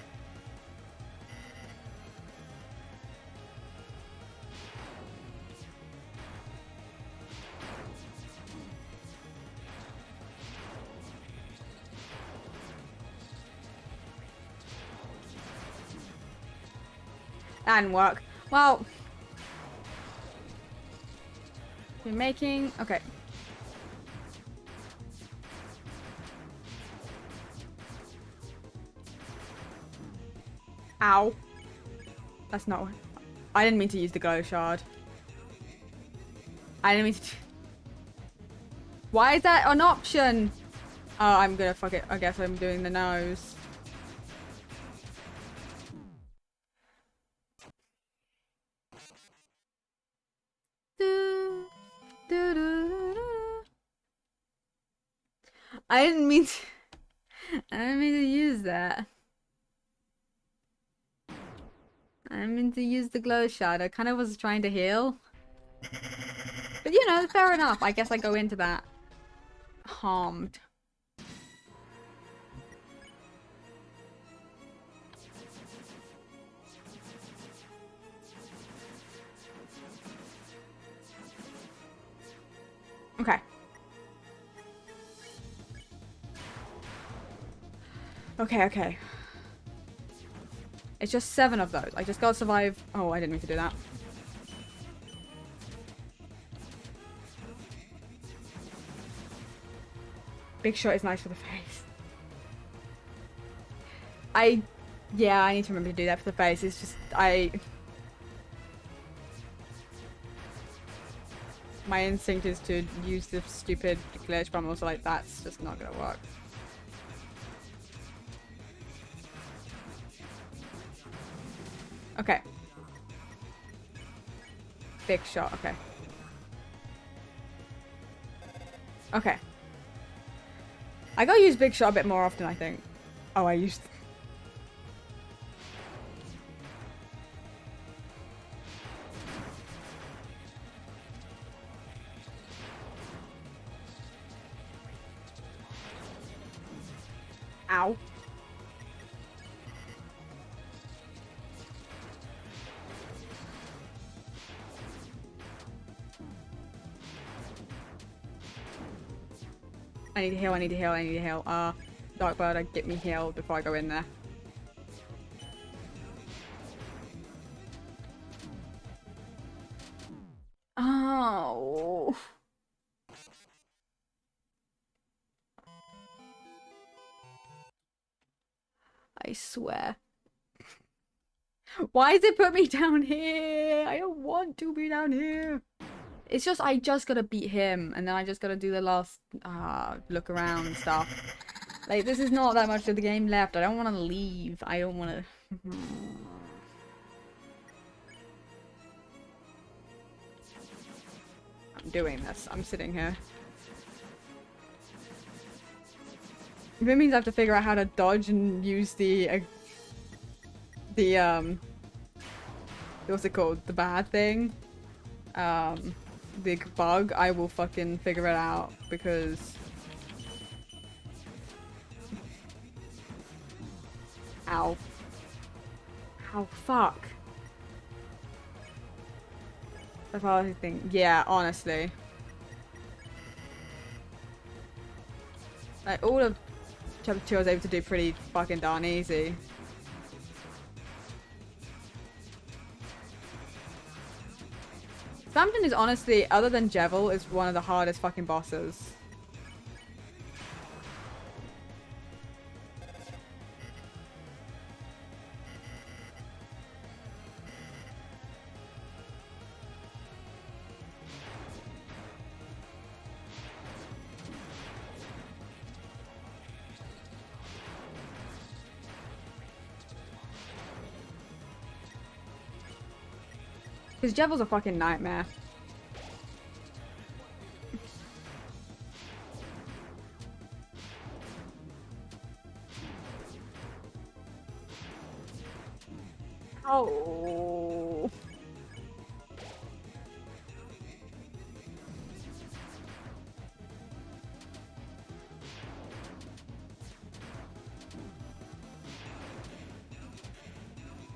That didn't work. Well, we're making... Okay. Ow. That's not... I didn't mean to use the glow shard. I didn't mean to... Why is that an option? Oh, I'm gonna fuck it. I guess I'm doing the nose. I didn't mean to... I didn't mean to use that. I didn't mean to use the glow shard. I kind of was trying to heal. But you know, fair enough. I guess I go into that harmed. Okay. Okay. It's just 7 of those. I just gotta survive. Oh, I didn't mean to do that. Big shot is nice for the face. Yeah, I need to remember to do that for the face. It's just, my instinct is to use the stupid glitch, but I'm also like, that's just not gonna work. Okay. Big shot, okay. Okay. I gotta use big shot a bit more often, I think. Oh, I used... Ow. I need to heal. Dark Bird, get me healed before I go in there. Oh. I swear. Why does it put me down here? I don't want to be down here. It's just, I just gotta beat him, and then I just gotta do the last, look around and stuff. Like, this is not that much of the game left. I don't want to leave. I don't want to... I'm doing this. I'm sitting here. If it means I have to figure out how to dodge and use the what's it called? The bad thing? The bug, I will fucking figure it out, because... Ow. Ow, fuck. That's all I think. Yeah, honestly. Like, all of Chapter 2 I was able to do pretty fucking darn easy. Samson is honestly, other than Jevil, is one of the hardest fucking bosses. Because Jevil's a fucking nightmare. Oh.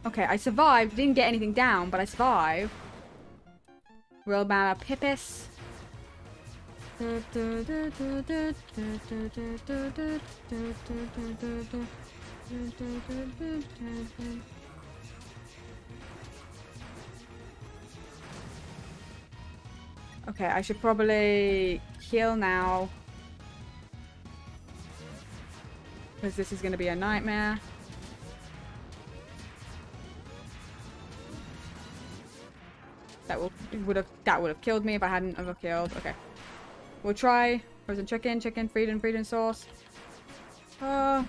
Okay, I survived. Didn't get anything down, but I survived. Real Mama Pippis. Okay, I should probably heal now. Because this is going to be a nightmare. That would have killed me if I hadn't ever killed. Okay. We'll try. Frozen chicken, freedom sauce. Fuck.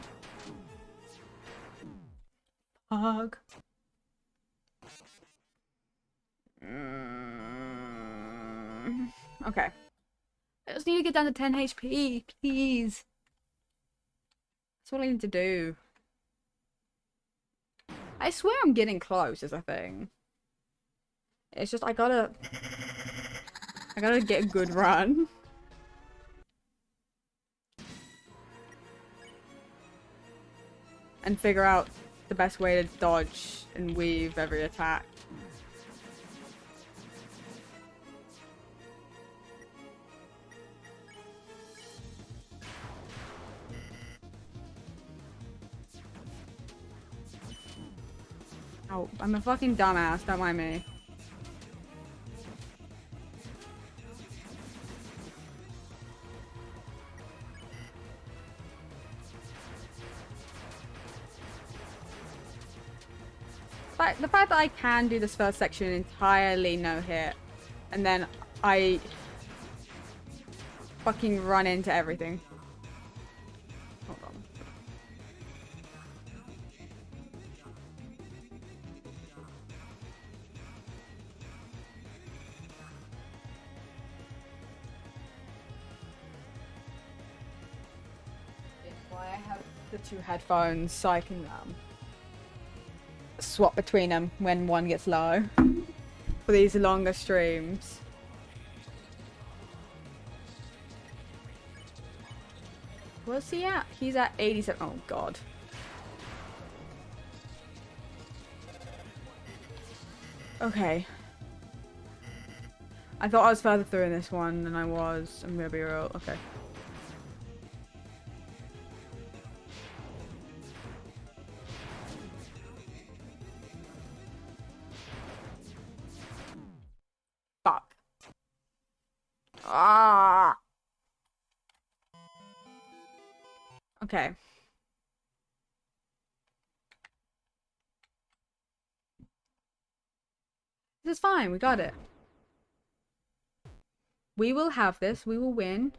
Okay. I just need to get down to 10 HP, please. That's what I need to do. I swear I'm getting close is a thing. It's just I gotta get a good run. And figure out the best way to dodge and weave every attack. Oh, I'm a fucking dumbass, don't mind me. But the fact that I can do this first section entirely no hit, and then I fucking run into everything. Hold on. Why I have the two headphones so I can swap between them when one gets low for these longer streams. Where's he at? He's at 87. Oh god. Okay. I thought I was further through in this one than I was. I'm gonna be real. Okay. Okay. This is fine. We got it. We will have this. We will win.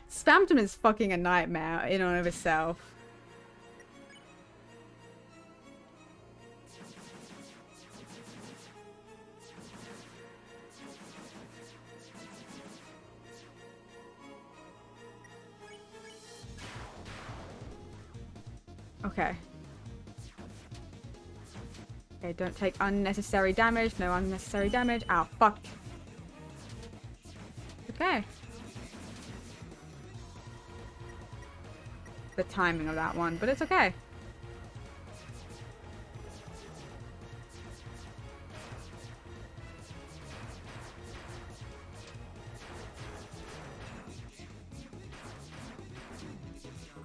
Spamton is fucking a nightmare in and of itself. Okay. Okay, don't take unnecessary damage. No unnecessary damage. Ow, fuck. Okay. The timing of that one, but it's okay.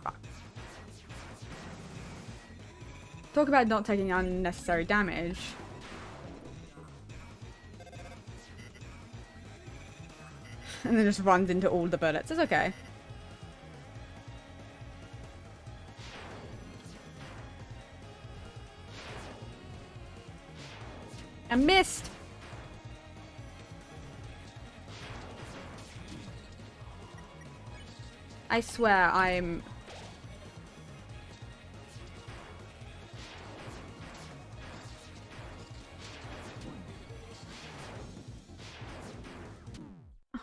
Fuck. Talk about not taking unnecessary damage. And then just runs into all the bullets. It's okay. I missed! I swear I'm...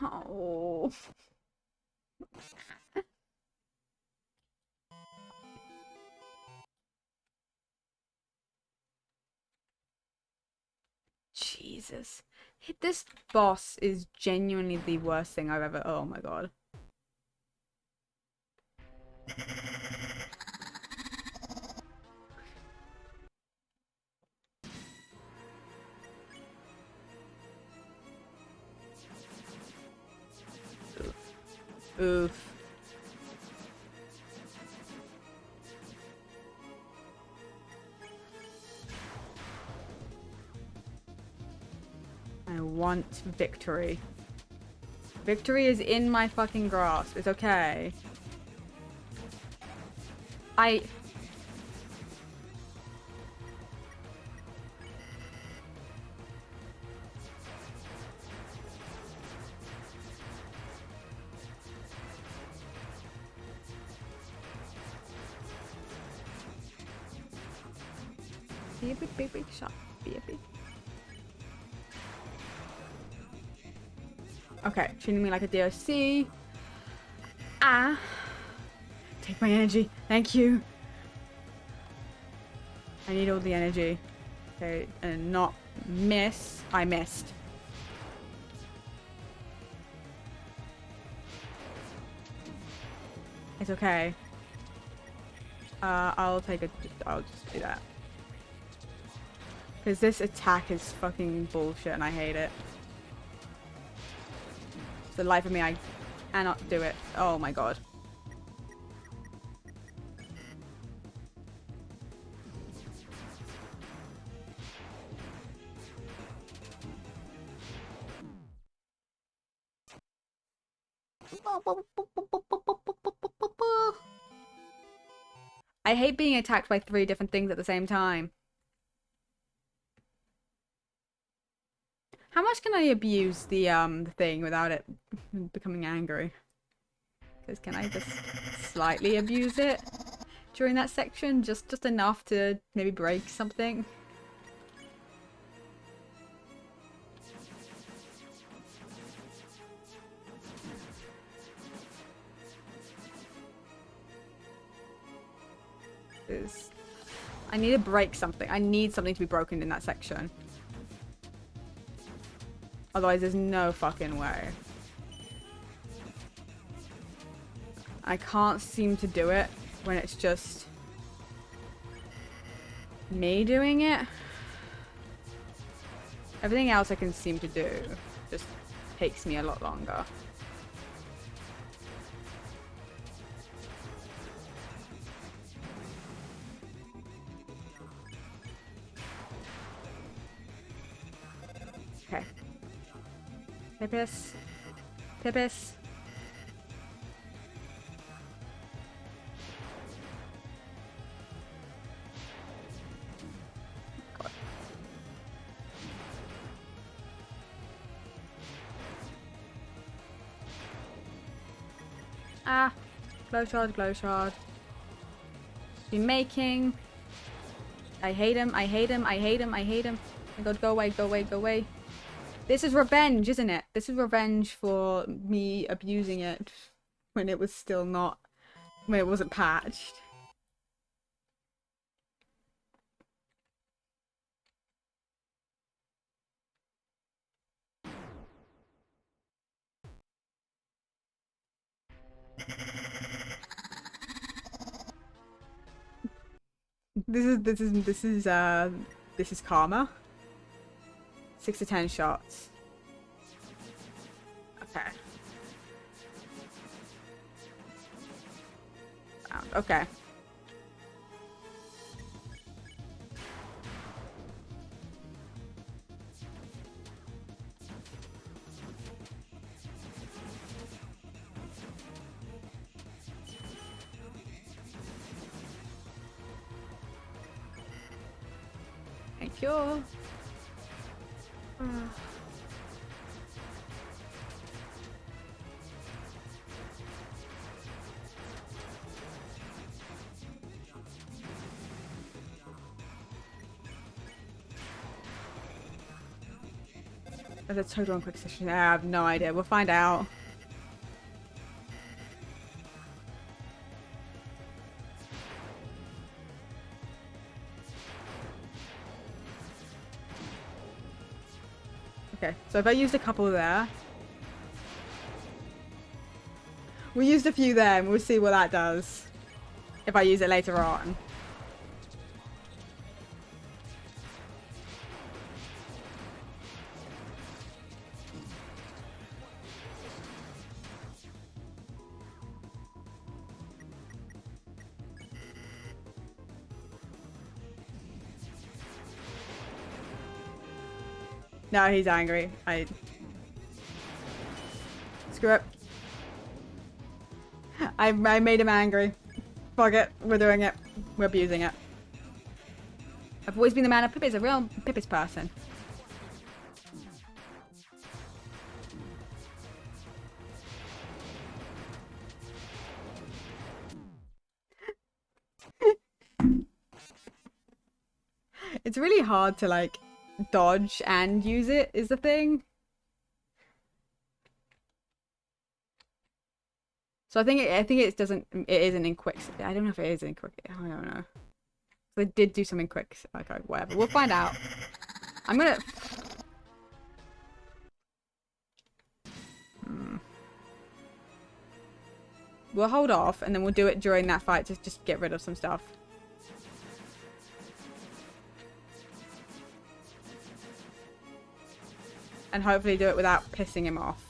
Oh... Jesus. This boss is genuinely the worst thing I've ever... Oh my god. Oof. Oof. I want victory. Victory is in my fucking grasp. It's okay. I... Be a big shot. Be a big... Okay, treating me like a DOC. Ah. Take my energy. Thank you. I need all the energy. Okay, and not miss. I missed. It's okay. I'll take a... I'll just do that. Because this attack is fucking bullshit and I hate it. The life of me, I cannot do it. Oh my god. I hate being attacked by 3 different things at the same time. How much can I abuse the thing without it becoming angry? Because can I just slightly abuse it during that section? Just enough to maybe break something? I need to break something. I need something to be broken in that section. Otherwise, there's no fucking way. I can't seem to do it when it's just me doing it. Everything else I can seem to do just takes me a lot longer. Okay. Pipis. Pipis. Ah. Glow shard, glow shard. Be making. I hate him, I hate him, I hate him, I hate him. Oh my god, go away, go away, go away. This is revenge, isn't it? This is revenge for me abusing it when it was still not, when it wasn't patched. This is karma. 6 to 10 shots. Okay. Okay. Thank you. That's a total on quick session. I have no idea. We'll find out. Okay, so if I used a couple there. We used a few there and we'll see what that does. If I use it later on. No, he's angry. Screw it. I made him angry. Fuck it. We're doing it. We're abusing it. I've always been the man of Pippi's, a real Pippi's person. It's really hard to like dodge and use it is the thing. So I think it isn't in quick. I don't know if it is in quick. I don't know. So they did do something quick. Okay, whatever. We'll find out. I'm gonna. We'll hold off and then we'll do it during that fight to just get rid of some stuff. And hopefully do it without pissing him off.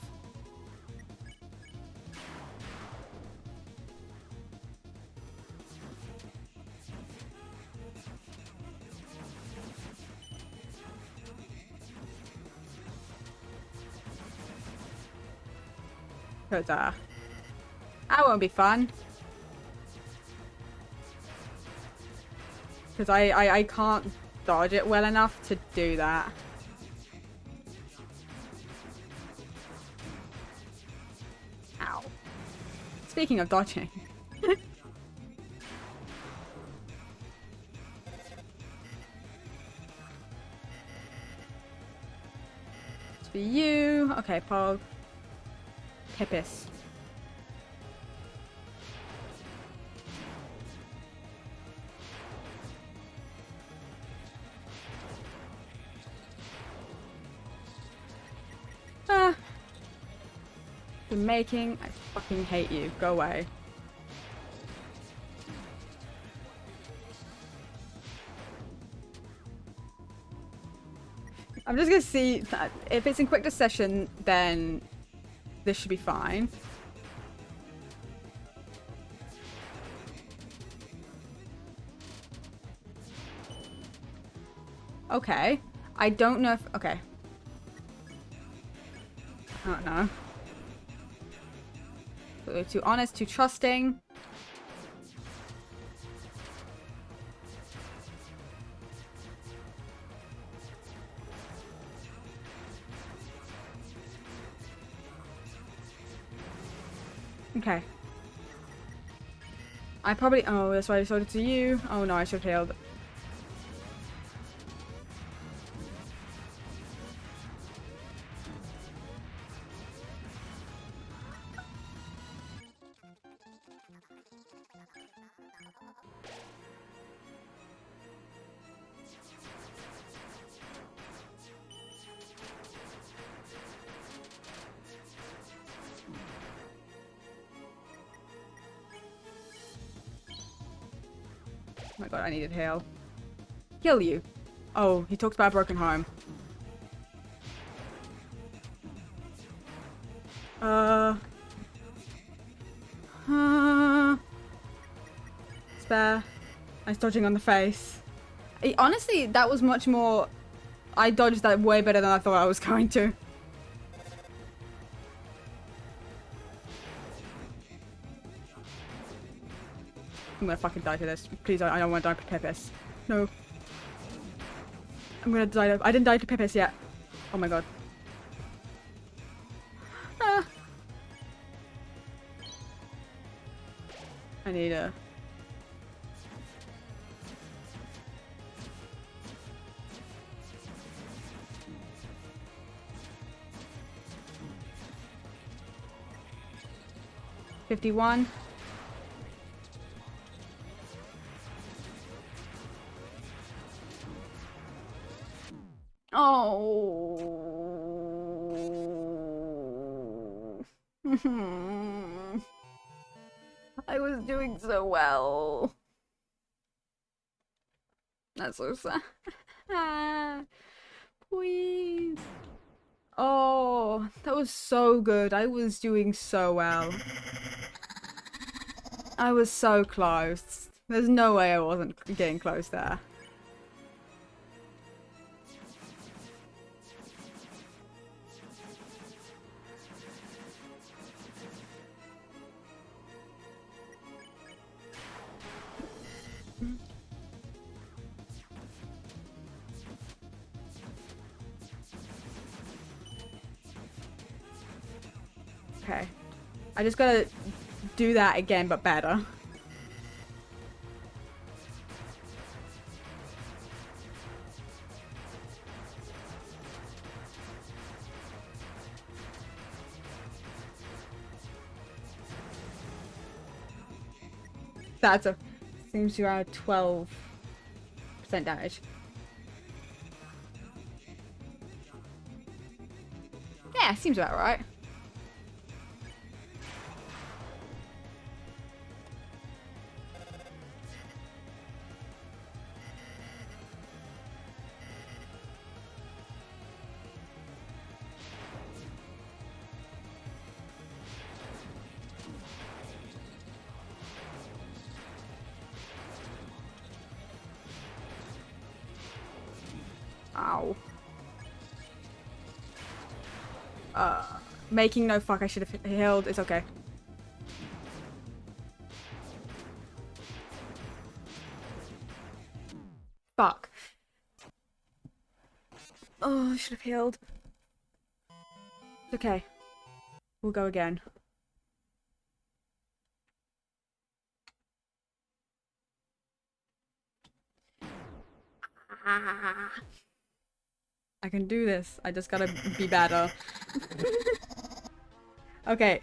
Because, that won't be fun. Because I can't dodge it well enough to do that. Ow. Speaking of dodging. It's for you. Okay, Pog. Pippis. You're making. I fucking hate you. Go away. I'm just gonna see that if it's in quick succession, then this should be fine. Okay. I don't know if... Okay. I don't know. We're too honest, too trusting. Okay. I probably... Oh, that's why I sold it to you. Oh no, I should have healed. Oh my god, I needed heal. Kill you. Oh, he talks about a broken home. Spare. I was dodging on the face. Honestly, that was much more... I dodged that way better than I thought I was going to. I'm gonna fucking die to this. Please, I don't want to die to Pipis. No. I'm gonna die to... I didn't die to Pipis yet. Oh my god. Ah. I need a... $51. Oh. I was doing so well. That's so sad. Please. Oh, that was so good. I was doing so well. I was so close. There's no way I wasn't getting close there. Okay. I just gotta do that again, but better. That's a... Seems to add 12% damage. Yeah, seems about right. Ow. Making no fuck, I should have healed. It's okay. Fuck. Oh, I should have healed. It's okay. We'll go again. I can do this. I just gotta be better. Okay.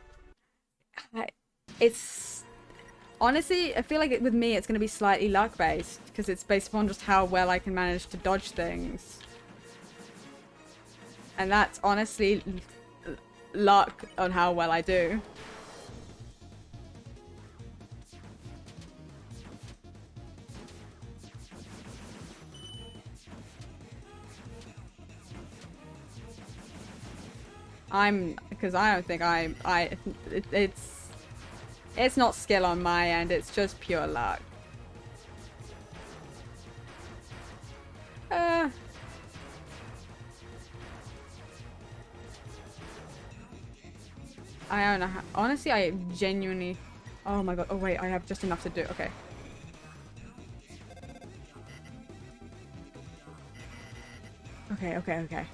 It's... Honestly, I feel like with me it's gonna be slightly luck-based. Because it's based upon just how well I can manage to dodge things. And that's honestly luck on how well I do. Because I don't think it's not skill on my end, it's just pure luck. I don't know how, honestly, I genuinely, oh my god, oh wait, I have just enough to do, okay. Okay.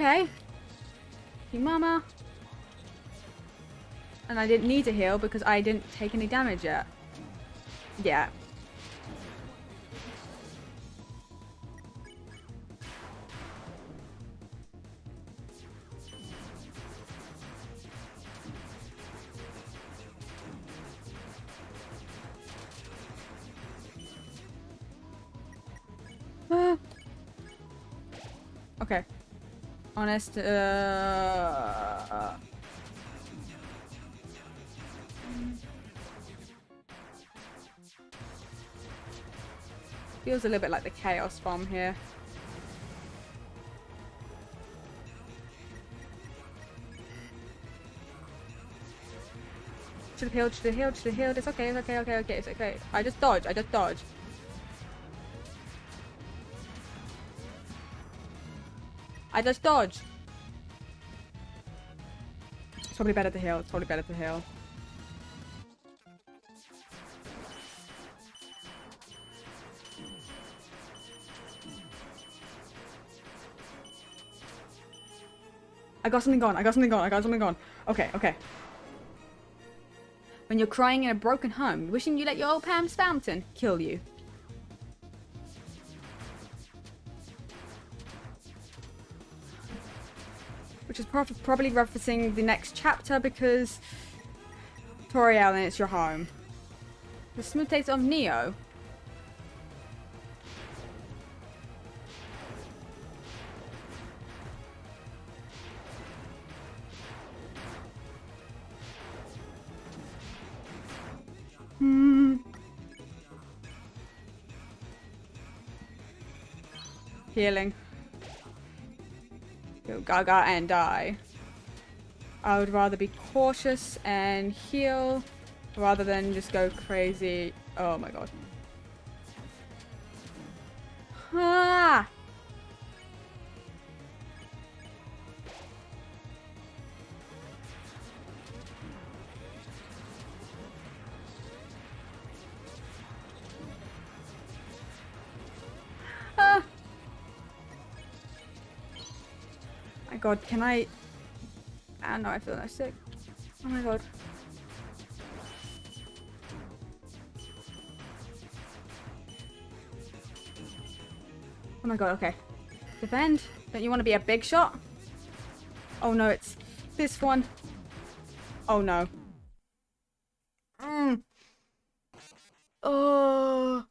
okay. You mama. And I didn't need to heal because I didn't take any damage yet. Yeah. Okay. Honest, feels a little bit like the chaos bomb here. Should have healed, should have healed, should have healed. It's okay, it's okay, okay, okay, it's okay. I just dodge, I just dodge. I just dodge. It's probably better to heal, it's probably better to heal. I got something gone, I got something gone, I got something gone. Okay, okay. When you're crying in a broken home, wishing you let your old Pam's fountain kill you. Which is probably referencing the next chapter because Toriel and it's your home. The smooth taste of Neo. Healing. Go gaga and die. I would rather be cautious and heal rather than just go crazy. Oh my god. Ah! Ah! My god, can I... Ah, no, I feel no sick. Oh my god. Oh my god, okay. Defend. Don't you want to be a big shot? Oh no, it's this one. Oh no. Oh.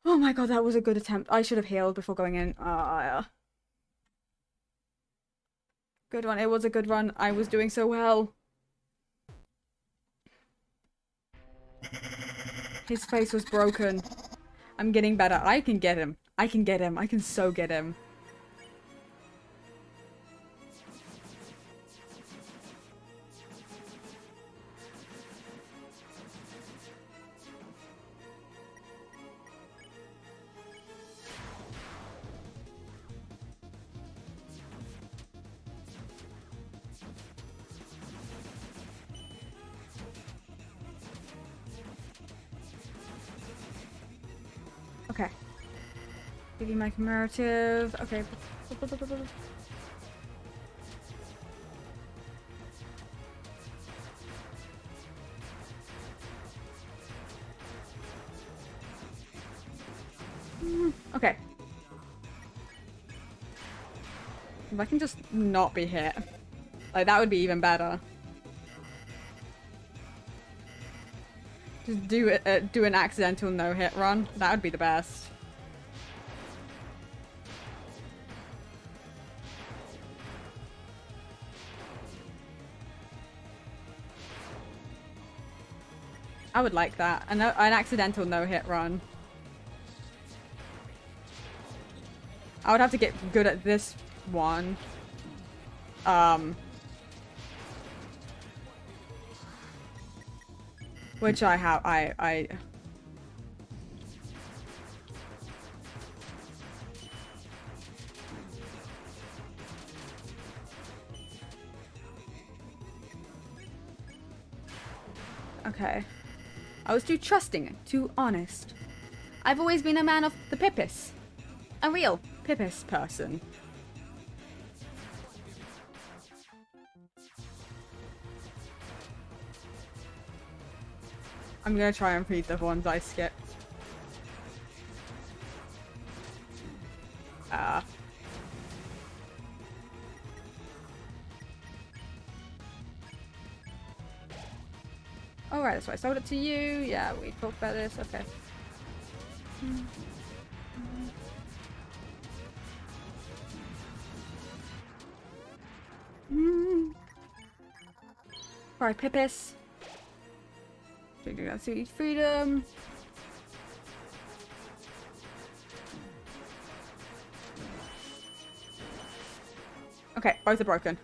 Oh my god, that was a good attempt. I should have healed before going in. Yeah. Good one. It was a good run. I was doing so well. His face was broken. I'm getting better. I can get him. I can get him. I can so get him. Okay. Give you my commemorative. Okay. Okay. If I can just not be hit. Like, that would be even better. Just do it, do an accidental no-hit run. That would be the best. I would like that. An accidental no-hit run. I would have to get good at this one. Which I have, I... Okay. I was too trusting, too honest. I've always been a man of the pipis. A real Pippis person. I'm gonna try and read the ones I skipped. Oh, right, that's why I sold it to you. Yeah, we talked about this. Okay. Alright, Pippis. Let's see, freedom. Okay, both are broken.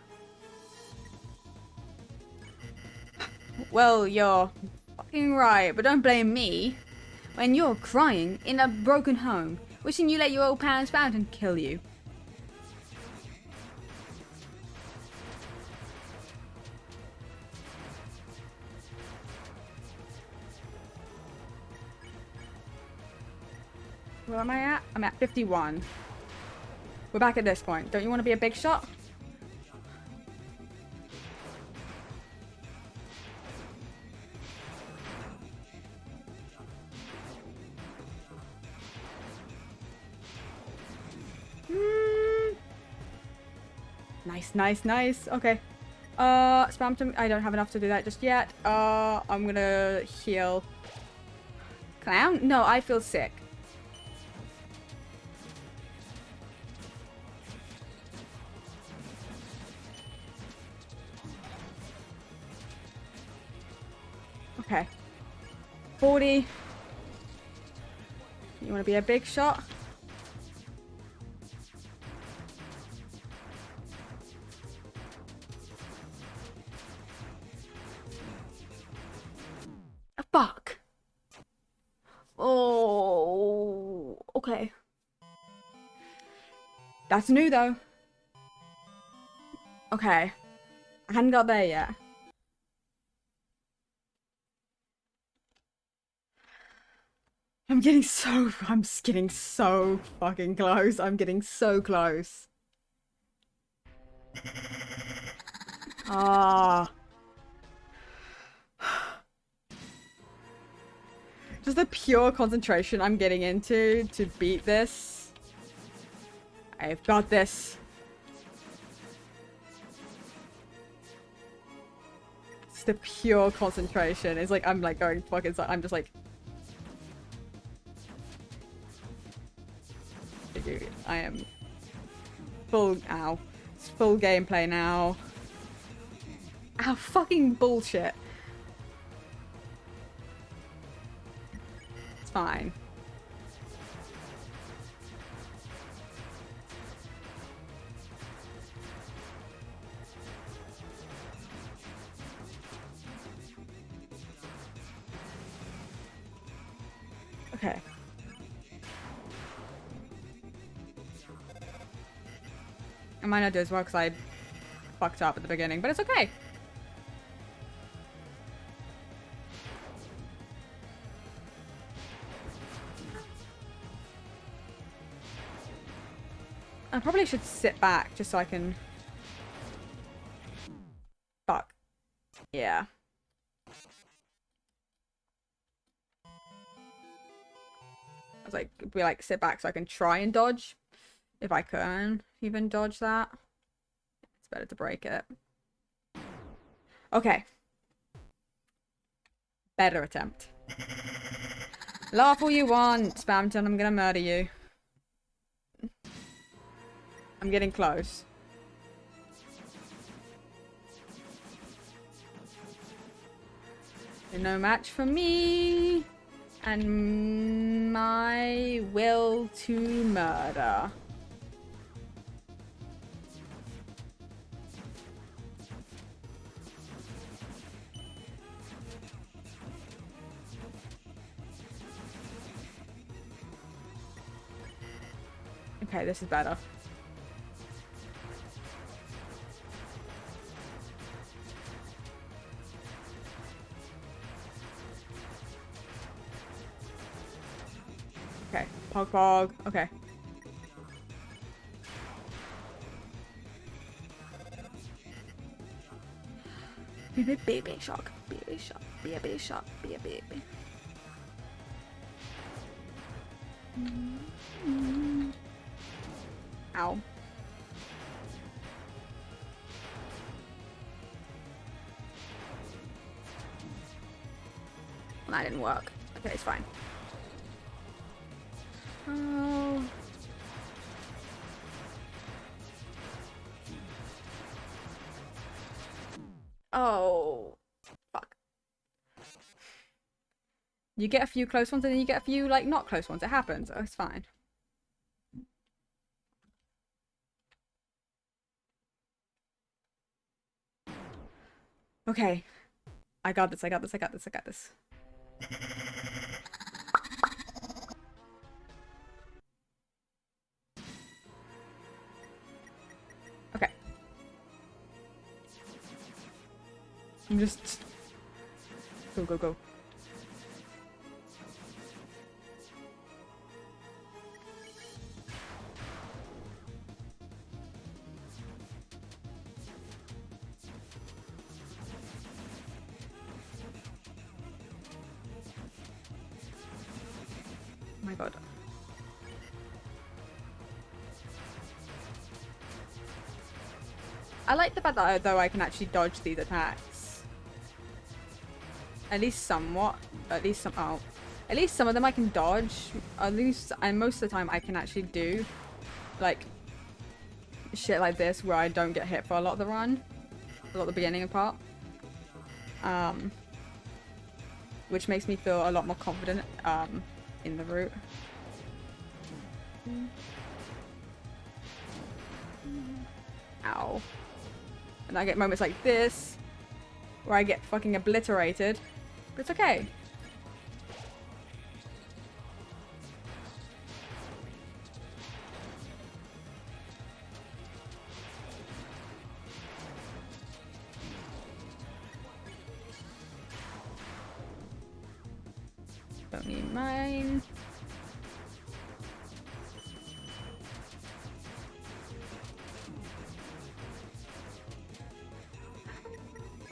Well, you're fucking right, but don't blame me when you're crying in a broken home, wishing you let your old parents bound and kill you. Where am I at? I'm at 51. We're back at this point. Don't you want to be a big shot? Nice, nice, nice. Okay. Spam to... I don't have enough to do that just yet. I'm gonna heal. Clown? No, I feel sick. Okay. 40. You want to be a big shot? Fuck. Oh, okay. That's new though. Okay. I hadn't got there yet. I'm getting so fucking close. I'm getting so close. Ah. Just the pure concentration I'm getting into to beat this. I've got this. It's the pure concentration. It's like I'm like going fucking. I'm just like. I am full. Ow. It's full gameplay now. Ow, fucking bullshit. It's fine. Okay. I might not do as well because I fucked up at the beginning, but it's okay. I probably should sit back just so I can... Fuck. Yeah. I was like, be like, sit back so I can try and dodge. If I can even dodge that. It's better to break it. Okay. Better attempt. Laugh all you want, Spamton. I'm gonna murder you. I'm getting close. You're no match for me. And my will to murder. Okay, this is better. Okay, pog pog. Okay. Baby shark. Baby shark. Baby shark. Baby. Ow. That didn't work. Okay, it's fine. Oh. Oh. Fuck. You get a few close ones and then you get a few, like, not close ones. It happens. Oh, it's fine. Okay. I got this. I got this. I got this. I got this. Okay. I'm just... Go, go, go. Oh my god. I like the fact that though I can actually dodge these attacks. At least somewhat. At least some. Oh, at least some of them I can dodge. At least, and most of the time I can actually do like shit like this where I don't get hit for a lot of the run, a lot of the beginning part. Which makes me feel a lot more confident in the route. Ow. And I get moments like this where I get fucking obliterated. But it's okay. Don't need mine.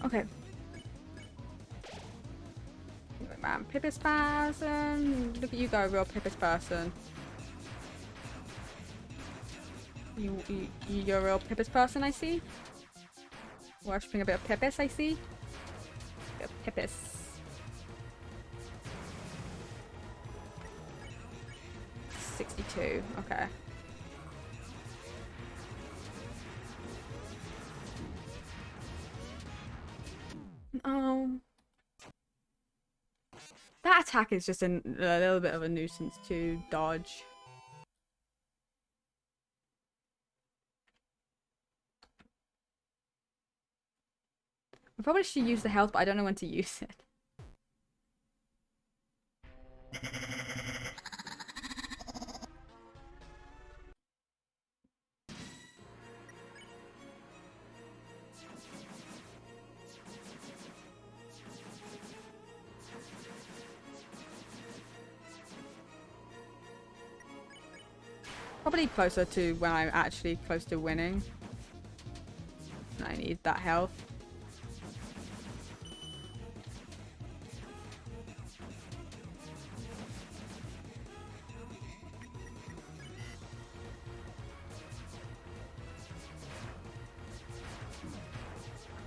Okay. Man, Pippis person. Look at you go, real Pippis person. You're a real Pippis person, I see. Worshipping a bit of Pippis, I see. A bit of Pippis. $62. Okay. Oh. That attack is just a little bit of a nuisance to dodge. I probably should use the health, but I don't know when to use it. Probably closer to when I'm actually close to winning. I need that health.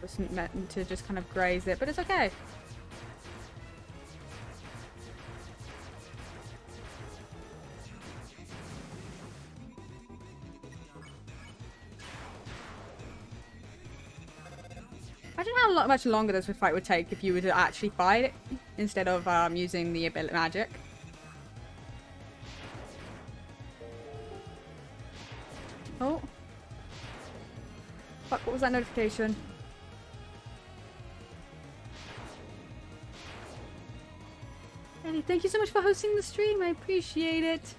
Wasn't meant to just kind of graze it, but it's okay. Imagine how much longer this fight would take if you were to actually fight it instead of using the ability magic. Oh. Fuck, what was that notification? Ellie, thank you so much for hosting the stream. I appreciate it.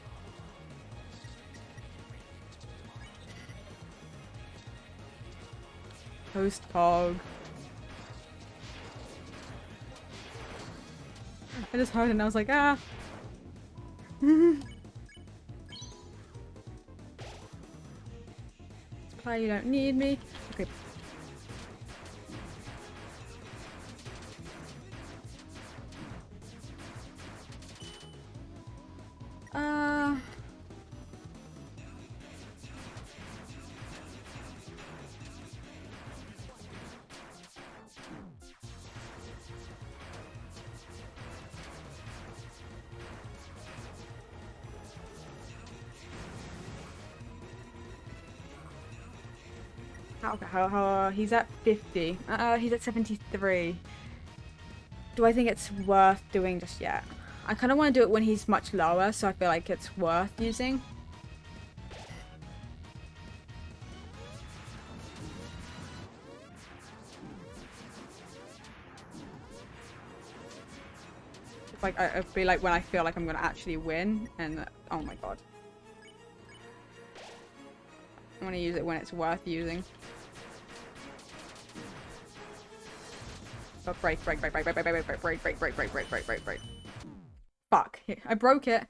Host Pog. I just heard it and I was like, ah. Supply, you don't need me. Okay. He's at 50. He's at 73. Do I think it's worth doing just yet? I kind of want to do it when he's much lower, so I feel like it's worth using. Like, I feel like when I feel like I'm gonna actually win, and oh my god. I want to use it when it's worth using. But break. Fuck. I broke it.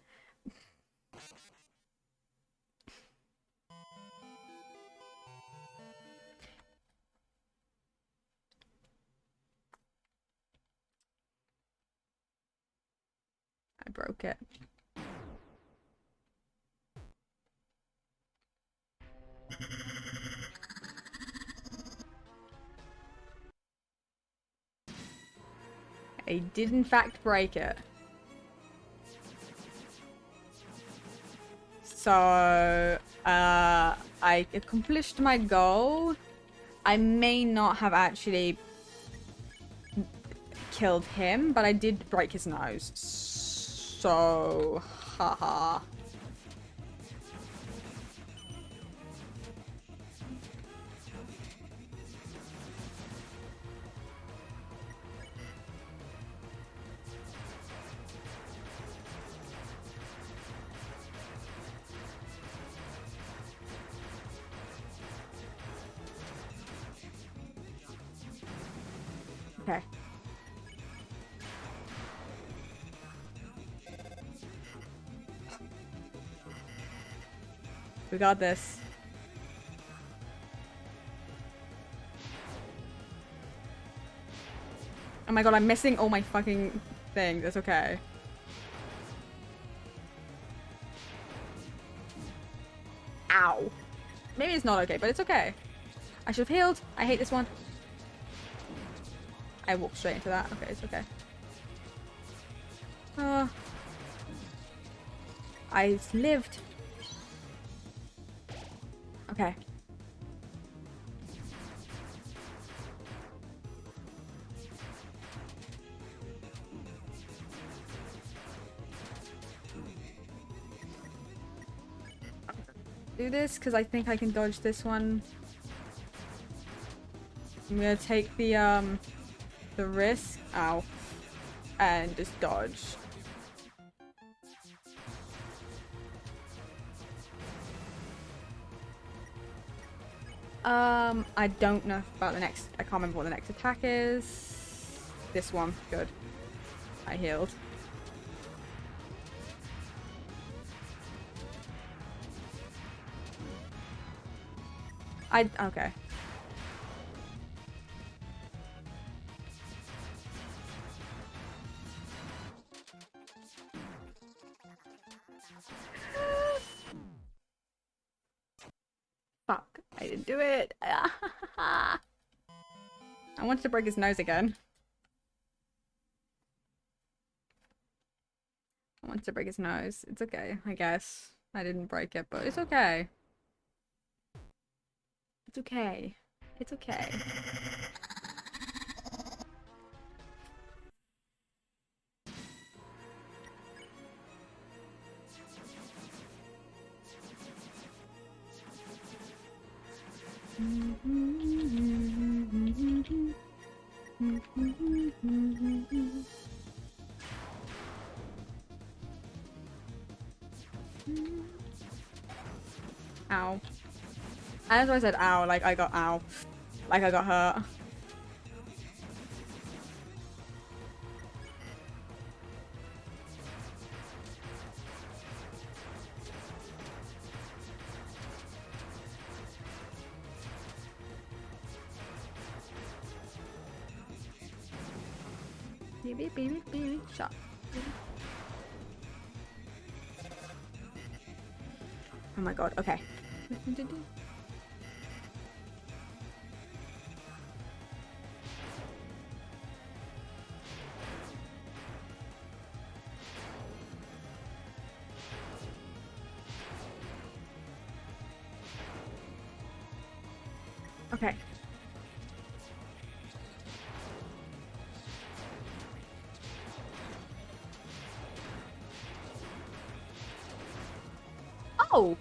I broke it. I did in fact break it. So, I accomplished my goal. I may not have actually killed him, but I did break his nose. So, haha. Okay. We got this. Oh my god, I'm missing all my fucking things. It's okay. Ow. Maybe it's not okay, but it's okay. I should have healed. I hate this one. I walked straight into that. Okay, it's okay. I lived. Okay. Do this because I think I can dodge this one. I'm gonna take the risk. Ow. And just dodge. I don't know about the next. I can't remember what the next attack is. This one. Good. I healed. Okay. Fuck. I didn't do it. I wanted to break his nose again. I wanted to break his nose. It's okay, I guess. I didn't break it, but it's okay. It's okay. It's okay. Ow. That's why I said ow, like I got ow. Like I got hurt. Beep, beep, beep, beep. Shot. Oh my god, okay. Okay. Oh!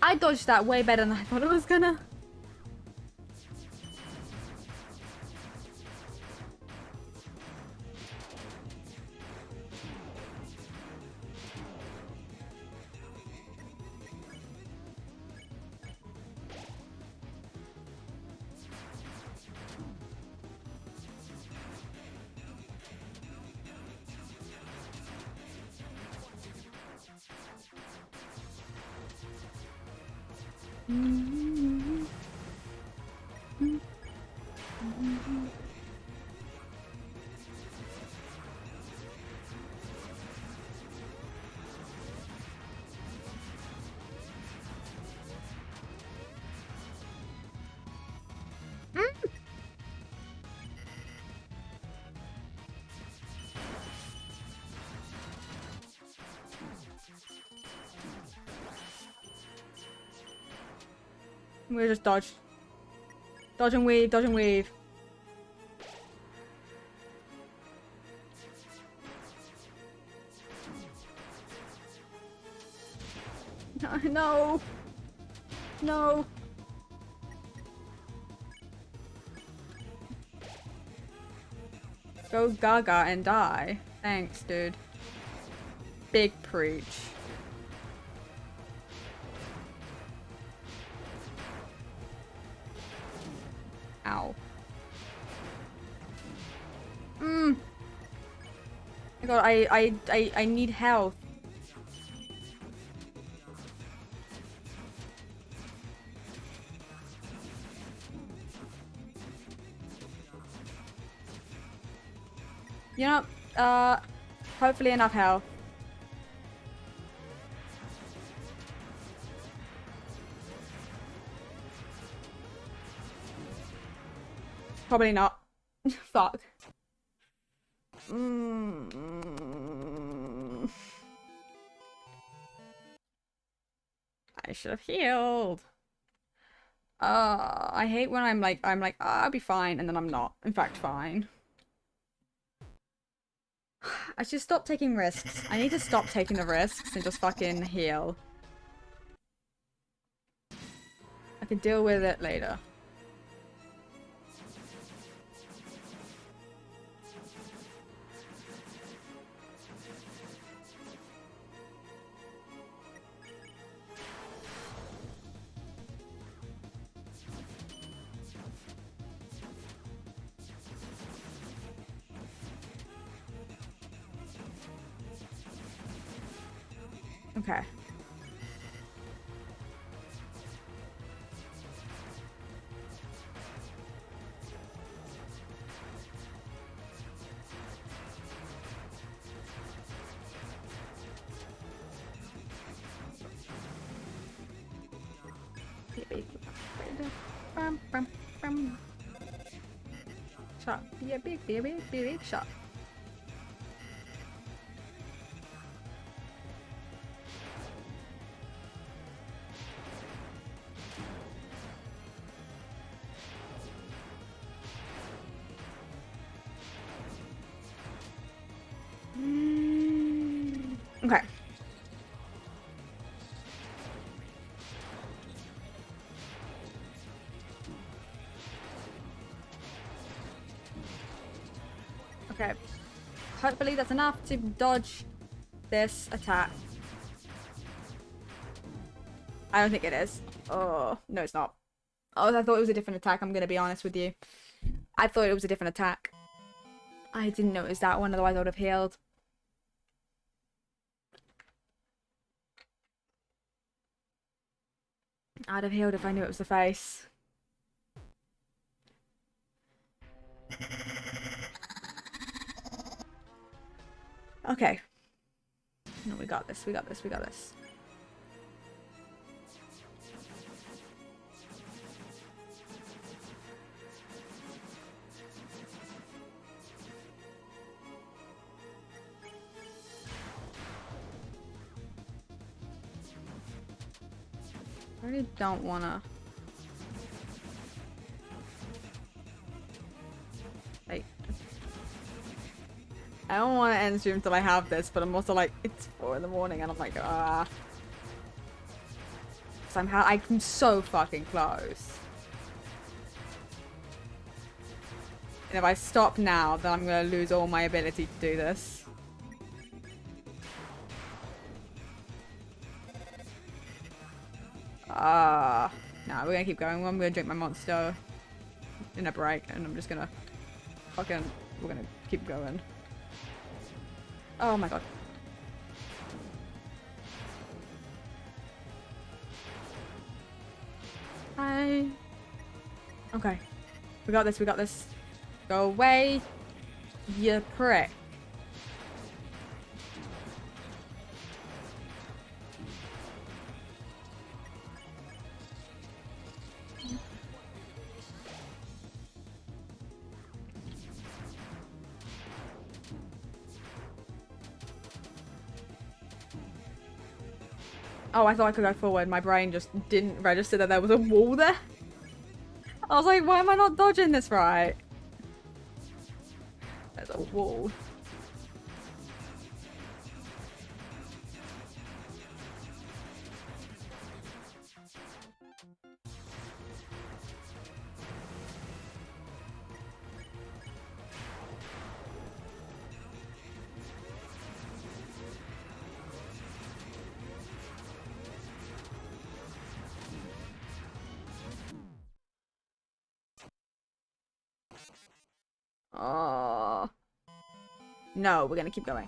I dodged that way better than I thought it was gonna. We just dodge. Dodge and weave, dodge and weave. No. No. Go gaga and die. Thanks, dude. Big preach. Ow. Oh my god, I need health. You know, hopefully enough health. Probably not. Fuck. I should have healed. I hate when I'm like, oh, I'll be fine, and then I'm not. In fact, fine. I should stop taking risks. I need to stop taking the risks and just fucking heal. I can deal with it later. Okay. Shot. Be a big shot. Okay. Okay. Hopefully that's enough to dodge this attack. I don't think it is. Oh, no it's not. Oh, I thought it was a different attack, I'm gonna be honest with you. I thought it was a different attack. I didn't notice that one, otherwise I would have healed. I'd have healed if I knew it was the face. Okay. No, we got this, we got this, we got this. I really don't wanna. end stream until I have this, but I'm also like, it's 4 in the morning, and I'm like, ah. So I'm so fucking close. And if I stop now, then I'm gonna lose all my ability to do this. No, we're gonna keep going. I'm gonna drink my monster in a break, and I'm just gonna we're gonna keep going. Oh my god. Hi. Okay. We got this, we got this. Go away, you prick. Oh, I thought I could go forward. My brain just didn't register that there was a wall there. I was like, why am I not dodging this right? There's a wall. Oh. No, we're gonna keep going.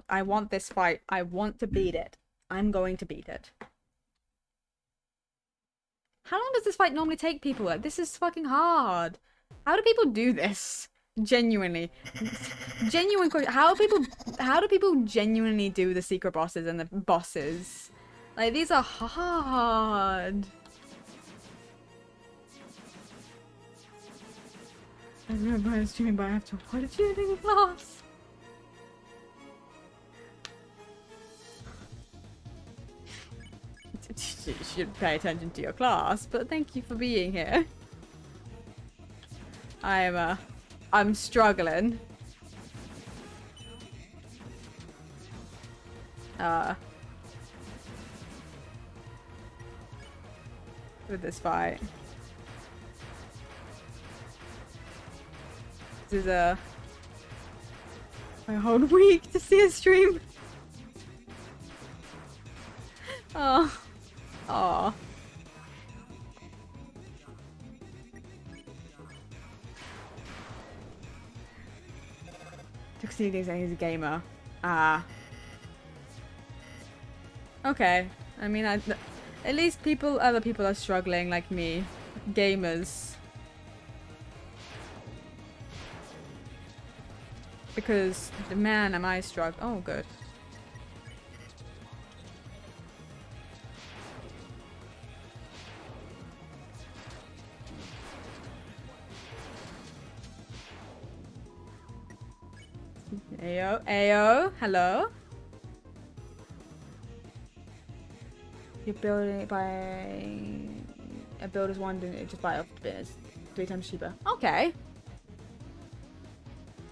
I want this fight. I want to beat it. I'm going to beat it. How long does this fight normally take people? Like, this is fucking hard. How do people do this? Genuinely. Genuine question. How do people genuinely do the secret bosses and the bosses? Like, these are hard. I remember I was streaming, but I have to avoid a few things class. You should pay attention to your class, but thank you for being here. I'm struggling. With this fight. This is my whole week to see a stream. Oh. Oh. Took 6 days and he's a gamer. Okay. I mean, at least other people are struggling like me. Gamers. Because, man, am I struggling. Oh, good. Ayo, ayo, hello. You're building it by a builder's one, and just buy it off the bidders 3 times cheaper. Okay.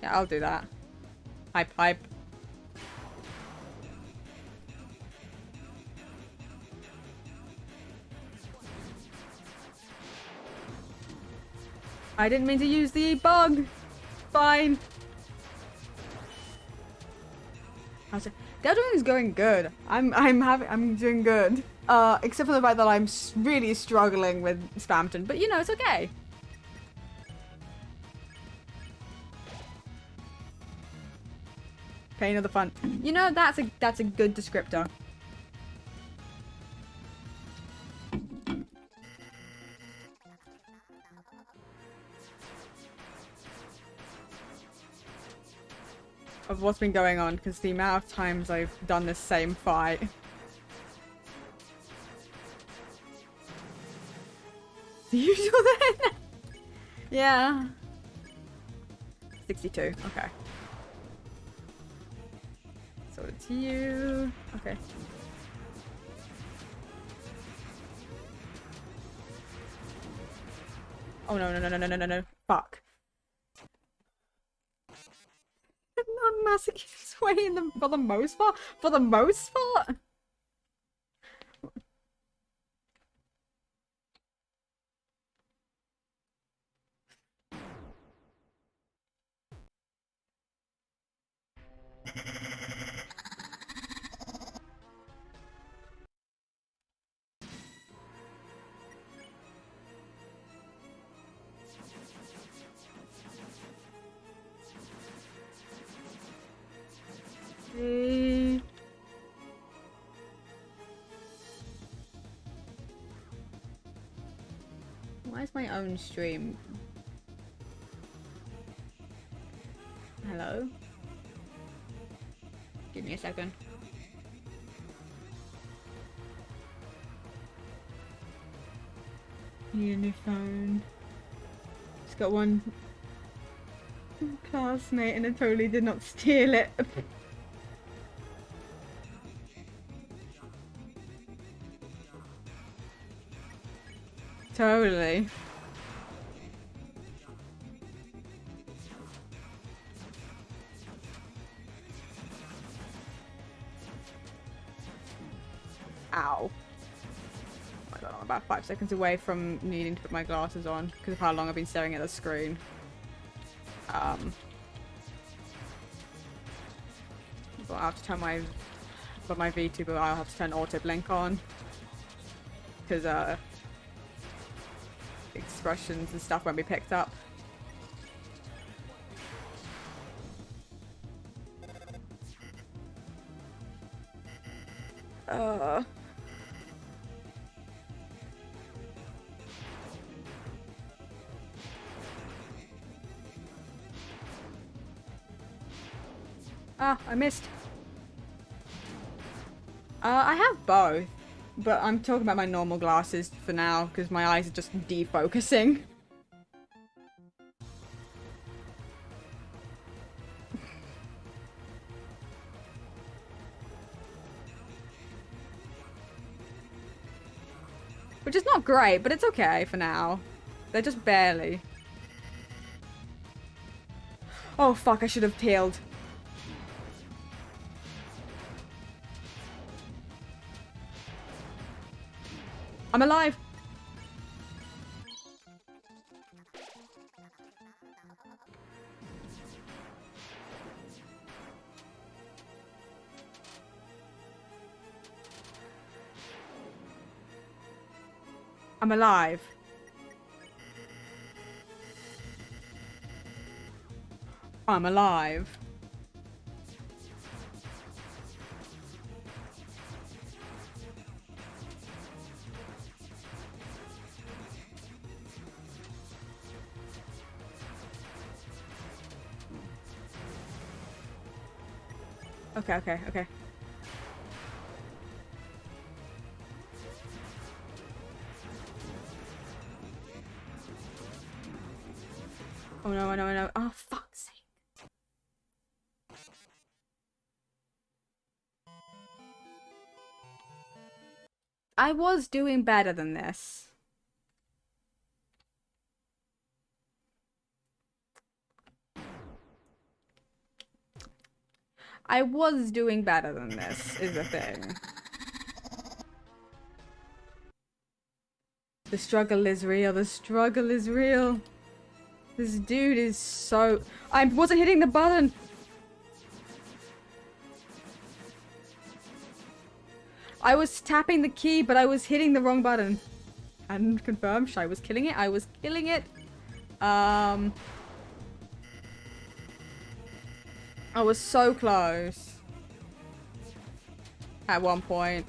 Yeah, I'll do that. Hype, hype. I didn't mean to use the bug. Fine. Deltarune is going good. I'm doing good. Except for the fact that I'm really struggling with Spamton, but you know, it's okay. Pain of the fun. You know, that's a good descriptor. Of what's been going on, because the amount of times I've done this same fight. The usual then? Yeah. 62, okay. So it's you. Okay. Oh no, no, no, no, no, no, no, no. Fuck. I'm not passing its way in the for the most part. For the most part. Why is my own stream? Hello? Give me a second. Need a new phone. Just got one classmate and I totally did not steal it. Totally. Ow. Oh my god, I'm about 5 seconds away from needing to put my glasses on because of how long I've been staring at the screen. But I'll have to turn my Vtuber, I'll have to turn auto blink on because expressions and stuff won't be picked up. Ah, I missed. I have both, but I'm talking about my normal glasses for now because my eyes are just defocusing. Which is not great, but it's okay for now. They're just barely. Oh fuck, I should have peeled. I'm alive! I'm alive. I'm alive. Okay, okay, okay. Oh no, I know, I know. Oh, fuck's sake. I was doing better than this. I was doing better than this, is the thing. The struggle is real, the struggle is real. This dude is so... I wasn't hitting the button! I was tapping the key, but I was hitting the wrong button. And confirmed, I was killing it, I was killing it. I was so close. At one point.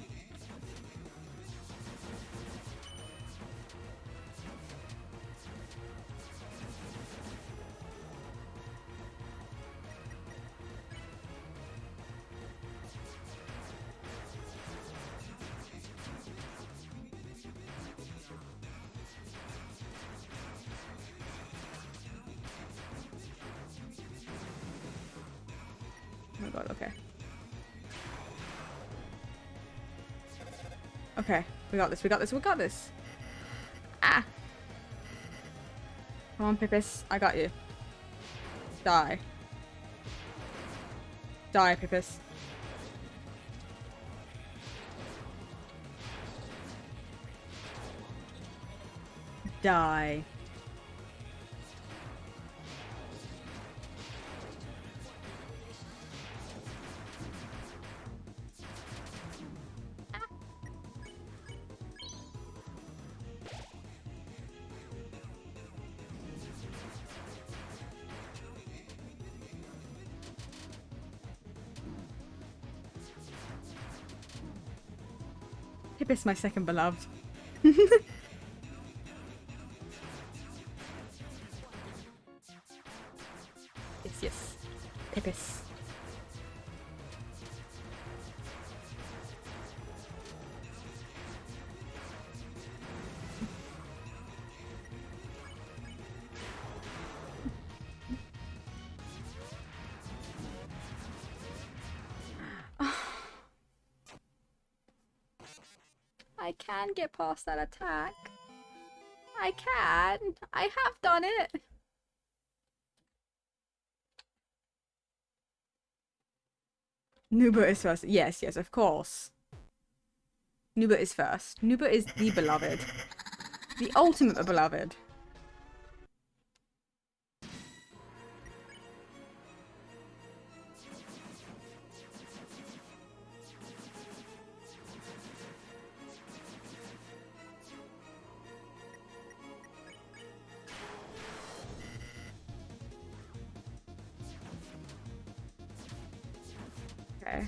Oh my god, okay. Okay, we got this, we got this, we got this. Ah! Come on, Pippis, I got you. Die. Die, Pippus. Die. Pippus, my second beloved. Yes, yes. Pippus. I can get past that attack. I can. I have done it. Nuba is first. Yes, yes, of course. Nuba is first. Nuba is the beloved. The ultimate beloved. Okay.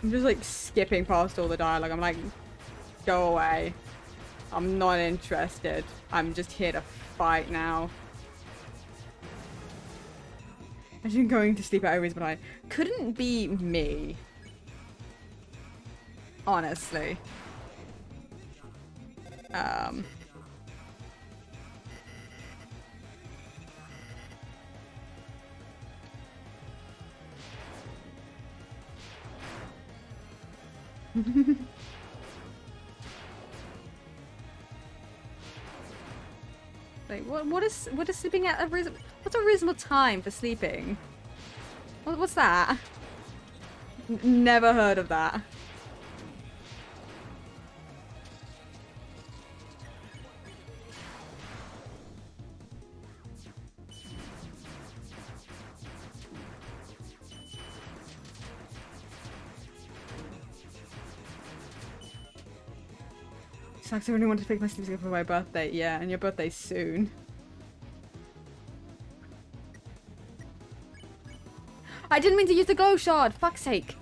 I'm just like skipping past all the dialogue. I'm like, go away. I'm not interested. I'm just here to fight now. Imagine going to sleep at Owi's midnight. Couldn't be me. Honestly. Like what is sleeping at a reasonable, what's a reasonable time for sleeping? What's that? Never heard of that. Sucks, I really wanted to pick my sleep schedule for my birthday. Yeah, and your birthday's soon. I didn't mean to use the glow shard. Fuck's sake.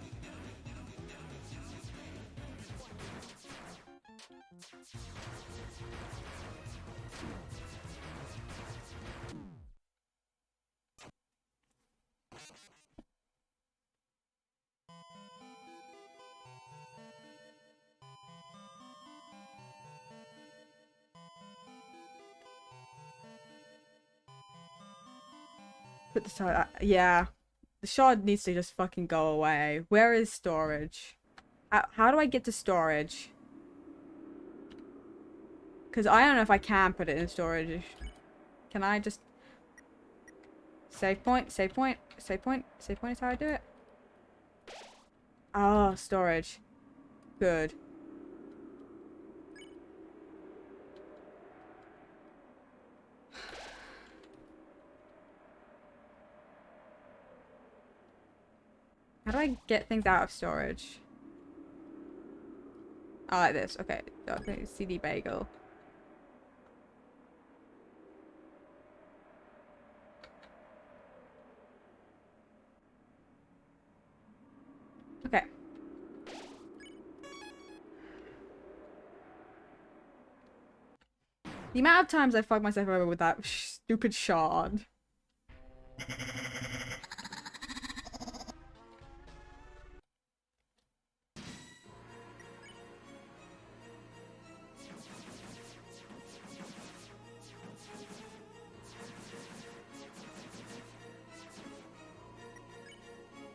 Put the shard. Yeah. The shard needs to just fucking go away. Where is storage? How do I get to storage? Because I don't know if I can put it in storage. Can I just... Save point, save point, save point, save point is how I do it. Oh, storage. Good. How do I get things out of storage? Oh, like this. Okay. Okay. CD bagel. Okay. The amount of times I fucked myself over with that stupid shard.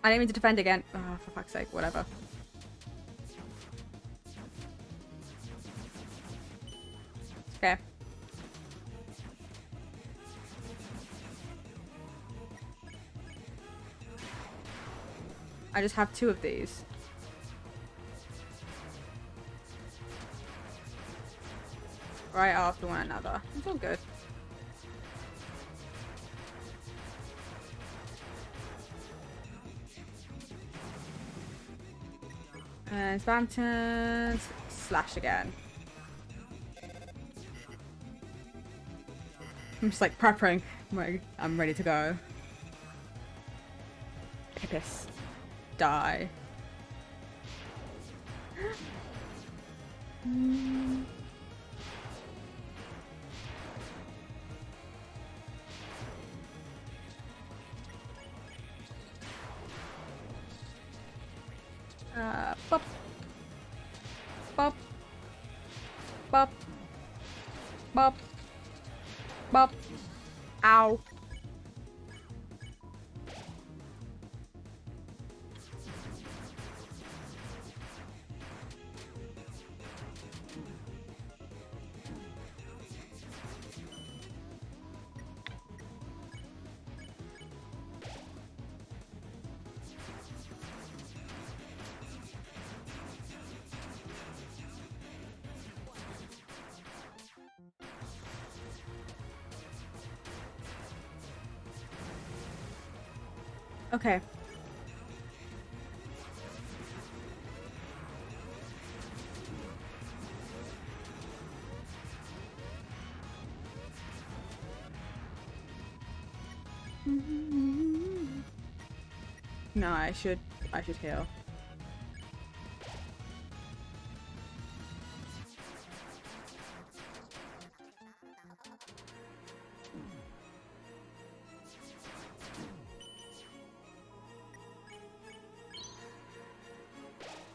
I didn't mean to defend again. Oh, for fuck's sake, whatever. Okay. I just have 2 of these. Right after one another. It's all good. And spam turns. Slash again. I'm just like prepping. I'm ready to go. Piss. Die. Bop. Bop. Bop. Bop. Bop. Ow. Okay. No, I should heal.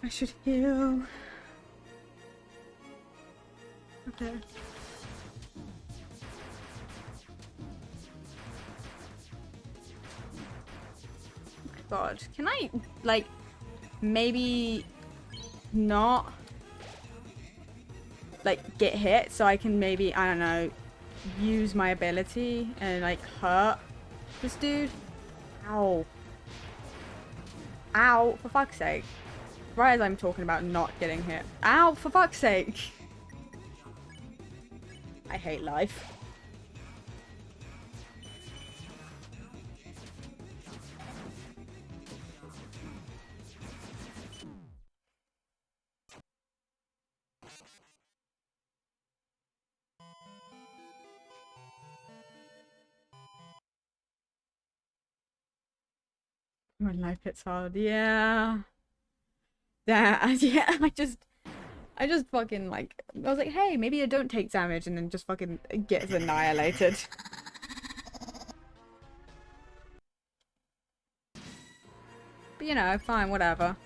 I should heal. Okay. God, can I, like, maybe not, like, get hit so I can maybe, I don't know, use my ability and, like, hurt this dude? Ow. Ow, for fuck's sake. Right as I'm talking about not getting hit. Ow, for fuck's sake. I hate life. When life hits hard, yeah. Yeah, yeah, I just fucking, like, I was like, hey, maybe I don't take damage, and then just fucking gets annihilated. But, you know, fine, whatever.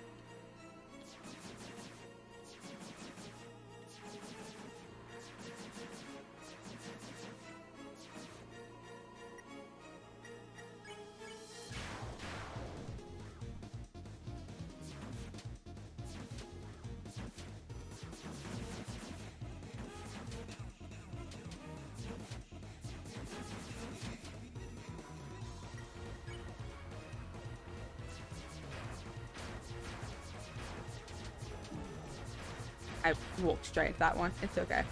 I walked straight into that one. It's okay.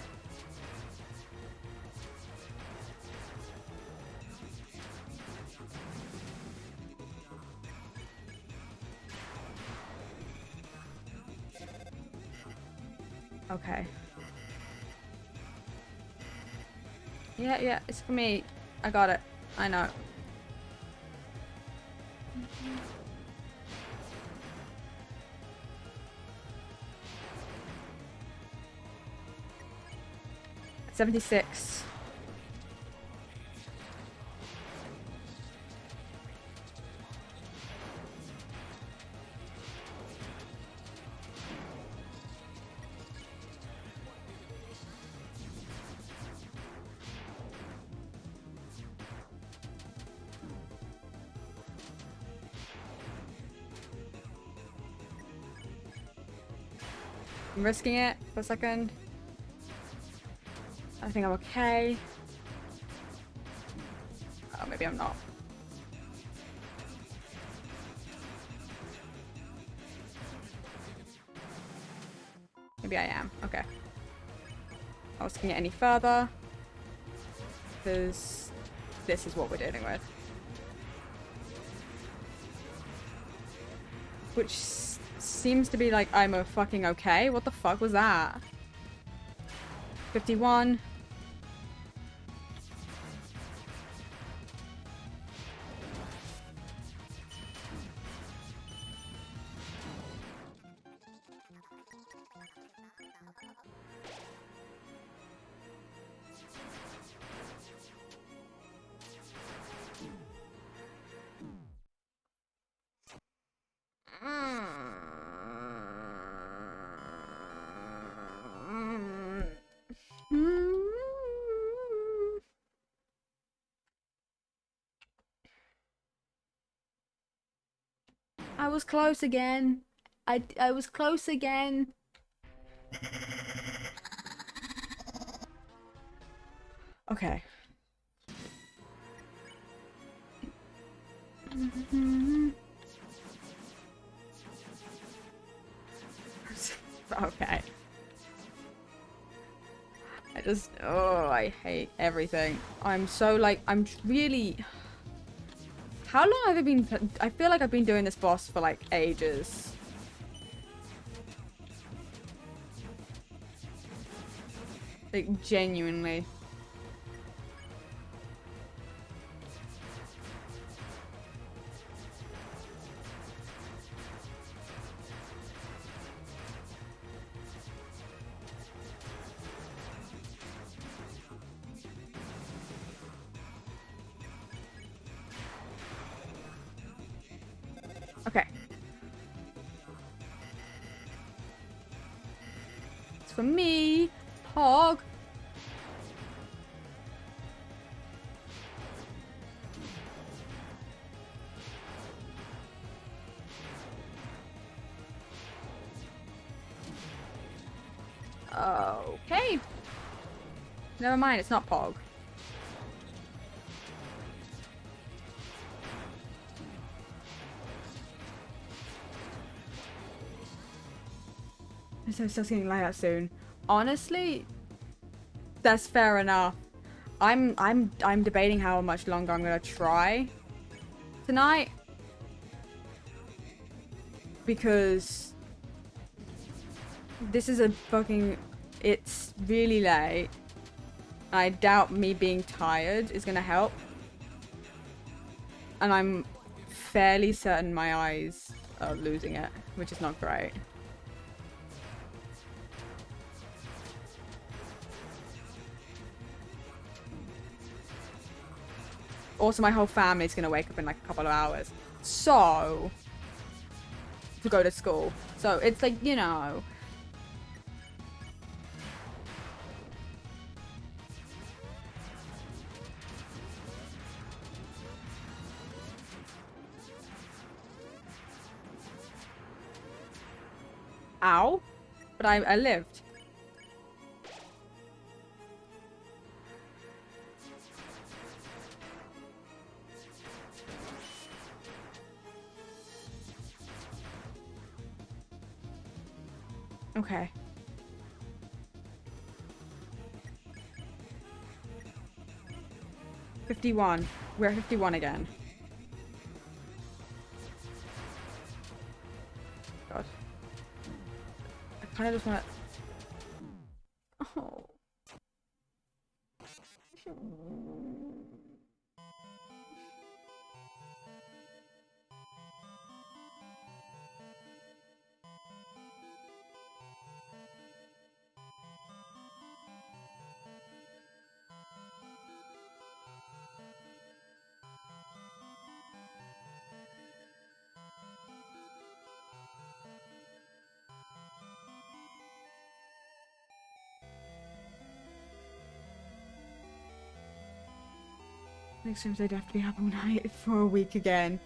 Okay. Yeah, yeah, it's for me. I got it. I know. $76. I'm risking it for a second. I think I'm okay. Oh, maybe I'm not. Maybe I am. Okay. I was looking at any further. Because this is what we're dealing with. Which seems to be like I'm a fucking okay. What the fuck was that? 51. I was close again. I was close again. Okay. Okay. I hate everything. I'm so like, I'm really... How long have I been... I feel like I've been doing this boss for like ages. Like, genuinely. Okay. It's for me, Hog. Okay. Never mind, it's not Pog. So it's just getting light out soon. Honestly, that's fair enough. I'm debating how much longer I'm gonna try tonight. Because this is a fucking... It's really late. I doubt me being tired is gonna help. And I'm fairly certain my eyes are losing it, which is not great. Also, my whole family's gonna wake up in like a couple of hours. So... to go to school. So it's like, you know... Ow. But I lived. Okay. $51. We're at 51 again. God. I kind of just want to... Oh. Next time they'd have to be up all night for a week again.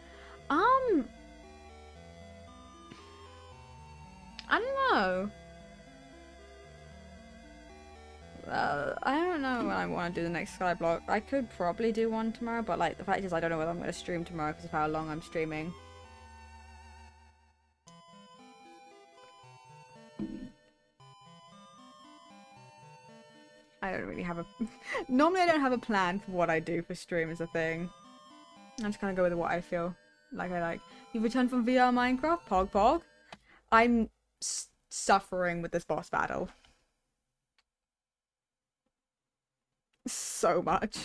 I don't know. I don't don't know when I want to do the next Skyblock. I could probably do one tomorrow, but like the fact is I don't know whether I'm going to stream tomorrow because of how long I'm streaming. I don't really have a... Normally I don't have a plan for what I do for stream as a thing. I just kind of go with what I feel like I like. You've returned from VR Minecraft? Pog pog. I'm suffering with this boss battle. So much.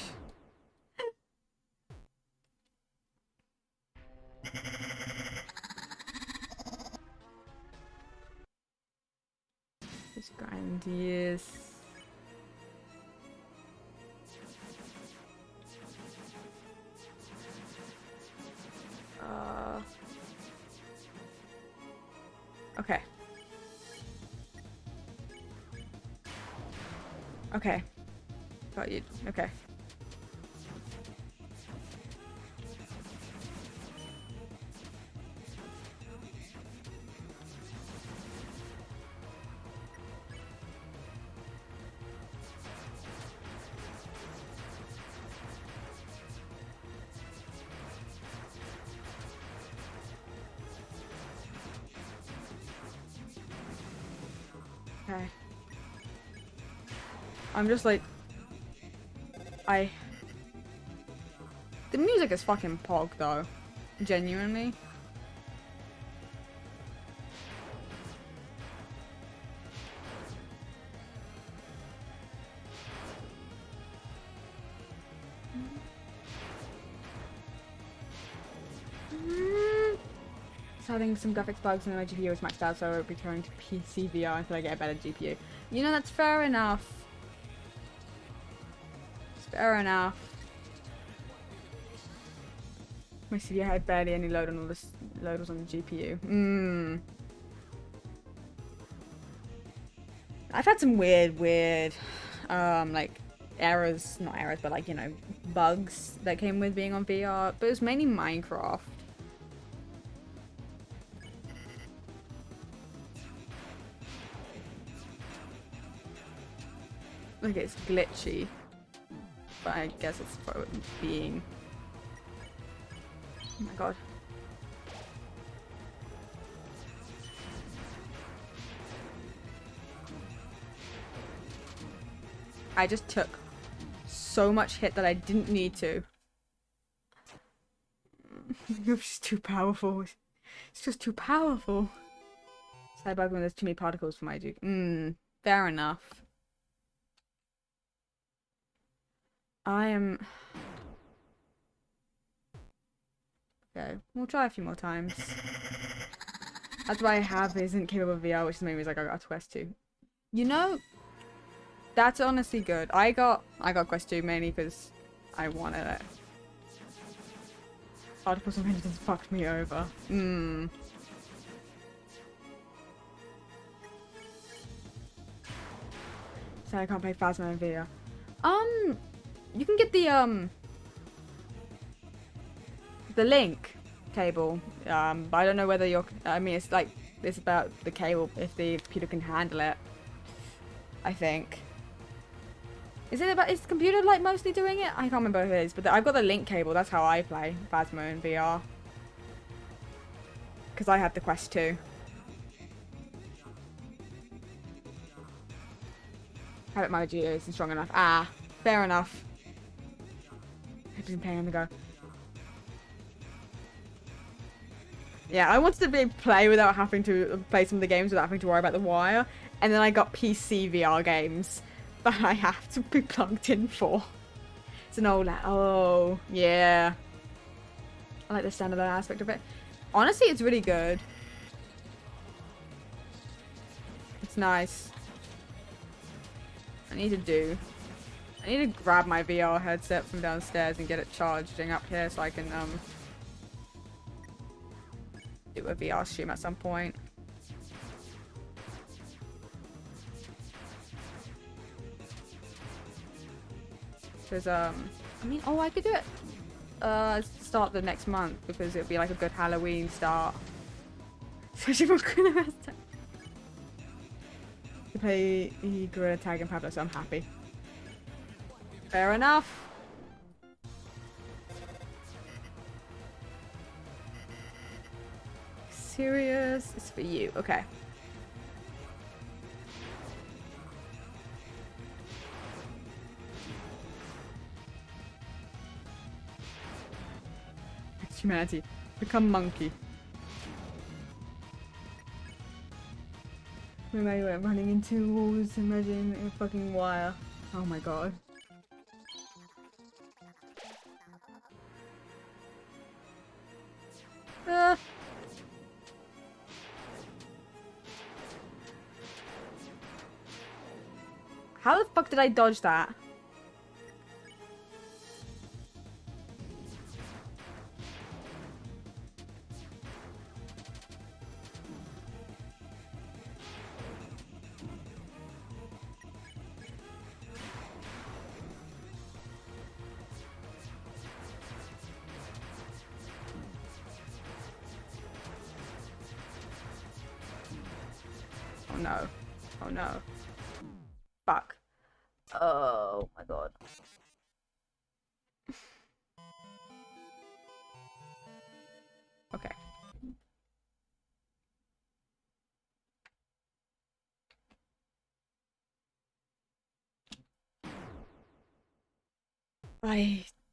This grandiose. Okay. Okay. Got you. Okay. Okay. I'm just like... The music is fucking pog though. Genuinely. Having some graphics bugs and my GPU is maxed out, so I won't be turning to PC VR until I get a better GPU. You know, that's fair enough. It's fair enough. My CPU had barely any load on all this. Load was on the GPU. I've had some weird, like errors, not errors, but like, you know, bugs that came with being on VR. But it was mainly Minecraft. Like it's glitchy, but I guess it's for being. Oh my god. I just took so much hit that I didn't need to. It's just too powerful. It's just too powerful. Sidebug when there's too many particles for my Duke. Fair enough. I am... Okay, we'll try a few more times. That's why I have isn't capable of VR, which is maybe like I got a Quest 2. You know, that's honestly good. I got Quest 2 mainly because I wanted it. Particles and Vengeance fucked me over. So I can't play Phasma in VR. You can get the link cable, but I don't know whether you're, I mean, it's like, it's about the cable, if the computer can handle it, I think. Is the computer like mostly doing it? I can't remember if it is, but I've got the link cable, that's how I play Phasma in VR. Because I had the Quest 2. I bet my GPU isn't strong enough. Ah, fair enough. I've been playing on the go. Yeah, I wanted to play without having to play some of the games without having to worry about the wire. And then I got PC VR games that I have to be plugged in for. It's an old... Oh, yeah. I like the standalone aspect of it. Honestly, it's really good. It's nice. I need to grab my VR headset from downstairs and get it charging up here so I can do a VR stream at some point. Because I mean, oh, I could do it start the next month because it'd be like a good Halloween start. Especially for Christmas time. To play Gorilla Tag and Pablo, so I'm happy. Fair enough. Serious? It's for you. Okay. Humanity. Become monkey. Remember you were running into walls, imagine a fucking wire. Oh my god. How the fuck did I dodge that? Oh no. Oh no. Fuck. Oh my god. Okay.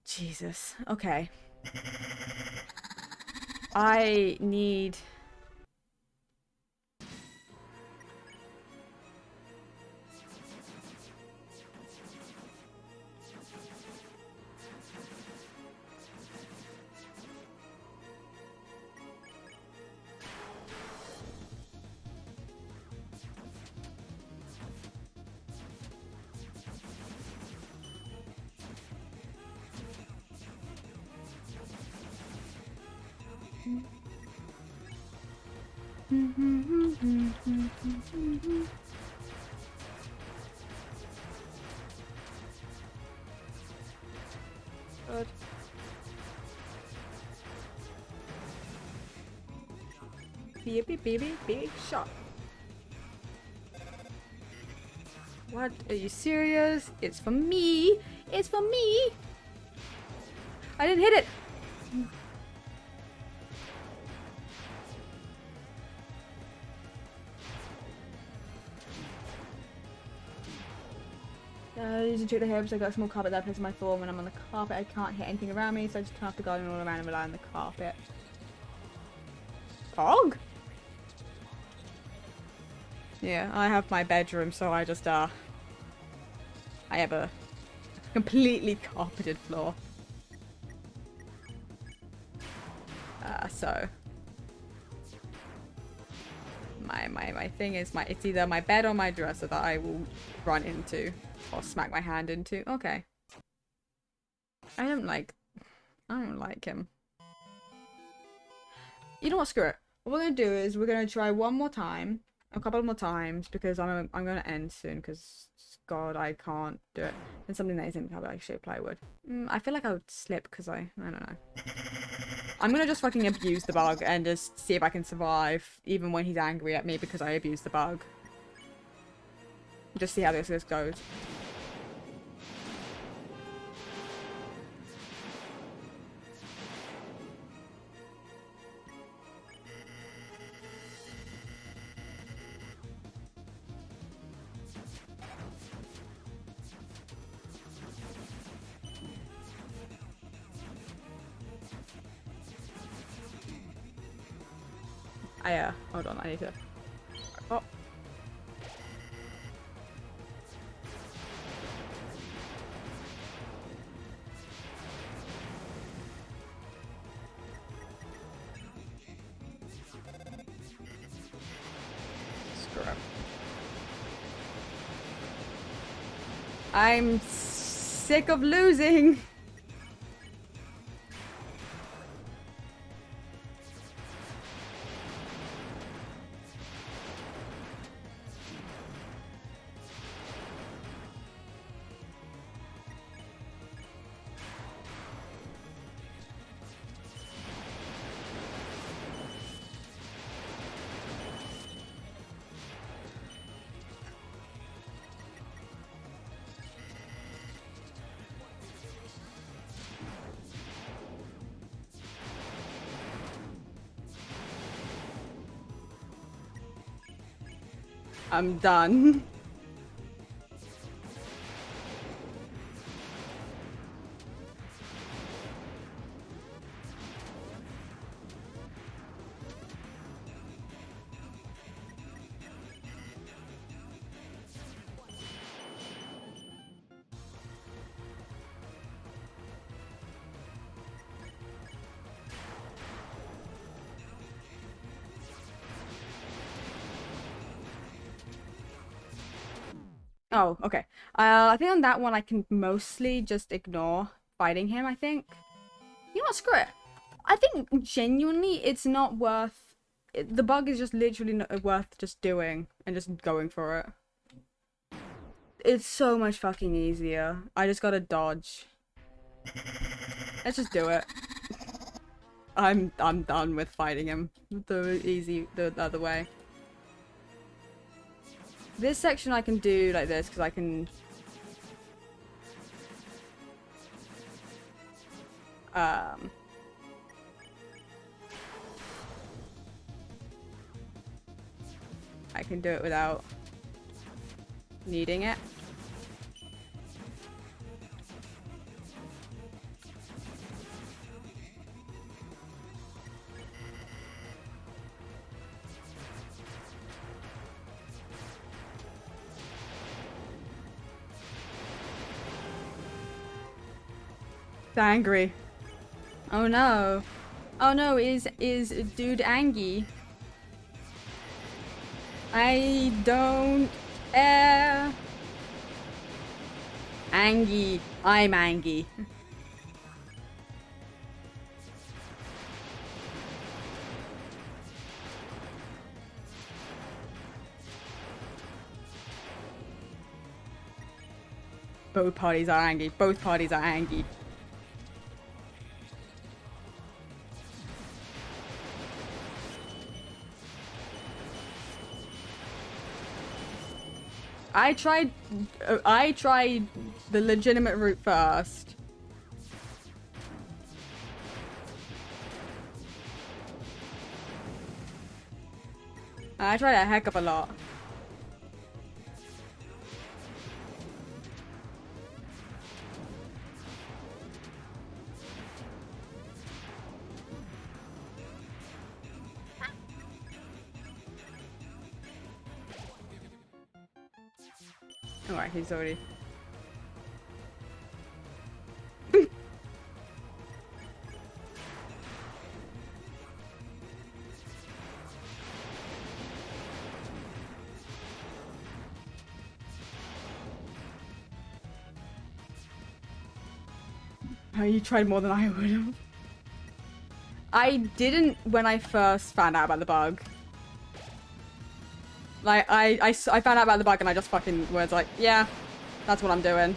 Jesus. Okay. I need... Good. Beep, shot. What? Are you serious? It's for me! It's for me! I didn't hit it! Using two of the herbs, I got a small carpet that I place on my floor. When I'm on the carpet, I can't hit anything around me, so I just turn off the garden all around and rely on the carpet. Fog? Yeah, I have my bedroom, so I just, I have a completely carpeted floor. So... My thing is, it's either my bed or my dresser that I will run into. Or smack my hand into. Okay. I don't like him. You know what? Screw it. What we're gonna do is we're gonna try one more time, a couple more times, because I'm gonna end soon. Because God, I can't do it. And something that isn't how I actually plywood. I feel like I would slip because I don't know. I'm gonna just fucking abuse the bug and just see if I can survive, even when he's angry at me because I abuse the bug. Just see how this goes. Hold on, I need to... Oh. Screw up. I'm sick of losing! I'm done. Oh, okay. I think on that one I can mostly just ignore fighting him, I think. You know what, screw it. I think genuinely it's not worth... the bug is just literally not worth just doing and just going for it. It's so much fucking easier. I just gotta dodge. Let's just do it. I'm done with fighting him the other way. This section I can do like this because I can I can do it without needing it. It's angry. Oh no. Oh no, is dude angry? I don't Angie. I'm Angie. Both parties are angry. Both parties are angry. I tried the legitimate route first. I tried a heck of a lot. Alright, he's already... Oh, you tried more than I would have. I didn't when I first found out about the bug. Like, I found out about the bug and I just fucking was like, yeah, that's what I'm doing.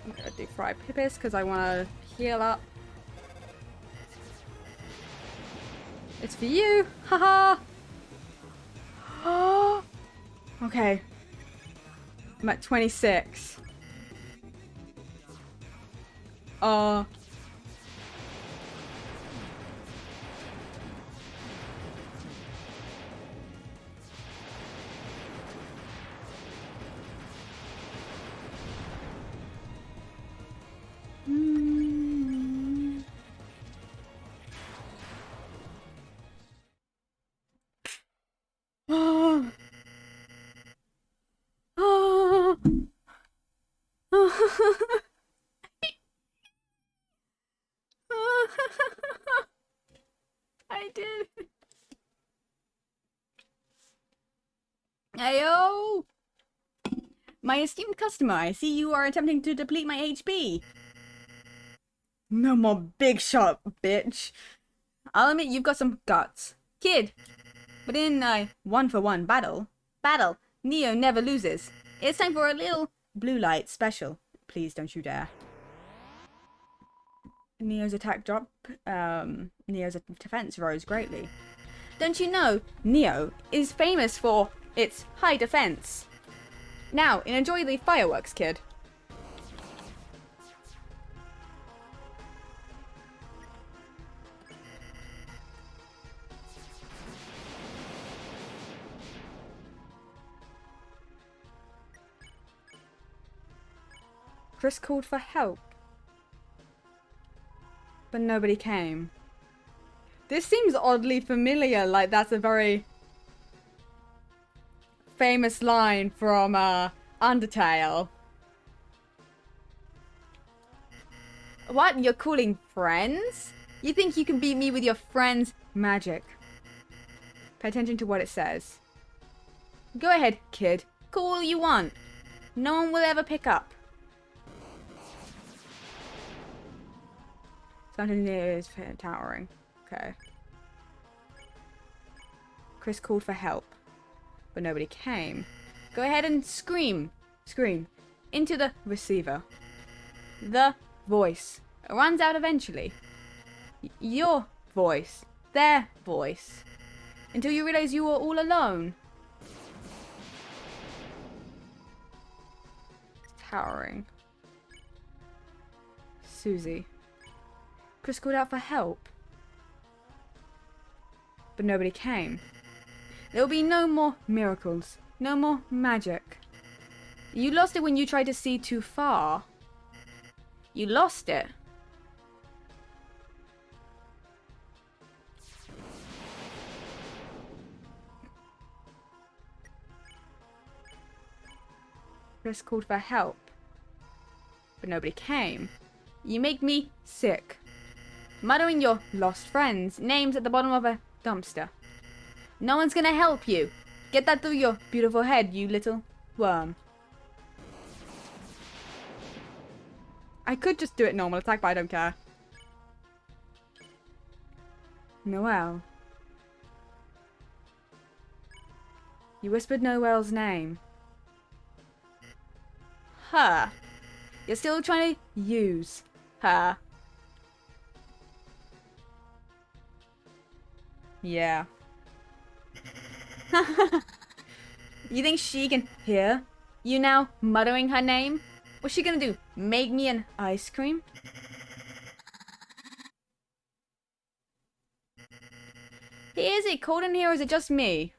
I'm gonna do Fry Pippis because I want to heal up. It's for you! Haha! Oh! Okay. I'm at 26. Oh. Oh. I did. Ayo! My esteemed customer, I see you are attempting to deplete my HP. No more big shot, bitch. I'll admit you've got some guts. Kid. But in a one-for-one battle, Neo never loses. It's time for a little blue light special. Please don't you dare. Neo's attack dropped. Neo's defense rose greatly. Don't you know, Neo is famous for its high defense. Now, enjoy the fireworks, kid. Chris called for help, but nobody came. This seems oddly familiar, like that's a very famous line from Undertale. What? You're calling friends? You think you can beat me with your friends' magic? Pay attention to what it says. Go ahead, kid. Call all you want. No one will ever pick up. Something near is towering. Okay. Chris called for help, but nobody came. Go ahead and scream. Scream. Into the receiver. The voice runs out eventually. Your voice. Their voice. Until you realize you are all alone. It's towering. Susie. Chris called out for help, but nobody came. There will be no more miracles, no more magic. You lost it when you tried to see too far. You lost it. Chris called for help, but nobody came. You make me sick. Muttering your lost friends' names at the bottom of a dumpster. No one's gonna help you. Get that through your beautiful head, you little worm. I could just do it normal attack, but I don't care. Noelle. You whispered Noelle's name. Her. You're still trying to use her. Yeah. You think she can hear you now muttering her name? What's she gonna do? Make me an ice cream? Hey, is it cold in here or is it just me?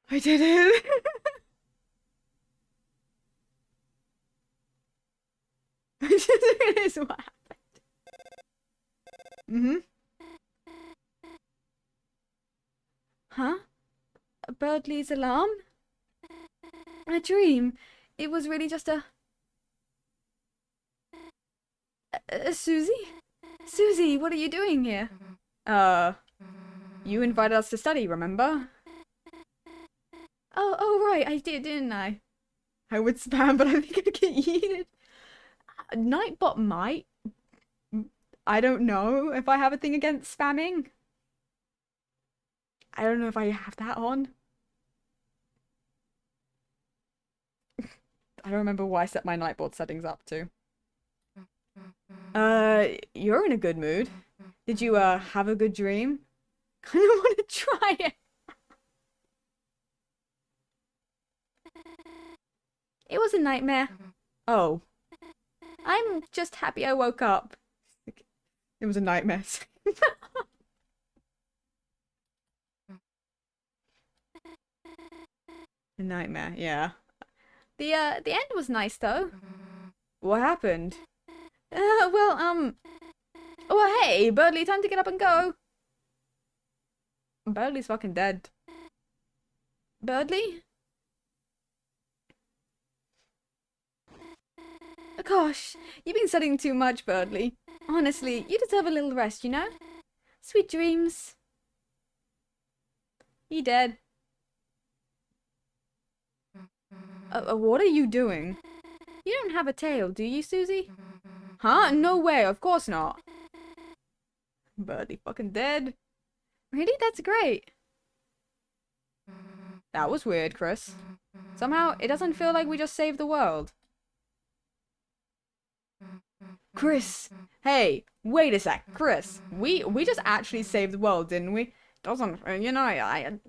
I did it! I just realized what happened. Mm-hmm. Huh? Birdley's alarm? A dream. It was really just a... Susie? Susie, what are you doing here? You invited us to study, remember? Oh, right, I did, didn't I? I would spam, but I think I'd get yeeted. Nightbot might. I don't know if I have a thing against spamming. I don't know if I have that on. I don't remember what I set my Nightbot settings up to. You're in a good mood. Did you, have a good dream? I don't want to try it. It was a nightmare. Oh. I'm just happy I woke up. It was a nightmare. A nightmare, yeah. The end was nice though. What happened? Oh, hey, Birdley, time to get up and go. Birdley's fucking dead. Birdley? gosh, you've been studying too much, Birdley. Honestly, you deserve a little rest, you know? Sweet dreams. He dead. What are you doing? You don't have a tail, do you, Susie? Huh? No way, of course not. Birdie fucking dead. Really? That's great. That was weird, Chris. Somehow, it doesn't feel like we just saved the world. Chris! Hey, wait a sec, Chris. We just actually saved the world, didn't we? Doesn't, you know,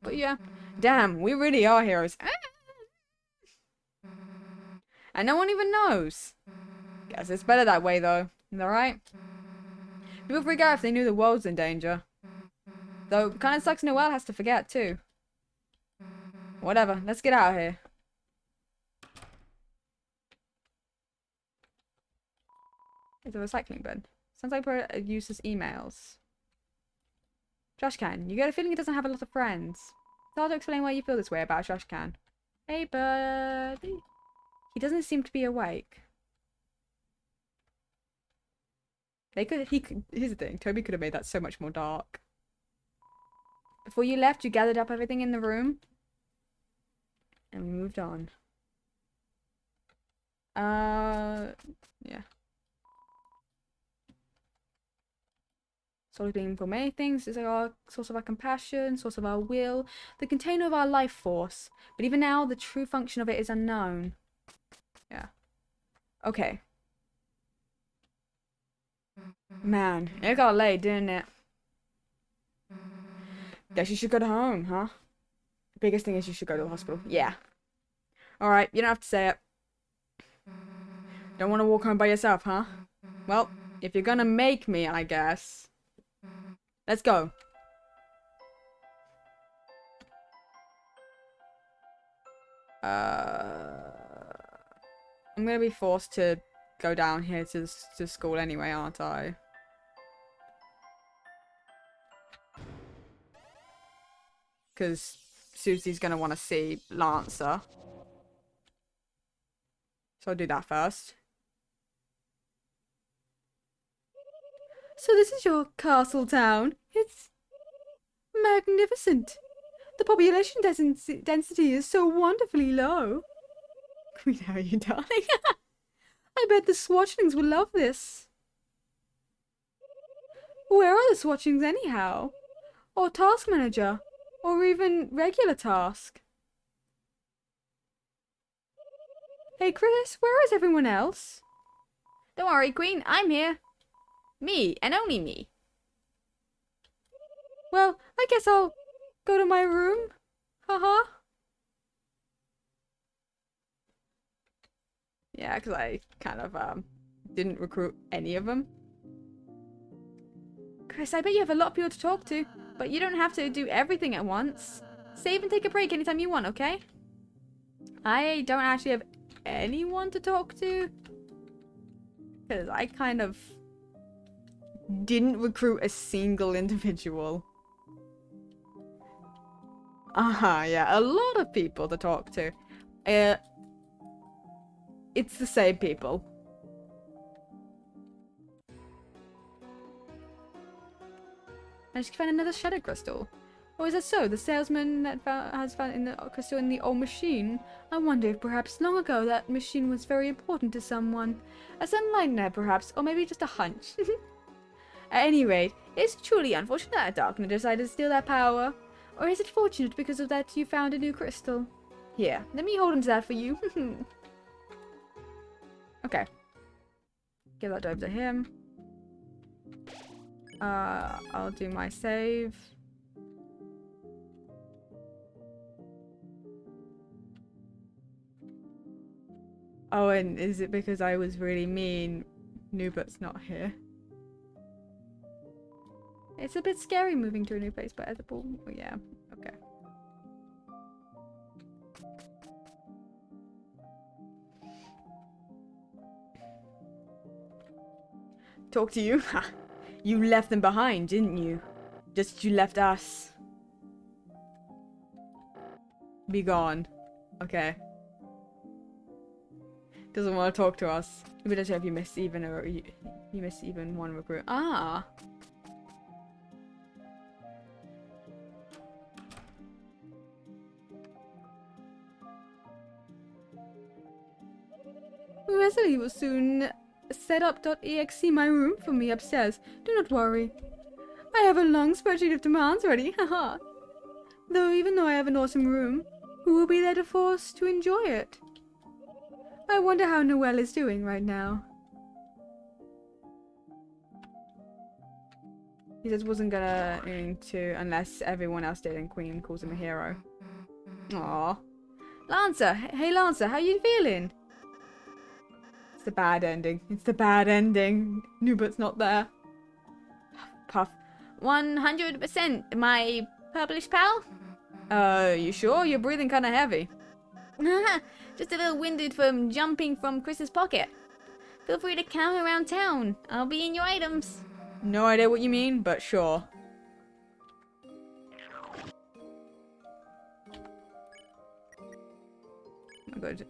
But yeah, damn, we really are heroes. And no one even knows. Guess it's better that way, though. Alright? People freak out if they knew the world's in danger. Though, kinda sucks Noelle has to forget, too. Whatever, let's get out of here. It's a recycling bin. Sounds like it uses emails. Trash can. You get a feeling he doesn't have a lot of friends. It's hard to explain why you feel this way about a trash can. Hey, buddy. He doesn't seem to be awake. Here's the thing. Toby could have made that so much more dark. Before you left, you gathered up everything in the room. And we moved on. Yeah. Solid being for many things is our source of our compassion, source of our will, the container of our life force. But even now, the true function of it is unknown. Yeah. Okay. Man, it got late, didn't it? Guess you should go to home, huh? Biggest thing is you should go to the hospital. Yeah. Alright, you don't have to say it. Don't want to walk home by yourself, huh? Well, if you're gonna make me, I guess. Let's go. I'm gonna be forced to go down here to school anyway, aren't I? Because Susie's gonna want to see Lancer. So I'll do that first. So this is your castle town. It's magnificent. The population density is so wonderfully low. Queen, how are you, darling? I bet the Swatchlings will love this. Where are the Swatchlings anyhow? Or Task Manager? Or even regular Task? Hey Chris, where is everyone else? Don't worry, Queen, I'm here. Me, and only me. Well, I guess I'll go to my room. Haha. Yeah, because I kind of didn't recruit any of them. Chris, I bet you have a lot of people to talk to, but you don't have to do everything at once. Save and take a break anytime you want, okay? I don't actually have anyone to talk to. Because I kind of didn't recruit a single individual. Yeah, a lot of people to talk to. It's the same people. Managed to find another shadow crystal. Or is that so? The salesman that has found in the crystal in the old machine. I wonder if perhaps long ago that machine was very important to someone. A sunlighter perhaps, or maybe just a hunch. At any rate, it's truly unfortunate that Darkner decided to steal that power. Or is it fortunate because of that you found a new crystal? Here, let me hold on to that for you. Okay. Give that over to him. I'll do my save. Oh, and is it because I was really mean? Nubert's not here. It's a bit scary moving to a new place, but edible. Oh, yeah. Okay. Talk to you? Ha! You left them behind, didn't you? Just as you left us. Be gone. Okay. Doesn't want to talk to us. We don't know if you missed even you missed even one recruit. Ah. Wesley will soon set up .exe my room for me upstairs. Do not worry. I have a long spreadsheet of demands ready, haha. Even though I have an awesome room, who will be there to force to enjoy it? I wonder how Noelle is doing right now. He says wasn't going to unless everyone else did and Queen calls him a hero. Aww. Lancer! Hey Lancer, how you feeling? It's the bad ending. It's the bad ending. Nubert's not there. Puff. 100%, my published pal? You sure? You're breathing kinda heavy. Just a little winded from jumping from Chris's pocket. Feel free to camp around town. I'll be in your items. No idea what you mean, but sure. Oh god.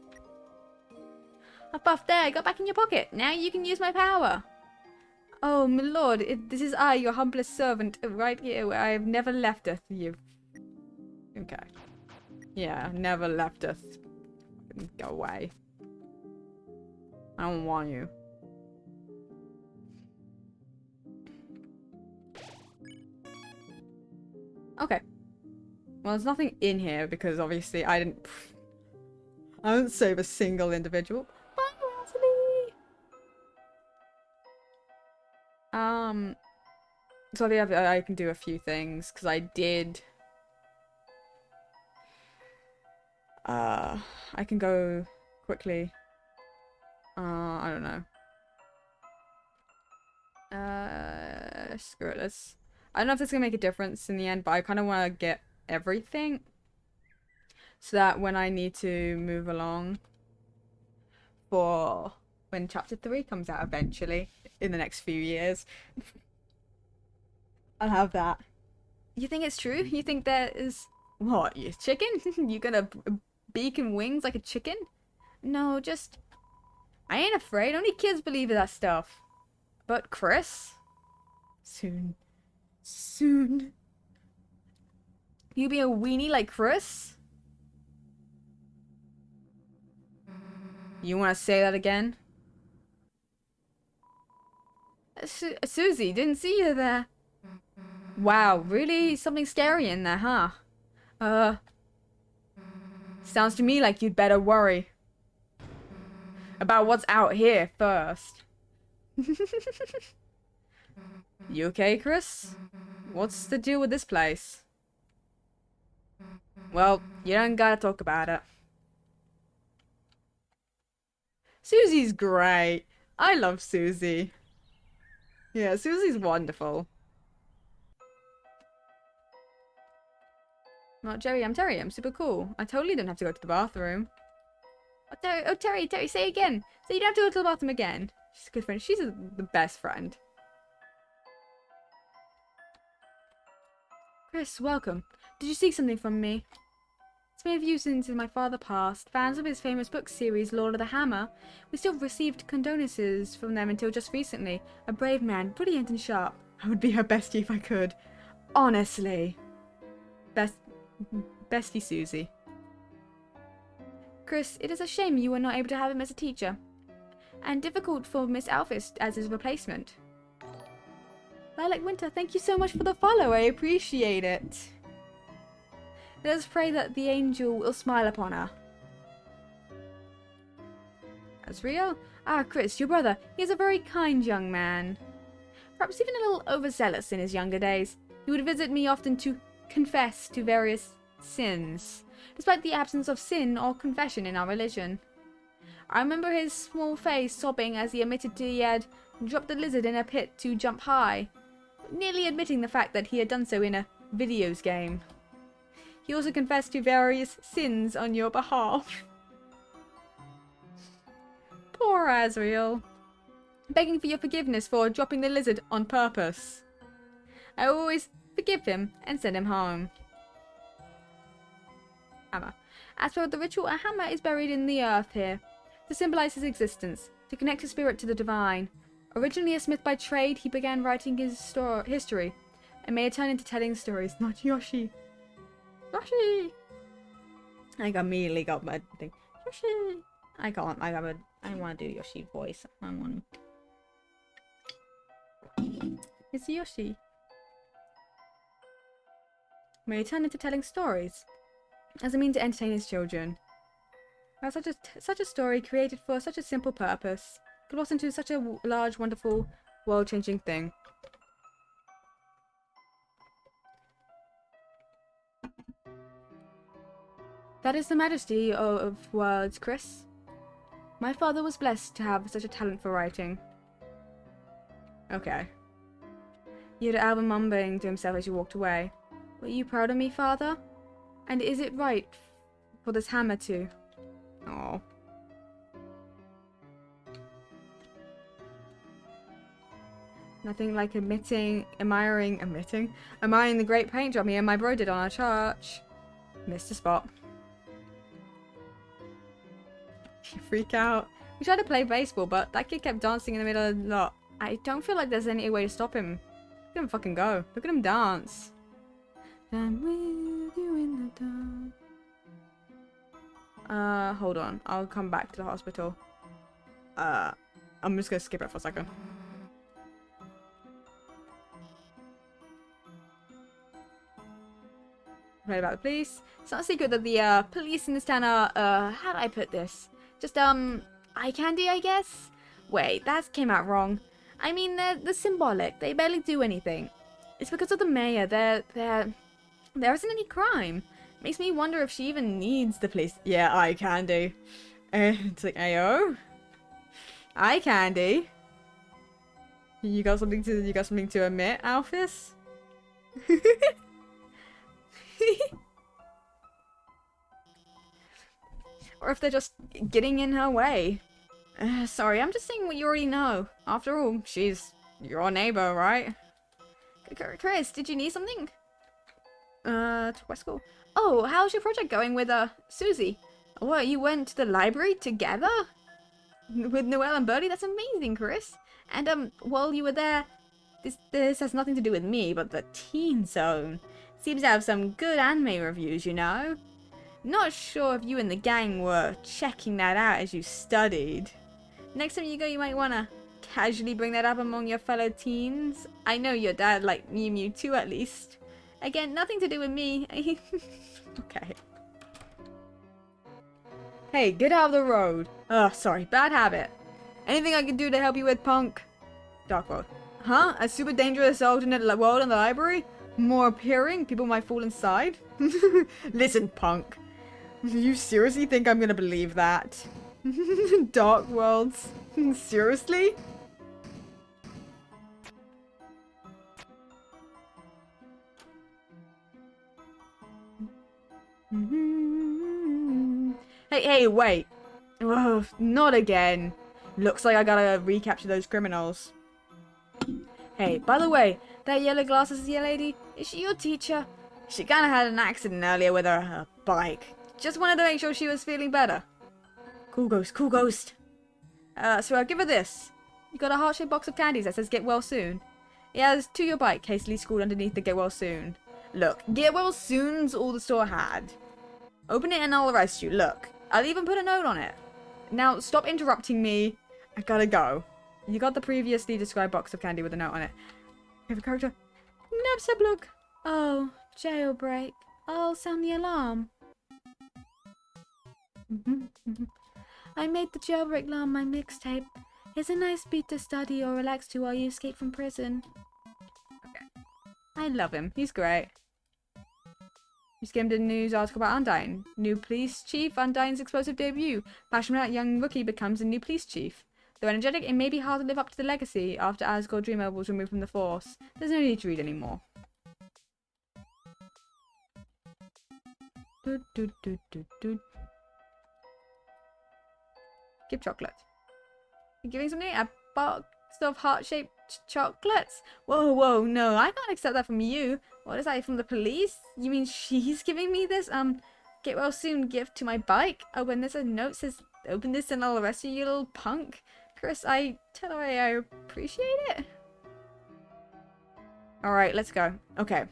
A buff there, got back in your pocket. Now you can use my power. Oh, my lord, this is I, your humblest servant, right here, where I have never left us, you. Okay. Yeah, never left us. Go away. I don't want you. Okay. Well, there's nothing in here because obviously I didn't save a single individual. Bye, Rosalie! So I can do a few things because I did. I can go quickly. I don't know. Screw it. I don't know if this is gonna make a difference in the end, but I kind of want to get everything so that when I need to move along for when chapter 3 comes out eventually in the next few years, I'll have that. You think it's true? You think there is... What, you chicken? You gonna beak and wings like a chicken? No, just... I ain't afraid. Only kids believe that stuff. But Chris? Soon. Soon. You be a weenie like Chris? You want to say that again? Susie, didn't see you there. Wow, really? Something scary in there, huh? Sounds to me like you'd better worry about what's out here first. You okay, Chris? What's the deal with this place? Well, you don't gotta talk about it. Susie's great. I love Susie. Yeah, Susie's wonderful. Well, Jerry, I'm Terry. I'm super cool. I totally don't have to go to the bathroom. Oh, Terry, say again. So you don't have to go to the bathroom again. She's a good friend. She's the best friend. Chris, welcome. Did you seek something from me? It's many of you since my father passed. Fans of his famous book series, Lord of the Hammer. We still received condolences from them until just recently. A brave man, brilliant and sharp. I would be her bestie if I could. Honestly. Bestie Susie. Chris, it is a shame you were not able to have him as a teacher. And difficult for Miss Alphys as his replacement. Lilac Winter, thank you so much for the follow. I appreciate it. Let us pray that the angel will smile upon her. Azriel? Ah, Chris, your brother. He is a very kind young man. Perhaps even a little overzealous in his younger days. He would visit me often to confess to various sins, despite the absence of sin or confession in our religion. I remember his small face sobbing as he admitted he had dropped a lizard in a pit to jump high, nearly admitting the fact that he had done so in a videos game. He also confessed to various sins on your behalf. Poor Azriel. Begging for your forgiveness for dropping the lizard on purpose. I always forgive him and send him home. Hammer. As per the ritual, a hammer is buried in the earth here. to symbolize his existence, to connect his spirit to the divine. Originally a smith by trade, he began writing his history, and may it turn into telling stories. Not Yoshi. Yoshi! I immediately got my thing. Yoshi! I can't. I want to do Yoshi voice. I want to. It's Yoshi. May it turn into telling stories, as a mean to entertain his children. About such a story created for such a simple purpose could blossom into such a large, wonderful, world-changing thing. That is the majesty of words, Chris. My father was blessed to have such a talent for writing. Okay. He had Alvin mumbling to himself as he walked away. Were you proud of me, father? And is it right for this hammer to... Oh. Nothing like admiring the great paint job me and my bro did on our church. Missed a spot. You freak out. We tried to play baseball, but that kid kept dancing in the middle of the lot. I don't feel like there's any way to stop him. Look at him fucking go. Look at him dance. I'm with you in the dark. Hold on. I'll come back to the hospital. I'm just gonna skip it for a second. Right about the police. It's not a secret that the police in this town are, how do I put this? Just, eye candy, I guess? Wait, that came out wrong. I mean, they're symbolic. They barely do anything. It's because of the mayor. There isn't any crime. Makes me wonder if she even needs the police. Yeah, eye candy. It's like, ayo? Eye candy? You got something to admit, Alphys? Or if they're just getting in her way. Sorry, I'm just saying what you already know. After all, she's your neighbor, right? Chris, did you need something? To what school? Oh, how's your project going with, Susie? What, you went to the library together? With Noelle and Bertie? That's amazing, Chris. And, while you were there, this has nothing to do with me, but the Teen Zone seems to have some good anime reviews, you know? Not sure if you and the gang were checking that out as you studied. Next time you go, you might want to casually bring that up among your fellow teens. I know your dad liked Mew Mew too, at least. Again, nothing to do with me. Okay. Hey, get out of the road. Sorry, bad habit. Anything I can do to help you with, punk? Dark World. Huh? A super dangerous alternate world in the library? More appearing? People might fall inside? Listen, punk. You seriously think I'm gonna believe that? Dark Worlds? Seriously? Hey, wait. Ugh, not again. Looks like I gotta recapture those criminals. Hey, by the way, that yellow glasses lady, is she your teacher? She kinda had an accident earlier with her bike. Just wanted to make sure she was feeling better. Cool ghost, cool ghost. So I'll give her this. You got a heart-shaped box of candies that says get well soon. It has to your bike, hastily scrawled underneath the get well soon. Look, get well soon's all the store had. Open it and I'll arrest you. Look, I'll even put a note on it. Now, stop interrupting me. I gotta go. You got the previously described box of candy with a note on it. Favorite character? Nepsablug. Oh, jailbreak. I'll sound the alarm. I made the jailbreak alarm my mixtape. It's a nice beat to study or relax to while you escape from prison. Okay. I love him. He's great. You skimmed a news article about Undyne. New police chief, Undyne's explosive debut. Passionate young rookie becomes a new police chief. Though energetic, it may be hard to live up to the legacy after Asgore Dreamer was removed from the force. There's no need to read anymore. Give chocolate. You're giving something? A box of heart-shaped chocolates? Whoa, no, I can't accept that from you. What is that, from the police? You mean she's giving me this, get well soon gift to my bike? Oh, and there's a note says open this and all the rest of you little punk. Chris, I tell her I appreciate it. Alright, let's go. Okay.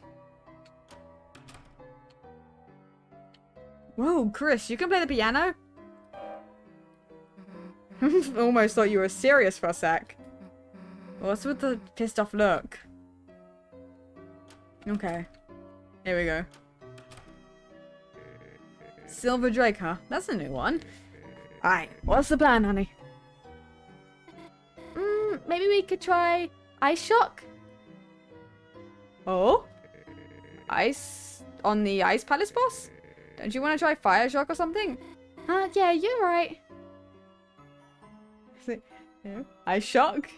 Whoa, Chris, you can play the piano? Almost thought you were serious for a sec. What's with the pissed off look? Okay. Here we go. Silver Drake, huh? That's a new one. Alright, what's the plan, honey? Maybe we could try Ice Shock? Oh? Ice? On the Ice Palace boss? Don't you want to try Fire Shock or something? Yeah, you're right. Yeah. Ice Shock?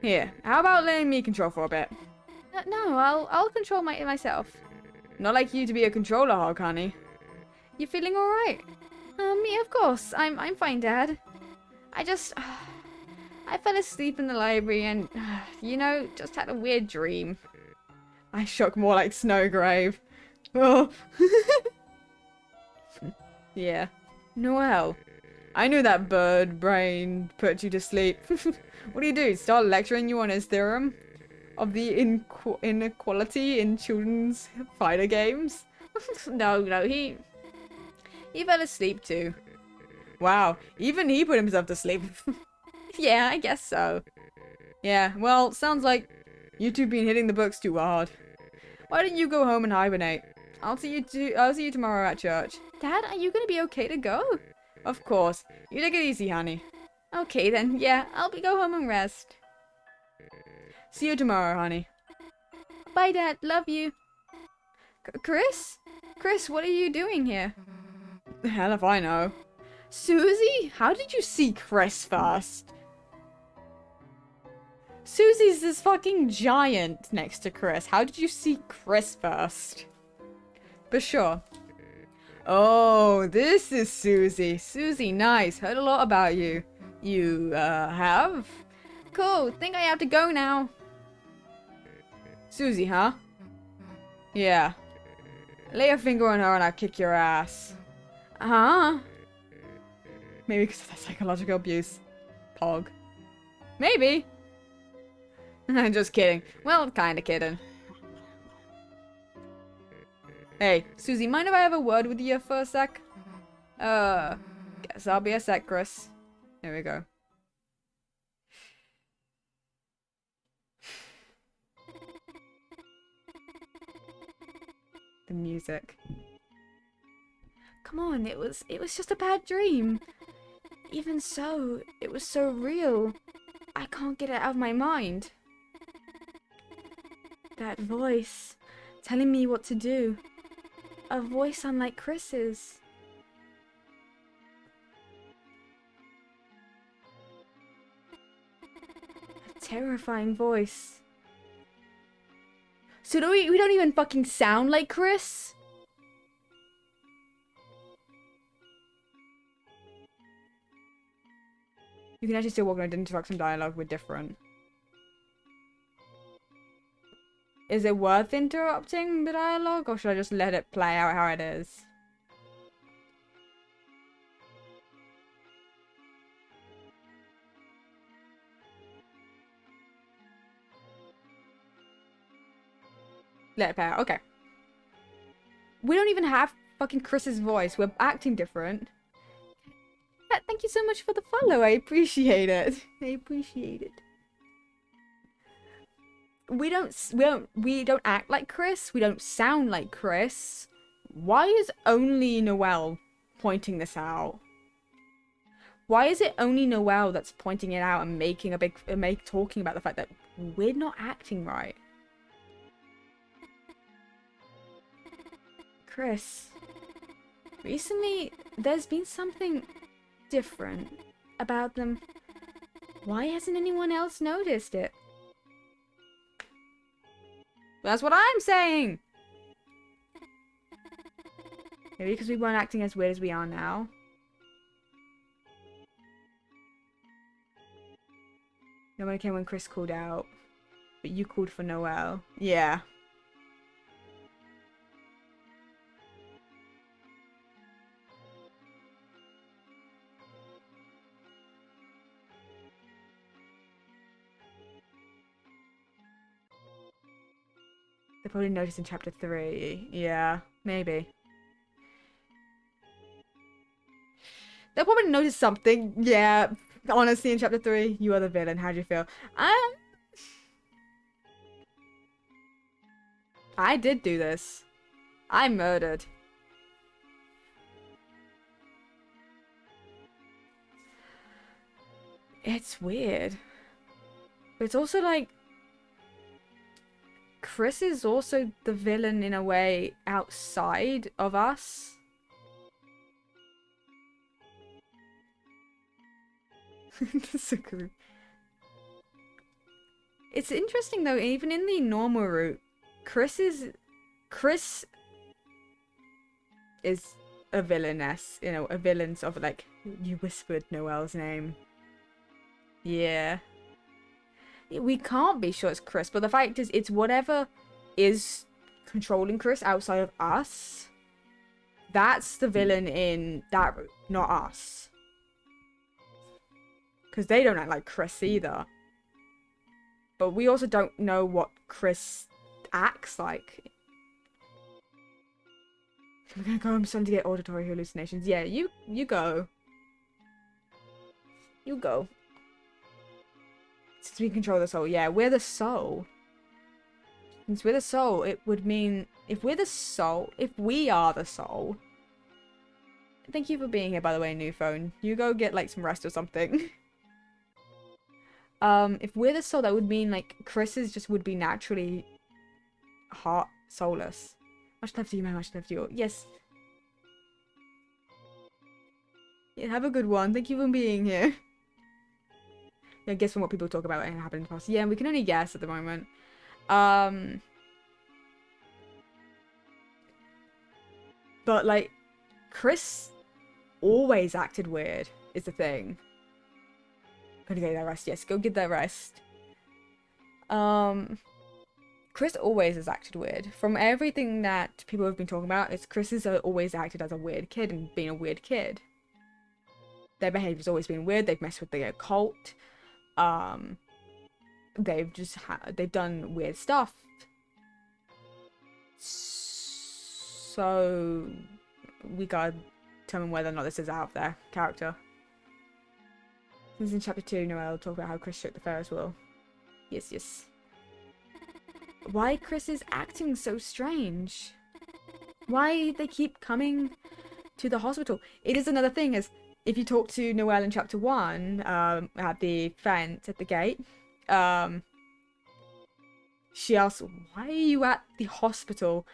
Here, how about letting me control for a bit? No, I'll control myself. Not like you to be a controller hog, honey. You feeling alright? Yeah, of course. I'm fine, Dad. I fell asleep in the library and, you know, just had a weird dream. I shock more like Snowgrave. Oh. Yeah. Noelle. I knew that bird brain put you to sleep. What do? Start lecturing you on his theorem? Of the inequality in children's fighter games? No, he fell asleep too. Wow, even he put himself to sleep. Yeah, I guess so. Yeah, well, sounds like you two been hitting the books too hard. Why don't you go home and hibernate? I'll see you tomorrow at church. Dad, are you gonna be okay to go? Of course. You take it easy, honey. Okay then, yeah, I'll go home and rest. See you tomorrow, honey. Bye, Dad. Love you. Chris? Chris, what are you doing here? The hell if I know. Susie? How did you see Chris first? Susie's this fucking giant next to Chris. How did you see Chris first? But sure. Oh, this is Susie. Susie, nice. Heard a lot about you. You, have? Cool. Think I have to go now. Susie, huh? Yeah. Lay a finger on her and I'll kick your ass. Huh? Maybe because of that psychological abuse. Pog. Maybe. I'm just kidding. Well, kinda kidding. Hey, Susie, mind if I have a word with you for a sec? Guess I'll be a sec, Chris. There we go. The music. Come on, it was just a bad dream. Even so, it was so real. I can't get it out of my mind. That voice telling me what to do. A voice unlike Chris's. A terrifying voice. So we don't even fucking sound like Chris? You can actually still walk around and interact some dialogue with different. Is it worth interrupting the dialogue, or should I just let it play out how it is? Let it play out, okay. We don't even have fucking Chris's voice, we're acting different. Thank you so much for the follow, I appreciate it. I appreciate it. We don't act like Chris. We don't sound like Chris. Why is only Noelle pointing this out? Why is it only Noelle that's pointing it out and making talking about the fact that we're not acting right? Chris, recently there's been something different about them. Why hasn't anyone else noticed it? That's what I'm saying! Maybe because we weren't acting as weird as we are now. No one came when Chris called out. But you called for Noelle. Yeah. They probably noticed in chapter 3. Yeah, maybe. They'll probably notice something. Yeah, honestly, in chapter 3, you are the villain. How do you feel? I did do this. I murdered. It's weird. But it's also like... Chris is also the villain in a way outside of us. Disagree. It's interesting though, even in the normal route, Chris is a villainess, you know, a villain's of like, you whispered Noelle's name. Yeah. We can't be sure it's Chris, but the fact is, it's whatever is controlling Chris outside of us. That's the villain in that route, not us. Because they don't act like Chris either. But we also don't know what Chris acts like. We're gonna go. I'm starting to get auditory hallucinations. Yeah, you go. You go. Since we control the soul. Yeah, we're the soul. Since we're the soul, it would mean... If we're the soul... If we are the soul... Thank you for being here, by the way, new phone. You go get, like, some rest or something. If we're the soul, that would mean, like, Chris's just would be naturally... heart soulless. Much love to you, man. Much love to you. Yes. Yeah, have a good one. Thank you for being here. Yeah, guess from what people talk about and happened in the past. Yeah, we can only guess at the moment. But, like, Chris always acted weird, is the thing. Gonna get that rest. Yes, go get that rest. Chris always has acted weird. From everything that people have been talking about, it's Chris has always acted as a weird kid and been a weird kid. Their behavior's always been weird. They've messed with the occult. They've just they've done weird stuff. So we gotta determine whether or not this is out of their character. Since in chapter 2, Noelle talked about how Chris shook the Ferris wheel. Yes, yes. Why Chris is acting so strange? Why they keep coming to the hospital? It is another thing, is if you talk to Noelle in chapter 1, at the fence at the gate, she asks, why are you at the hospital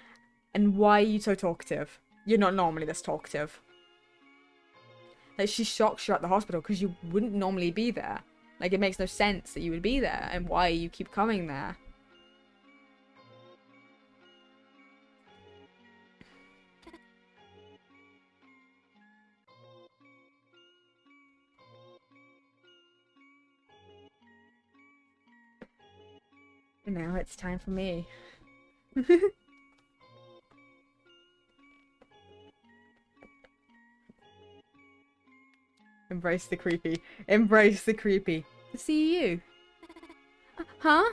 and why are you so talkative? You're not normally this talkative. Like, she's shocked you're at the hospital because you wouldn't normally be there. Like, it makes no sense that you would be there, and why you keep coming there. And now it's time for me. Embrace the creepy. Embrace the creepy. See you. Huh?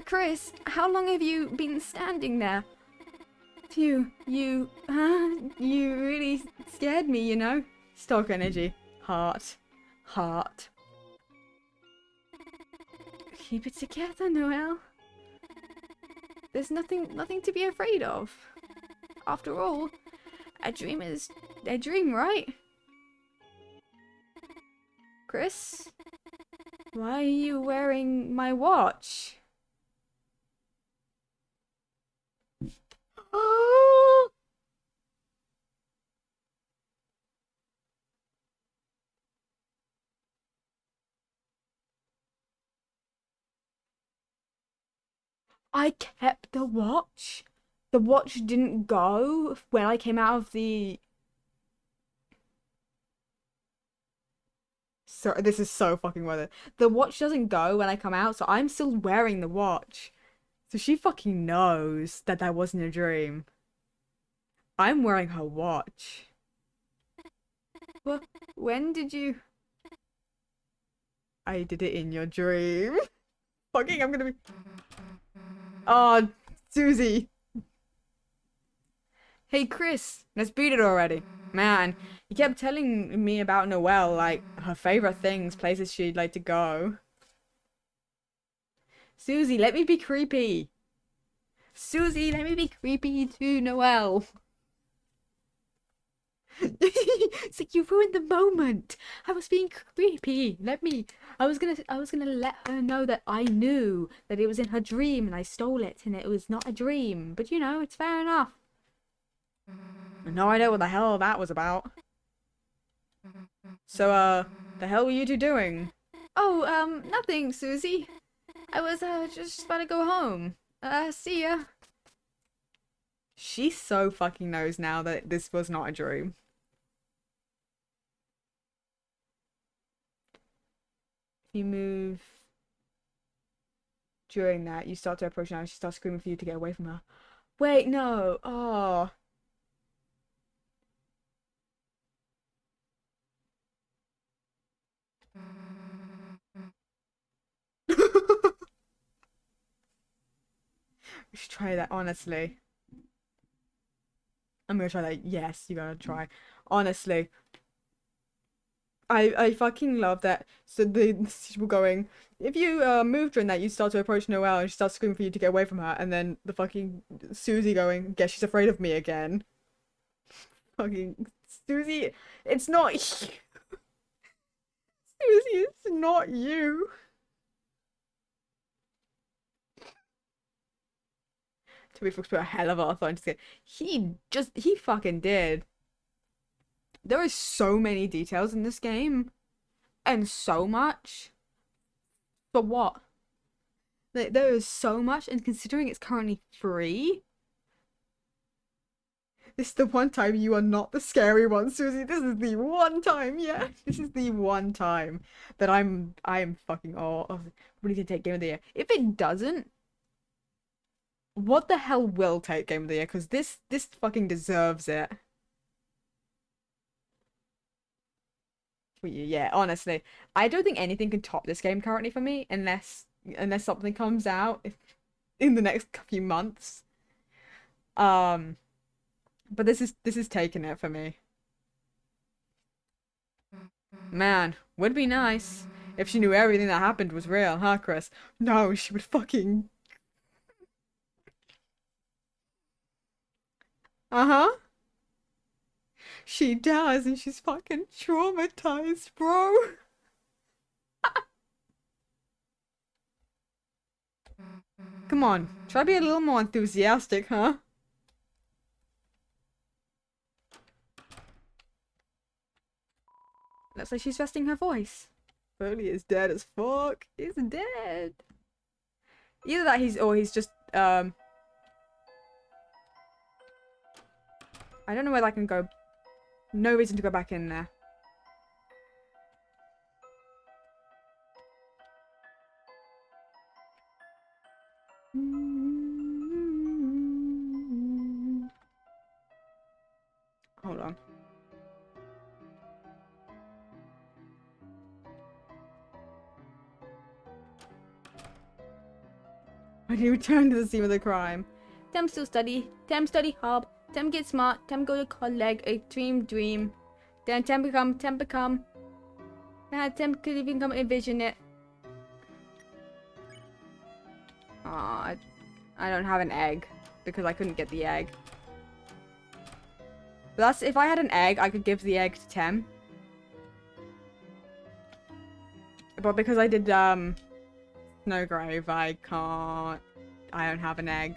Chris, how long have you been standing there? Phew, you really scared me, you know? Stock energy. Heart. Heart. Keep it together, Noelle. There's nothing to be afraid of. After all, a dream is a dream, right? Chris? Why are you wearing my watch? Oh! I kept the watch. The watch didn't go when I came out of the... So this is so fucking worth it. The watch doesn't go when I come out, so I'm still wearing the watch. So she fucking knows that that wasn't a dream. I'm wearing her watch. Well, when did you... I did it in your dream. Fucking, I'm gonna be... Oh, Susie. Hey, Chris, let's beat it already. Man, you kept telling me about Noelle, like, her favorite things, places she'd like to go. Susie, let me be creepy. Susie, let me be creepy to Noelle. It's like you ruined the moment. I was being creepy. I was gonna let her know that I knew that it was in her dream and I stole it and it was not a dream. But you know, it's fair enough. No idea what the hell that was about. So, the hell were you two doing? Oh, nothing, Susie. I was, just about to go home. See ya. She so fucking knows now that this was not a dream. If you move during that, you start to approach now, she starts screaming for you to get away from her. Wait, no. Oh. We should try that, honestly. I'm gonna try that. Yes, you gotta try. Honestly. I fucking love that. So the people going, if you move during that, you start to approach Noelle and she starts screaming for you to get away from her, and then the fucking Susie going, guess she's afraid of me again. Fucking Susie, it's not you. Susie, it's not you. Toby Fox put a hell of a lot into it. He fucking did. There are so many details in this game. And so much. For what? Like, there is so much, and considering it's currently free. This is the one time you are not the scary one, Susie. This is the one time, yeah. This is the one time that I am fucking ready to take Game of the Year. If it doesn't, what the hell will take Game of the Year? Because this fucking deserves it. Yeah, honestly, I don't think anything can top this game currently for me, unless something comes out in the next few months. But this is taking it for me. Man, would be nice if she knew everything that happened was real, huh, Chris? No, she would fucking. Uh-huh. She does, and she's fucking traumatized, bro. Come on, try to be a little more enthusiastic, huh? Looks like she's resting her voice. Foley is dead as fuck. He's dead. Either that he's just I don't know whether I can go. No reason to go back in there. Hold on. When you return to the scene of the crime. Tem still study. Tem study hard. Tem get smart. Tem go to college. A dream. Then Tem become. Now Tem could even come envision it. Aw, I don't have an egg because I couldn't get the egg. But that's if I had an egg, I could give the egg to Tem. But because I did Snowgrave, I can't. I don't have an egg.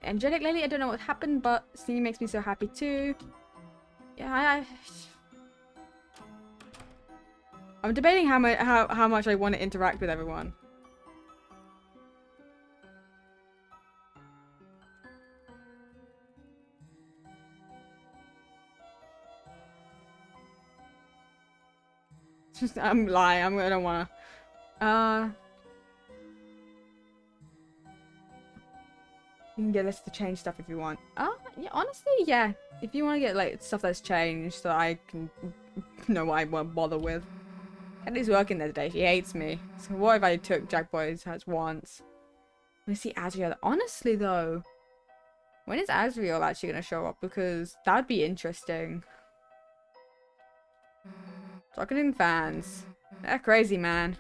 Angelic Lily, I don't know what happened, but singing makes me so happy too. Yeah, I'm debating how much I want to interact with everyone. I'm lying. I don't wanna. You can get us to change stuff if you want. Oh, yeah, honestly, yeah. if you want to get like stuff that's changed so I can know what I won't bother with. Ellie's working there today. She hates me. So what if I took Jack Boy's house once? Let me see Azriel. Honestly though, when is Azriel actually going to show up? Because that'd be interesting. Talking fans. They're crazy, man.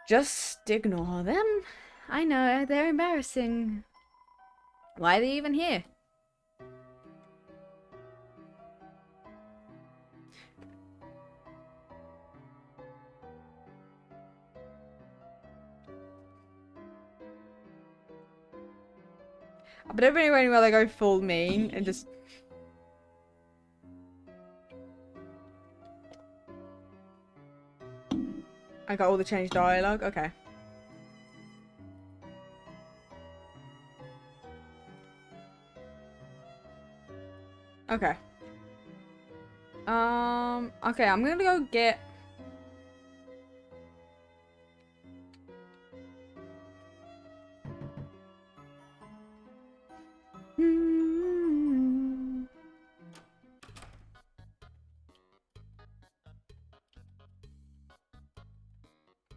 Just ignore them. I know, they're embarrassing. Why are they even here? But anyway, they go full mean and just... I got all the changed dialogue? Okay. Okay. Okay, I'm gonna go get...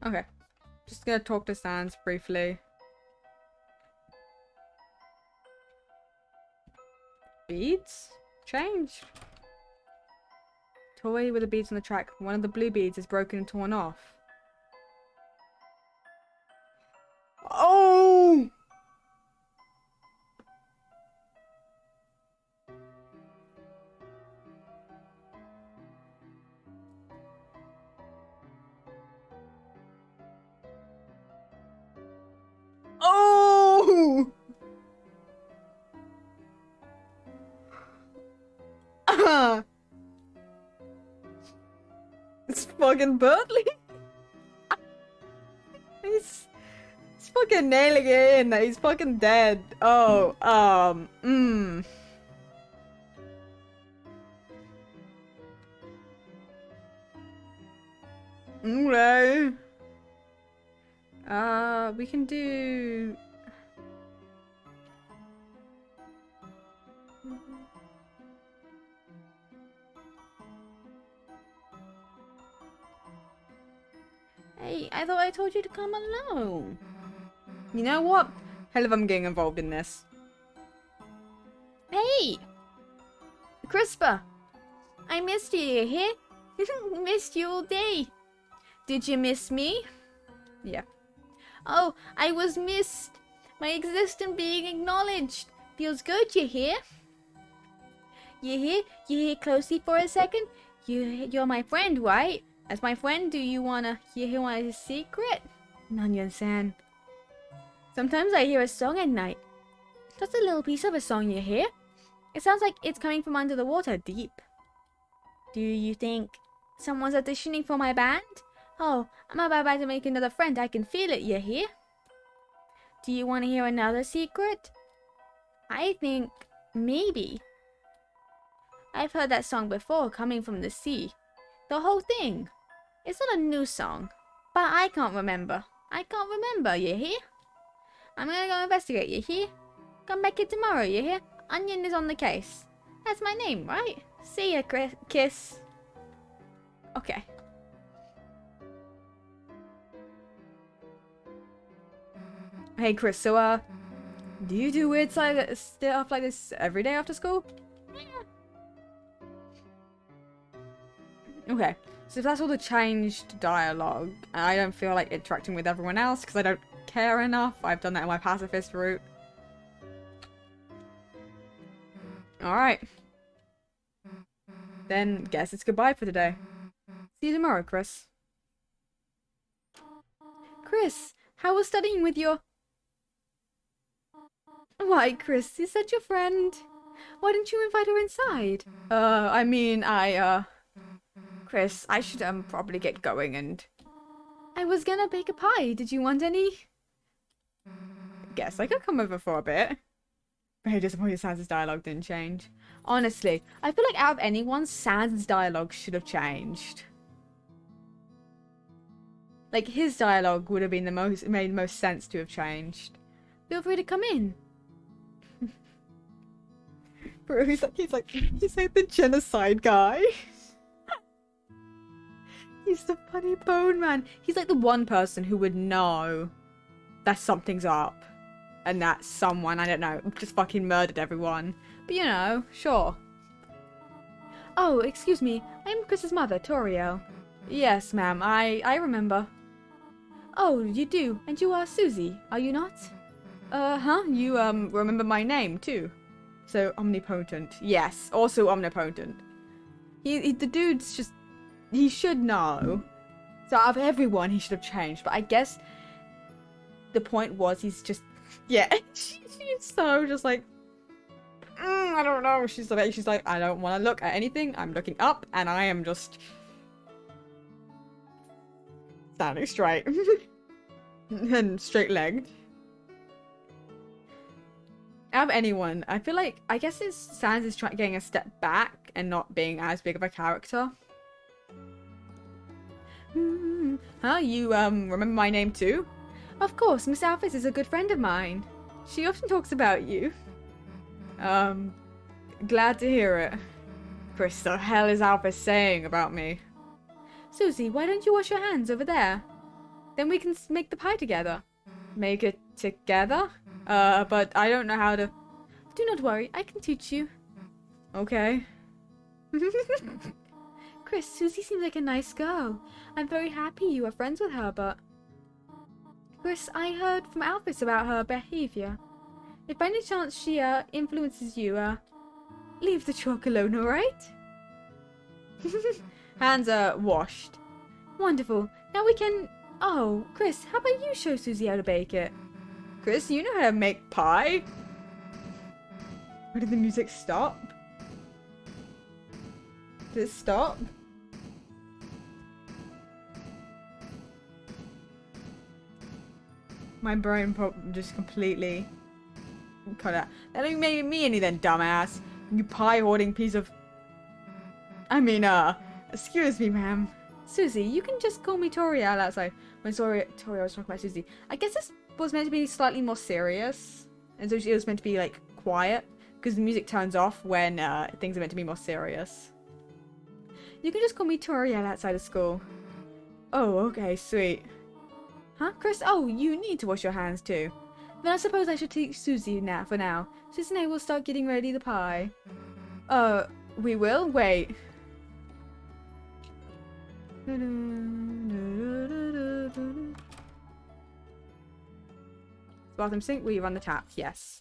Okay. Just gonna talk to Sans briefly. Beads? Changed. Toy with the beads on the track. One of the blue beads is broken and torn off. Oh! Oh! It's fucking Bertley. he's fucking nailing it in. He's fucking dead. Oh, Okay. We can do... Hey, I thought I told you to come alone. You know what? Hell if I'm getting involved in this. Hey! Crispa! I missed you here. Missed you all day. Did you miss me? Yeah. Oh, I was missed. My existence being acknowledged. Feels good, you hear? You hear? You hear closely for a second? You're my friend, right? As my friend, do you wanna hear a secret? Nanyan-san. Sometimes I hear a song at night. Just a little piece of a song, you hear? It sounds like it's coming from under the water, deep. Do you think someone's auditioning for my band? Oh, I'm about to make another friend. I can feel it, you hear? Do you want to hear another secret? I think maybe. I've heard that song before, coming from the sea. The whole thing. It's not a new song, but I can't remember. You hear? I'm gonna go investigate, you hear? Come back here tomorrow, you hear? Onion is on the case. That's my name, right? See ya, Kiss. Okay. Hey Chris, so do you do weird stuff like this every day after school? Okay, so if that's all the changed dialogue, and I don't feel like interacting with everyone else because I don't care enough, I've done that in my pacifist route. Alright. Then, guess it's goodbye for today. See you tomorrow, Chris. Chris, how was studying with your... Why, Chris, is that your friend? Why didn't you invite her inside? Chris, I should probably get going and... I was gonna bake a pie. Did you want any? Guess I could come over for a bit. Very disappointed Sans' dialogue didn't change. Honestly, I feel like out of anyone, Sans' dialogue should have changed. Like, his dialogue would have been made the most sense to have changed. Feel free to come in. Bro, he's like the genocide guy. He's the funny bone man. He's like the one person who would know that something's up. And that someone, I don't know, just fucking murdered everyone. But you know, sure. Oh, excuse me. I'm Chris's mother, Toriel. Yes, ma'am, I remember. Oh, you do. And you are Susie, are you not? You, remember my name, too? So, omnipotent. Yes, also omnipotent. The dude's just... He should know. So, out of everyone, he should have changed. But I guess the point was he's just... Yeah, she's so just like... I don't know. She's like, I don't want to look at anything. I'm looking up, and I am just... standing straight. And straight-legged. Out of anyone, I feel like, I guess Sans is getting a step back and not being as big of a character. Huh? You, remember my name too? Of course, Miss Alphys is a good friend of mine. She often talks about you. Glad to hear it. Chris, the hell is Alphys saying about me? Susie, why don't you wash your hands over there? Then we can make the pie together. Make it together? But I don't know how to... Do not worry, I can teach you. Okay. Chris, Susie seems like a nice girl. I'm very happy you are friends with her, but... Chris, I heard from Alphys about her behavior. If by any chance she, influences you, leave the chalk alone, alright? Hands are washed. Wonderful. Now we can... Oh, Chris, how about you show Susie how to bake it? Chris, you know how to make pie? Where did the music stop? Did it stop? My brain just completely cut out. That don't make me any then, dumbass. You pie hoarding piece of... I mean, excuse me, ma'am. Susie, you can just call me Toriel outside. When Toriel was talking about Susie. I guess this was meant to be slightly more serious. And so it was meant to be, like, quiet. Because the music turns off when things are meant to be more serious. You can just call me Toriel outside of school. Oh, okay, sweet. Huh, Chris? Oh, you need to wash your hands too. Then I suppose I should teach Susie now for now. Susie and I will start getting ready the pie. We will? Wait. Bathroom sink, will you run the taps? Yes.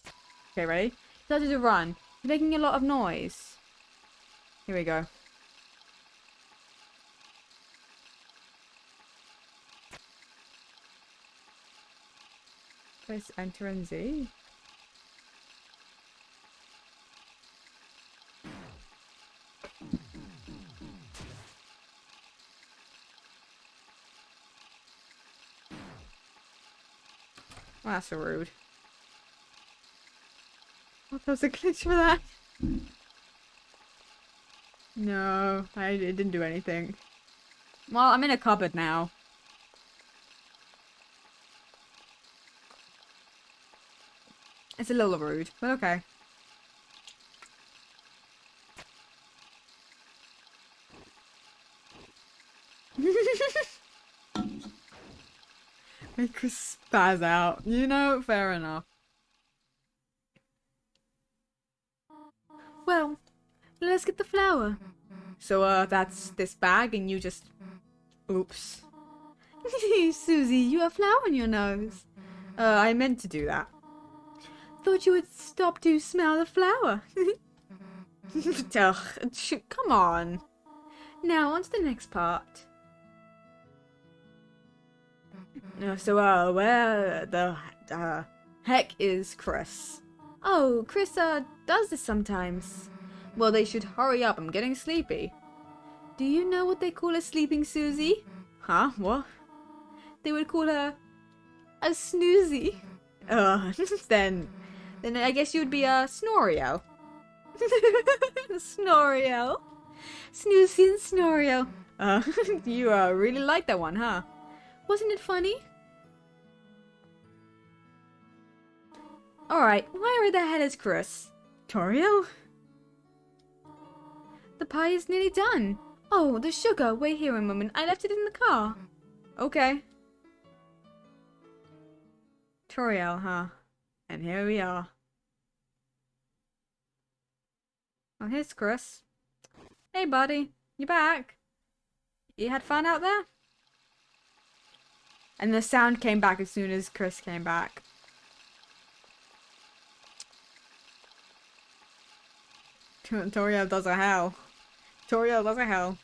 Okay, ready? Started to run. You're making a lot of noise. Here we go. Press enter and Z. Well, that's so rude. Oh, there was a glitch for that. No, it didn't do anything. Well, I'm in a cupboard now. It's a little rude, but okay. Make her spaz out. You know, fair enough. Well, let's get the flour. So, that's this bag and you just... Oops. Susie, you have flour on your nose. I meant to do that. Thought you would stop to smell the flour. Ugh, come on. Now, on to the next part. So, where the heck is Chris? Oh, Chris, does this sometimes. Well, they should hurry up. I'm getting sleepy. Do you know what they call a sleeping Susie? Huh? What? They would call her a snoozy. Then I guess you would be a Snorio. Snorio. Snoozy and Snorio. You really like that one, huh? Wasn't it funny? Alright, where the hell is Chris? Toriel? The pie is nearly done. Oh, the sugar. Wait here a moment. I left it in the car. Okay. Toriel, huh? And here we are. Oh, here's Chris. Hey, buddy. You back? You had fun out there? And the sound came back as soon as Chris came back. Toriel does a hell. Toriel does a hell.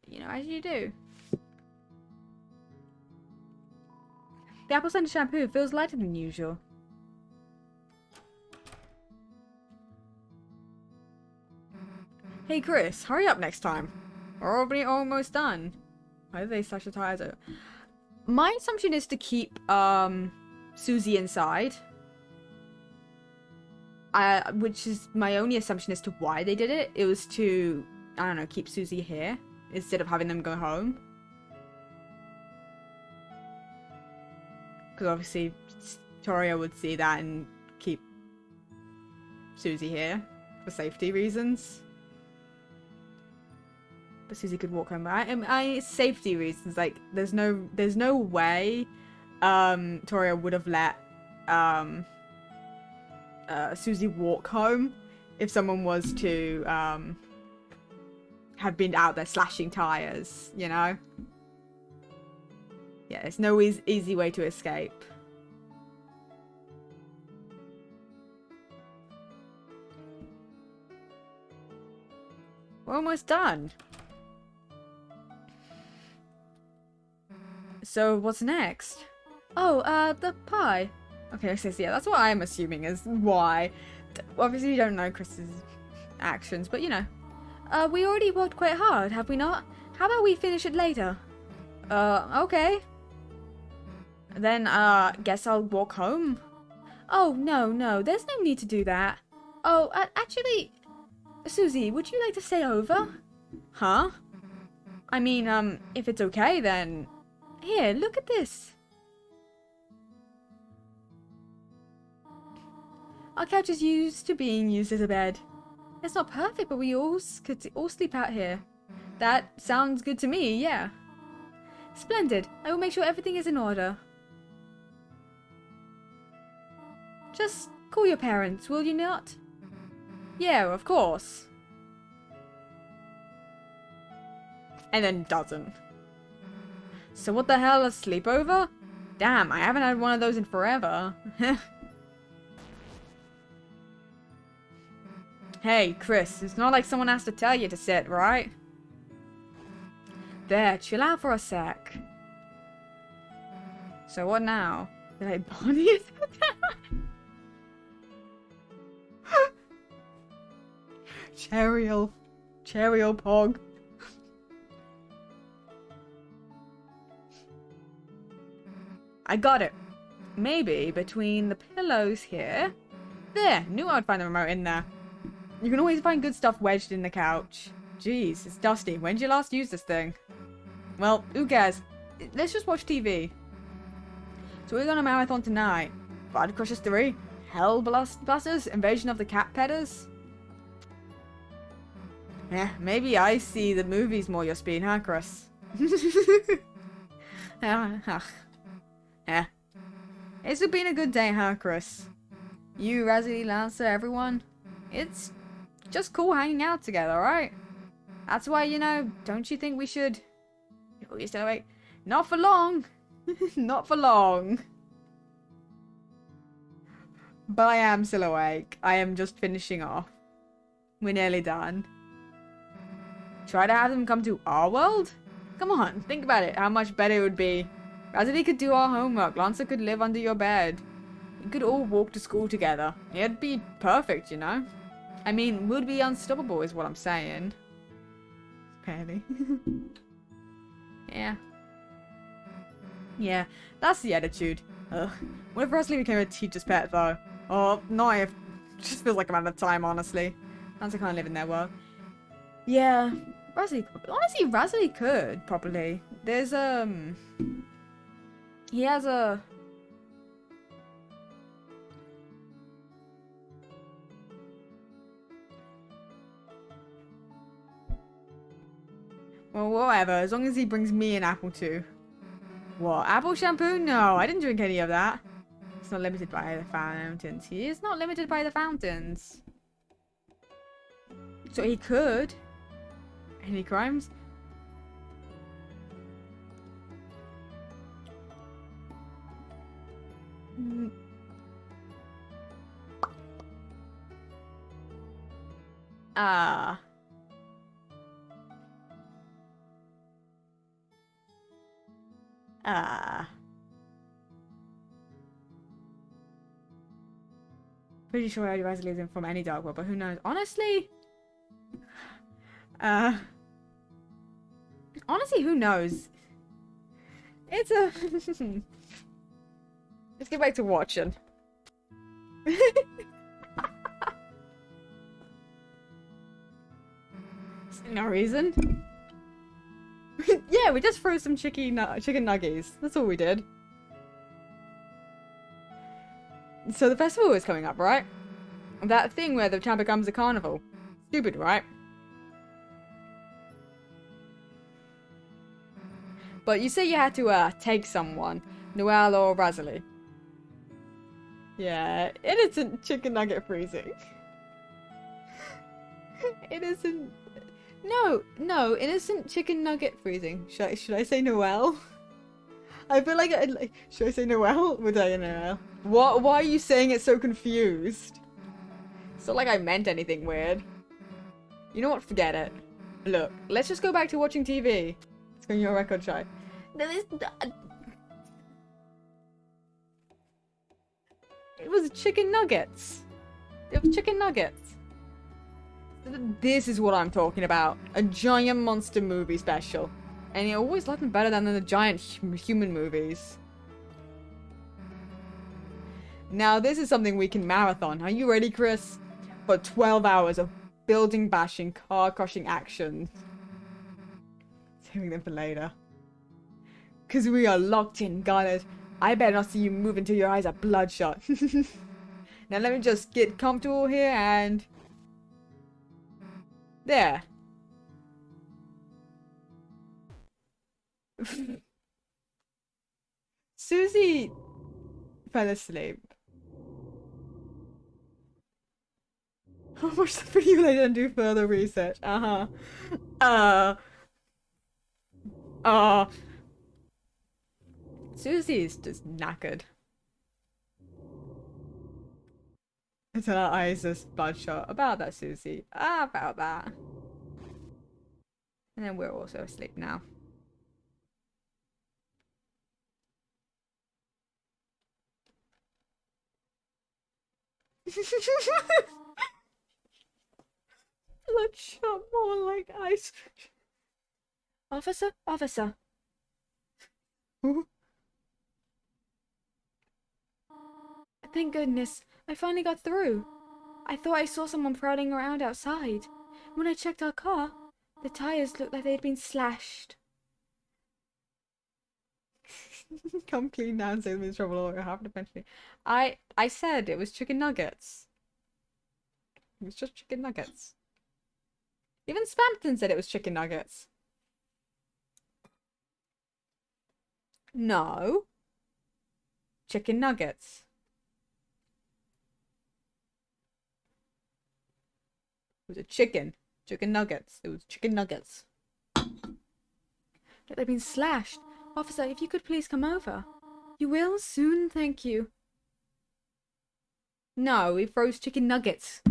You know, as you do. The apple cider shampoo feels lighter than usual. Hey Chris, hurry up next time. We're already almost done. Why did they slash the tires out? My assumption is to keep Susie inside. Which is my only assumption as to why they did it. It was to, I don't know, keep Susie here instead of having them go home. Because obviously Toria would see that and keep Susie here for safety reasons. But Susie could walk home. Safety reasons. Like, there's no way Toria would have let Susie walk home if someone was to have been out there slashing tires, you know? Yeah, there's no easy way to escape. We're almost done. So, what's next? Oh, the pie. Okay, so yeah, that's what I'm assuming is why. Obviously, you don't know Chris's actions, but you know. We already worked quite hard, have we not? How about we finish it later? Okay. Then, guess I'll walk home. Oh, no, there's no need to do that. Oh, actually, Susie, would you like to stay over? Huh? I mean, if it's okay, then... Here, look at this. Our couch is used to being used as a bed. It's not perfect, but we could all sleep out here. That sounds good to me, yeah. Splendid. I will make sure everything is in order. Just call your parents, will you not? Yeah, of course. And then doesn't. So what the hell, a sleepover? Damn, I haven't had one of those in forever. Hey, Chris, it's not like someone has to tell you to sit, right? There, chill out for a sec. So what now? Did I body it? Cheerio Pog. I got it. Maybe between the pillows here. There, knew I'd find the remote in there. You can always find good stuff wedged in the couch. Jeez, it's dusty. When did you last use this thing? Well, who cares? Let's just watch TV. So we're gonna marathon tonight. Body Crushers 3, Hell Blasters, Invasion of the Cat Pedders. Yeah, maybe I see the movies more your speed, huh, Chris? Yeah. It's been a good day, huh, Chris? You, Razzie, Lancer, everyone. It's just cool hanging out together, right? That's why, you know, don't you think we should... Oh, you're still awake? Not for long. Not for long. But I am still awake. I am just finishing off. We're nearly done. Try to have them come to our world? Come on, think about it. How much better it would be. Razzie could do our homework. Lancer could live under your bed. We could all walk to school together. It'd be perfect, you know? I mean, we'd be unstoppable is what I'm saying. Apparently. Yeah. Yeah, that's the attitude. Ugh. What if Razzie became a teacher's pet, though? Oh, no, it just feels like I'm out of time, honestly. Lancer can't live in their world. Yeah, Razzie, honestly, Razzie could probably. There's he has a. Well, whatever. As long as he brings me an apple too. What? Apple shampoo? No, I didn't drink any of that. It's not limited by the fountains. He is not limited by the fountains. So he could. Any crimes? Ah. Ah. Pretty sure Eddie Razzie isn't from any dark world, but who knows? Honestly? Honestly, who knows? It's a... Let's get back to watching. No reason. Yeah, we just threw some chicken nuggies. That's all we did. So the festival is coming up, right? That thing where the town becomes a carnival. Stupid, right? But you say you had to take someone. Noelle or Rosalie. Yeah, innocent chicken nugget freezing. Innocent... No, innocent chicken nugget freezing. Should I say Noelle? I feel like should I say Noelle? Would I Noelle? What? Why are you saying it so confused? It's not like I meant anything weird. You know what? Forget it. Look, let's just go back to watching TV. It's going your record shy. It was chicken nuggets. It was chicken nuggets. This is what I'm talking about. A giant monster movie special. And you always like them better than the giant human movies. Now this is something we can marathon. Are you ready, Chris? For 12 hours of building bashing, car crushing action. Saving them for later. Because we are locked in, guys. I better not see you move until your eyes are bloodshot. Now let me just get comfortable here and... There. Susie fell asleep. I'll watch the video later and do further research. Susie's just knackered. Until her eyes are bloodshot. About that, Susie. About that. And then we're also asleep now. Bloodshot, more like ice. Officer? Officer. Thank goodness. I finally got through. I thought I saw someone prowling around outside. When I checked our car, the tires looked like they'd been slashed. Come clean now and save me trouble or you'll have to punch me. I said it was chicken nuggets. It was just chicken nuggets. Even Spampton said it was chicken nuggets. No. Chicken nuggets. It was a chicken. Chicken nuggets. It was chicken nuggets. They've been slashed. Officer, if you could please come over. You will soon, thank you. No, he froze chicken nuggets.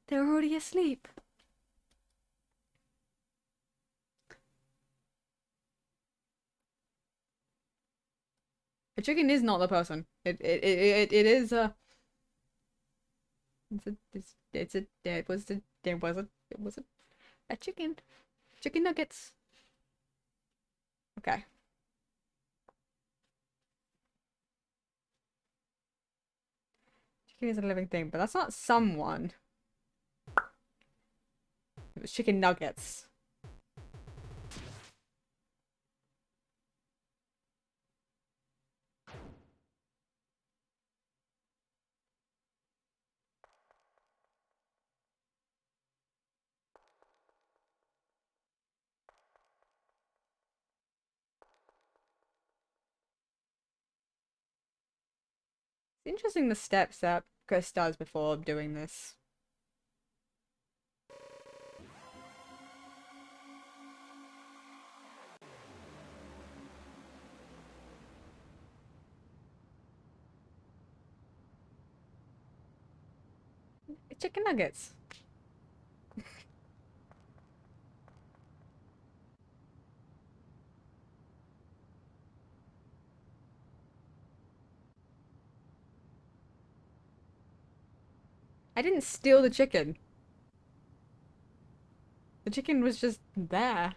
They're already asleep. A chicken is not the person. It is a. It was a chicken. Chicken nuggets. Okay. Chicken is a living thing, but that's not someone. It was chicken nuggets. It's interesting the steps that Chris does before doing this. Chicken nuggets. I didn't steal the chicken. The chicken was just there.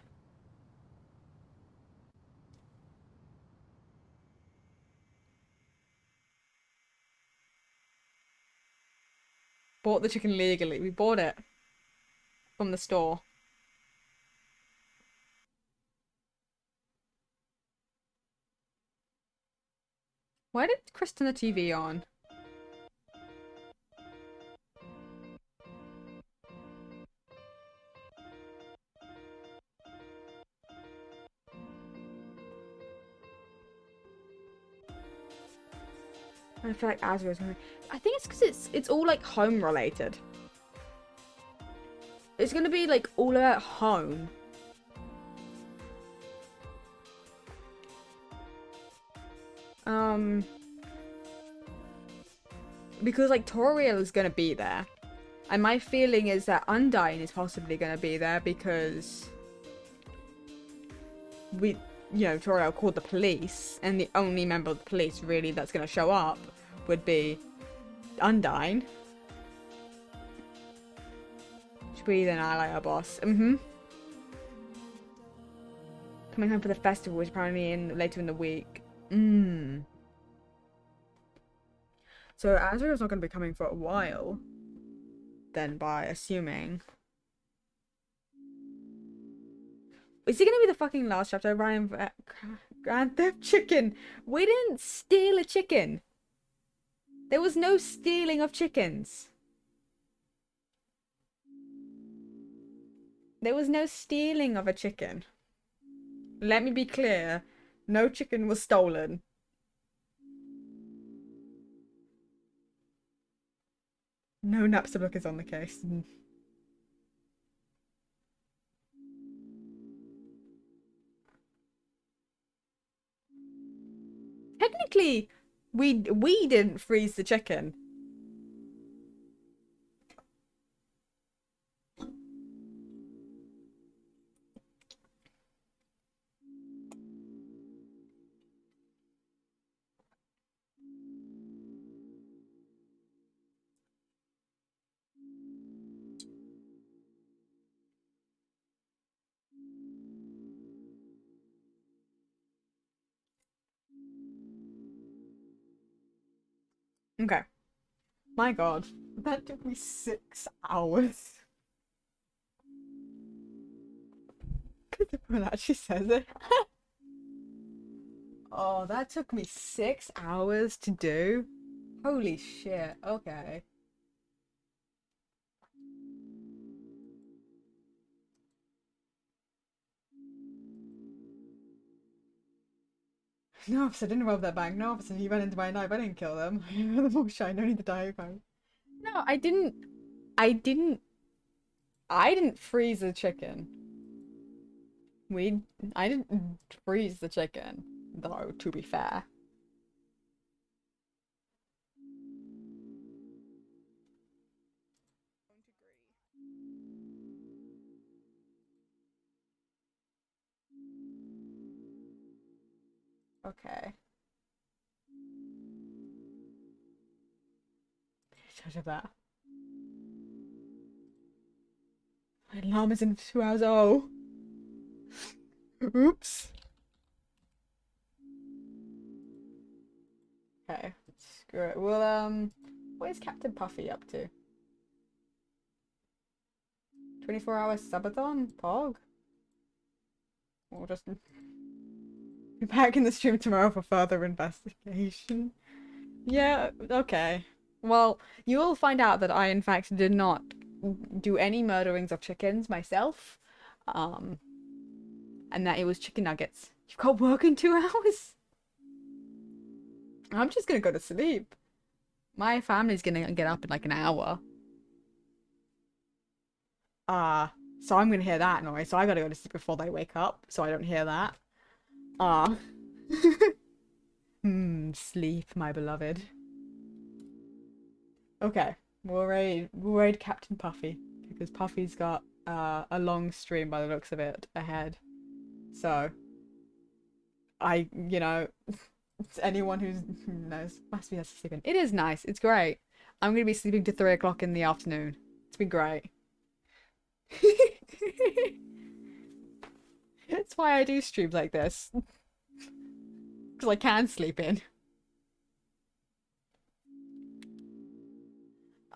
Bought the chicken legally. We bought it from the store. Why did Chris turn the TV on? I feel like Azra's gonna... I think it's because it's all like home related. It's gonna be like all about home. Because like Toriel is gonna be there. And my feeling is that Undyne is possibly gonna be there because Toriel called the police, and the only member of the police really that's gonna show up would be Undyne. Should we then ally our boss? Coming home for the festival, which apparently later in the week. So Azrael's not going to be coming for a while. Then, by assuming. Is it going to be the fucking last chapter of Grand Theft Chicken? We didn't steal a chicken. There was no stealing of chickens. There was no stealing of a chicken. Let me be clear. No chicken was stolen. No Napster book is on the case. Technically, we didn't freeze the chicken. Okay. My god. That took me 6 hours. Because everyone actually says it. Oh, that took me 6 hours to do? Holy shit. Okay. No, officer, I didn't rob that bank. No, officer, he ran into my knife. I didn't kill them. The more shine, no need to die. No, I didn't freeze the chicken. I didn't freeze the chicken, though, to be fair. Okay. Judge of that. My alarm is in 2 hours. Oh. Oops. Okay. Screw it. Well, what is Captain Puffy up to? 24-hour subathon? Pog? Or just be back in the stream tomorrow for further investigation. Yeah, okay. Well, you will find out that I, in fact, did not do any murderings of chickens myself. And that it was chicken nuggets. You've got work in 2 hours? I'm just gonna go to sleep. My family's gonna get up in like an hour. So I'm gonna hear that noise, so I gotta go to sleep before they wake up, so I don't hear that. Sleep, my beloved. Okay, we'll raid Captain Puffy, because Puffy's got a long stream by the looks of it ahead. So, anyone who knows must be sleeping. It is nice, it's great. I'm gonna be sleeping to 3 o'clock in the afternoon. It's been great. That's why I do streams like this. Because I can sleep in.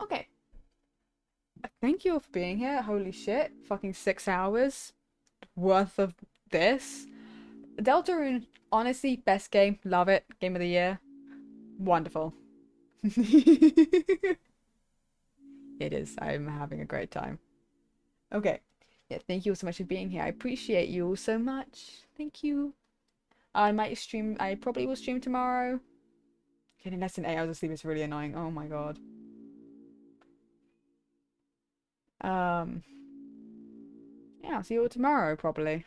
Okay. Thank you all for being here. Holy shit. Fucking 6 hours worth of this. Deltarune, honestly, best game. Love it. Game of the year. Wonderful. It is. I'm having a great time. Okay. Yeah, thank you all so much for being here. I appreciate you all so much. Thank you. I probably will stream tomorrow. Getting less than 8 hours of sleep is really annoying. Oh my god. Yeah, I'll see you all tomorrow, probably.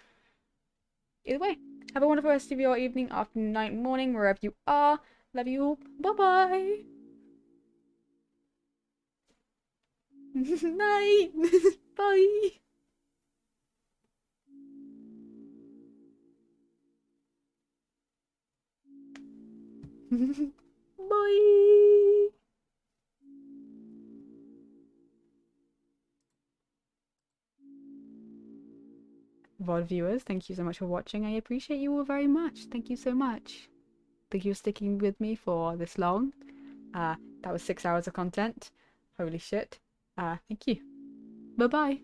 Either way, have a wonderful rest of your evening, afternoon, night, morning, wherever you are. Love you all. Bye-bye. Night. Bye. Bye. VOD viewers, thank you so much for watching. I appreciate you all very much. Thank you so much. Thank you for sticking with me for this long. That was 6 hours of content. Holy shit. Thank you. Bye-bye.